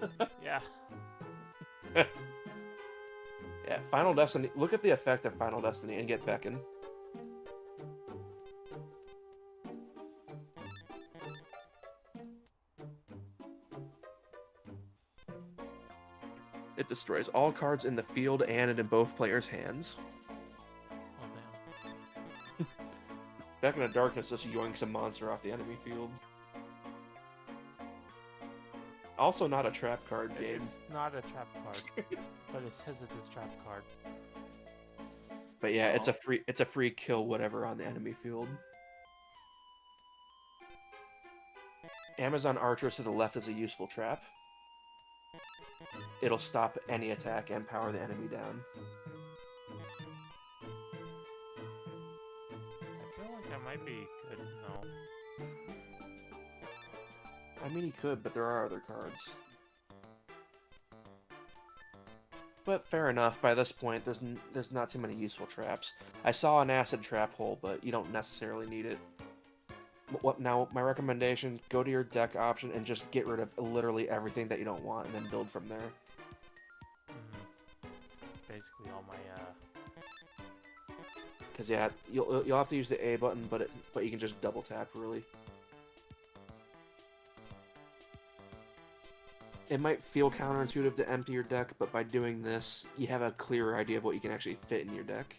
Yeah. Yeah, Final Destiny. Look at the effect of Final Destiny and get Beckon. It destroys all cards in the field and in both players' hands. Oh damn. Beckon of Darkness just yoinks a monster off the enemy field. Also not a trap card game. It's not a trap card, but it says it's a trap card. But yeah, it's a free kill whatever on the enemy field. Amazon Archer to the left is a useful trap. It'll stop any attack and power the enemy down. I feel like that might be good. No. I mean, he could, but there are other cards. But fair enough, by this point, there's not too many useful traps. I saw an acid trap hole, but you don't necessarily need it. Now, my recommendation, go to your deck option and just get rid of literally everything that you don't want, and then build from there. Basically all my, Because yeah, you'll have to use the A button, but you can just double tap, really. It might feel counterintuitive to empty your deck, but by doing this, you have a clearer idea of what you can actually fit in your deck.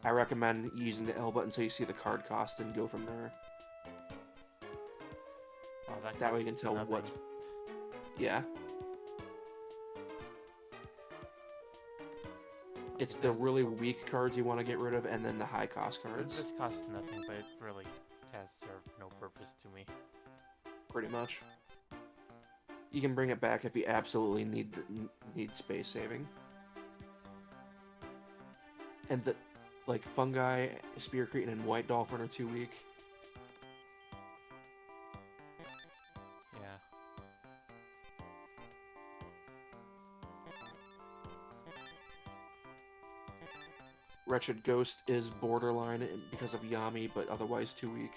I recommend using the L button until you see the card cost and go from there. oh, That way you can tell nothing. what's... Yeah. It's the really weak cards you want to get rid of, and then the high cost cards. This costs nothing, but it really has served no purpose to me. Pretty much. You can bring it back if you absolutely need space saving. And the like Fungi, Spear Cretin, and White Dolphin are too weak. Yeah. Wretched Ghost is borderline because of Yami, but otherwise too weak.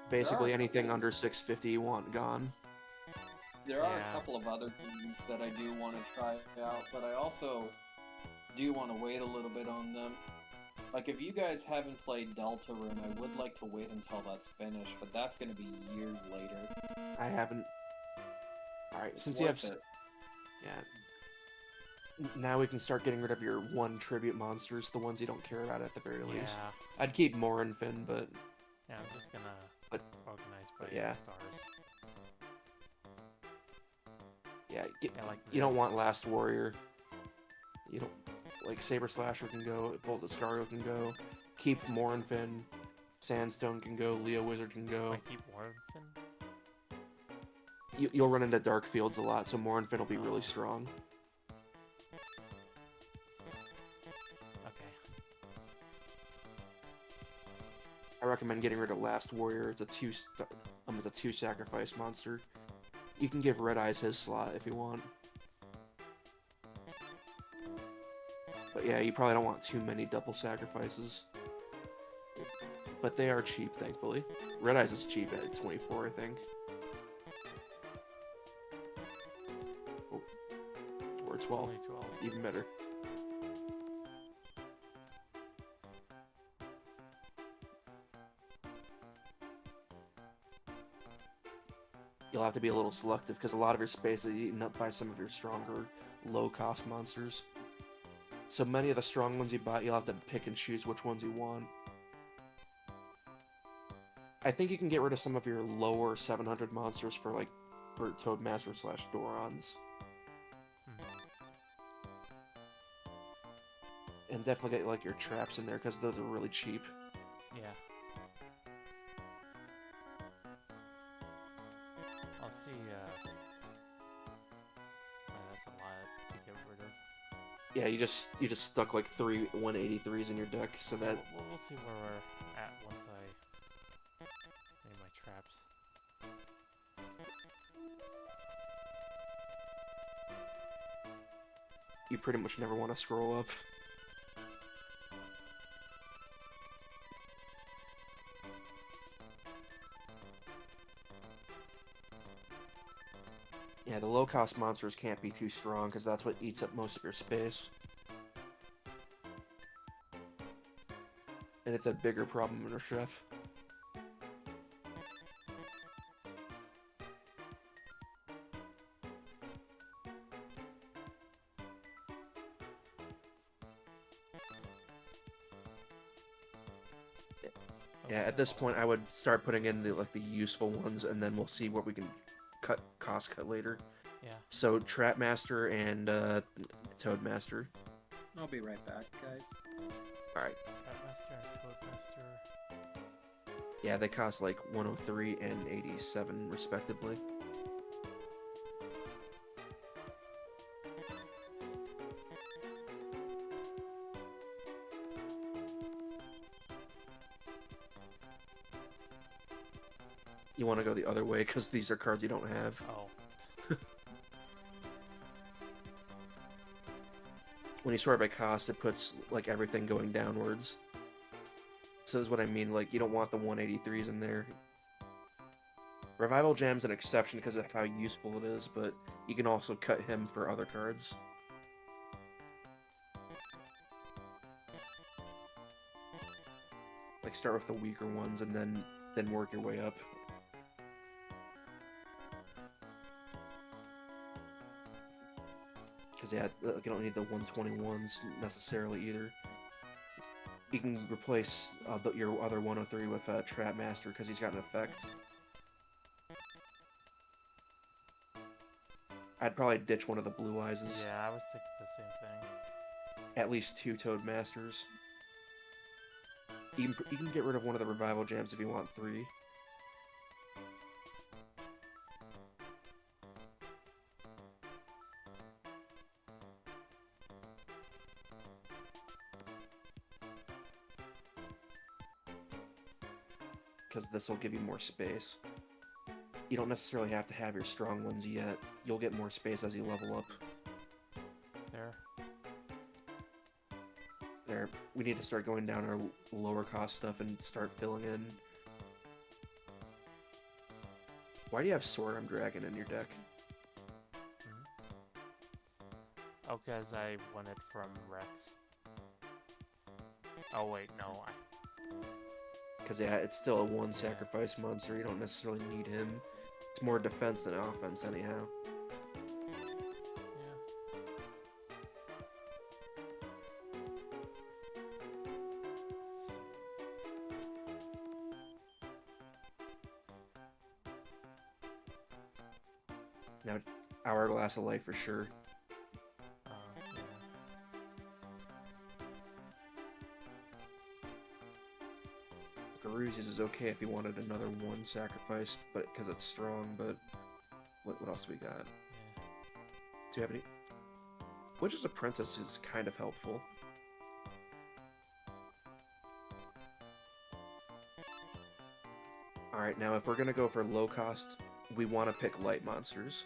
Basically anything under 650 you want gone. There are Yeah. a couple of other games that I do want to try out, but I also do want to wait a little bit on them. Like, if you guys haven't played Deltarune, I would like to wait until that's finished, but that's going to be years later. I haven't. Alright, It's since you have... worth it. Yeah. Now we can start getting rid of your one tribute monsters, the ones you don't care about at the very least. Yeah. I'd keep Morinfin, but... Yeah, I'm just gonna organize by yeah. stars. Yeah, Yeah, like you don't this. want Last Warrior. You don't... Like, Saber Slasher can go, Bolt Descario can go, keep Morinfin, Sandstone can go, Leo Wizard can go. I keep Warfin? You'll run into Dark Fields a lot, so Morinfin will be really strong. Okay. I recommend getting rid of Last Warrior. It's a two sacrifice monster. You can give Red Eyes his slot if you want. But yeah, you probably don't want too many double sacrifices. but they are cheap, thankfully. Red Eyes is cheap at 24, I think. Oh, or 12, Only 12. even better. You'll have to be a little selective because a lot of your space is eaten up by some of your stronger, low-cost monsters. So many of the strong ones you buy, you'll have to pick and choose which ones you want. I think you can get rid of some of your lower 700 monsters for Toadmaster / Dorons. And definitely get like your traps in there because those are really cheap. Yeah. I'll see, that's a lot to get rid of. Yeah, you just stuck like 3 183s in your deck, so that We'll see where we're at once I make my traps. you pretty much never want to scroll up. Yeah, the low-cost monsters can't be too strong because that's what eats up most of your space. And it's a bigger problem in a chef. Yeah, at this point I would start putting in the useful ones, and then we'll see what we can cost cut later. Yeah. So Trapmaster and Toadmaster. I'll be right back, guys. Alright. Trapmaster and Toadmaster. Yeah, they cost like 103 and 87 respectively. You want to go the other way because these are cards you don't have. Oh. When you sort by cost, it puts like everything going downwards. So this is what I mean, like you don't want the 183s in there. Revival Jam's an exception because of how useful it is, but you can also cut him for other cards. Like start with the weaker ones and then work your way up. Because yeah, you don't need the 121s necessarily either. You can replace your other 103 with Trapmaster because he's got an effect. I'd probably ditch one of the Blue Eyes. Yeah, I was thinking the same thing. At least 2 Toadmasters. You can get rid of one of the Revival Jams if you want 3. Because this will give you more space. You don't necessarily have to have your strong ones yet. You'll get more space as you level up. There. We need to start going down our lower cost stuff and start filling in. Why do you have Sword Arm Dragon in your deck? Oh, because I won it from Rex. Oh, wait, no. Because, yeah, it's still a 1 sacrifice monster. You don't necessarily need him. It's more defense than offense, anyhow. Now, Hourglass of Life for sure. Garuzi's is okay if you wanted another 1 sacrifice, but because it's strong. But what else do we got? Do you have any? Witches of Princess is kind of helpful. All right, now if we're gonna go for low cost, we want to pick light monsters.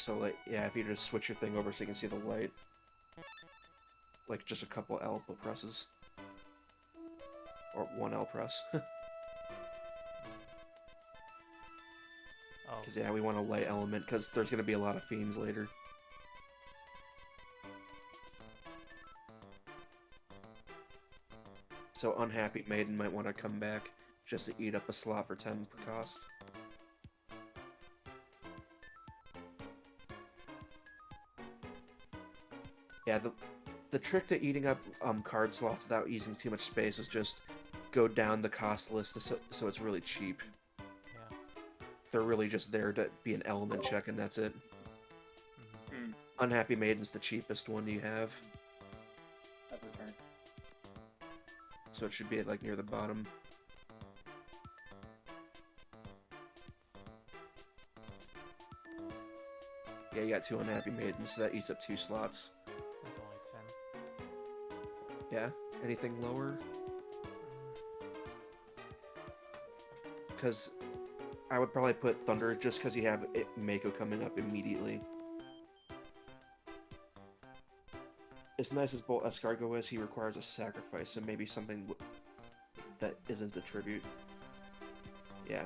So, like, yeah, if you just switch your thing over so you can see the light. Like, just a couple L presses. Or one L press. Oh, Because, yeah, we want a light element, because there's going to be a lot of fiends later. So, Unhappy Maiden might want to come back just to eat up a slot for 10 per cost. Yeah, the trick to eating up card slots without using too much space is just go down the cost list so it's really cheap. yeah. They're really just there to be an element check, and that's it. Mhm. Unhappy Maiden's the cheapest one you have, Every turn. so it should be like near the bottom. Yeah, you got 2 Unhappy Maidens, so that eats up 2 slots. There's only 10. Yeah? Anything lower? Because I would probably put Thunder just because you have Mako coming up immediately. As nice as Bolt Escargot is, he requires a sacrifice, so maybe something that isn't a tribute. Yeah.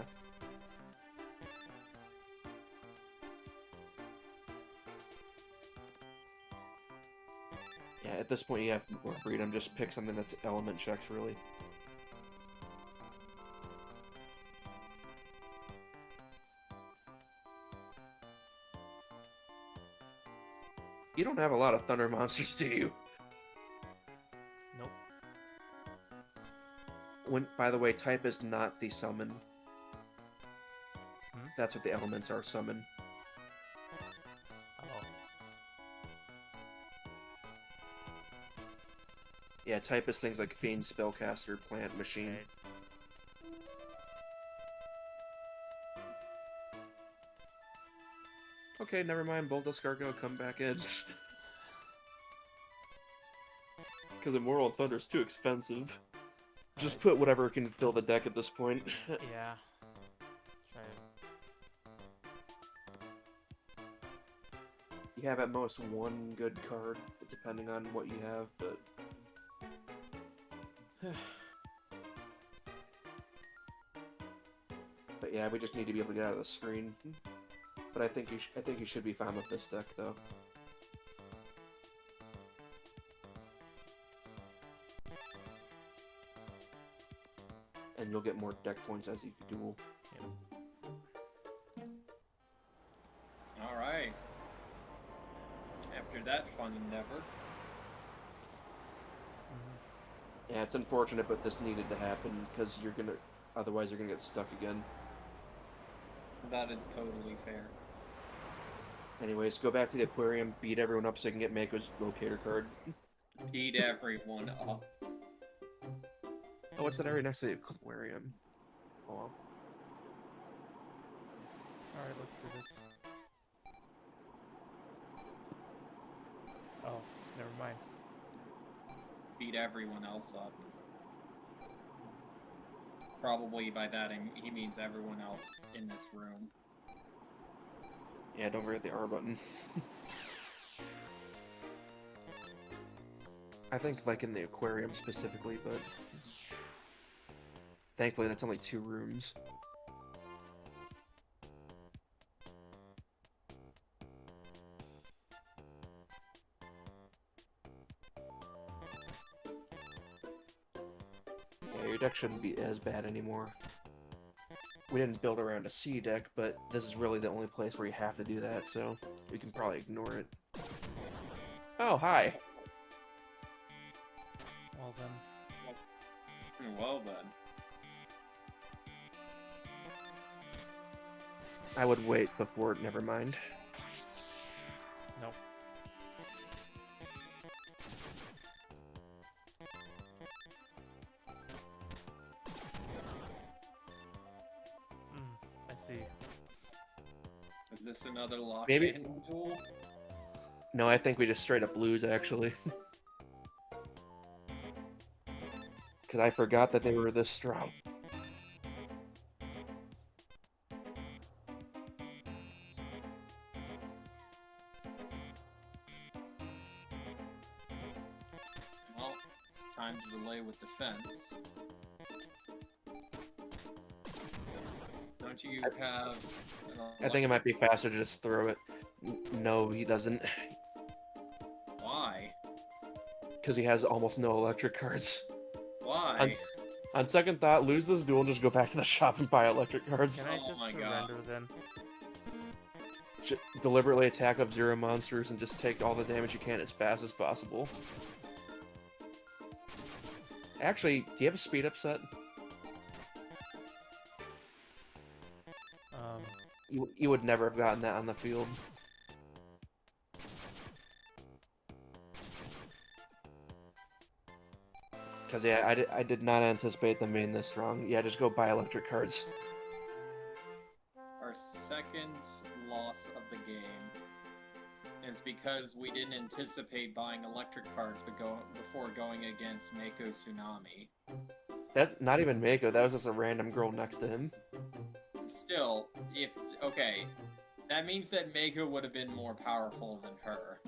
Yeah, at this point you have more freedom, just pick something that's element checks, really. You don't have a lot of thunder monsters, do you? Nope. By the way, type is not the summon. Hmm? That's what the elements are, summon. Oh. Yeah, type is things like Fiend, Spellcaster, Plant, Machine. Okay. Okay, never mind, Bolt Escargot, come back in. Because Immortal Thunder's too expensive. Just put whatever can fill the deck at this point. Yeah. Try it. You have at most one good card, depending on what you have, but... But yeah, we just need to be able to get out of the screen. But I think you should be fine with this deck, though. And you'll get more deck points as you duel. Alright. After that fun endeavor. Yeah, it's unfortunate, but this needed to happen, because otherwise you're gonna get stuck again. That is totally fair. Anyways, go back to the aquarium, beat everyone up so you can get Mako's locator card. Beat everyone up. Oh, what's that area next to the aquarium? Oh, Alright, let's do this. Oh, never mind. Beat everyone else up. Probably by that he means everyone else in this room. yeah, don't forget the R button. I think, like, in the aquarium specifically, but... Thankfully, that's only 2 rooms. Yeah, your deck shouldn't be as bad anymore. We didn't build around a C deck, but this is really the only place where you have to do that, so we can probably ignore it. Oh, hi! Well then. Well then. I would wait before, never mind. Nope. I see. Is this another lock Maybe- in duel? No, I think we just straight up lose, actually. Because I forgot that they were this strong. time to delay with defense. Don't you have... I think it might be faster to just throw it. No, he doesn't. Why? Because he has almost no electric cards. Why? On second thought, lose this duel and just go back to the shop and buy electric cards. Can I Oh just my surrender God. then? Deliberately attack up 0 monsters and just take all the damage you can as fast as possible. Actually, do you have a speed up set? You would never have gotten that on the field. Because, yeah, I did not anticipate them being this strong. Yeah, just go buy electric cards. Our second loss of the game is because we didn't anticipate buying electric cards before going against Mako Tsunami. That, not even Mako, that was just a random girl next to him. Still, okay, that means that Mako would have been more powerful than her.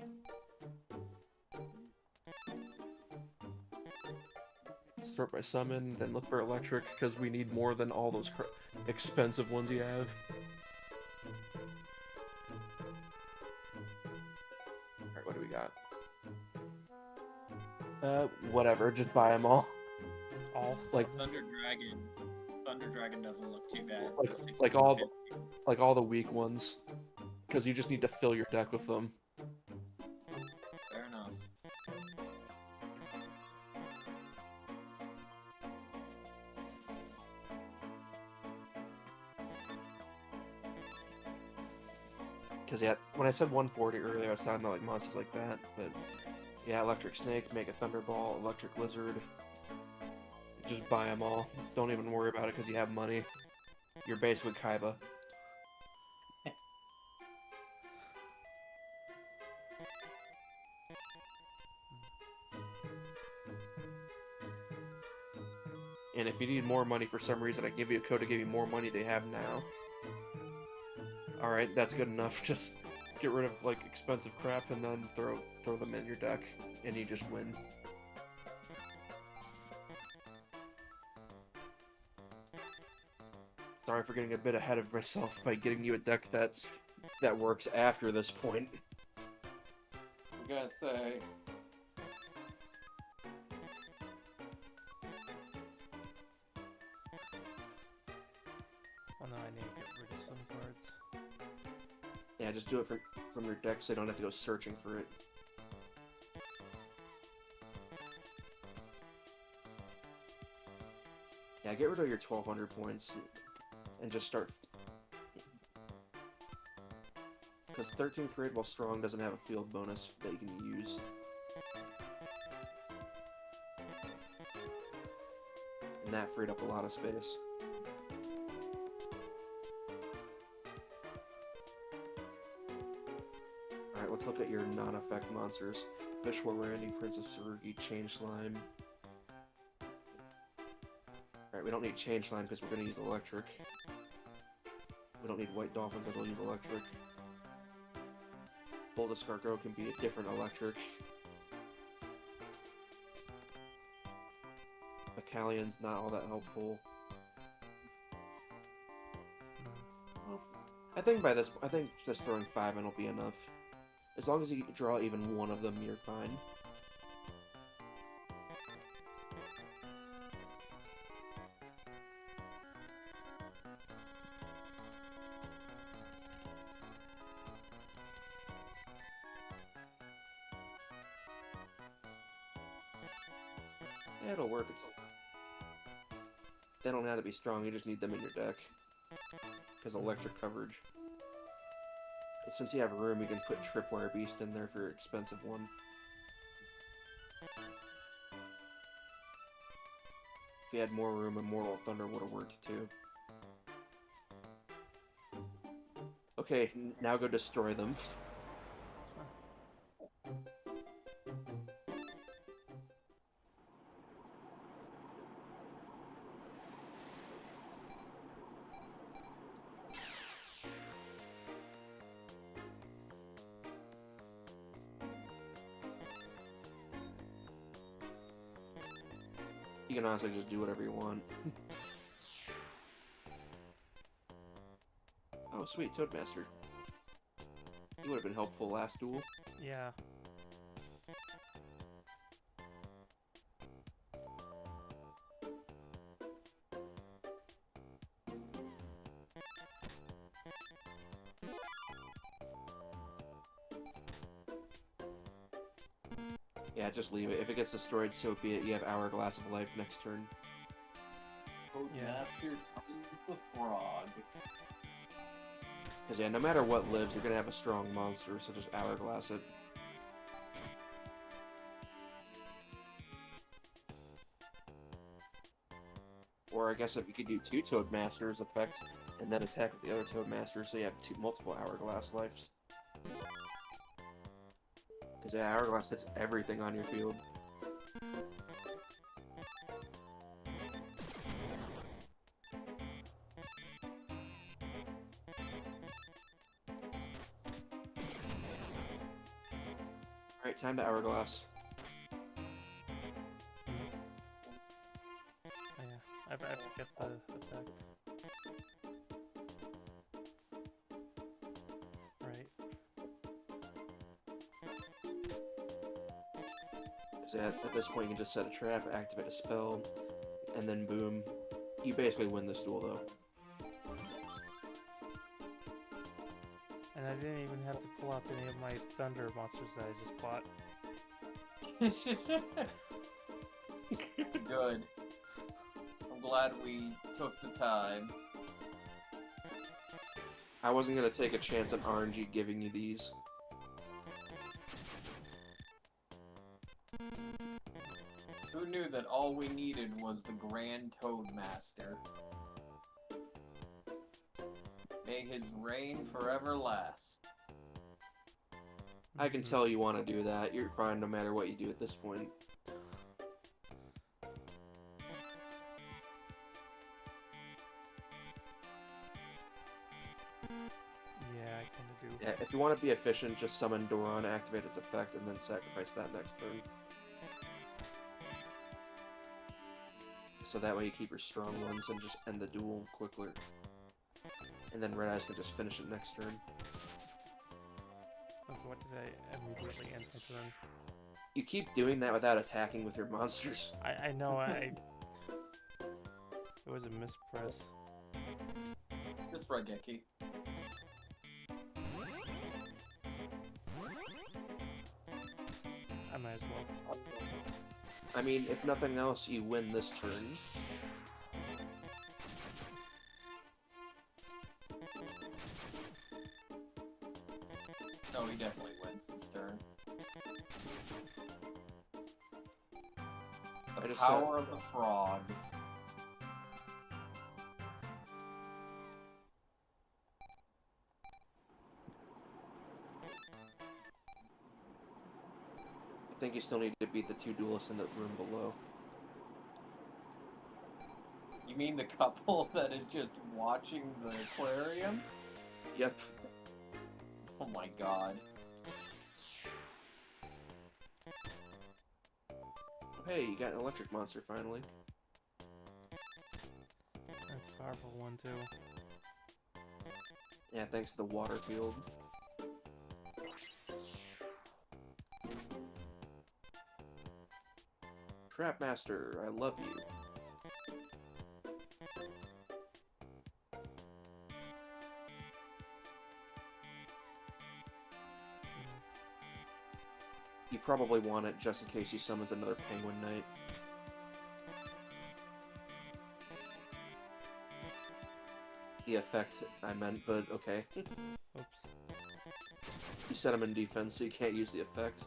Start by summon, then look for electric, because we need more than all those expensive ones you have. Alright, what do we got? Whatever, just buy them all. All? Like, Thunder Dragon doesn't look too bad. like all the weak ones. Because you just need to fill your deck with them. Fair enough. Because, yeah, when I said 140 earlier, I was talking about, like, monsters like that, but... Yeah, Electric Snake, Mega Thunderball, Electric Lizard... Just buy them all. Don't even worry about it because you have money. You're basically Kaiba. And if you need more money for some reason, I can give you a code to give you more money they have now. Alright, that's good enough. Just get rid of, like, expensive crap and then throw them in your deck, and you just win. Sorry for getting a bit ahead of myself by getting you a deck that works after this point. I was gonna say... Oh no, I need to get rid of some cards. Yeah, just do it from your deck so you don't have to go searching for it. Yeah, get rid of your 1200 points and just start. Because 13th grade, while strong, doesn't have a field bonus that you can use. And that freed up a lot of space. Alright, let's look at your non-effect monsters. Fishwar Randy, Princess Tsurugi, Change Slime. Alright, we don't need Change Slime because we're going to use electric. We don't need White Dolphin because we'll use electric. Bolt Escargot can be a different electric. Macallion's not all that helpful. Well, I think just throwing 5 in will be enough. As long as you draw even one of them, you're fine. Yeah, it'll work. They don't have to be strong, you just need them in your deck. Because electric coverage. Since you have room, you can put Tripwire Beast in there for your expensive one. If you had more room, Immortal Thunder would have worked too. Okay, now go destroy them. You can honestly just do whatever you want. Oh, sweet, Toadmaster. You would have been helpful last duel. Yeah. Yeah, just leave it. If it gets destroyed, so be it. You have Hourglass of Life next turn. Master sees the frog. Because, yeah, no matter what lives, you're going to have a strong monster, so just Hourglass it. Or I guess if you could do 2 Toadmasters effect, and then attack with the other Toadmaster, so you have multiple Hourglass lives. Because, yeah, Hourglass hits everything on your field. Alright, time to Hourglass. Oh, yeah. I forget the effect. Right. So at this point, you can just set a trap, activate a spell, and then boom. You basically win this duel, though. And I didn't even have to pull out any of my thunder monsters that I just bought. Good. I'm glad we took the time. I wasn't going to take a chance on RNG giving you these. Who knew that all we needed was the Grand Toadmaster? May his reign forever last. I can tell you want to do that. You're fine no matter what you do at this point. Yeah, I kinda do. Yeah, if you want to be efficient, just summon Doran, activate its effect, and then sacrifice that next turn. So that way you keep your strong ones and just end the duel quicker. And then Red Eyes can just finish it next turn. Okay, what did I immediately end my turn? You keep doing that without attacking with your monsters. I know, it was a mispress. Just Rageki. I might as well. I mean, if nothing else, you win this turn. No, he definitely wins this turn. The power of the frog. I think you still need to beat the 2 duelists in the room below. You mean the couple that is just watching the aquarium? Yep. Oh my god. Hey, you got an electric monster finally. That's a powerful one, too. Yeah, thanks to the water field. Trapmaster, I love you. You probably want it just in case he summons another Penguin Knight. The effect, I meant, but okay. Oops. You set him in defense, so you can't use the effect.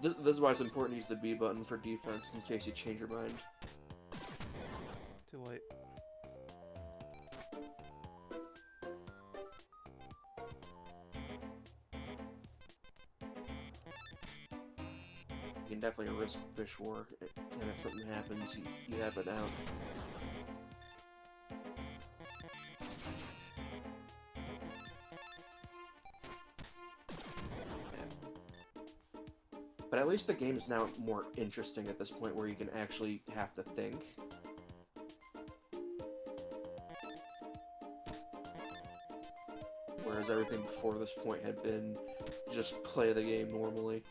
This is why it's important to use the B button for defense in case you change your mind. Too late. You can definitely risk Fish War, and if something happens, you have it out. But at least the game is now more interesting at this point, where you can actually have to think. Whereas everything before this point had been just play the game normally.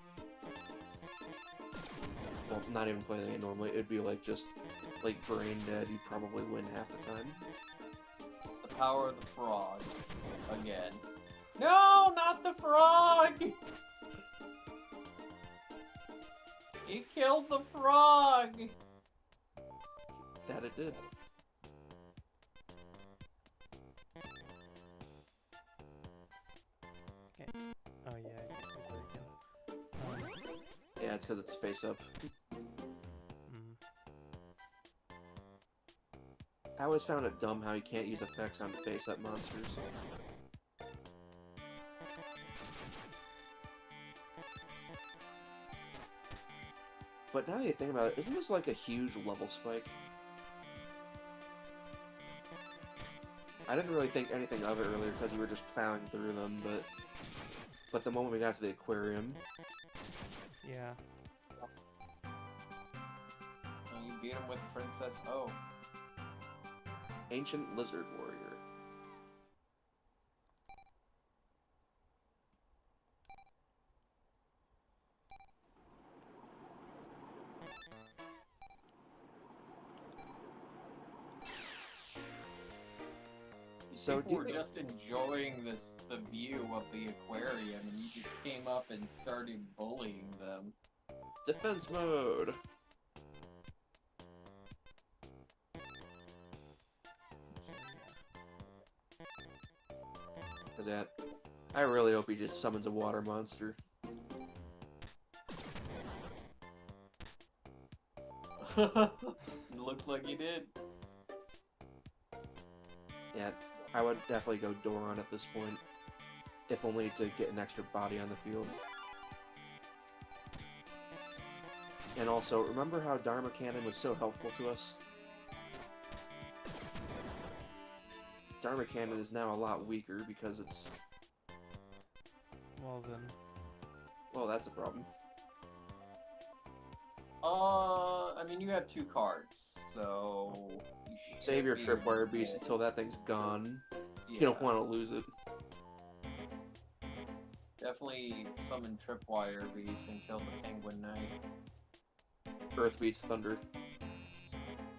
Well, not even play the game normally. It'd be like just like brain dead. You'd probably win half the time. The power of the frog. Again. No, not the frog! He killed the frog! That it did. Okay. Oh yeah, I guess it's again. Yeah, it's because it's face up. Mm. I always found it dumb how you can't use effects on face up monsters. But now that you think about it, isn't this like a huge level spike? I didn't really think anything of it earlier because you were just plowing through them, but the moment we got to the aquarium, Yeah. And you beat him with Princess O. Ancient Lizard Warrior. So People were do you- just enjoying the view of the aquarium, and you just came up and started bullying them. Defense mode. Cause that, I really hope he just summons a water monster. Looks like you did. Yeah, I would definitely go Doron at this point, if only to get an extra body on the field. And also, remember how Dharma Cannon was so helpful to us? Dharma Cannon is now a lot weaker because it's... Well then. Well, that's a problem. I mean, you have 2 cards, so... You Save your should be Tripwire Beast good. until that thing's gone. Yeah, You don't want to lose it. Definitely summon Tripwire Beast and kill the Penguin Knight. Earth Beast Thunder.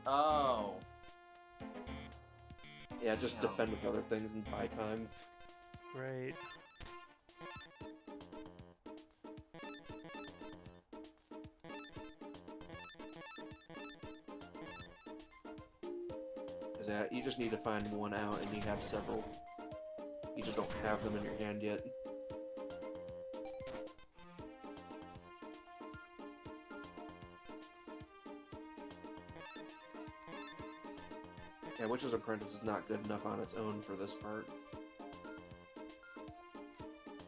Oh. Yeah, just No. defend with other things and buy time. Great. Cause yeah, you just need to find one out and you have several. You just don't have them in your hand yet. Yeah, Witch's Apprentice is not good enough on its own for this part.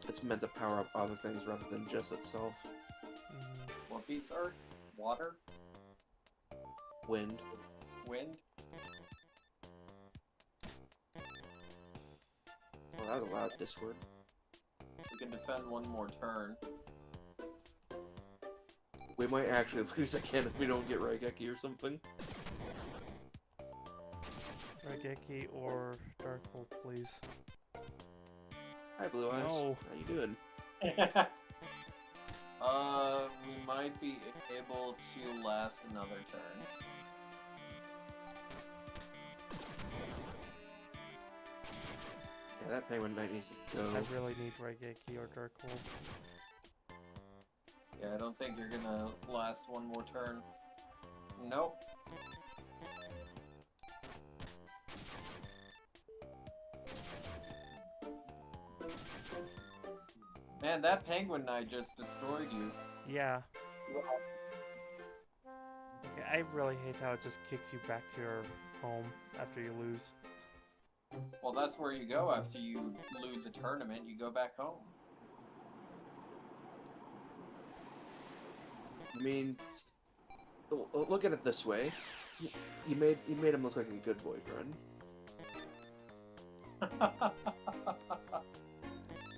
It's meant to power up other things rather than just itself. Mm. What beats Earth? Water? Wind. Wind? Well, that was a loud Discord. We can defend one more turn. We might actually lose again if we don't get Raigeki or something. Raigeki or Darkhold, please. Hi, Blue Eyes. No. How you doing? We might be able to last another turn. Yeah, that Penguin Knight needs to go. I really need Raigeki or Darkhold. Yeah, I don't think you're gonna last one more turn. Nope. Man, that Penguin Knight just destroyed you. Yeah. Okay, I really hate how it just kicks you back to your home after you lose. Well, that's where you go after you lose a tournament. You go back home. I mean, look at it this way. You made him look like a good boyfriend.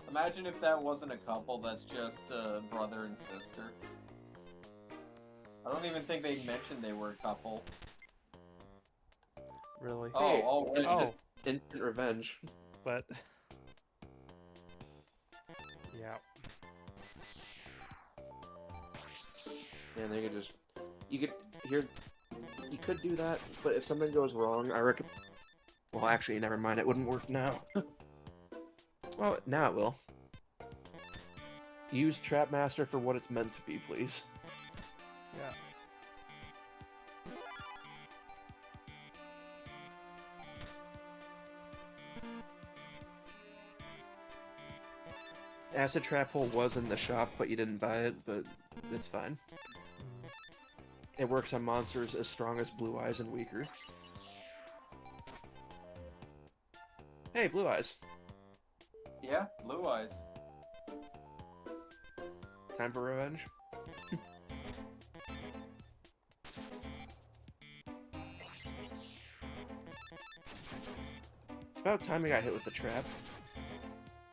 Imagine if that wasn't a couple, that's just a brother and sister. I don't even think they mentioned they were a couple. Really? Hey, really? Oh, Instant revenge. but yeah. And they could just, you could do that, but if something goes wrong, I recommend. Well, actually, never mind. It wouldn't work now. Well, now it will. Use Trapmaster for what it's meant to be, please. Yeah. Acid Trap Hole was in the shop, but you didn't buy it, but it's fine. It works on monsters as strong as Blue Eyes and weaker. Hey, Blue Eyes. Yeah, Blue Eyes. Time for revenge? It's about time I got hit with the trap.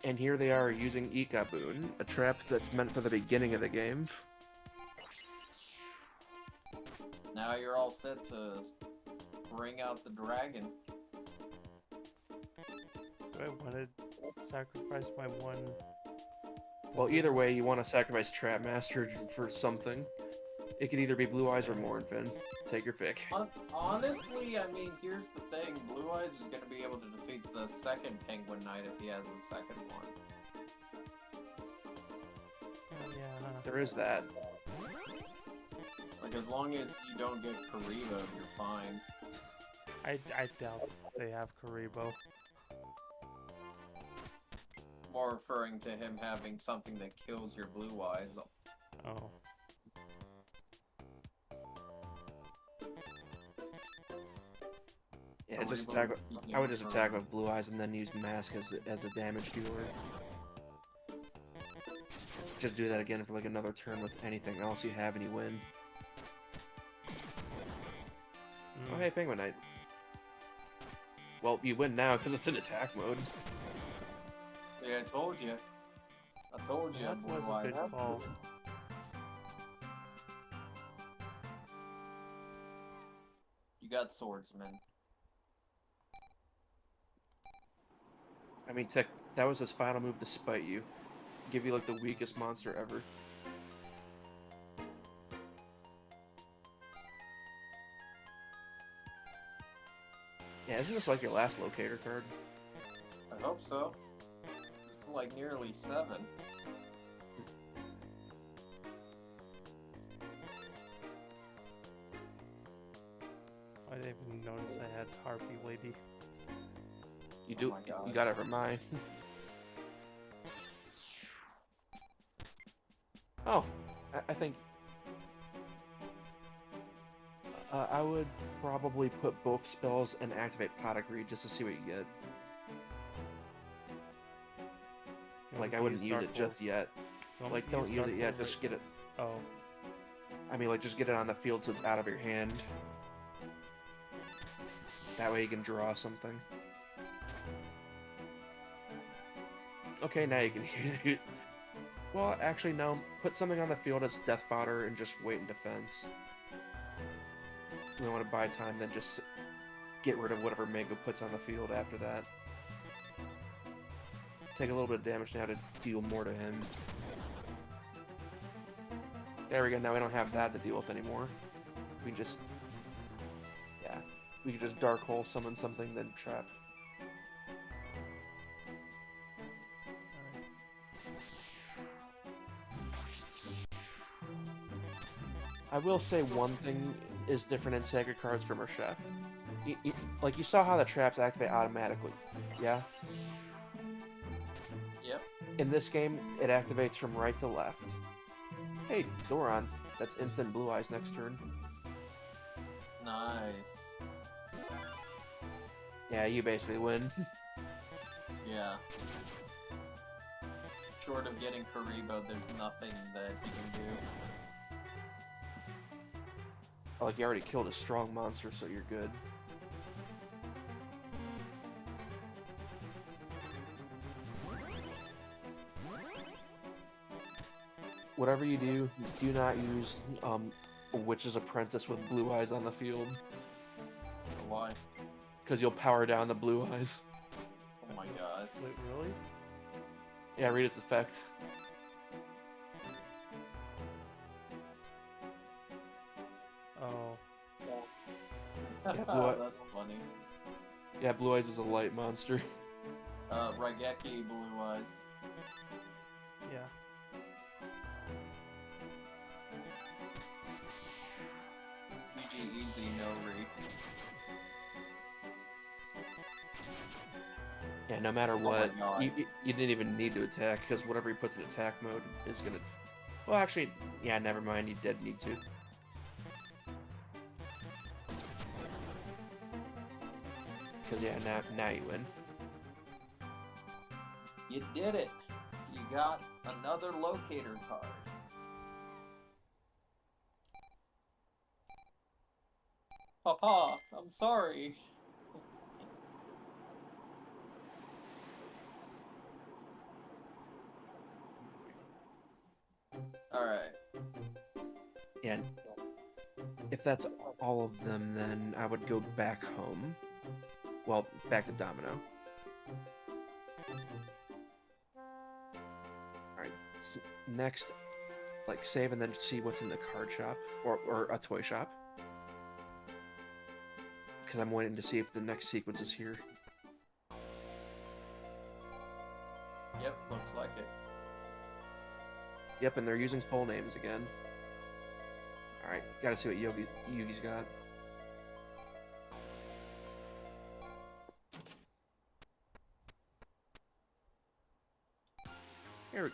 And here they are using Ikaboon, a trap that's meant for the beginning of the game. Now you're all set to bring out the dragon. Do I want to sacrifice my one? Well, either way, you want to sacrifice Trapmaster for something. It could either be Blue Eyes or Mornfin. Take your pick. Honestly, I mean, here's the thing. Blue Eyes is going to be able to defeat the second Penguin Knight if he has a second one. Yeah. There is that. Like, as long as you don't get Karibo, you're fine. I doubt they have Karibo. More referring to him having something that kills your Blue Eyes. Oh. Yeah, just attack. I would just attack with Blue Eyes and then use Mask as a damage dealer. Just do that again for like another turn with anything else you have and you win. Oh hey, Penguin Knight. Well, you win now because it's in attack mode. Yeah, I told you. I told you. That was Blue a Eyes. good call. You got swordsman. I mean, that was his final move to spite you. Give you like the weakest monster ever. Yeah, isn't this like your last locator card? I hope so. It's like nearly 7. I didn't even notice I had Harpy Lady. You do. my God. You got it from mine. Oh, I think I would probably put both spells and activate Pot of Greed just to see what you get. Like, I wouldn't use it just yet. Like, don't use it yet, just get it. Oh. I mean, like, just get it on the field so it's out of your hand. That way you can draw something. Okay, now you can... Well, actually, no. Put something on the field as death fodder and just wait in defense. If we want to buy time, then just get rid of whatever Mego puts on the field after that. Take a little bit of damage now to deal more to him. There we go, now we don't have that to deal with anymore. We can just... Yeah. We can just Dark Hole summon something, then trap. I will say one thing is different in Sacred Cards from our chef. Like, you saw how the traps activate automatically, yeah? Yep. In this game, it activates from right to left. Hey, Doron, that's instant Blue Eyes next turn. Nice. Yeah, you basically win. Yeah. Short of getting Karibo, there's nothing that you can do. Like, you already killed a strong monster, so you're good. Whatever you do, do not use Witch's Apprentice with blue eyes on the field. Why? Because you'll power down the blue eyes. Oh my god. Wait, really? Yeah, read its effect. Oh. Yeah, blue That's funny. Yeah, blue eyes is a light monster. Raigeki blue eyes. Yeah. Easy, no read. Yeah, no matter Oh my what, God. you didn't even need to attack, because whatever he puts in attack mode is gonna... Well, actually, yeah, never mind, you did need to. Because, yeah, now you win. You did it. You got another locator card. Papa, I'm sorry. Alright. Yeah, if that's all of them, then I would go back home. Well, back to Domino. Alright, so next, like, save and then see what's in the card shop, or a toy shop. Because I'm waiting to see if the next sequence is here. Yep, looks like it. Yep, and they're using full names again. Alright, gotta see what Yugi's got. Here we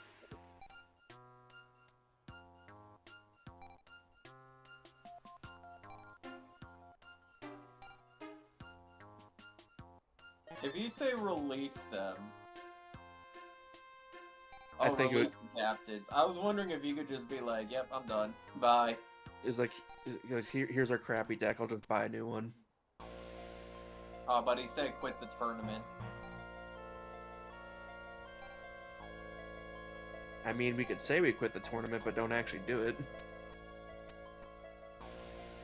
If you say release them... I think it would- release the captives. I was wondering if you could just be like, yep, I'm done. Bye. It's like, here's our crappy deck, I'll just buy a new one. But he said quit the tournament. I mean, we could say we quit the tournament, but don't actually do it.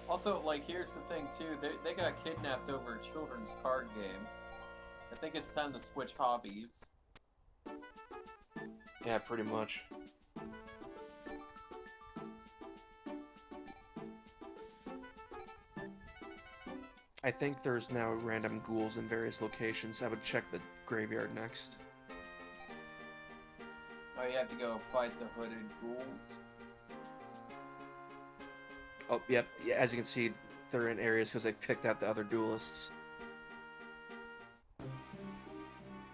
Also, like, here's the thing, too. They got kidnapped over a children's card game. I think it's time to switch hobbies. Yeah, pretty much. I think there's now random ghouls in various locations. I would check the graveyard next. Oh, you have to go fight the hooded ghouls? Oh, yep. Yeah, as you can see, they're in areas because they picked out the other duelists.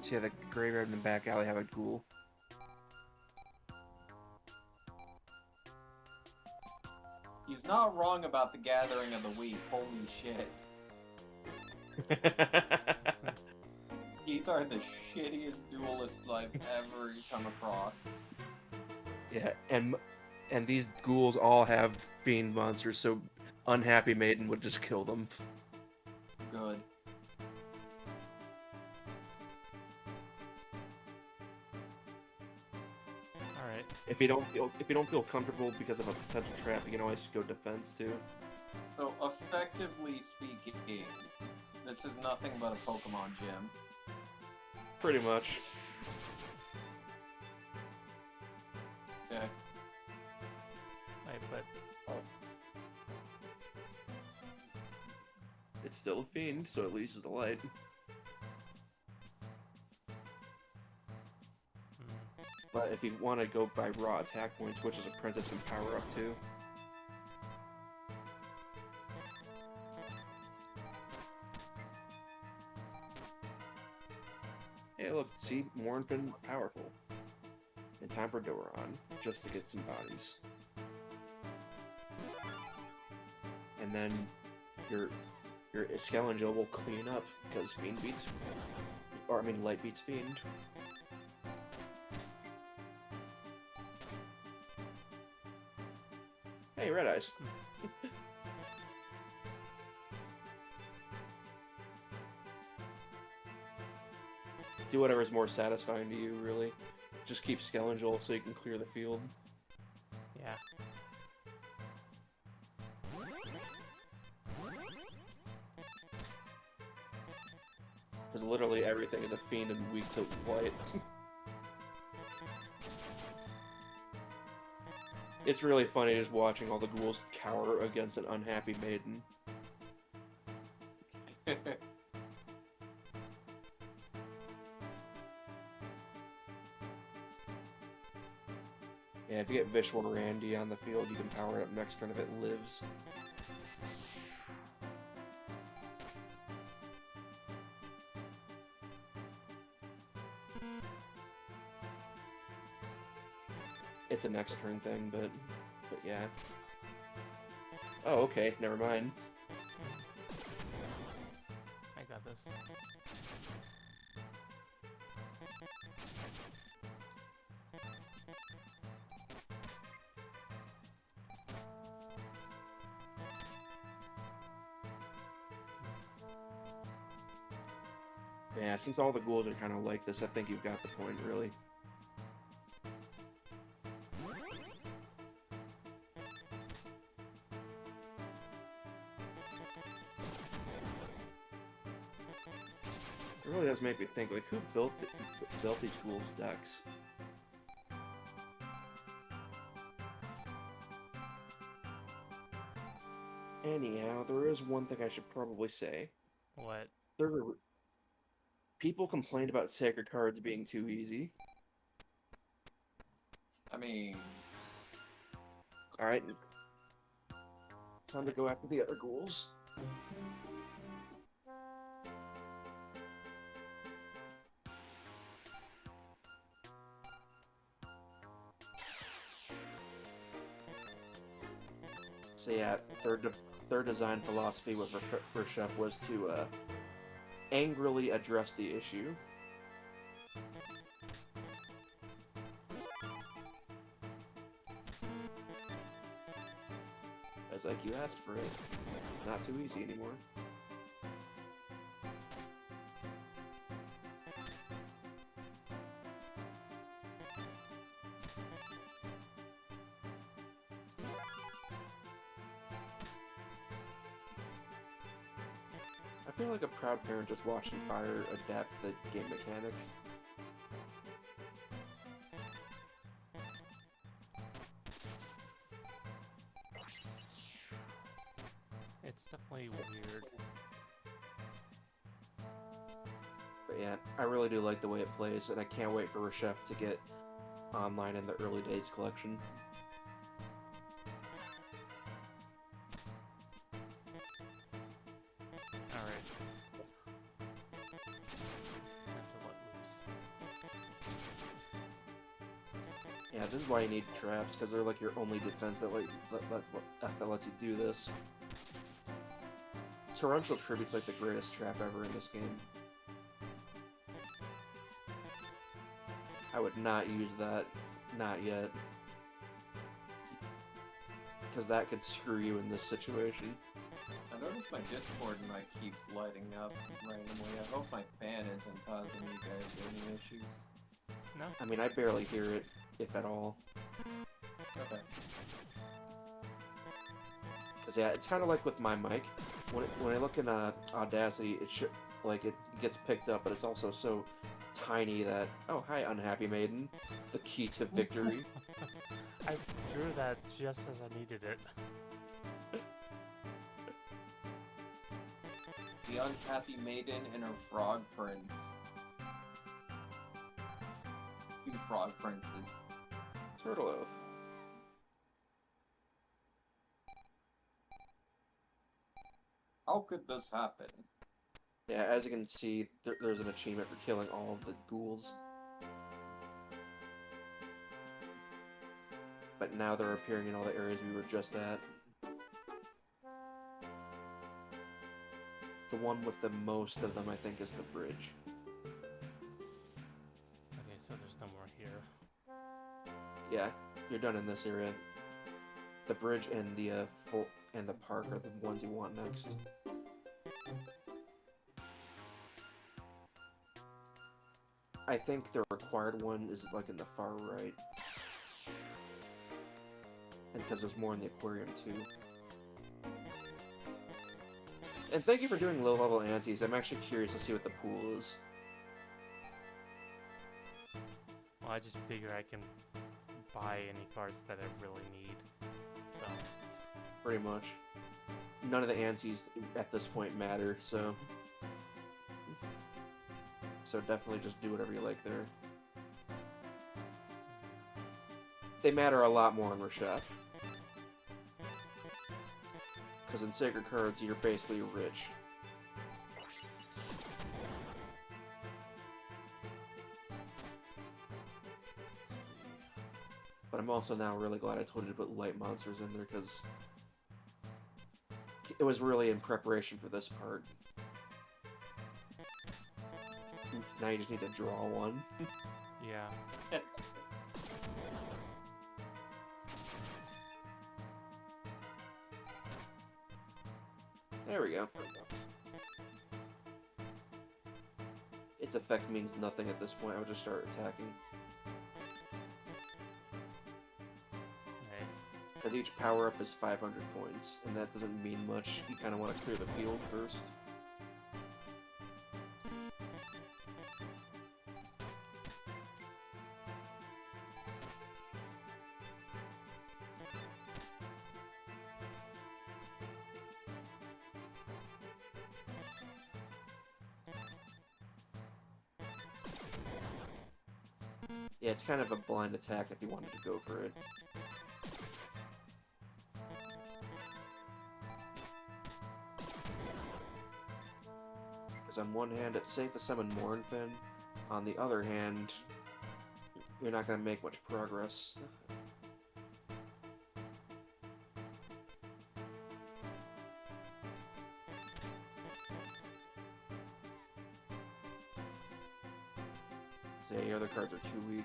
So yeah, the graveyard and the back alley have a ghoul. He's not wrong about the gathering of the week. Holy shit. These are the shittiest duelists I've ever come across. Yeah, and these ghouls all have fiend monsters, so Unhappy Maiden would just kill them. Good. Alright. If you don't feel comfortable because of a potential trap, you can always go defense too. So, effectively speaking, this is nothing but a Pokemon gym. Pretty much. Okay. Wait, but It's still a fiend, so at least it's the light. But if you want to go by raw attack points, which is Apprentice can power up to. Hey, look, see, Mornfin powerful. And time for Doron, just to get some bodies. And then your Skelangel will clean up because Fiend beats, or I mean, Light beats Fiend. Hey, Red Eyes. Do whatever's more satisfying to you, really. Just keep Skelangel so you can clear the field. yeah. literally everything is a fiend and weak to light. It's really funny just watching all the ghouls cower against an unhappy maiden. Yeah, if you get Visual Randy on the field, you can power it up next turn if it lives. It's a next turn thing, but yeah. Oh, okay, never mind. I got this. Yeah, since all the ghouls are kind of like this, I think you've got the point, really. It really does make me think, like, who built these ghouls' decks? Anyhow, there is one thing I should probably say. What? People complained about sacred cards being too easy. I mean, Alright. Time to go after the other ghouls. So yeah, third design philosophy with Reshef was to angrily address the issue. I was like, you asked for it. It's not too easy anymore. I feel like a proud parent just watching Fire adapt the game mechanic. It's definitely weird. But yeah, I really do like the way it plays, and I can't wait for Reshef to get online in the early days collection. Alright. Have to let loose. Yeah, this is why you need traps, because they're like your only defense that that lets you do this. Torrential Tribute's like the greatest trap ever in this game. I would not use that, not yet. Because that could screw you in this situation. I noticed my Discord mic keeps lighting up randomly. I hope my fan isn't causing you guys any issues. No? I mean, I barely hear it, if at all. Okay. Because yeah, it's kind of like with my mic. When I look in Audacity, it gets picked up, but it's also so tiny that, oh hi Unhappy Maiden, the key to victory. I drew that just as I needed it. The Unhappy Maiden and her Frog Prince. 2 Frog Princes. Turtle Oath. How could this happen? Yeah, as you can see, there's an achievement for killing all of the ghouls. But now they're appearing in all the areas we were just at. The one with the most of them, I think, is the bridge. Okay, so there's no more here. Yeah, you're done in this area. The bridge and the park are the ones you want next. I think the required one is like in the far right. And because there's more in the aquarium too. And thank you for doing low-level antes. I'm actually curious to see what the pool is. Well, I just figure I can buy any cards that I really need. So, Pretty much. None of the antes at this point matter, so... So definitely just do whatever you like there. They matter a lot more in Reshef. Because in Sacred Cards, you're basically rich. let's see. But I'm also now really glad I told you to put light monsters in there, because it was really in preparation for this part. Now you just need to draw one. Yeah. There we go. Its effect means nothing at this point. I would just start attacking. Right. Because each power-up is 500 points, and that doesn't mean much. You kind of want to clear the field first. Yeah, it's kind of a blind attack if you wanted to go for it. Because on one hand, it's safe to summon Mournfin. On the other hand, you're not going to make much progress. So yeah, your other cards are too weak.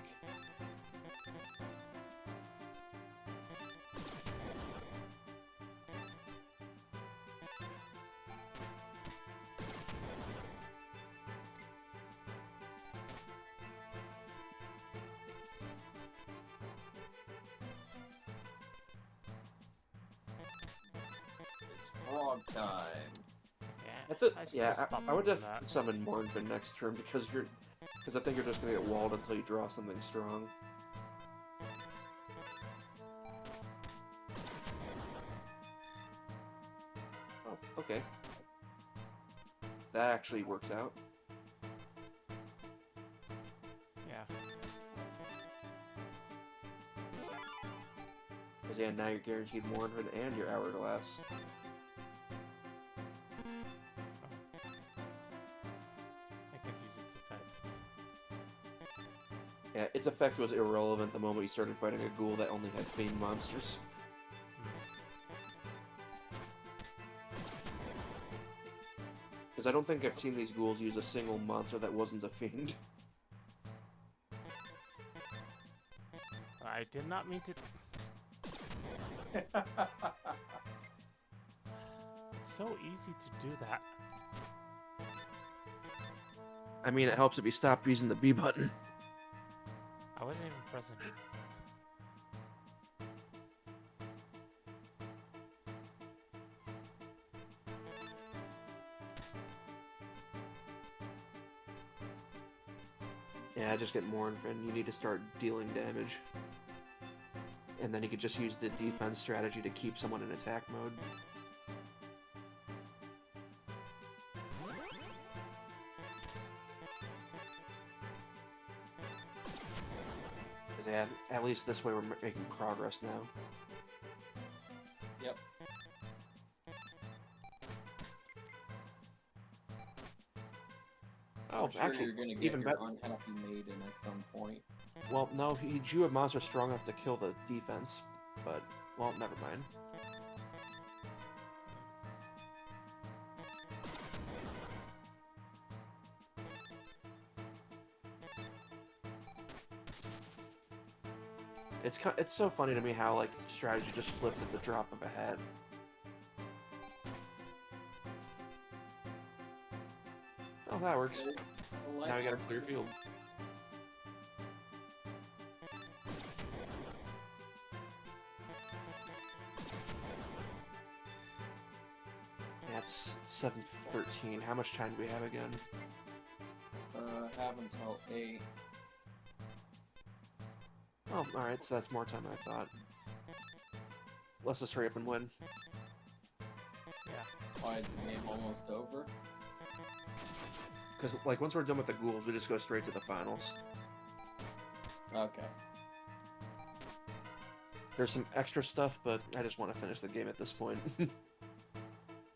It's frog time. Yeah. I should just stop I would doing just that. summon Mournfin next turn because I think you're just gonna get walled until you draw something strong. Oh, okay. That actually works out. Yeah. Because yeah, now you're guaranteed Mournfin and your Hourglass. I can't use its effect. Yeah, its effect was irrelevant the moment you started fighting a ghoul that only had Fiend monsters. Because I don't think I've seen these ghouls use a single monster that wasn't a Fiend. I did not mean to. It's so easy to do that. I mean, it helps if you stop using the B button. I wasn't even pressing it. Yeah, just get Mournfin. You need to start dealing damage. And then you could just use the defense strategy to keep someone in attack mode. Because yeah, at least this way we're making progress now. Yep. Oh, I'm sure actually, you're gonna get even your better. unhappy maiden at some point. Well, no, he drew a monster strong enough to kill the defense, but, well, never mind. It's so funny to me how, like, strategy just flips at the drop of a hat. Oh, that works. Now we got a clear field. Yeah, it's 7:13. How much time do we have again? Have until 8. Oh, alright, so that's more time than I thought. Let's just hurry up and win. Yeah. Why is the game almost over? Because, like, once we're done with the ghouls, we just go straight to the finals. Okay. There's some extra stuff, but I just want to finish the game at this point. Me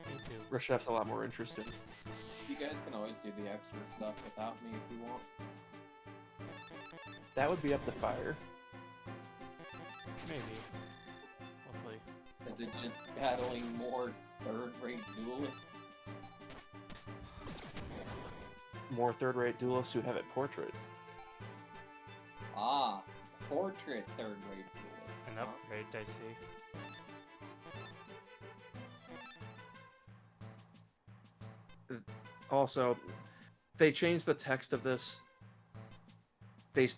too. Reshef's a lot more interesting. You guys can always do the extra stuff without me if you want. That would be up to Fire. Maybe. We'll see. Is it just battling more third-rate duelists? More third-rate duelists who have it portrait. Ah, portrait third-rate duelist. An upgrade, I see. Also, they changed the text of this. They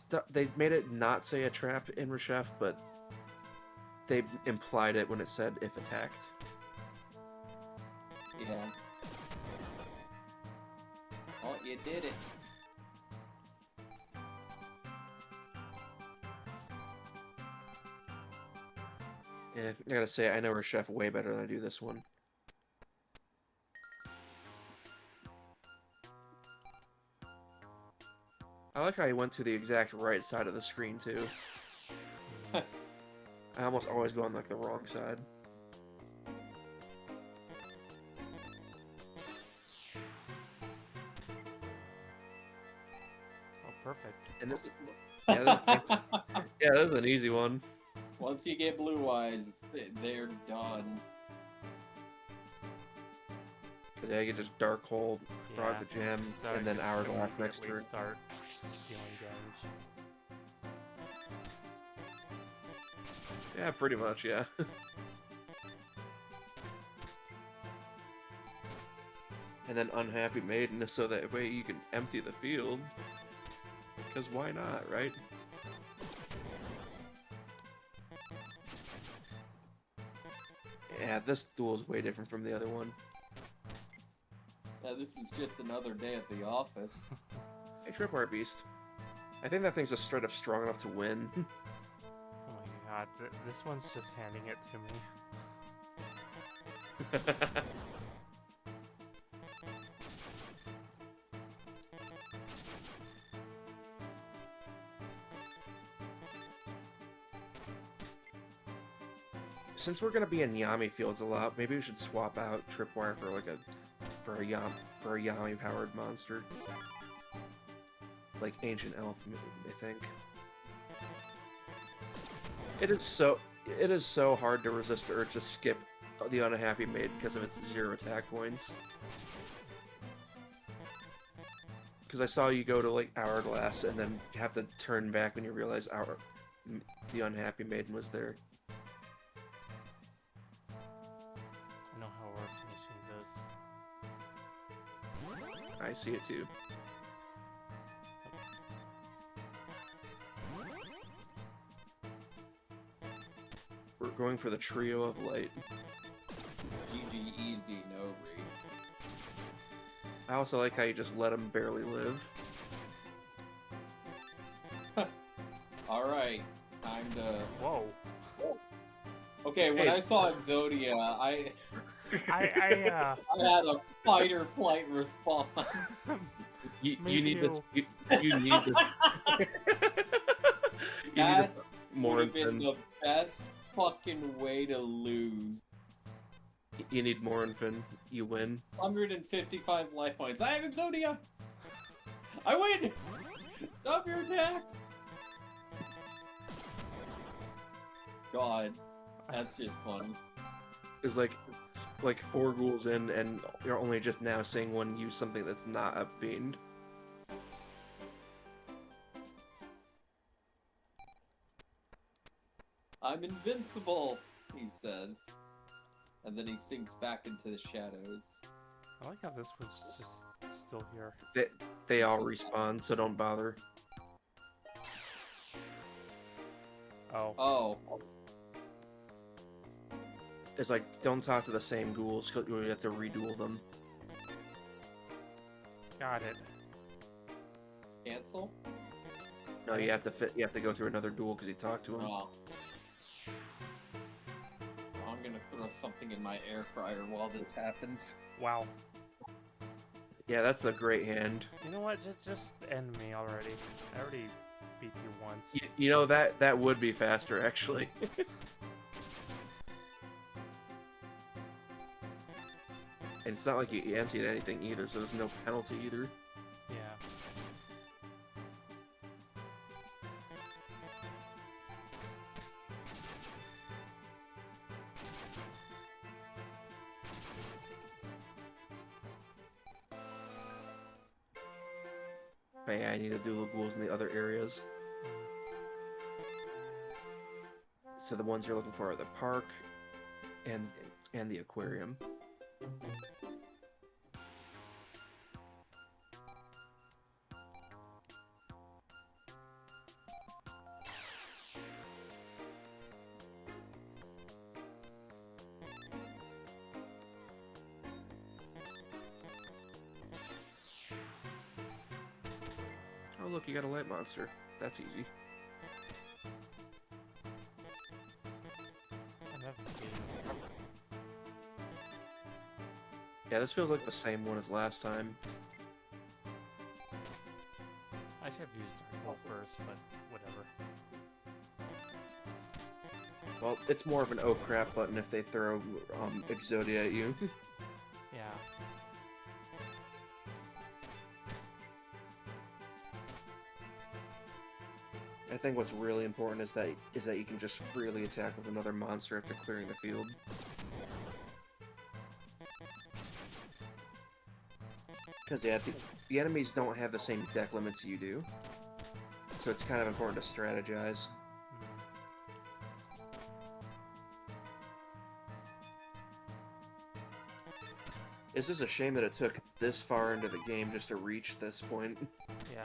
made it not say a trap in Reshef, but they implied it when it said if attacked. Yeah. Oh, you did it. Yeah, I gotta say, I know Reshef way better than I do this one. I like how he went to the exact right side of the screen, too. I almost always go on, like, the wrong side. Oh, perfect. And this, yeah, this is an easy one. Once you get blue eyes, they're done. Yeah, you get just Dark Hole, Frog Yeah. the Gem, So and then Hourglass immediately next turn. start dealing damage. Yeah, pretty much, yeah. And then Unhappy Maiden, so that way you can empty the field. Because why not, right? Yeah, this duel is way different from the other one. Yeah, this is just another day at the office. Hey, Tripwire Beast. I think that thing's just straight up strong enough to win. Oh my god, this one's just handing it to me. Since we're gonna be in Yami fields a lot, maybe we should swap out Tripwire for like a Yami powered monster. Like Ancient Elf, I think. It is so hard to resist the urge to skip the Unhappy Maid because of its 0 attack points. Because I saw you go to like Hourglass and then you have to turn back when you realize the Unhappy Maiden was there. I know how we're finishing this. I see it too. We're going for the Trio of Light. GG easy, no read. I also like how you just let him barely live. Alright, time to... Whoa. Okay, when Hey. I saw Exodia, I I had a fight or flight response. You Me need too. this. You need this. You need That this more would have been than the best fucking way to lose. you need more infin. You win. 155 life points. I have Exodia! I win! Stop your attacks! God, that's just fun. It's like 4 ghouls in, and you're only just now seeing one use something that's not a fiend. I'm invincible, he says. And then he sinks back into the shadows. like how this one's just still here. They all respawn, so don't bother. Oh. Oh, It's like, don't talk to the same ghouls, 'cause you have to reduel them. Got it. Cancel? No, you have to go through another duel because you talked to him. Oh. I'm gonna throw something in my air fryer while this happens. Wow. Yeah, that's a great hand. You know what? Just end me already. I already beat you once. You know, that would be faster, actually. And it's not like you emptied anything either, so there's no penalty either. Yeah. But yeah, I need to do the ghouls in the other areas. So the ones you're looking for are the park and the aquarium. Oh look, you got a light monster. That's easy. I haven't beaten it. Yeah, this feels like the same one as last time. I should have used Duel first, but whatever. Well, it's more of an oh crap button if they throw Exodia at you. Yeah. I think what's really important is that you can just freely attack with another monster after clearing the field. Because yeah, the enemies don't have the same deck limits you do, so it's kind of important to strategize. It's just a shame that it took this far into the game just to reach this point. Yeah.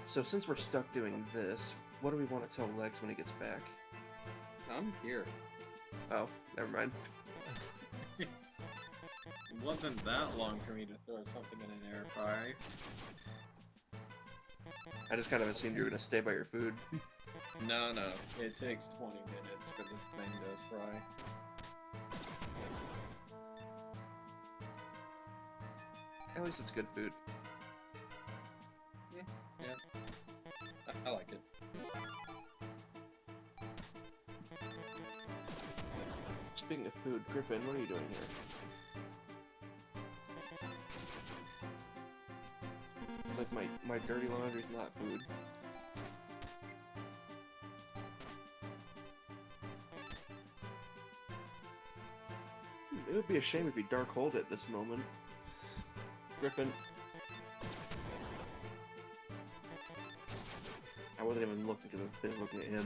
So since we're stuck doing this, what do we want to tell Legs when he gets back? I'm here. Oh, never mind. It wasn't that long for me to throw something in an air fryer. I just kind of assumed you were going to stay by your food. No, it takes 20 minutes for this thing to fry. At least it's good food. Yeah. I like it. Speaking of food, Griffin, what are you doing here? It's like my dirty laundry's not food. It would be a shame if you dark hold at this moment. Griffin. I wasn't even looking because I was looking at him.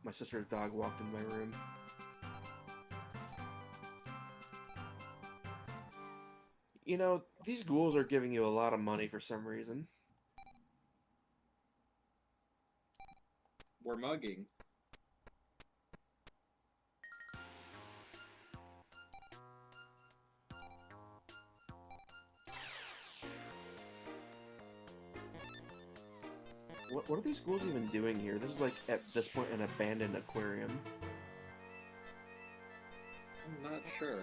My sister's dog walked in my room. You know, these ghouls are giving you a lot of money for some reason. We're mugging. What are these ghouls even doing here? This is like, at this point, an abandoned aquarium. I'm not sure.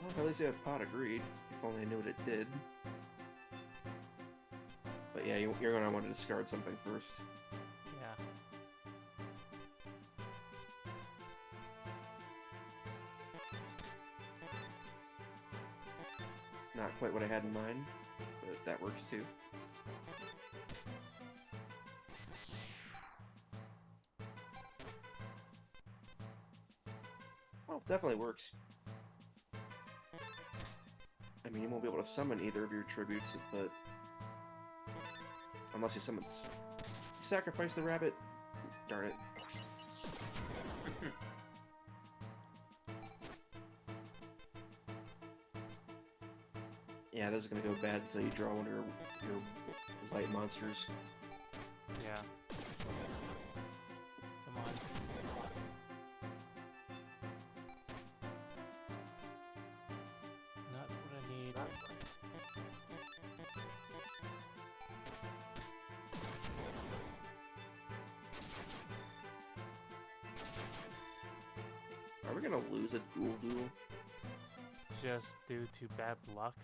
Well, at least you have Pot of Greed, if only I knew what it did. But yeah, you're gonna want to discard something first. Yeah. Not quite what I had in mind, but that works too. Oh, definitely works. I mean, you won't be able to summon either of your tributes, but unless you sacrifice the rabbit. Darn it. Yeah, this is gonna go bad until you draw one of your light monsters. Yeah. Come on. Not what I need. Are we gonna lose a duel? Just due to bad luck.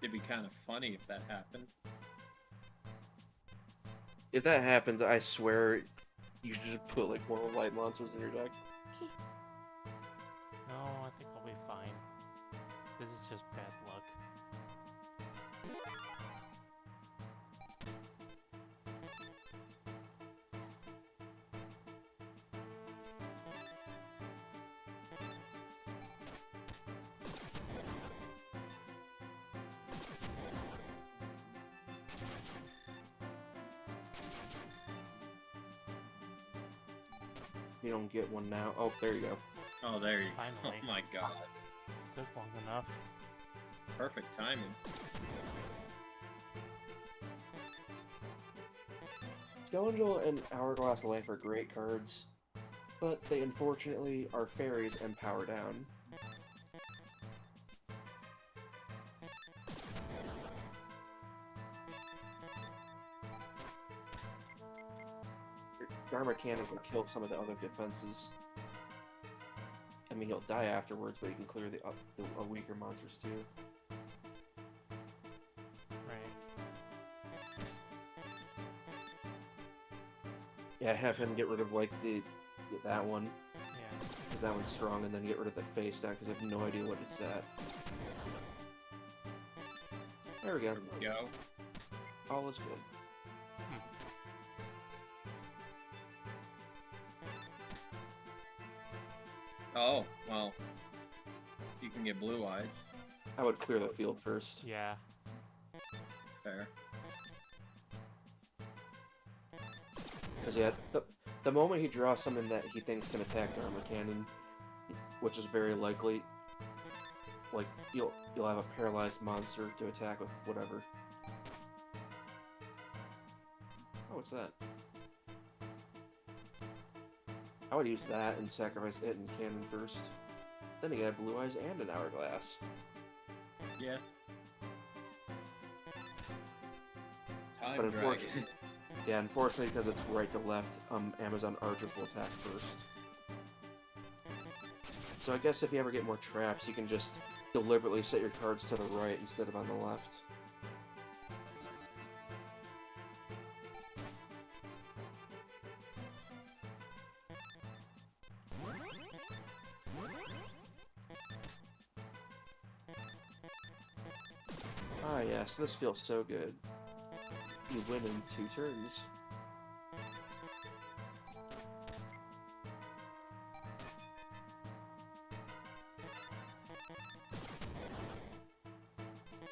It'd be kind of funny if that happened. If that happens, I swear you should just put like more light monsters in your deck. No, I think I'll be fine. This is just bad luck. You don't get one now. Oh, there you go. Oh, there you go. Finally. Oh my god. Took long enough. Perfect timing. Scoundrel and Hourglass Life are great cards, but they unfortunately are fairies and power down. Dharma Cannon can kill some of the other defenses. I mean, he'll die afterwards, but he can clear the weaker monsters too. Right. Yeah, have him get rid of like that one, Yeah. because that one's strong, and then get rid of the face down, because I have no idea what it's at. There we go. Go. All is good. Oh, well. You can get blue eyes. I would clear the field first. Yeah. Fair. Because yeah, the moment he draws something that he thinks can attack Dharma Cannon, which is very likely, like you'll have a paralyzed monster to attack with whatever. Oh, what's that? I would use that and sacrifice it and cannon first. Then you get blue eyes and an hourglass. Yeah. But Time unfortunately, dragon. yeah, unfortunately, because it's right to left, Amazon archers will attack first. So I guess if you ever get more traps, you can just deliberately set your cards to the right instead of on the left. Ah yes, this feels so good. You win in 2 turns.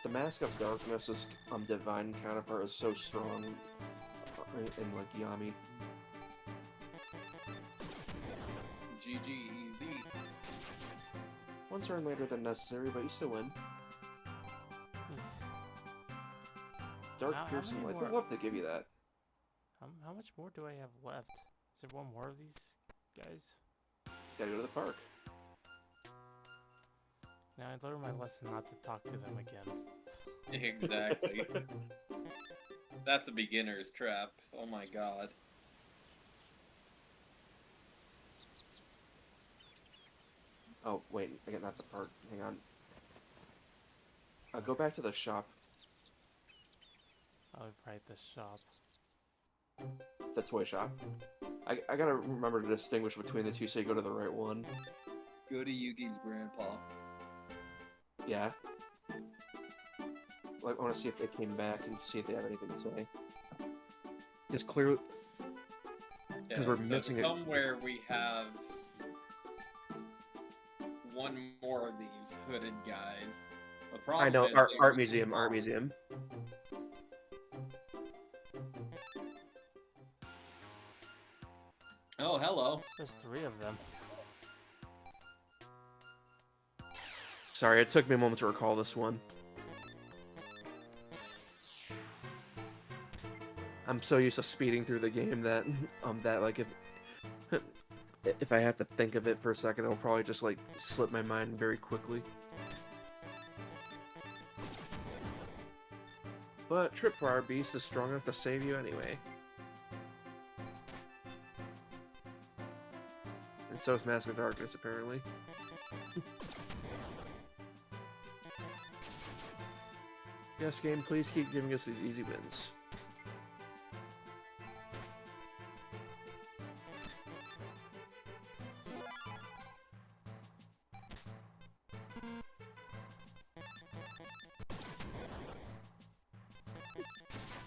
The Mask of Darkness's divine counterpart is so strong in like Yami. GG easy. 1 turn later than necessary, but you still win. Dark How Piercing many Light. more- I'd love to give you that. How much more do I have left? Is there one more of these guys? Gotta go to the park. Now I learned my lesson not to talk to them again. Exactly. That's a beginner's trap. Oh my god. Oh, wait, I get not the park. Hang on. Go back to the shop. Oh, right, the shop. The toy shop. I gotta remember to distinguish between the two so you go to the right one. Go to Yugi's grandpa. Yeah. Like, I want to see if they came back and see if they have anything to say. Just clear... Yeah, 'Cause we're so missing it. somewhere we have one more of these hooded guys. The I problem know, is art, they art are museum, small. art museum. Oh, hello. There's 3 of them. Sorry, it took me a moment to recall this one. I'm so used to speeding through the game that like if I have to think of it for a second, it'll probably just like slip my mind very quickly. But Tripwire Beast is strong enough to save you anyway. And so is Mask of Darkness, apparently. Yes, game, please keep giving us these easy wins.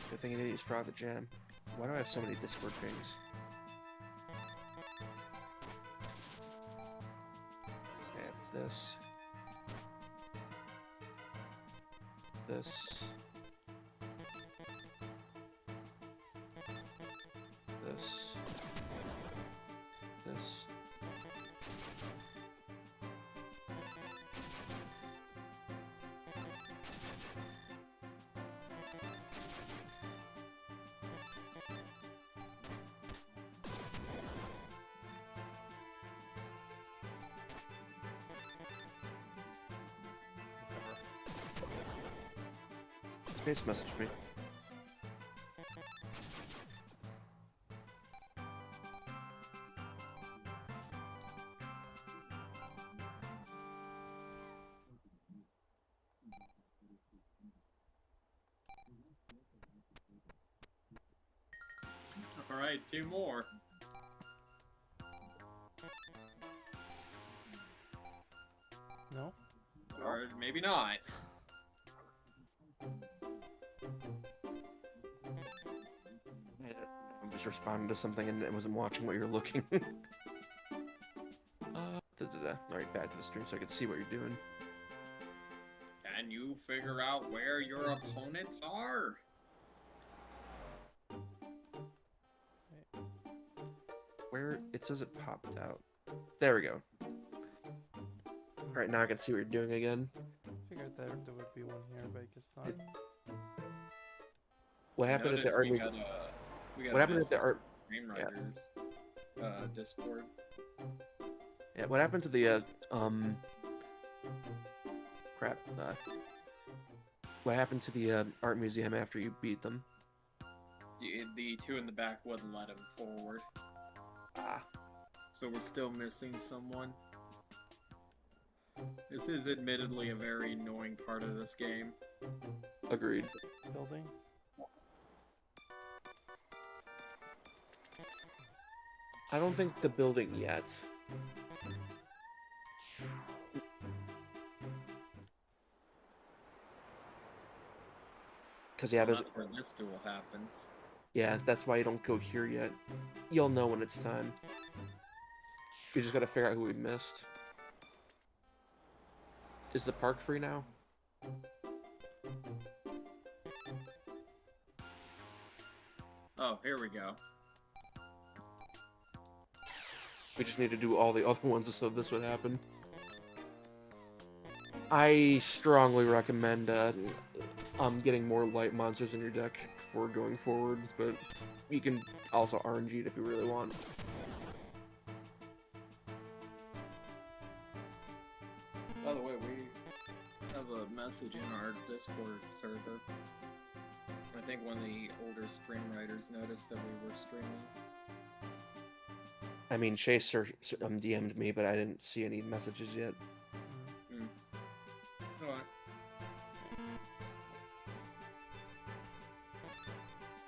Good thing I didn't use Frog the Jam. Why do I have so many Discord pings? I have this. This. This. This. Face message me. All right, 2 more. No? Or maybe not. I'm just responding to something and I wasn't watching what you're looking. Alright, back to the stream so I can see what you're doing. Can you figure out where your opponents are? Where it says it popped out. There we go. Alright, now I can see what you're doing again. Figured there would be one here, but I guess not. What happened at the Notice art? we got What happened at the art? Screenwriters Discord. Yeah, what happened to the crap? What happened to the art museum after you beat them? The 2 in the back wouldn't let him forward. Ah, So we're still missing someone. This is admittedly a very annoying part of this game. agreed. Building? I don't think the building yet. Cause yeah, Well, there's that's where this duel happens. yeah, that's why you don't go here yet. You'll know when it's time. We just gotta figure out who we missed. Is the park free now? Oh, here we go. We just need to do all the other ones so this would happen. I strongly recommend getting more light monsters in your deck before going forward, but you can also RNG it if you really want. By the way, we have a message in our Discord server. I think one of the older screenwriters noticed that we were streaming. I mean, Chase DM'd me, but I didn't see any messages yet. Alright.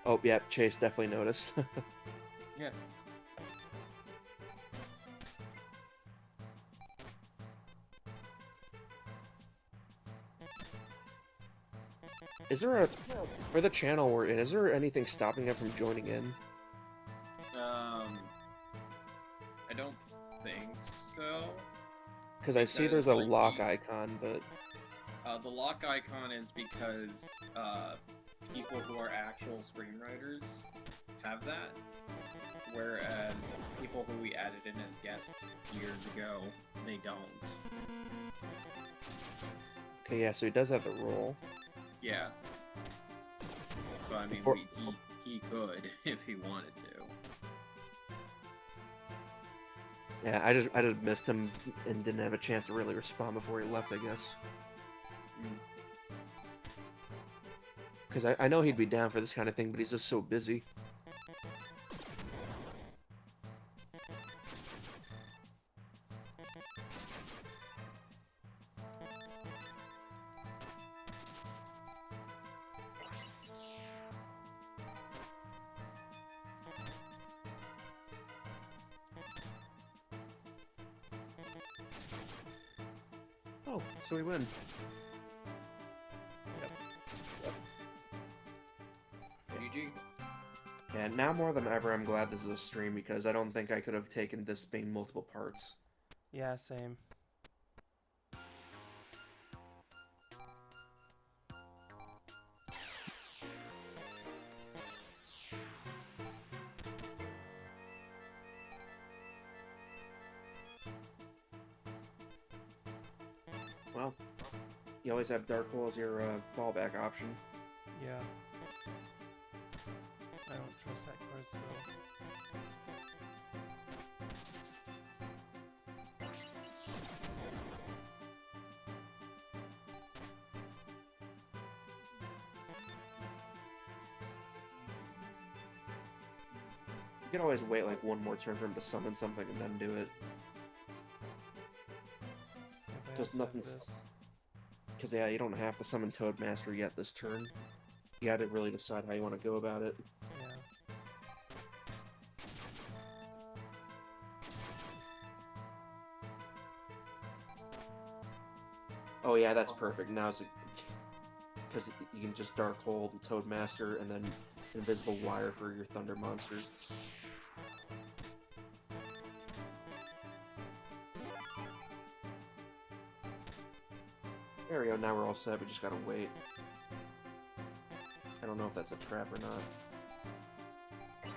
Oh, yeah, Chase definitely noticed. Yeah. Is there a... For the channel we're in, is there anything stopping him from joining in? I don't think so. Because I see Because, there's a like, lock icon, but The lock icon is because people who are actual screenwriters have that, whereas people who we added in as guests years ago, they don't. okay, yeah, so he does have the role. Yeah. So I mean, Before- he could if he wanted to. Yeah, I just missed him and didn't have a chance to really respond before he left, I guess. Because I know he'd be down for this kind of thing, but he's just so busy. Oh, so we win. GG. And now more than ever, I'm glad this is a stream because I don't think I could have taken this being multiple parts. Yeah, same. Well, you always have Dark Hole as your fallback option. Yeah. I don't trust that card, so... You can always wait like one more turn for him to summon something and then do it. if I Because also have nothing's... this. Because, yeah, you don't have to summon Toadmaster yet this turn. You gotta really decide how you want to go about it. Yeah. Oh yeah, that's perfect. Now's because you can just Dark Hold Toadmaster and then Invisible Wire for your Thunder monsters. There we go, now we're all set, we just gotta wait. I don't know if that's a trap or not.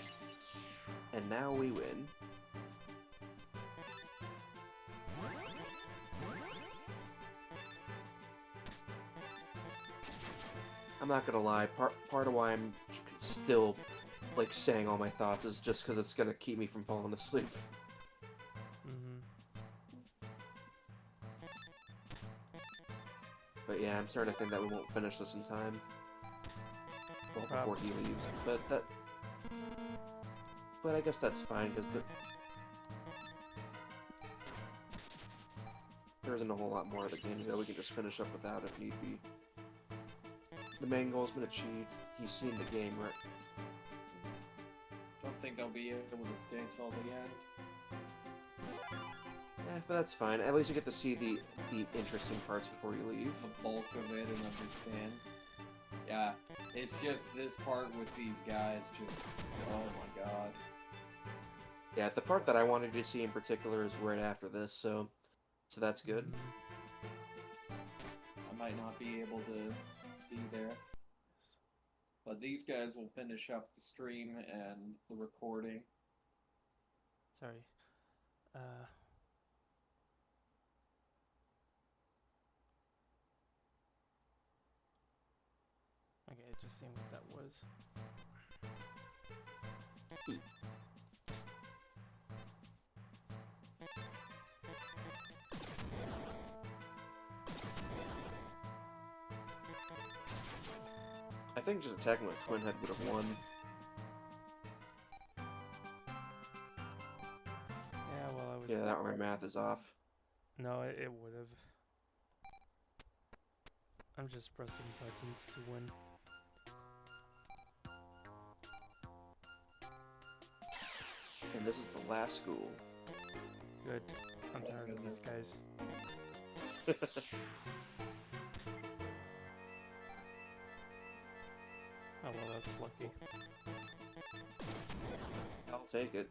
And now we win. I'm not gonna lie, part of why I'm still, like, saying all my thoughts is just because it's gonna keep me from falling asleep. But yeah, I'm starting to think that we won't finish this in time. Well, before he leaves. But I guess that's fine, because there isn't a whole lot more of the game to go. We can just finish up without if need be. The main goal's been achieved. He's seen the game, right? Don't think I'll be able to stay till the end. Yeah, but that's fine. At least you get to see the interesting parts before you leave. The bulk of it and understand. Yeah, it's just this part with these guys just, oh my god. Yeah, the part that I wanted to see in particular is right after this, so that's good. I might not be able to be there. But these guys will finish up the stream and the recording. Sorry. Okay, just seeing what that was. I think just attacking with Twin Head would have won. Yeah, well, I was... Yeah, that my math is off. No, it would have. I'm just pressing buttons to win. And this is the last school. Good. I'm tired of these guys. Oh, well, that's lucky. I'll take it.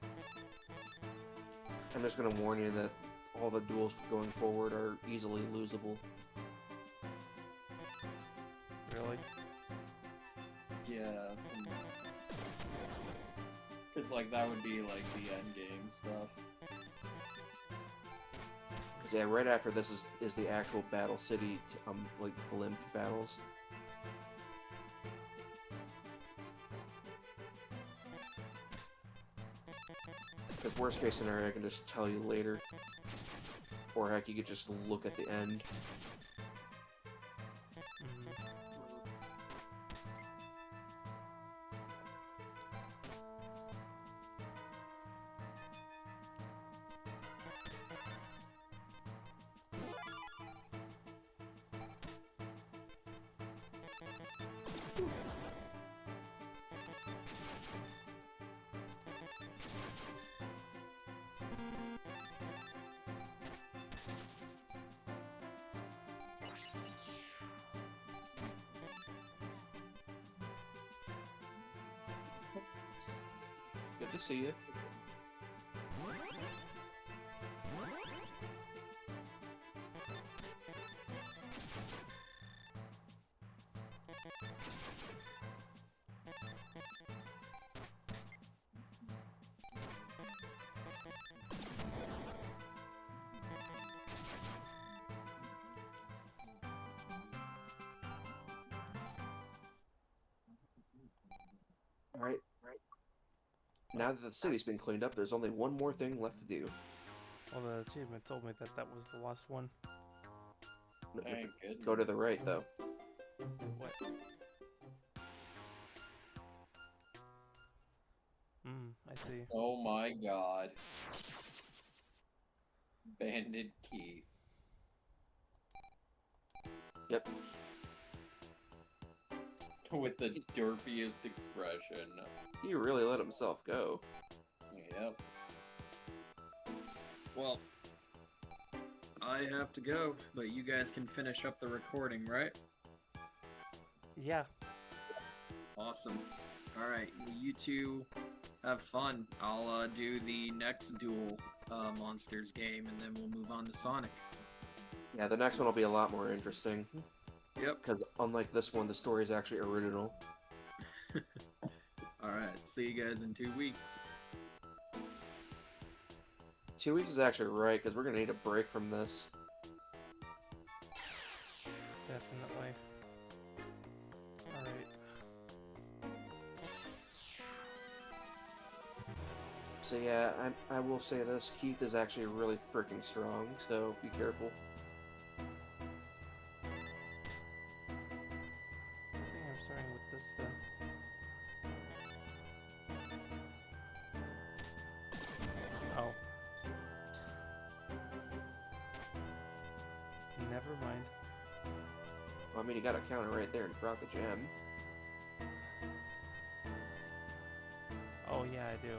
I'm just gonna warn you that all the duels going forward are easily losable. Really? Yeah. Because, like, that would be, like, the end game stuff. Because, yeah, right after this is the actual Battle City, like, blimp battles. Because worst case scenario, I can just tell you later. Or heck, you could just look at the end. Mhm. Good to see you. Alright. Now that the city's been cleaned up, there's only one more thing left to do. Well, the achievement told me that that was the last one. Thank goodness. Go to the right, though. What? I see. Oh my god. Bandit Keith. Yep. With the derpiest expression. He really let himself go. Yep. Well, I have to go, but you guys can finish up the recording, right? Yeah. Awesome. Alright, you two have fun. I'll do the next Duel Monsters game, and then we'll move on to Sonic. Yeah, the next one will be a lot more interesting. Yep. Because unlike this one, the story is actually original. Alright, see you guys in 2 weeks. 2 weeks is actually right, because we're going to need a break from this. Definitely. Alright. So yeah, I will say this, Keith is actually really freaking strong, so be careful. I think I'm starting with this then. Oh. Never mind. Well, I mean, you got a counter right there and brought the gem. Oh yeah, I do.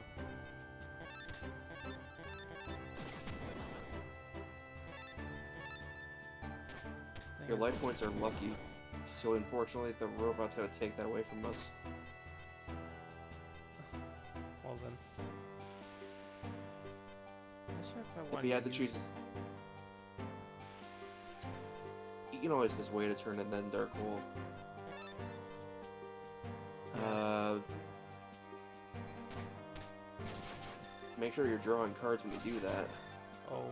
Thing Your is- life points are lucky, so unfortunately the robot's gonna take that away from us. Well then. Not sure if I want If you had to use... choose... You can always just wait a turn and then Dark Hole. Make sure you're drawing cards when you do that. Oh.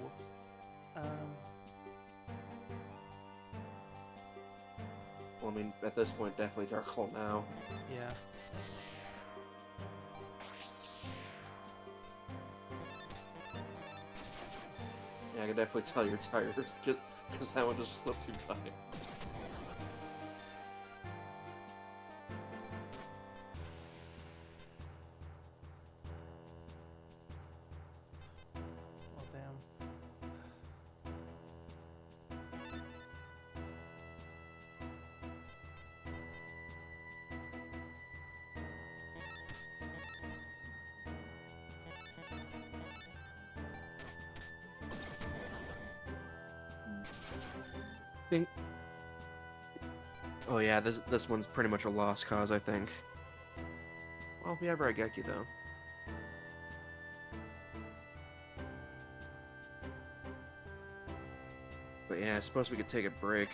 Whoops. Well, I mean, at this point, definitely Dark Hole now. Yeah. Yeah, I can definitely tell you're tired, because that one just slipped you by. Oh damn. Oh yeah, this one's pretty much a lost cause, I think. Well, if ever I get you, though. But yeah, I suppose we could take a break.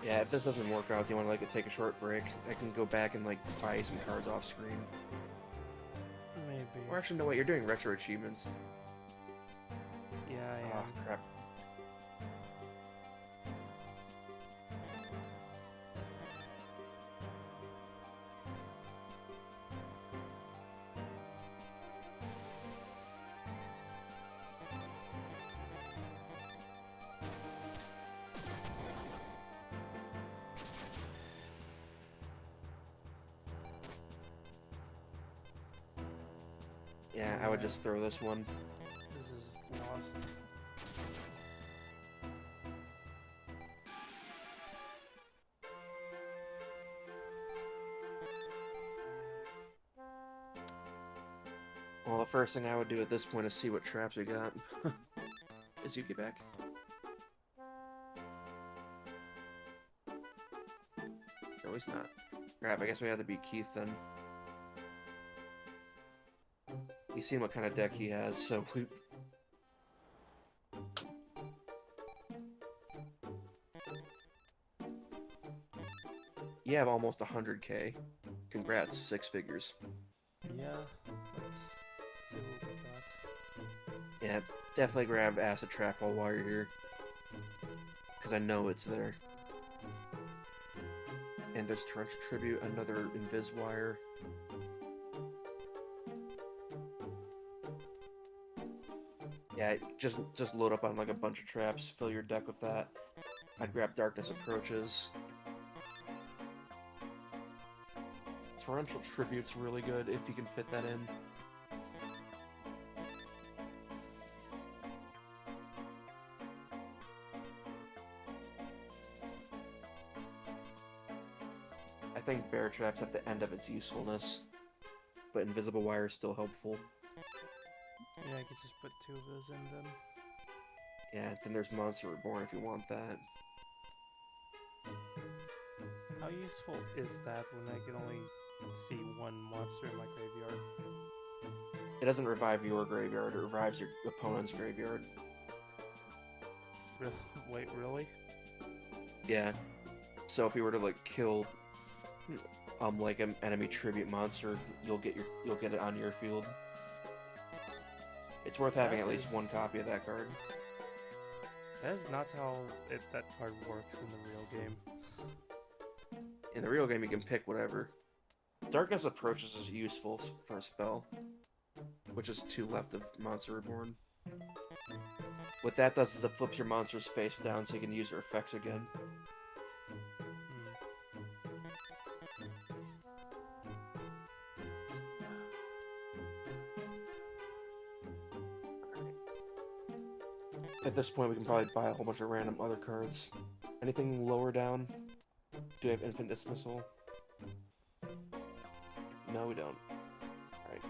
Yeah, if this doesn't work out, do you want to like take a short break? I can go back and like buy some cards off screen. Maybe. Or actually, no, wait, you're doing retro achievements. Yeah, I Ah, am. crap. Yeah, I would just throw this one. This is lost. Well, the first thing I would do at this point is see what traps we got. Is Yuki back? No, he's not. Crap, I guess we have to be Keith then. He's seen what kind of deck he has, so we... You have almost 100k. Congrats, 6 figures. Yeah, let's see what we got. Yeah, definitely grab Acid Trap while you're here. Because I know it's there. And there's Torrential Tribute, another Invis Wire. Yeah, just load up on like a bunch of traps, fill your deck with that. I'd grab Darkness Approaches. Torrential Tribute's really good if you can fit that in. I think Bear Trap's at the end of its usefulness, but Invisible Wire is still helpful. Yeah, I could just put 2 of those in then. Yeah, then there's Monster Reborn if you want that. How useful is that when I can only see 1 monster in my graveyard? It doesn't revive your graveyard, it revives your opponent's graveyard. Wait, really? Yeah. So if you were to like kill like an enemy tribute monster, you'll get it on your field. It's worth having That at least is- 1 copy of that card. That is not how that card works in the real game. In the real game, you can pick whatever. Darkness Approaches is useful for a spell, which is 2 left of Monster Reborn. What that does is it flips your monsters face down so you can use their effects again. At this point, we can probably buy a whole bunch of random other cards. Anything lower down? Do we have Infinite Dismissal? No, we don't. Alright.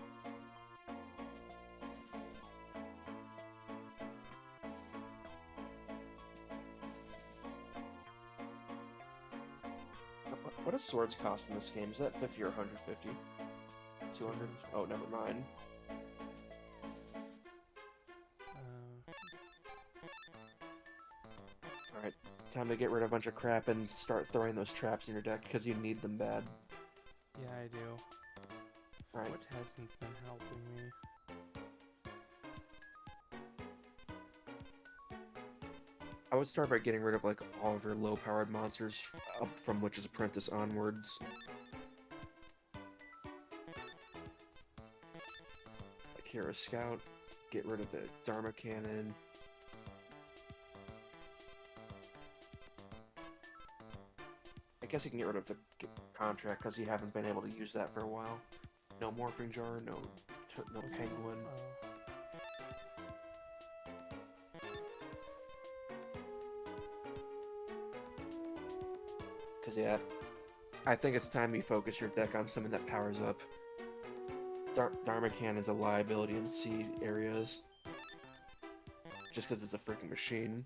What does swords cost in this game? Is that 50 or 150? 200? Oh, never mind. Alright, time to get rid of a bunch of crap and start throwing those traps in your deck because you need them bad. Yeah, I do. Alright. What hasn't been helping me? I would start by getting rid of like all of your low-powered monsters up from Witch's Apprentice onwards. Like Hero Scout, get rid of the Dharma Cannon. I guess you can get rid of the contract because you haven't been able to use that for a while. No Morphing Jar, no Penguin. Because, yeah, I think it's time you focus your deck on something that powers up. Dharma Cannon's a liability in C areas. Just because it's a freaking machine.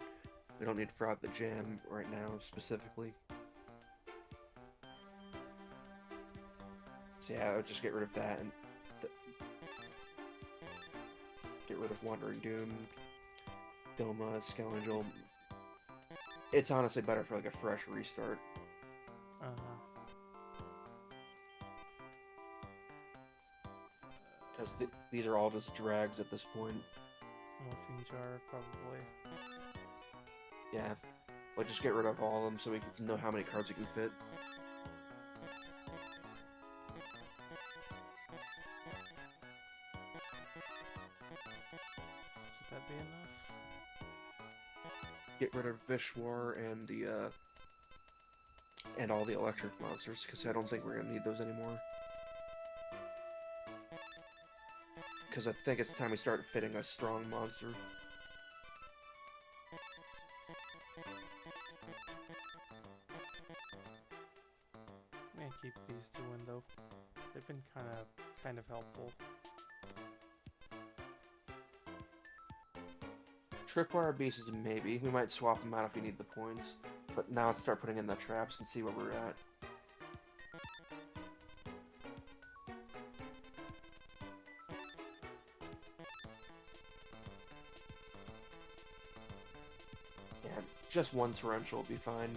We don't need to fraud the jam right now, specifically. So yeah, I would just get rid of that and get rid of Wandering Doom, Doma, Scoundrel. It's honestly better for like a fresh restart. Because these are all just drags at this point. Morphine Jar, probably. Yeah. Like, just get rid of all of them so we can know how many cards we can fit. Should that be enough? Get rid of Vishwar and the, and all the electric monsters, because I don't think we're gonna need those anymore. Because I think it's time we start fitting a strong monster. I'm gonna keep these two in though. They've been kind of helpful. Tripwire Beast is a maybe. We might swap them out if we need the points. But now let's start putting in the traps and see where we're at. Yeah, just one Torrential will be fine.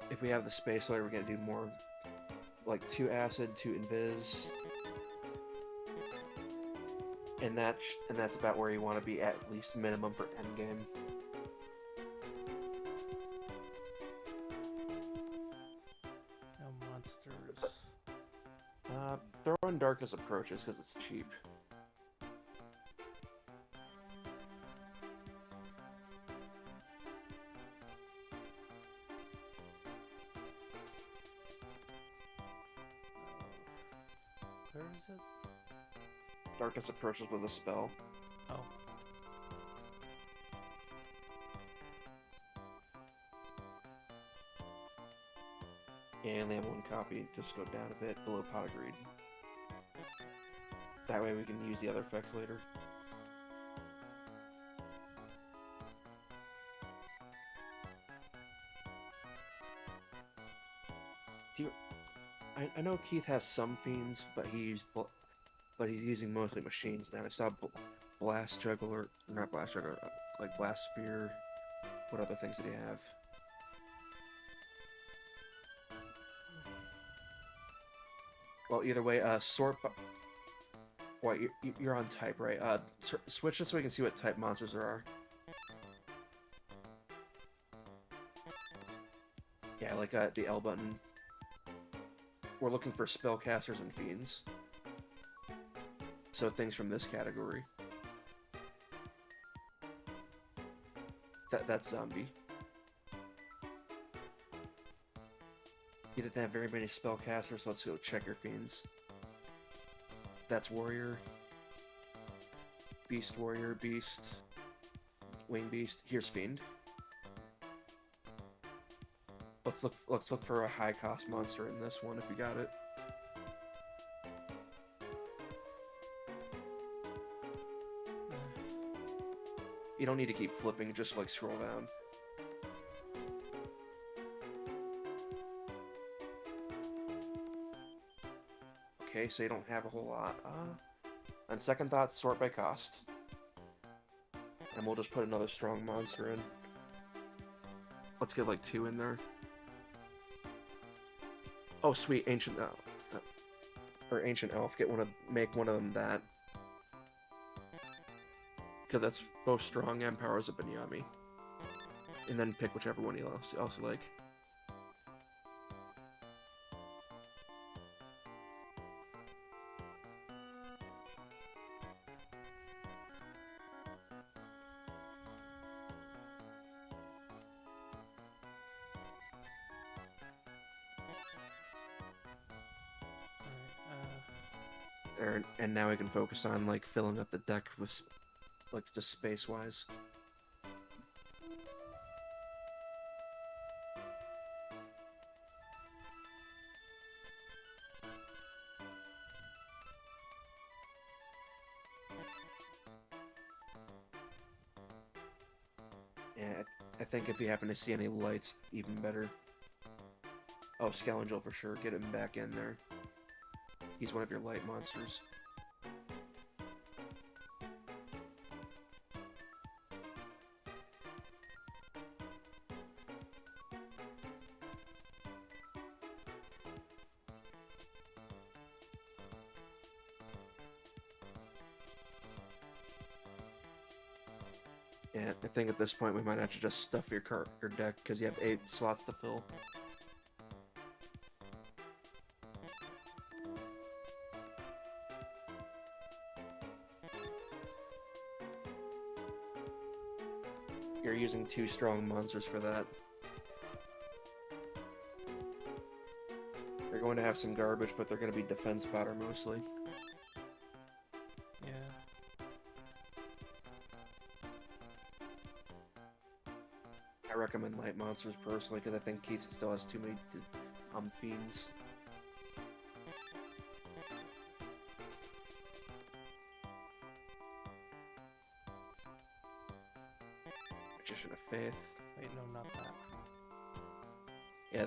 If we have the space layer, we're gonna do more, like 2 Acid, 2 Invis, and that's about where you want to be at least minimum for endgame. No monsters. Throw in Darkness Approaches because it's cheap. Where is it? Darkness Approaches was a spell. Oh. Yeah, only have 1 copy. Just go down a bit below Pot of Greed. That way we can use the other effects later. I know Keith has some fiends, but he's using mostly machines now. I saw Blast Juggler, not Blast Juggler, like Blast Spear. What other things did he have? Well, either way, sort. Wait, you're on type, right? Switch this so we can see what type monsters there are. Yeah, like the L button. We're looking for spellcasters and fiends. So things from this category. That's zombie. You didn't have very many spellcasters, so let's go check your fiends. That's warrior. Beast warrior, beast. Wing beast. Here's fiend. Let's look for a high cost monster in this one if we got it. You don't need to keep flipping, just like scroll down. Okay, so you don't have a whole lot. On second thought, sort by cost. And we'll just put another strong monster in. Let's get like 2 in there. Oh sweet, Ancient or Ancient Elf. Make one of them that. Because that's both strong and powers up Binyami. And then pick whichever one you also like. and now we can focus on like filling up the deck with like just space wise. Yeah, I think if you happen to see any lights, even better. Oh, Scoundrel for sure. Get him back in there. He's one of your light monsters. Yeah, I think at this point we might have to just stuff your deck because you have 8 slots to fill. You're using 2 strong monsters for that. They're going to have some garbage, but they're going to be defense fodder mostly. Yeah. I recommend light monsters personally because I think Keith still has too many fiends. Magician of Faith. Wait, no, not that. Yeah,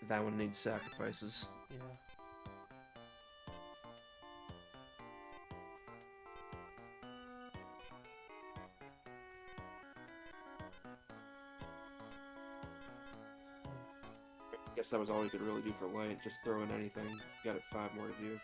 that one needs sacrifices. Yeah. I guess that was all you could really do for light. Just throw in anything. You got it 5 more to do.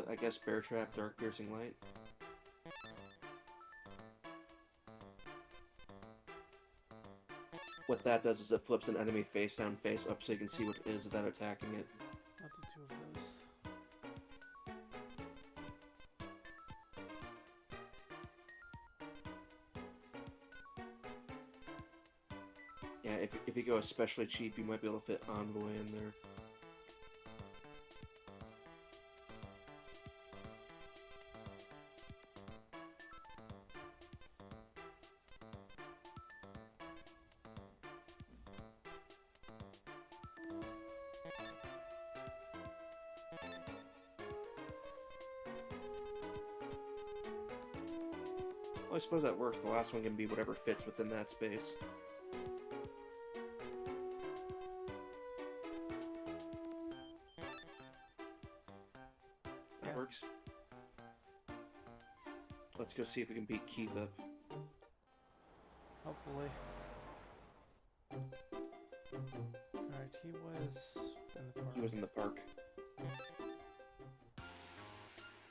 I guess Bear Trap, Dark Piercing Light. What that does is it flips an enemy face down, face up, so you can see what it is without attacking it. I'll do 2 of those. Yeah, if you go especially cheap, you might be able to fit Envoy in there. Well, I suppose that works. The last one can be whatever fits within that space. That Yeah. works. Let's go see if we can beat Keith up. Hopefully. Alright, he was in the park. He was in the park.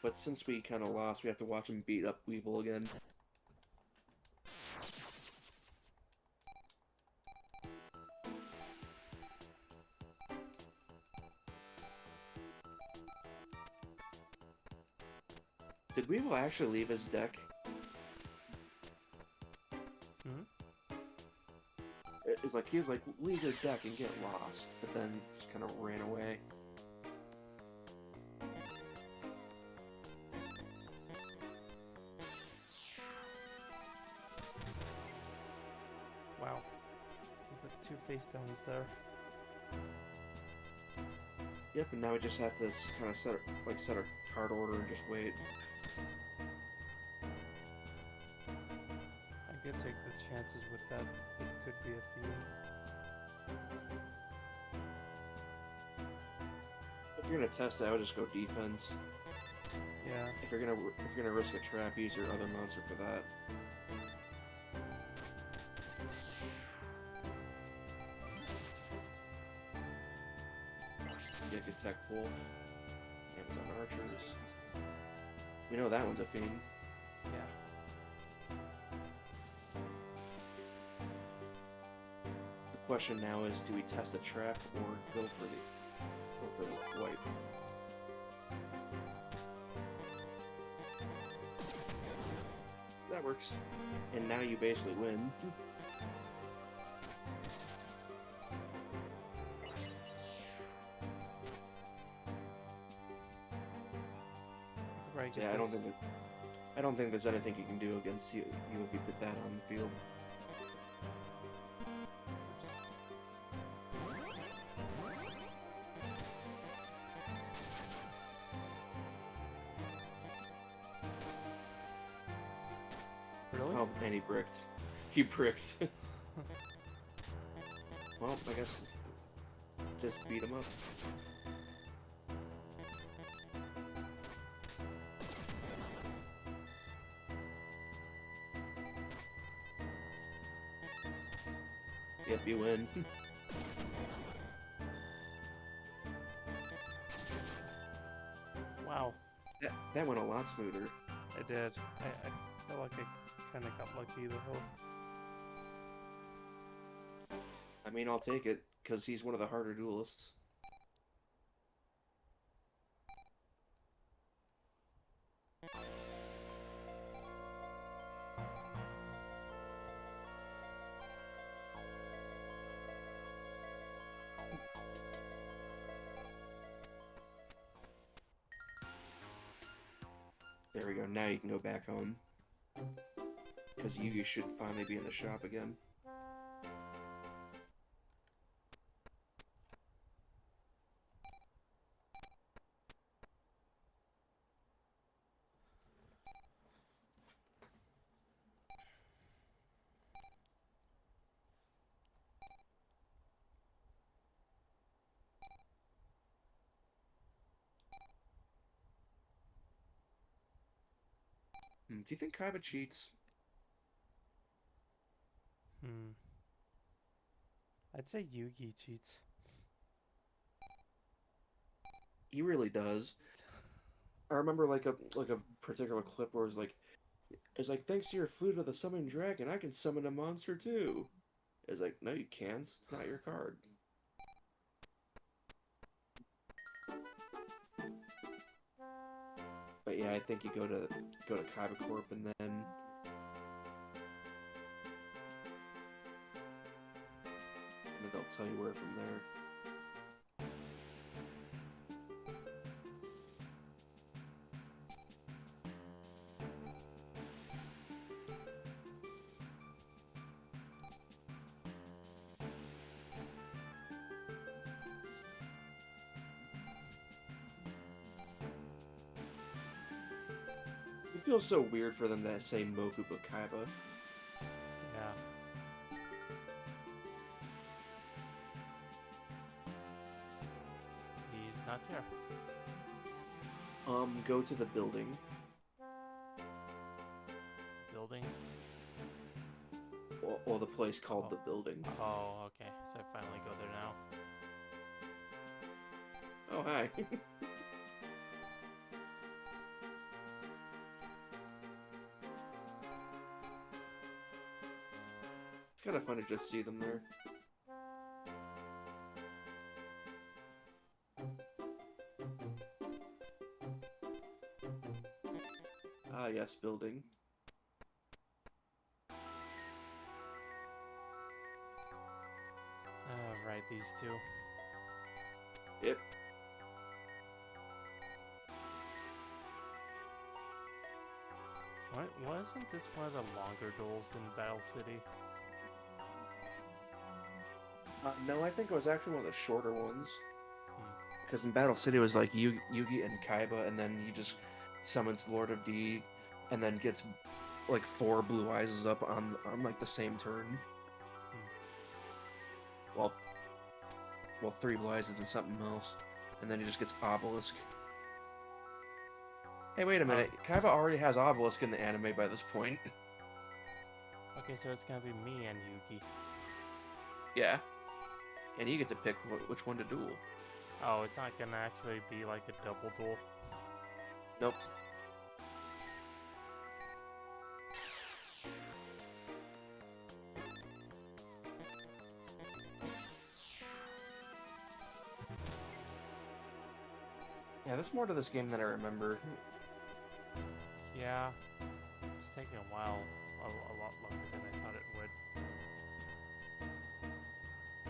But since we kind of lost, we have to watch him beat up Weevil again. Did Weevil actually leave his deck? Hmm? It was like, he was like, leave your deck and get lost, but then just kind of ran away. Wow. The 2 face downs there. Yep, and now we just have to kind of set our card order and just wait. I could take the chances with that. It could be a feud. If you're gonna test that, I would just go defense. Yeah. If you're gonna risk a trap, use your other monster for that. Get a Tech Wolf. Amazon Archers. We know that one's a fiend. Yeah. The question now is, do we test a trap or go for the wipe? That works. And now you basically win. Right, Yeah, I don't think there's anything you can do against you if you put that on the field. Really? Oh, and he bricked. He bricked. Well, I guess just beat him up. Yep, you win. Wow. That went a lot smoother. I did. I feel like I kind of got lucky though. I mean, I'll take it, because he's one of the harder duelists. There we go, now you can go back home. Because Yugi should finally be in the shop again. Do you think Kaiba cheats? I'd say Yugi cheats. He really does. I remember like a particular clip where it's like thanks to your flute of the summoning dragon, I can summon a monster too. It's like, no, you can't. It's not your card. But yeah, I think you go to Kaiba Corp and then they'll tell you where from there. It feels so weird for them to say Moku but Kaiba. Yeah. He's not here. Go to the building. Building? Or the place called the building. Oh, okay. So I finally go there now. Oh, hi. It's kind of fun to just see them there. Ah, yes, building. Right, these two. Yep. Wasn't this one of the longer duels in Battle City? No, I think it was actually one of the shorter ones. Because in Battle City it was like Yugi and Kaiba, and then he just summons Lord of D, and then gets like 4 Blue Eyes up on like the same turn. Well, 3 Blue Eyes and something else, and then he just gets Obelisk. Hey, wait a minute. Kaiba already has Obelisk in the anime by this point. Okay, so it's gonna be me and Yugi. Yeah. And you get to pick which one to duel. Oh, it's not gonna actually be like a double duel. Nope. Yeah, there's more to this game than I remember. Yeah, it's taking a while, a lot longer than I thought it would.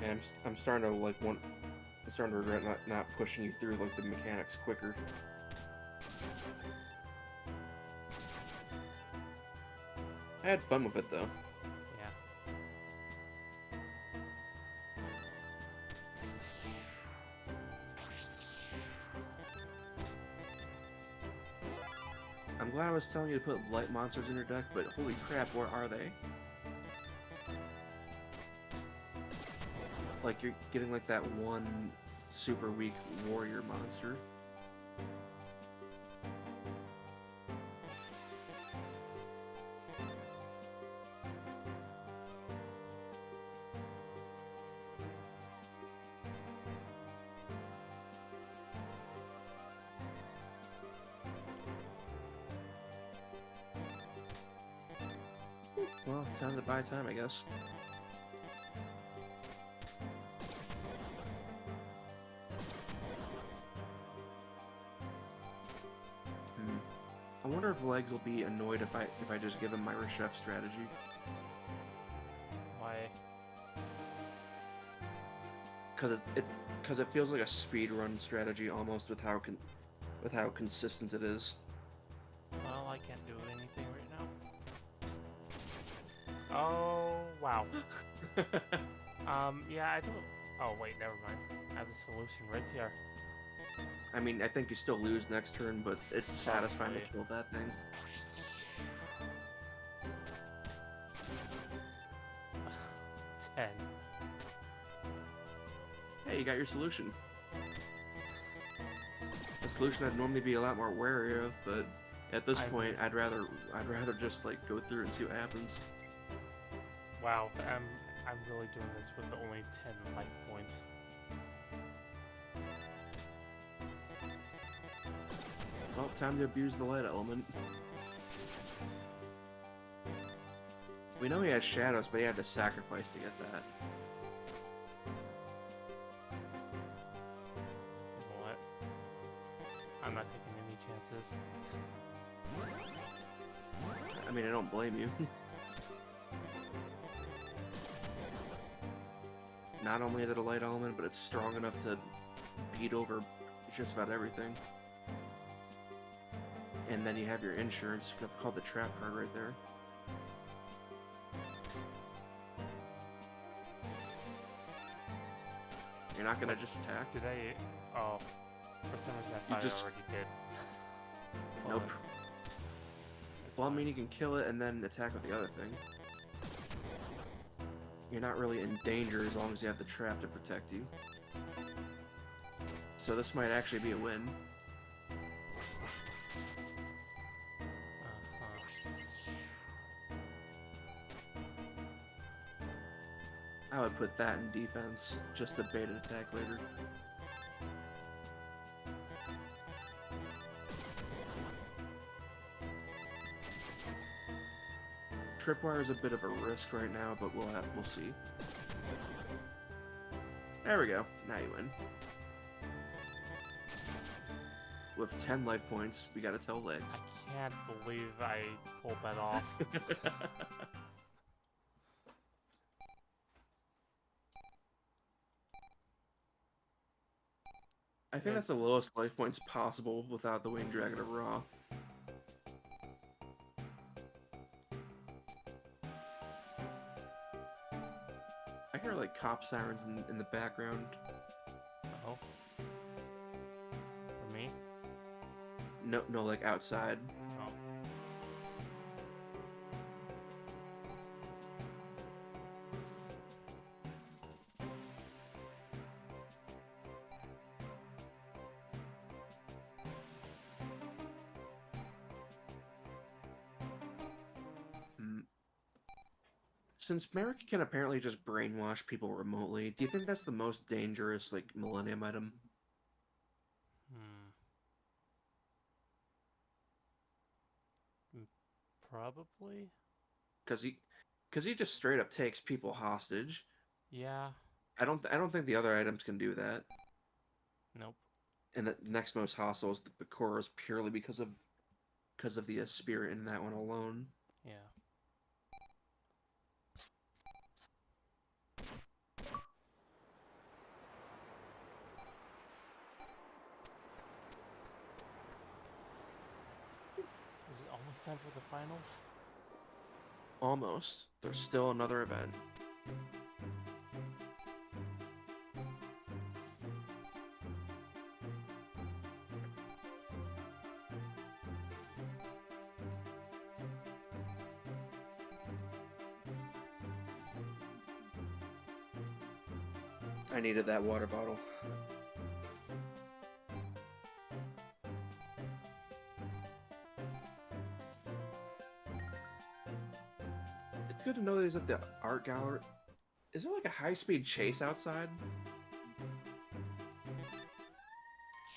And I'm starting to I'm starting to regret not pushing you through like the mechanics quicker. I had fun with it though. Yeah. I'm glad I was telling you to put light monsters in your deck, but holy crap, where are they? Like, you're getting like that one super weak warrior monster. Well, time to buy time, I guess. I wonder if Legs will be annoyed if I just give him my Rechef strategy. Why? Because it feels like a speed run strategy almost with how consistent it is. Well, I can't do anything right now. Oh, wow. Yeah, I don't... Oh, wait, never mind. I have the solution right here. I mean, I think you still lose next turn, but it's satisfying to kill that thing. Ten. Hey, you got your solution. A solution I'd normally be a lot more wary of, but at this point, I'd rather just like go through and see what happens. Wow, I'm really doing this with only 10 life points. Well, time to abuse the light element. We know he has shadows, but he had to sacrifice to get that. What? I'm not taking any chances. I mean, I don't blame you. Not only is it a light element, but it's strong enough to beat over just about everything. And then you have your insurance, called the trap card right there. You're not gonna just attack? Did I... Oh. For some reason I thought I already did. Nope. It's Well, I fine. mean, you can kill it and then attack with the other thing. You're not really in danger as long as you have the trap to protect you. So this might actually be a win. I would put that in defense, just to bait an attack later. Tripwire is a bit of a risk right now, but we'll see. There we go. Now you win. With 10 life points, we gotta tell Legs. I can't believe I pulled that off. I think that's the lowest life points possible without the Winged Dragon of Raw. I hear like cop sirens in the background. Oh. For me? No, like outside. Oh. Since Merrick can apparently just brainwash people remotely, do you think that's the most dangerous, like, Millennium item? Probably? Because he just straight up takes people hostage. Yeah. I don't think the other items can do that. Nope. And the next most hostile is the Pikoras purely because of the spirit in that one alone. Yeah. Is it almost time for the finals? Almost. There's still another event. I needed that water bottle. It's good to know that he's at the art gallery. Is there like a high-speed chase outside?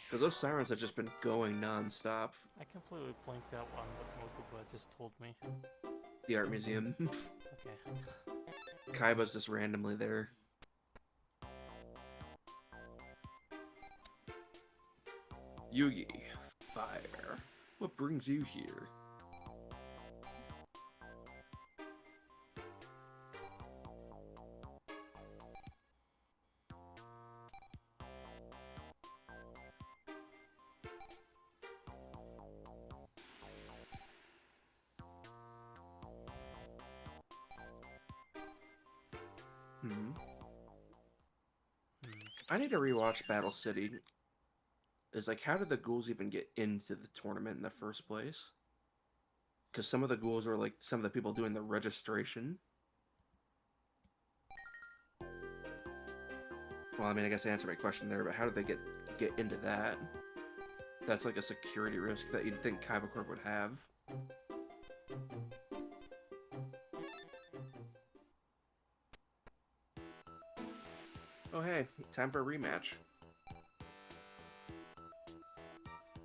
Because those sirens have just been going non-stop. I completely blanked out on what Mokuba just told me. The art museum. Okay. Kaiba's just randomly there. Yugi, fire. What brings you here? I need to rewatch Battle City. Is like, how did the ghouls even get into the tournament in the first place? Because some of the ghouls were like some of the people doing the registration. Well, I mean, I guess I answered my question there, but how did they get into that? That's like a security risk that you'd think Kaiba Corp would have. Oh hey, time for a rematch.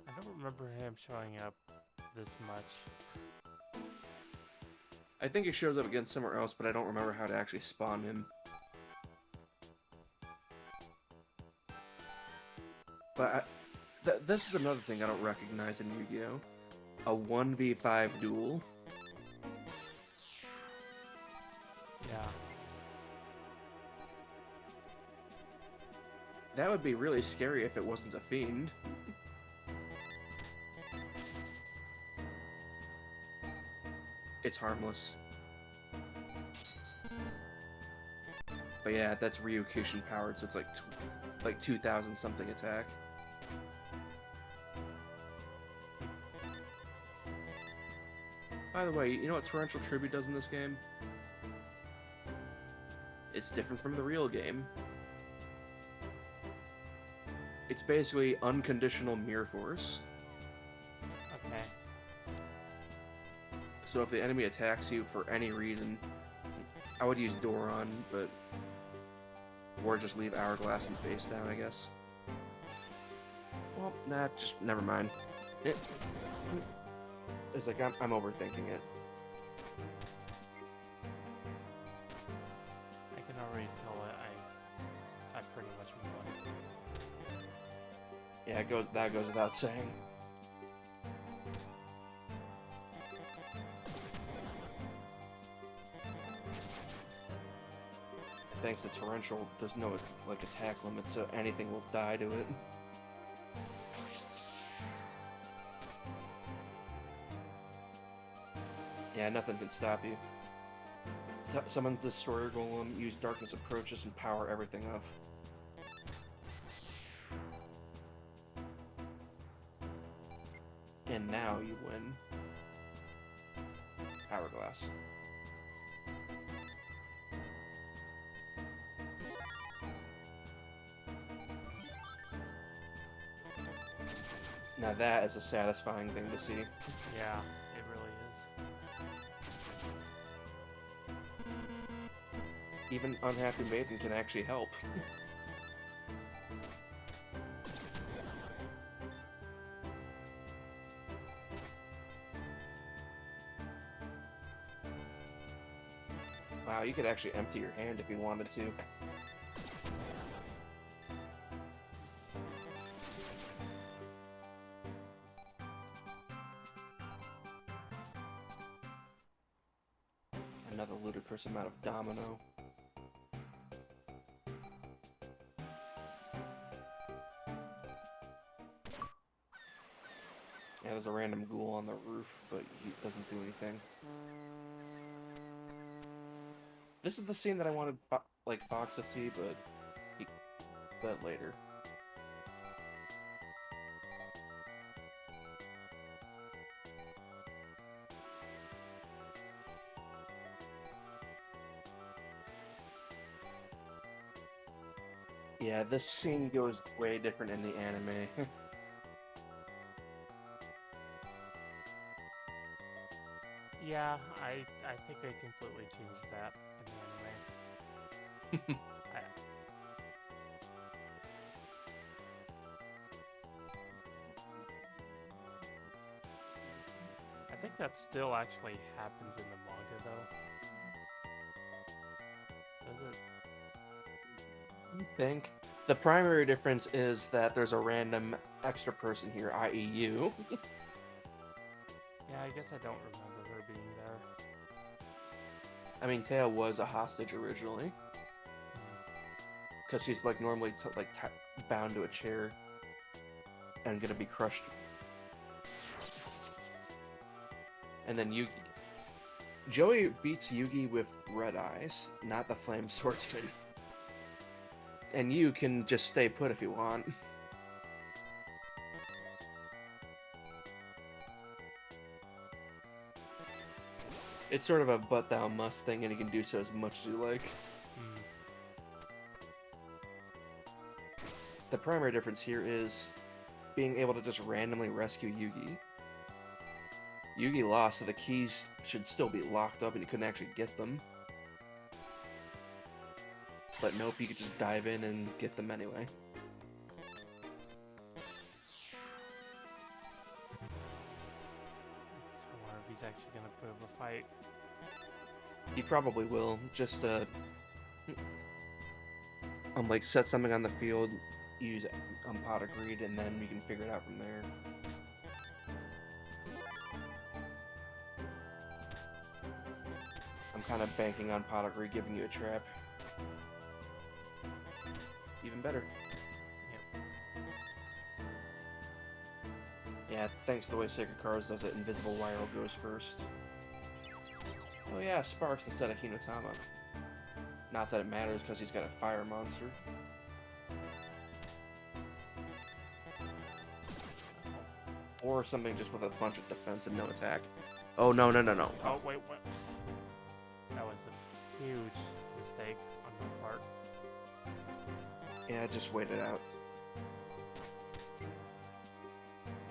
I don't remember him showing up this much. I think he shows up again somewhere else, but I don't remember how to actually spawn him. But this is another thing I don't recognize in Yu-Gi-Oh! A 1v5 duel. Yeah. That would be really scary if it wasn't a fiend. It's harmless. But yeah, that's Ryukushin powered, so it's like 2,000 something attack. By the way, you know what Torrential Tribute does in this game? It's different from the real game. It's basically unconditional mirror force. Okay. So if the enemy attacks you for any reason, I would use Doron, but or just leave Hourglass and face down, I guess. Well, nah, just never mind. It's like I'm overthinking it. I can already tell I pretty much won. Yeah, that goes without saying. Thanks to Torrential, there's no like attack limit, so anything will die to it. Yeah, nothing can stop you. Summon the Destroyer Golem, use Darkness Approaches, and power everything up. And now you win. Hourglass. Now that is a satisfying thing to see. Yeah, it really is. Even Unhappy Maiden can actually help. Wow, you could actually empty your hand if you wanted to. another ludicrous amount of domino. Yeah, there's a random ghoul on the roof, but he doesn't do anything. This is the scene that I wanted, like, Fox to see, but later. Yeah, this scene goes way different in the anime. Yeah, I think they completely changed that in the anime. I think that still actually happens in the manga, though. Does it? I think the primary difference is that there's a random extra person here, i.e. you. Yeah, I guess I don't remember her being there. I mean, Taya was a hostage originally, because she's like normally bound to a chair and gonna be crushed. And then Joey beats Yugi with red eyes, not the flame swordsman. And you can just stay put if you want. It's sort of a but thou must thing, and you can do so as much as you like. The primary difference here is being able to just randomly rescue Yugi. Yugi lost, so the keys should still be locked up and you couldn't actually get them. But nope, you could just dive in and get them anyway. I wonder if he's actually gonna put up a fight. He probably will, just like set something on the field, use Pot of Greed, and then we can figure it out from there. I'm kind of banking on Pot of Greed giving you a trap. Even better. Yep. Yeah, thanks to the way Sacred Cards does it, Invisible Wire goes first. Oh yeah, Sparks instead of Hinotama. Not that it matters because he's got a fire monster. Or something just with a bunch of defense and no attack. Oh, no. Oh, wait, what? That was a huge mistake on my part. Yeah, just wait it out.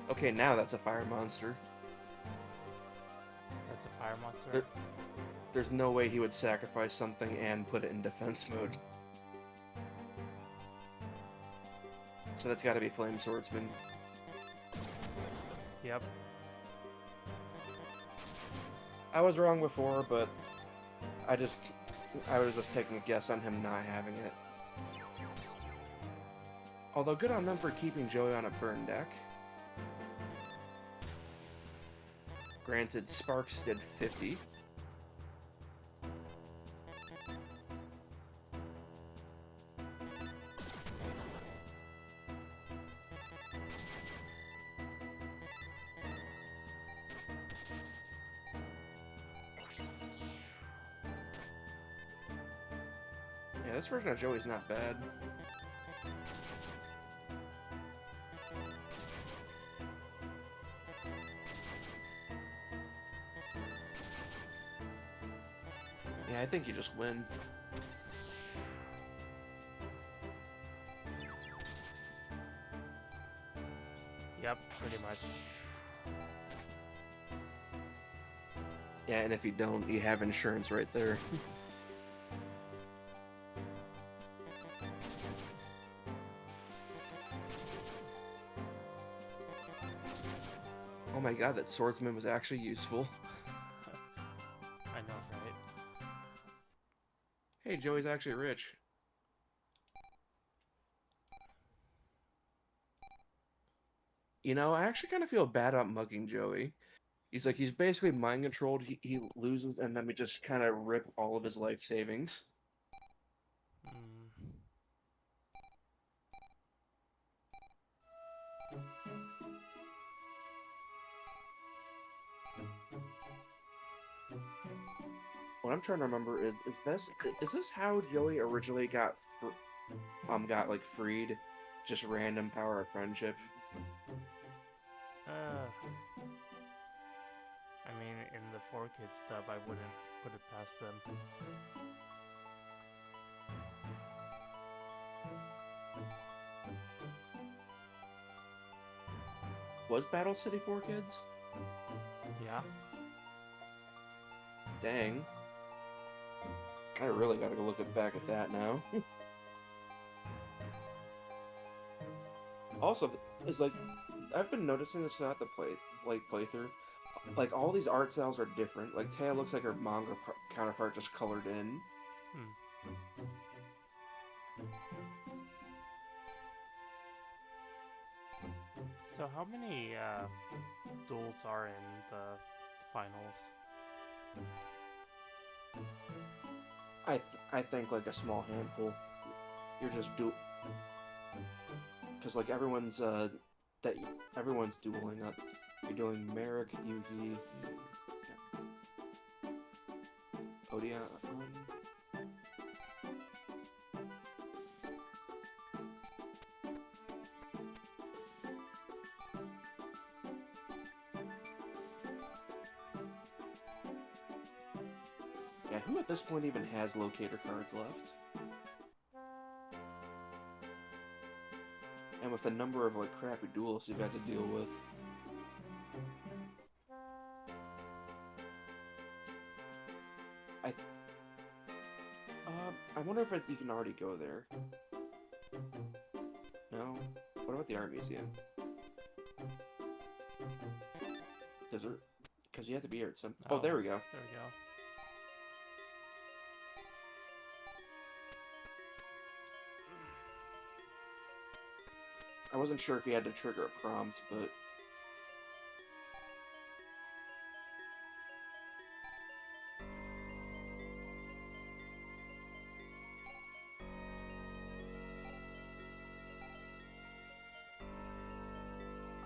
Okay, now that's a fire monster. That's a fire monster? There's no way he would sacrifice something and put it in defense mode. So that's gotta be Flame Swordsman. Yep. I was wrong before, but I was just taking a guess on him not having it. Although good on them for keeping Joey on a burn deck. Granted, Sparks did 50. Yeah, this version of Joey's not bad. Yeah, I think you just win. Yep, pretty much. Yeah, and if you don't, you have insurance right there. Oh my god, that swordsman was actually useful. I know, right? Hey, Joey's actually rich. You know, I actually kind of feel bad about mugging Joey. He's basically mind controlled. He loses, and then we just kind of rip all of his life savings. Mm. What I'm trying to remember is this how Joey originally got like freed? Just random power of friendship. I mean, in the 4Kids dub, I wouldn't put it past them. Was Battle City 4 Kids? Yeah. Dang. I really gotta go look back at that now. Also, it's like I've been noticing this throughout the playthrough. Like all these art styles are different. Like Taya looks like her manga counterpart just colored in. So how many duels are in the finals? I think like a small handful. You're just because like everyone's dueling up. You're doing Merrick, Yugi, Odia. Yeah, who at this point even has locator cards left? And with the number of like crappy duels you've had to deal with. I wonder if you can already go there. No? What about the art museum? Because you have to be here at some... Oh, there we go. There we go. I wasn't sure if you had to trigger a prompt, but...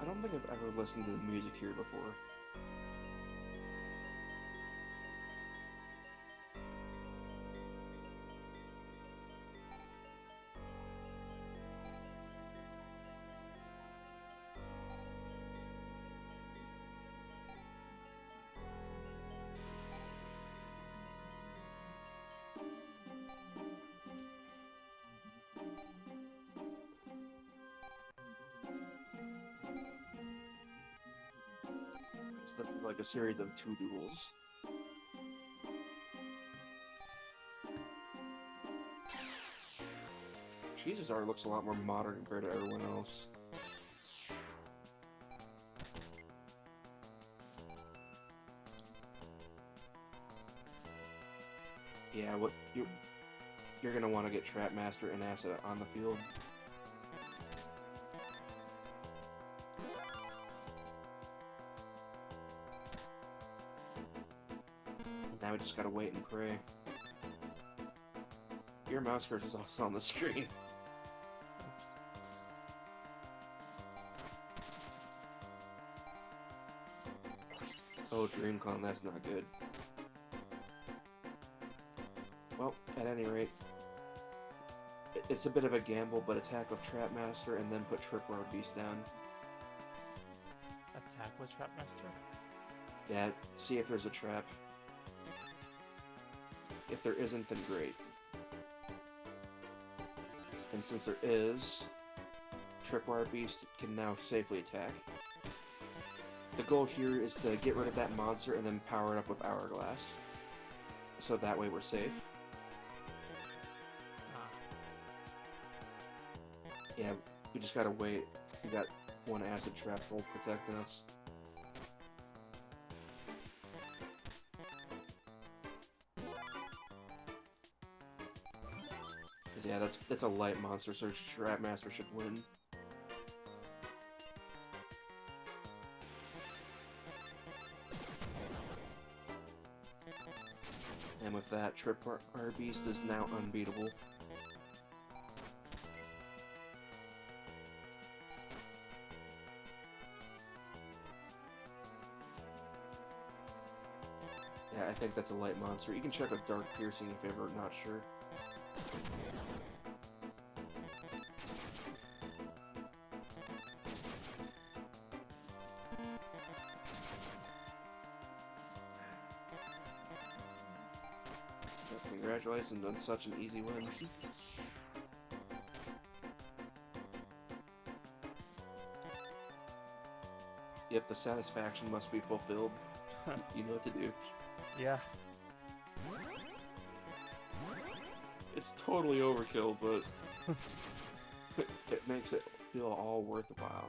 I don't think I've ever listened to the music here before. So this is like a series of 2 duels. Jesus, art looks a lot more modern compared to everyone else. Yeah, what you're gonna want to get Trap Master and Acid on the field. Now we just gotta wait and pray. Your mouse cursor is also on the screen. Oops. Oh, DreamCon, that's not good. Well, at any rate, it's a bit of a gamble, but attack with Trap Master and then put Tripwire Beast down. Attack with Trapmaster? Yeah, see if there's a trap. If there isn't, then great. And since there is, Tripwire Beast can now safely attack. The goal here is to get rid of that monster and then power it up with Hourglass. So that way we're safe. Yeah, we just gotta wait. We got one acid trap hole protecting us. Cause yeah, that's a light monster, so Trap Master should win. that Tripwire Beast is now unbeatable. Yeah, I think that's a light monster. You can check out Dark Piercing if you're ever not sure. Congratulations on such an easy win. Yep, the satisfaction must be fulfilled. You know what to do. Yeah. It's totally overkill, but it makes it feel all worthwhile.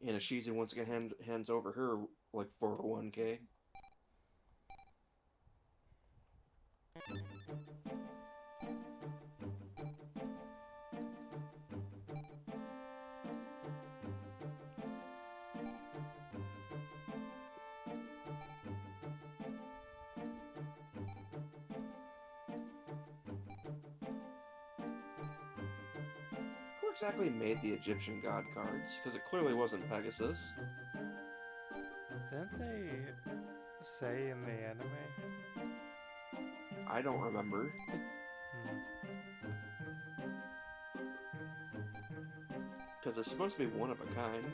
And Ashizi once again hands over her, like, 401k. Who exactly made the Egyptian god cards? Because it clearly wasn't Pegasus. Didn't they say in the anime? I don't remember. Because they're supposed to be one of a kind.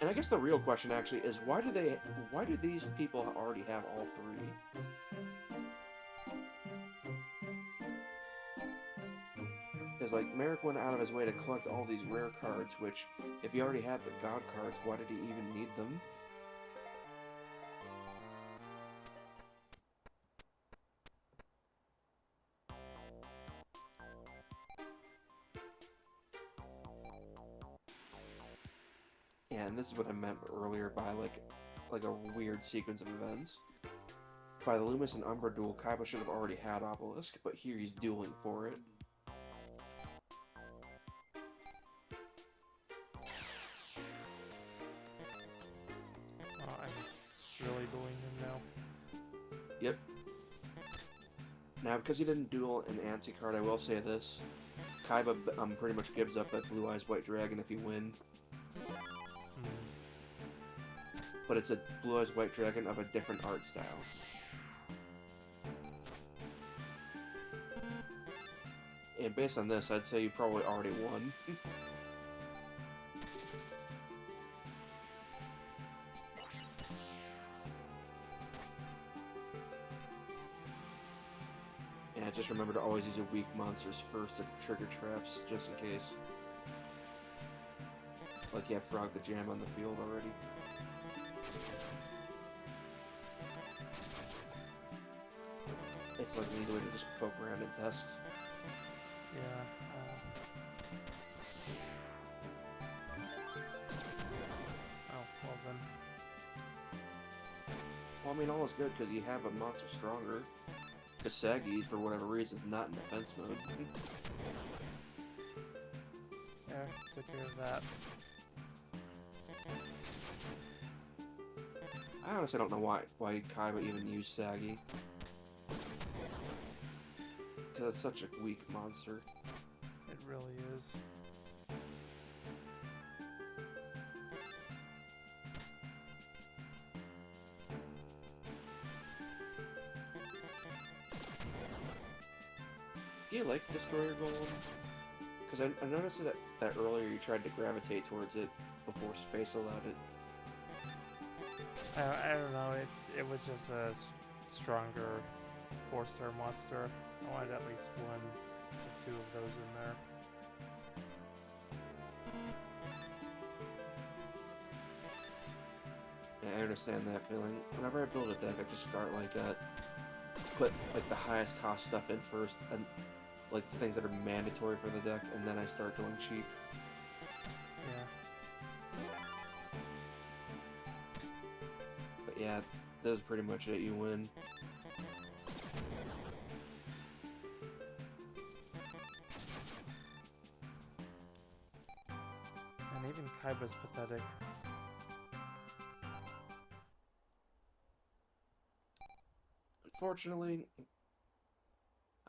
And I guess the real question actually is why do these people already have all three? Because like Merrick went out of his way to collect all these rare cards, which if he already had the god cards, why did he even need them? Yeah, and this is what I meant earlier by like a weird sequence of events. By the Loomis and Umbra duel, Kaiba should have already had Obelisk, but here he's dueling for it. I'm really bullying him now. Yep. Now, because he didn't duel an anti-card, I will say this. Kaiba pretty much gives up at Blue Eyes White Dragon if you win. But it's a Blue Eyes White Dragon of a different art style. And based on this, I'd say you probably already won. Yeah, just remember to always use your weak monsters first to trigger traps, just in case. Like you have Frog the Jam on the field already. It's like an easy way to just poke around and test. Yeah. Oh, well then. Well, I mean, all is good because you have a monster stronger. Because Saggy, for whatever reason, is not in defense mode. Yeah, took care of that. I honestly don't know why Kaiba even used Saggy. Because it's such a weak monster. It really is. Do you like Destroyer Golem? Because I noticed that earlier you tried to gravitate towards it before Space allowed it. I don't know, it was just a stronger 4-star monster. I wanted at least one or two of those in there. Yeah, I understand that feeling. Whenever I build a deck, I just start put like the highest cost stuff in first, and like things that are mandatory for the deck, and then I start going cheap. Yeah. But yeah, this is pretty much it. You win. And even describe as pathetic. Unfortunately,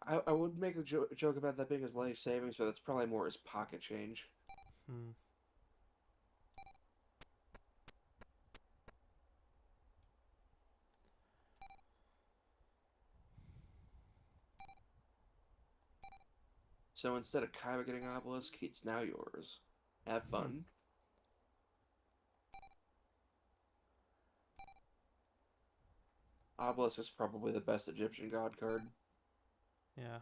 I would make a joke about that being his life savings, but that's probably more his pocket change. Hmm. So instead of Kaiba getting Obelisk, it's now yours. Have fun. Obelisk is probably the best Egyptian god card. Yeah.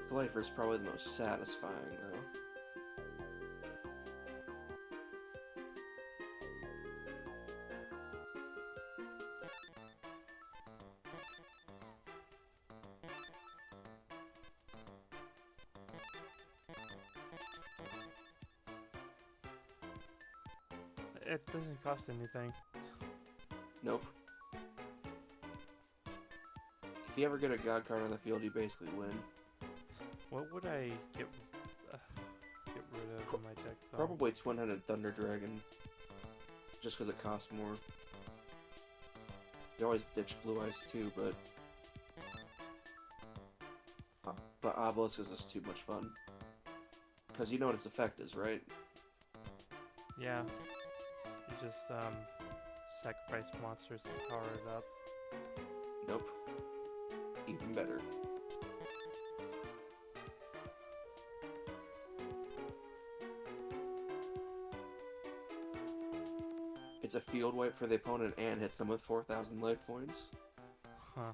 Slifer is probably the most satisfying, though. It doesn't cost anything. Nope. If you ever get a god card on the field, you basically win. What would I get rid of in my deck, though? Probably Twin-Headed Thunder Dragon. Just because it costs more. You always ditch Blue Eyes too, but Obelisk is just too much fun. Because you know what its effect is, right? Yeah. You just sacrifice monsters to power it up. Nope. Even better. It's a field wipe for the opponent and hits them with 4,000 life points. Huh.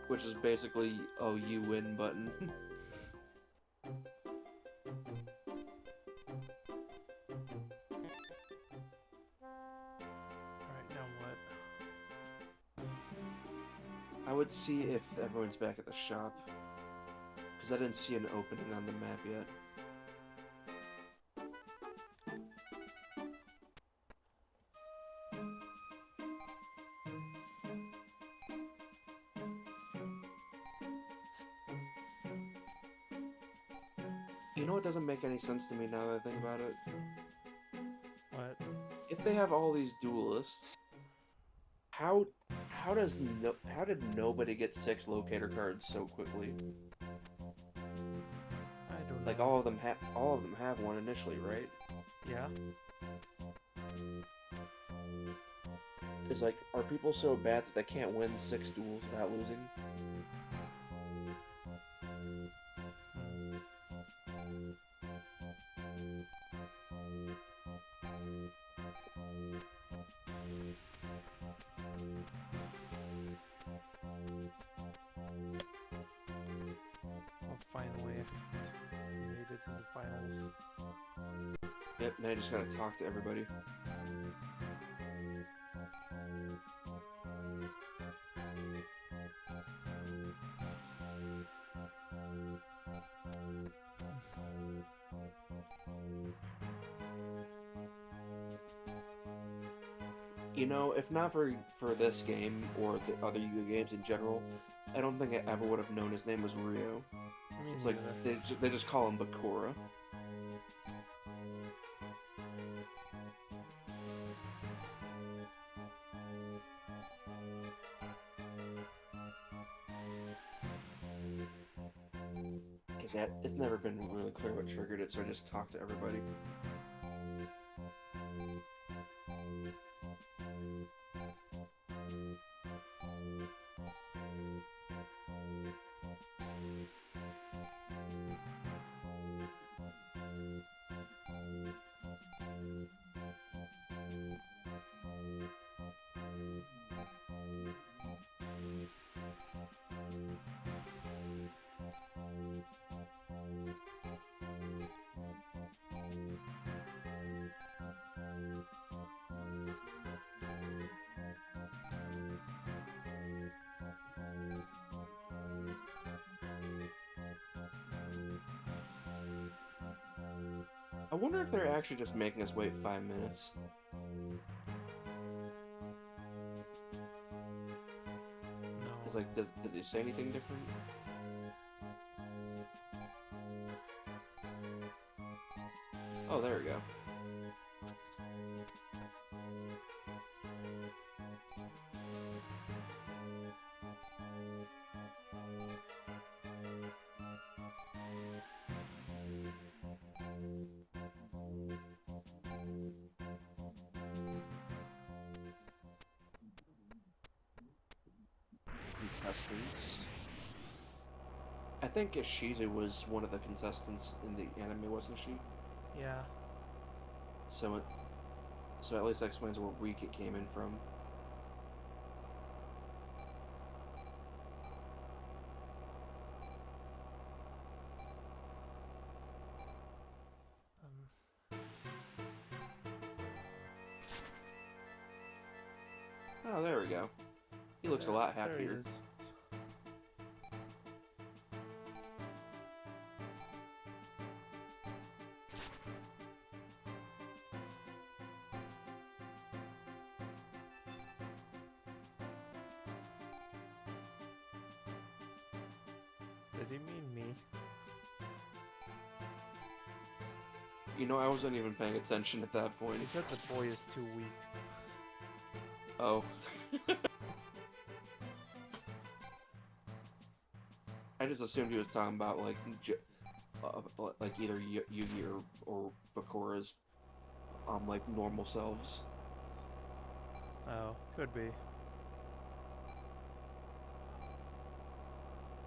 Which is basically, oh, you win button. Alright, now what? I would see if everyone's back at the shop. Because I didn't see an opening on the map yet. You know what doesn't make any sense to me now that I think about it? What? If they have all these duelists, how did nobody get 6 locator cards so quickly? I don't know. Like all of them have one initially, right? Yeah. It's like, are people so bad that they can't win 6 duels without losing? Well, finally made it to the finals. Yep, now I just gotta talk to everybody. You know, if not for this game or the other Yu-Gi-Oh games in general, I don't think I ever would have known his name was Rio. Me It's like neither. they just call him Bakura. Because it's never been really clear what triggered it, so I just talked to everybody. I wonder if they're actually just making us wait 5 minutes. It's like, does it say anything different? Oh, there we go. Contestants. I think Ishizu was one of the contestants in the anime, wasn't she? Yeah. So at least that explains where Rika came in from. Oh, there we go. He looks a lot There he happier. is. Did he mean me? You know, I wasn't even paying attention at that point. He said the boy is too weak. Oh. I just assumed he was talking about, like, like either Yugi or Bakura's, like, normal selves. Oh, could be.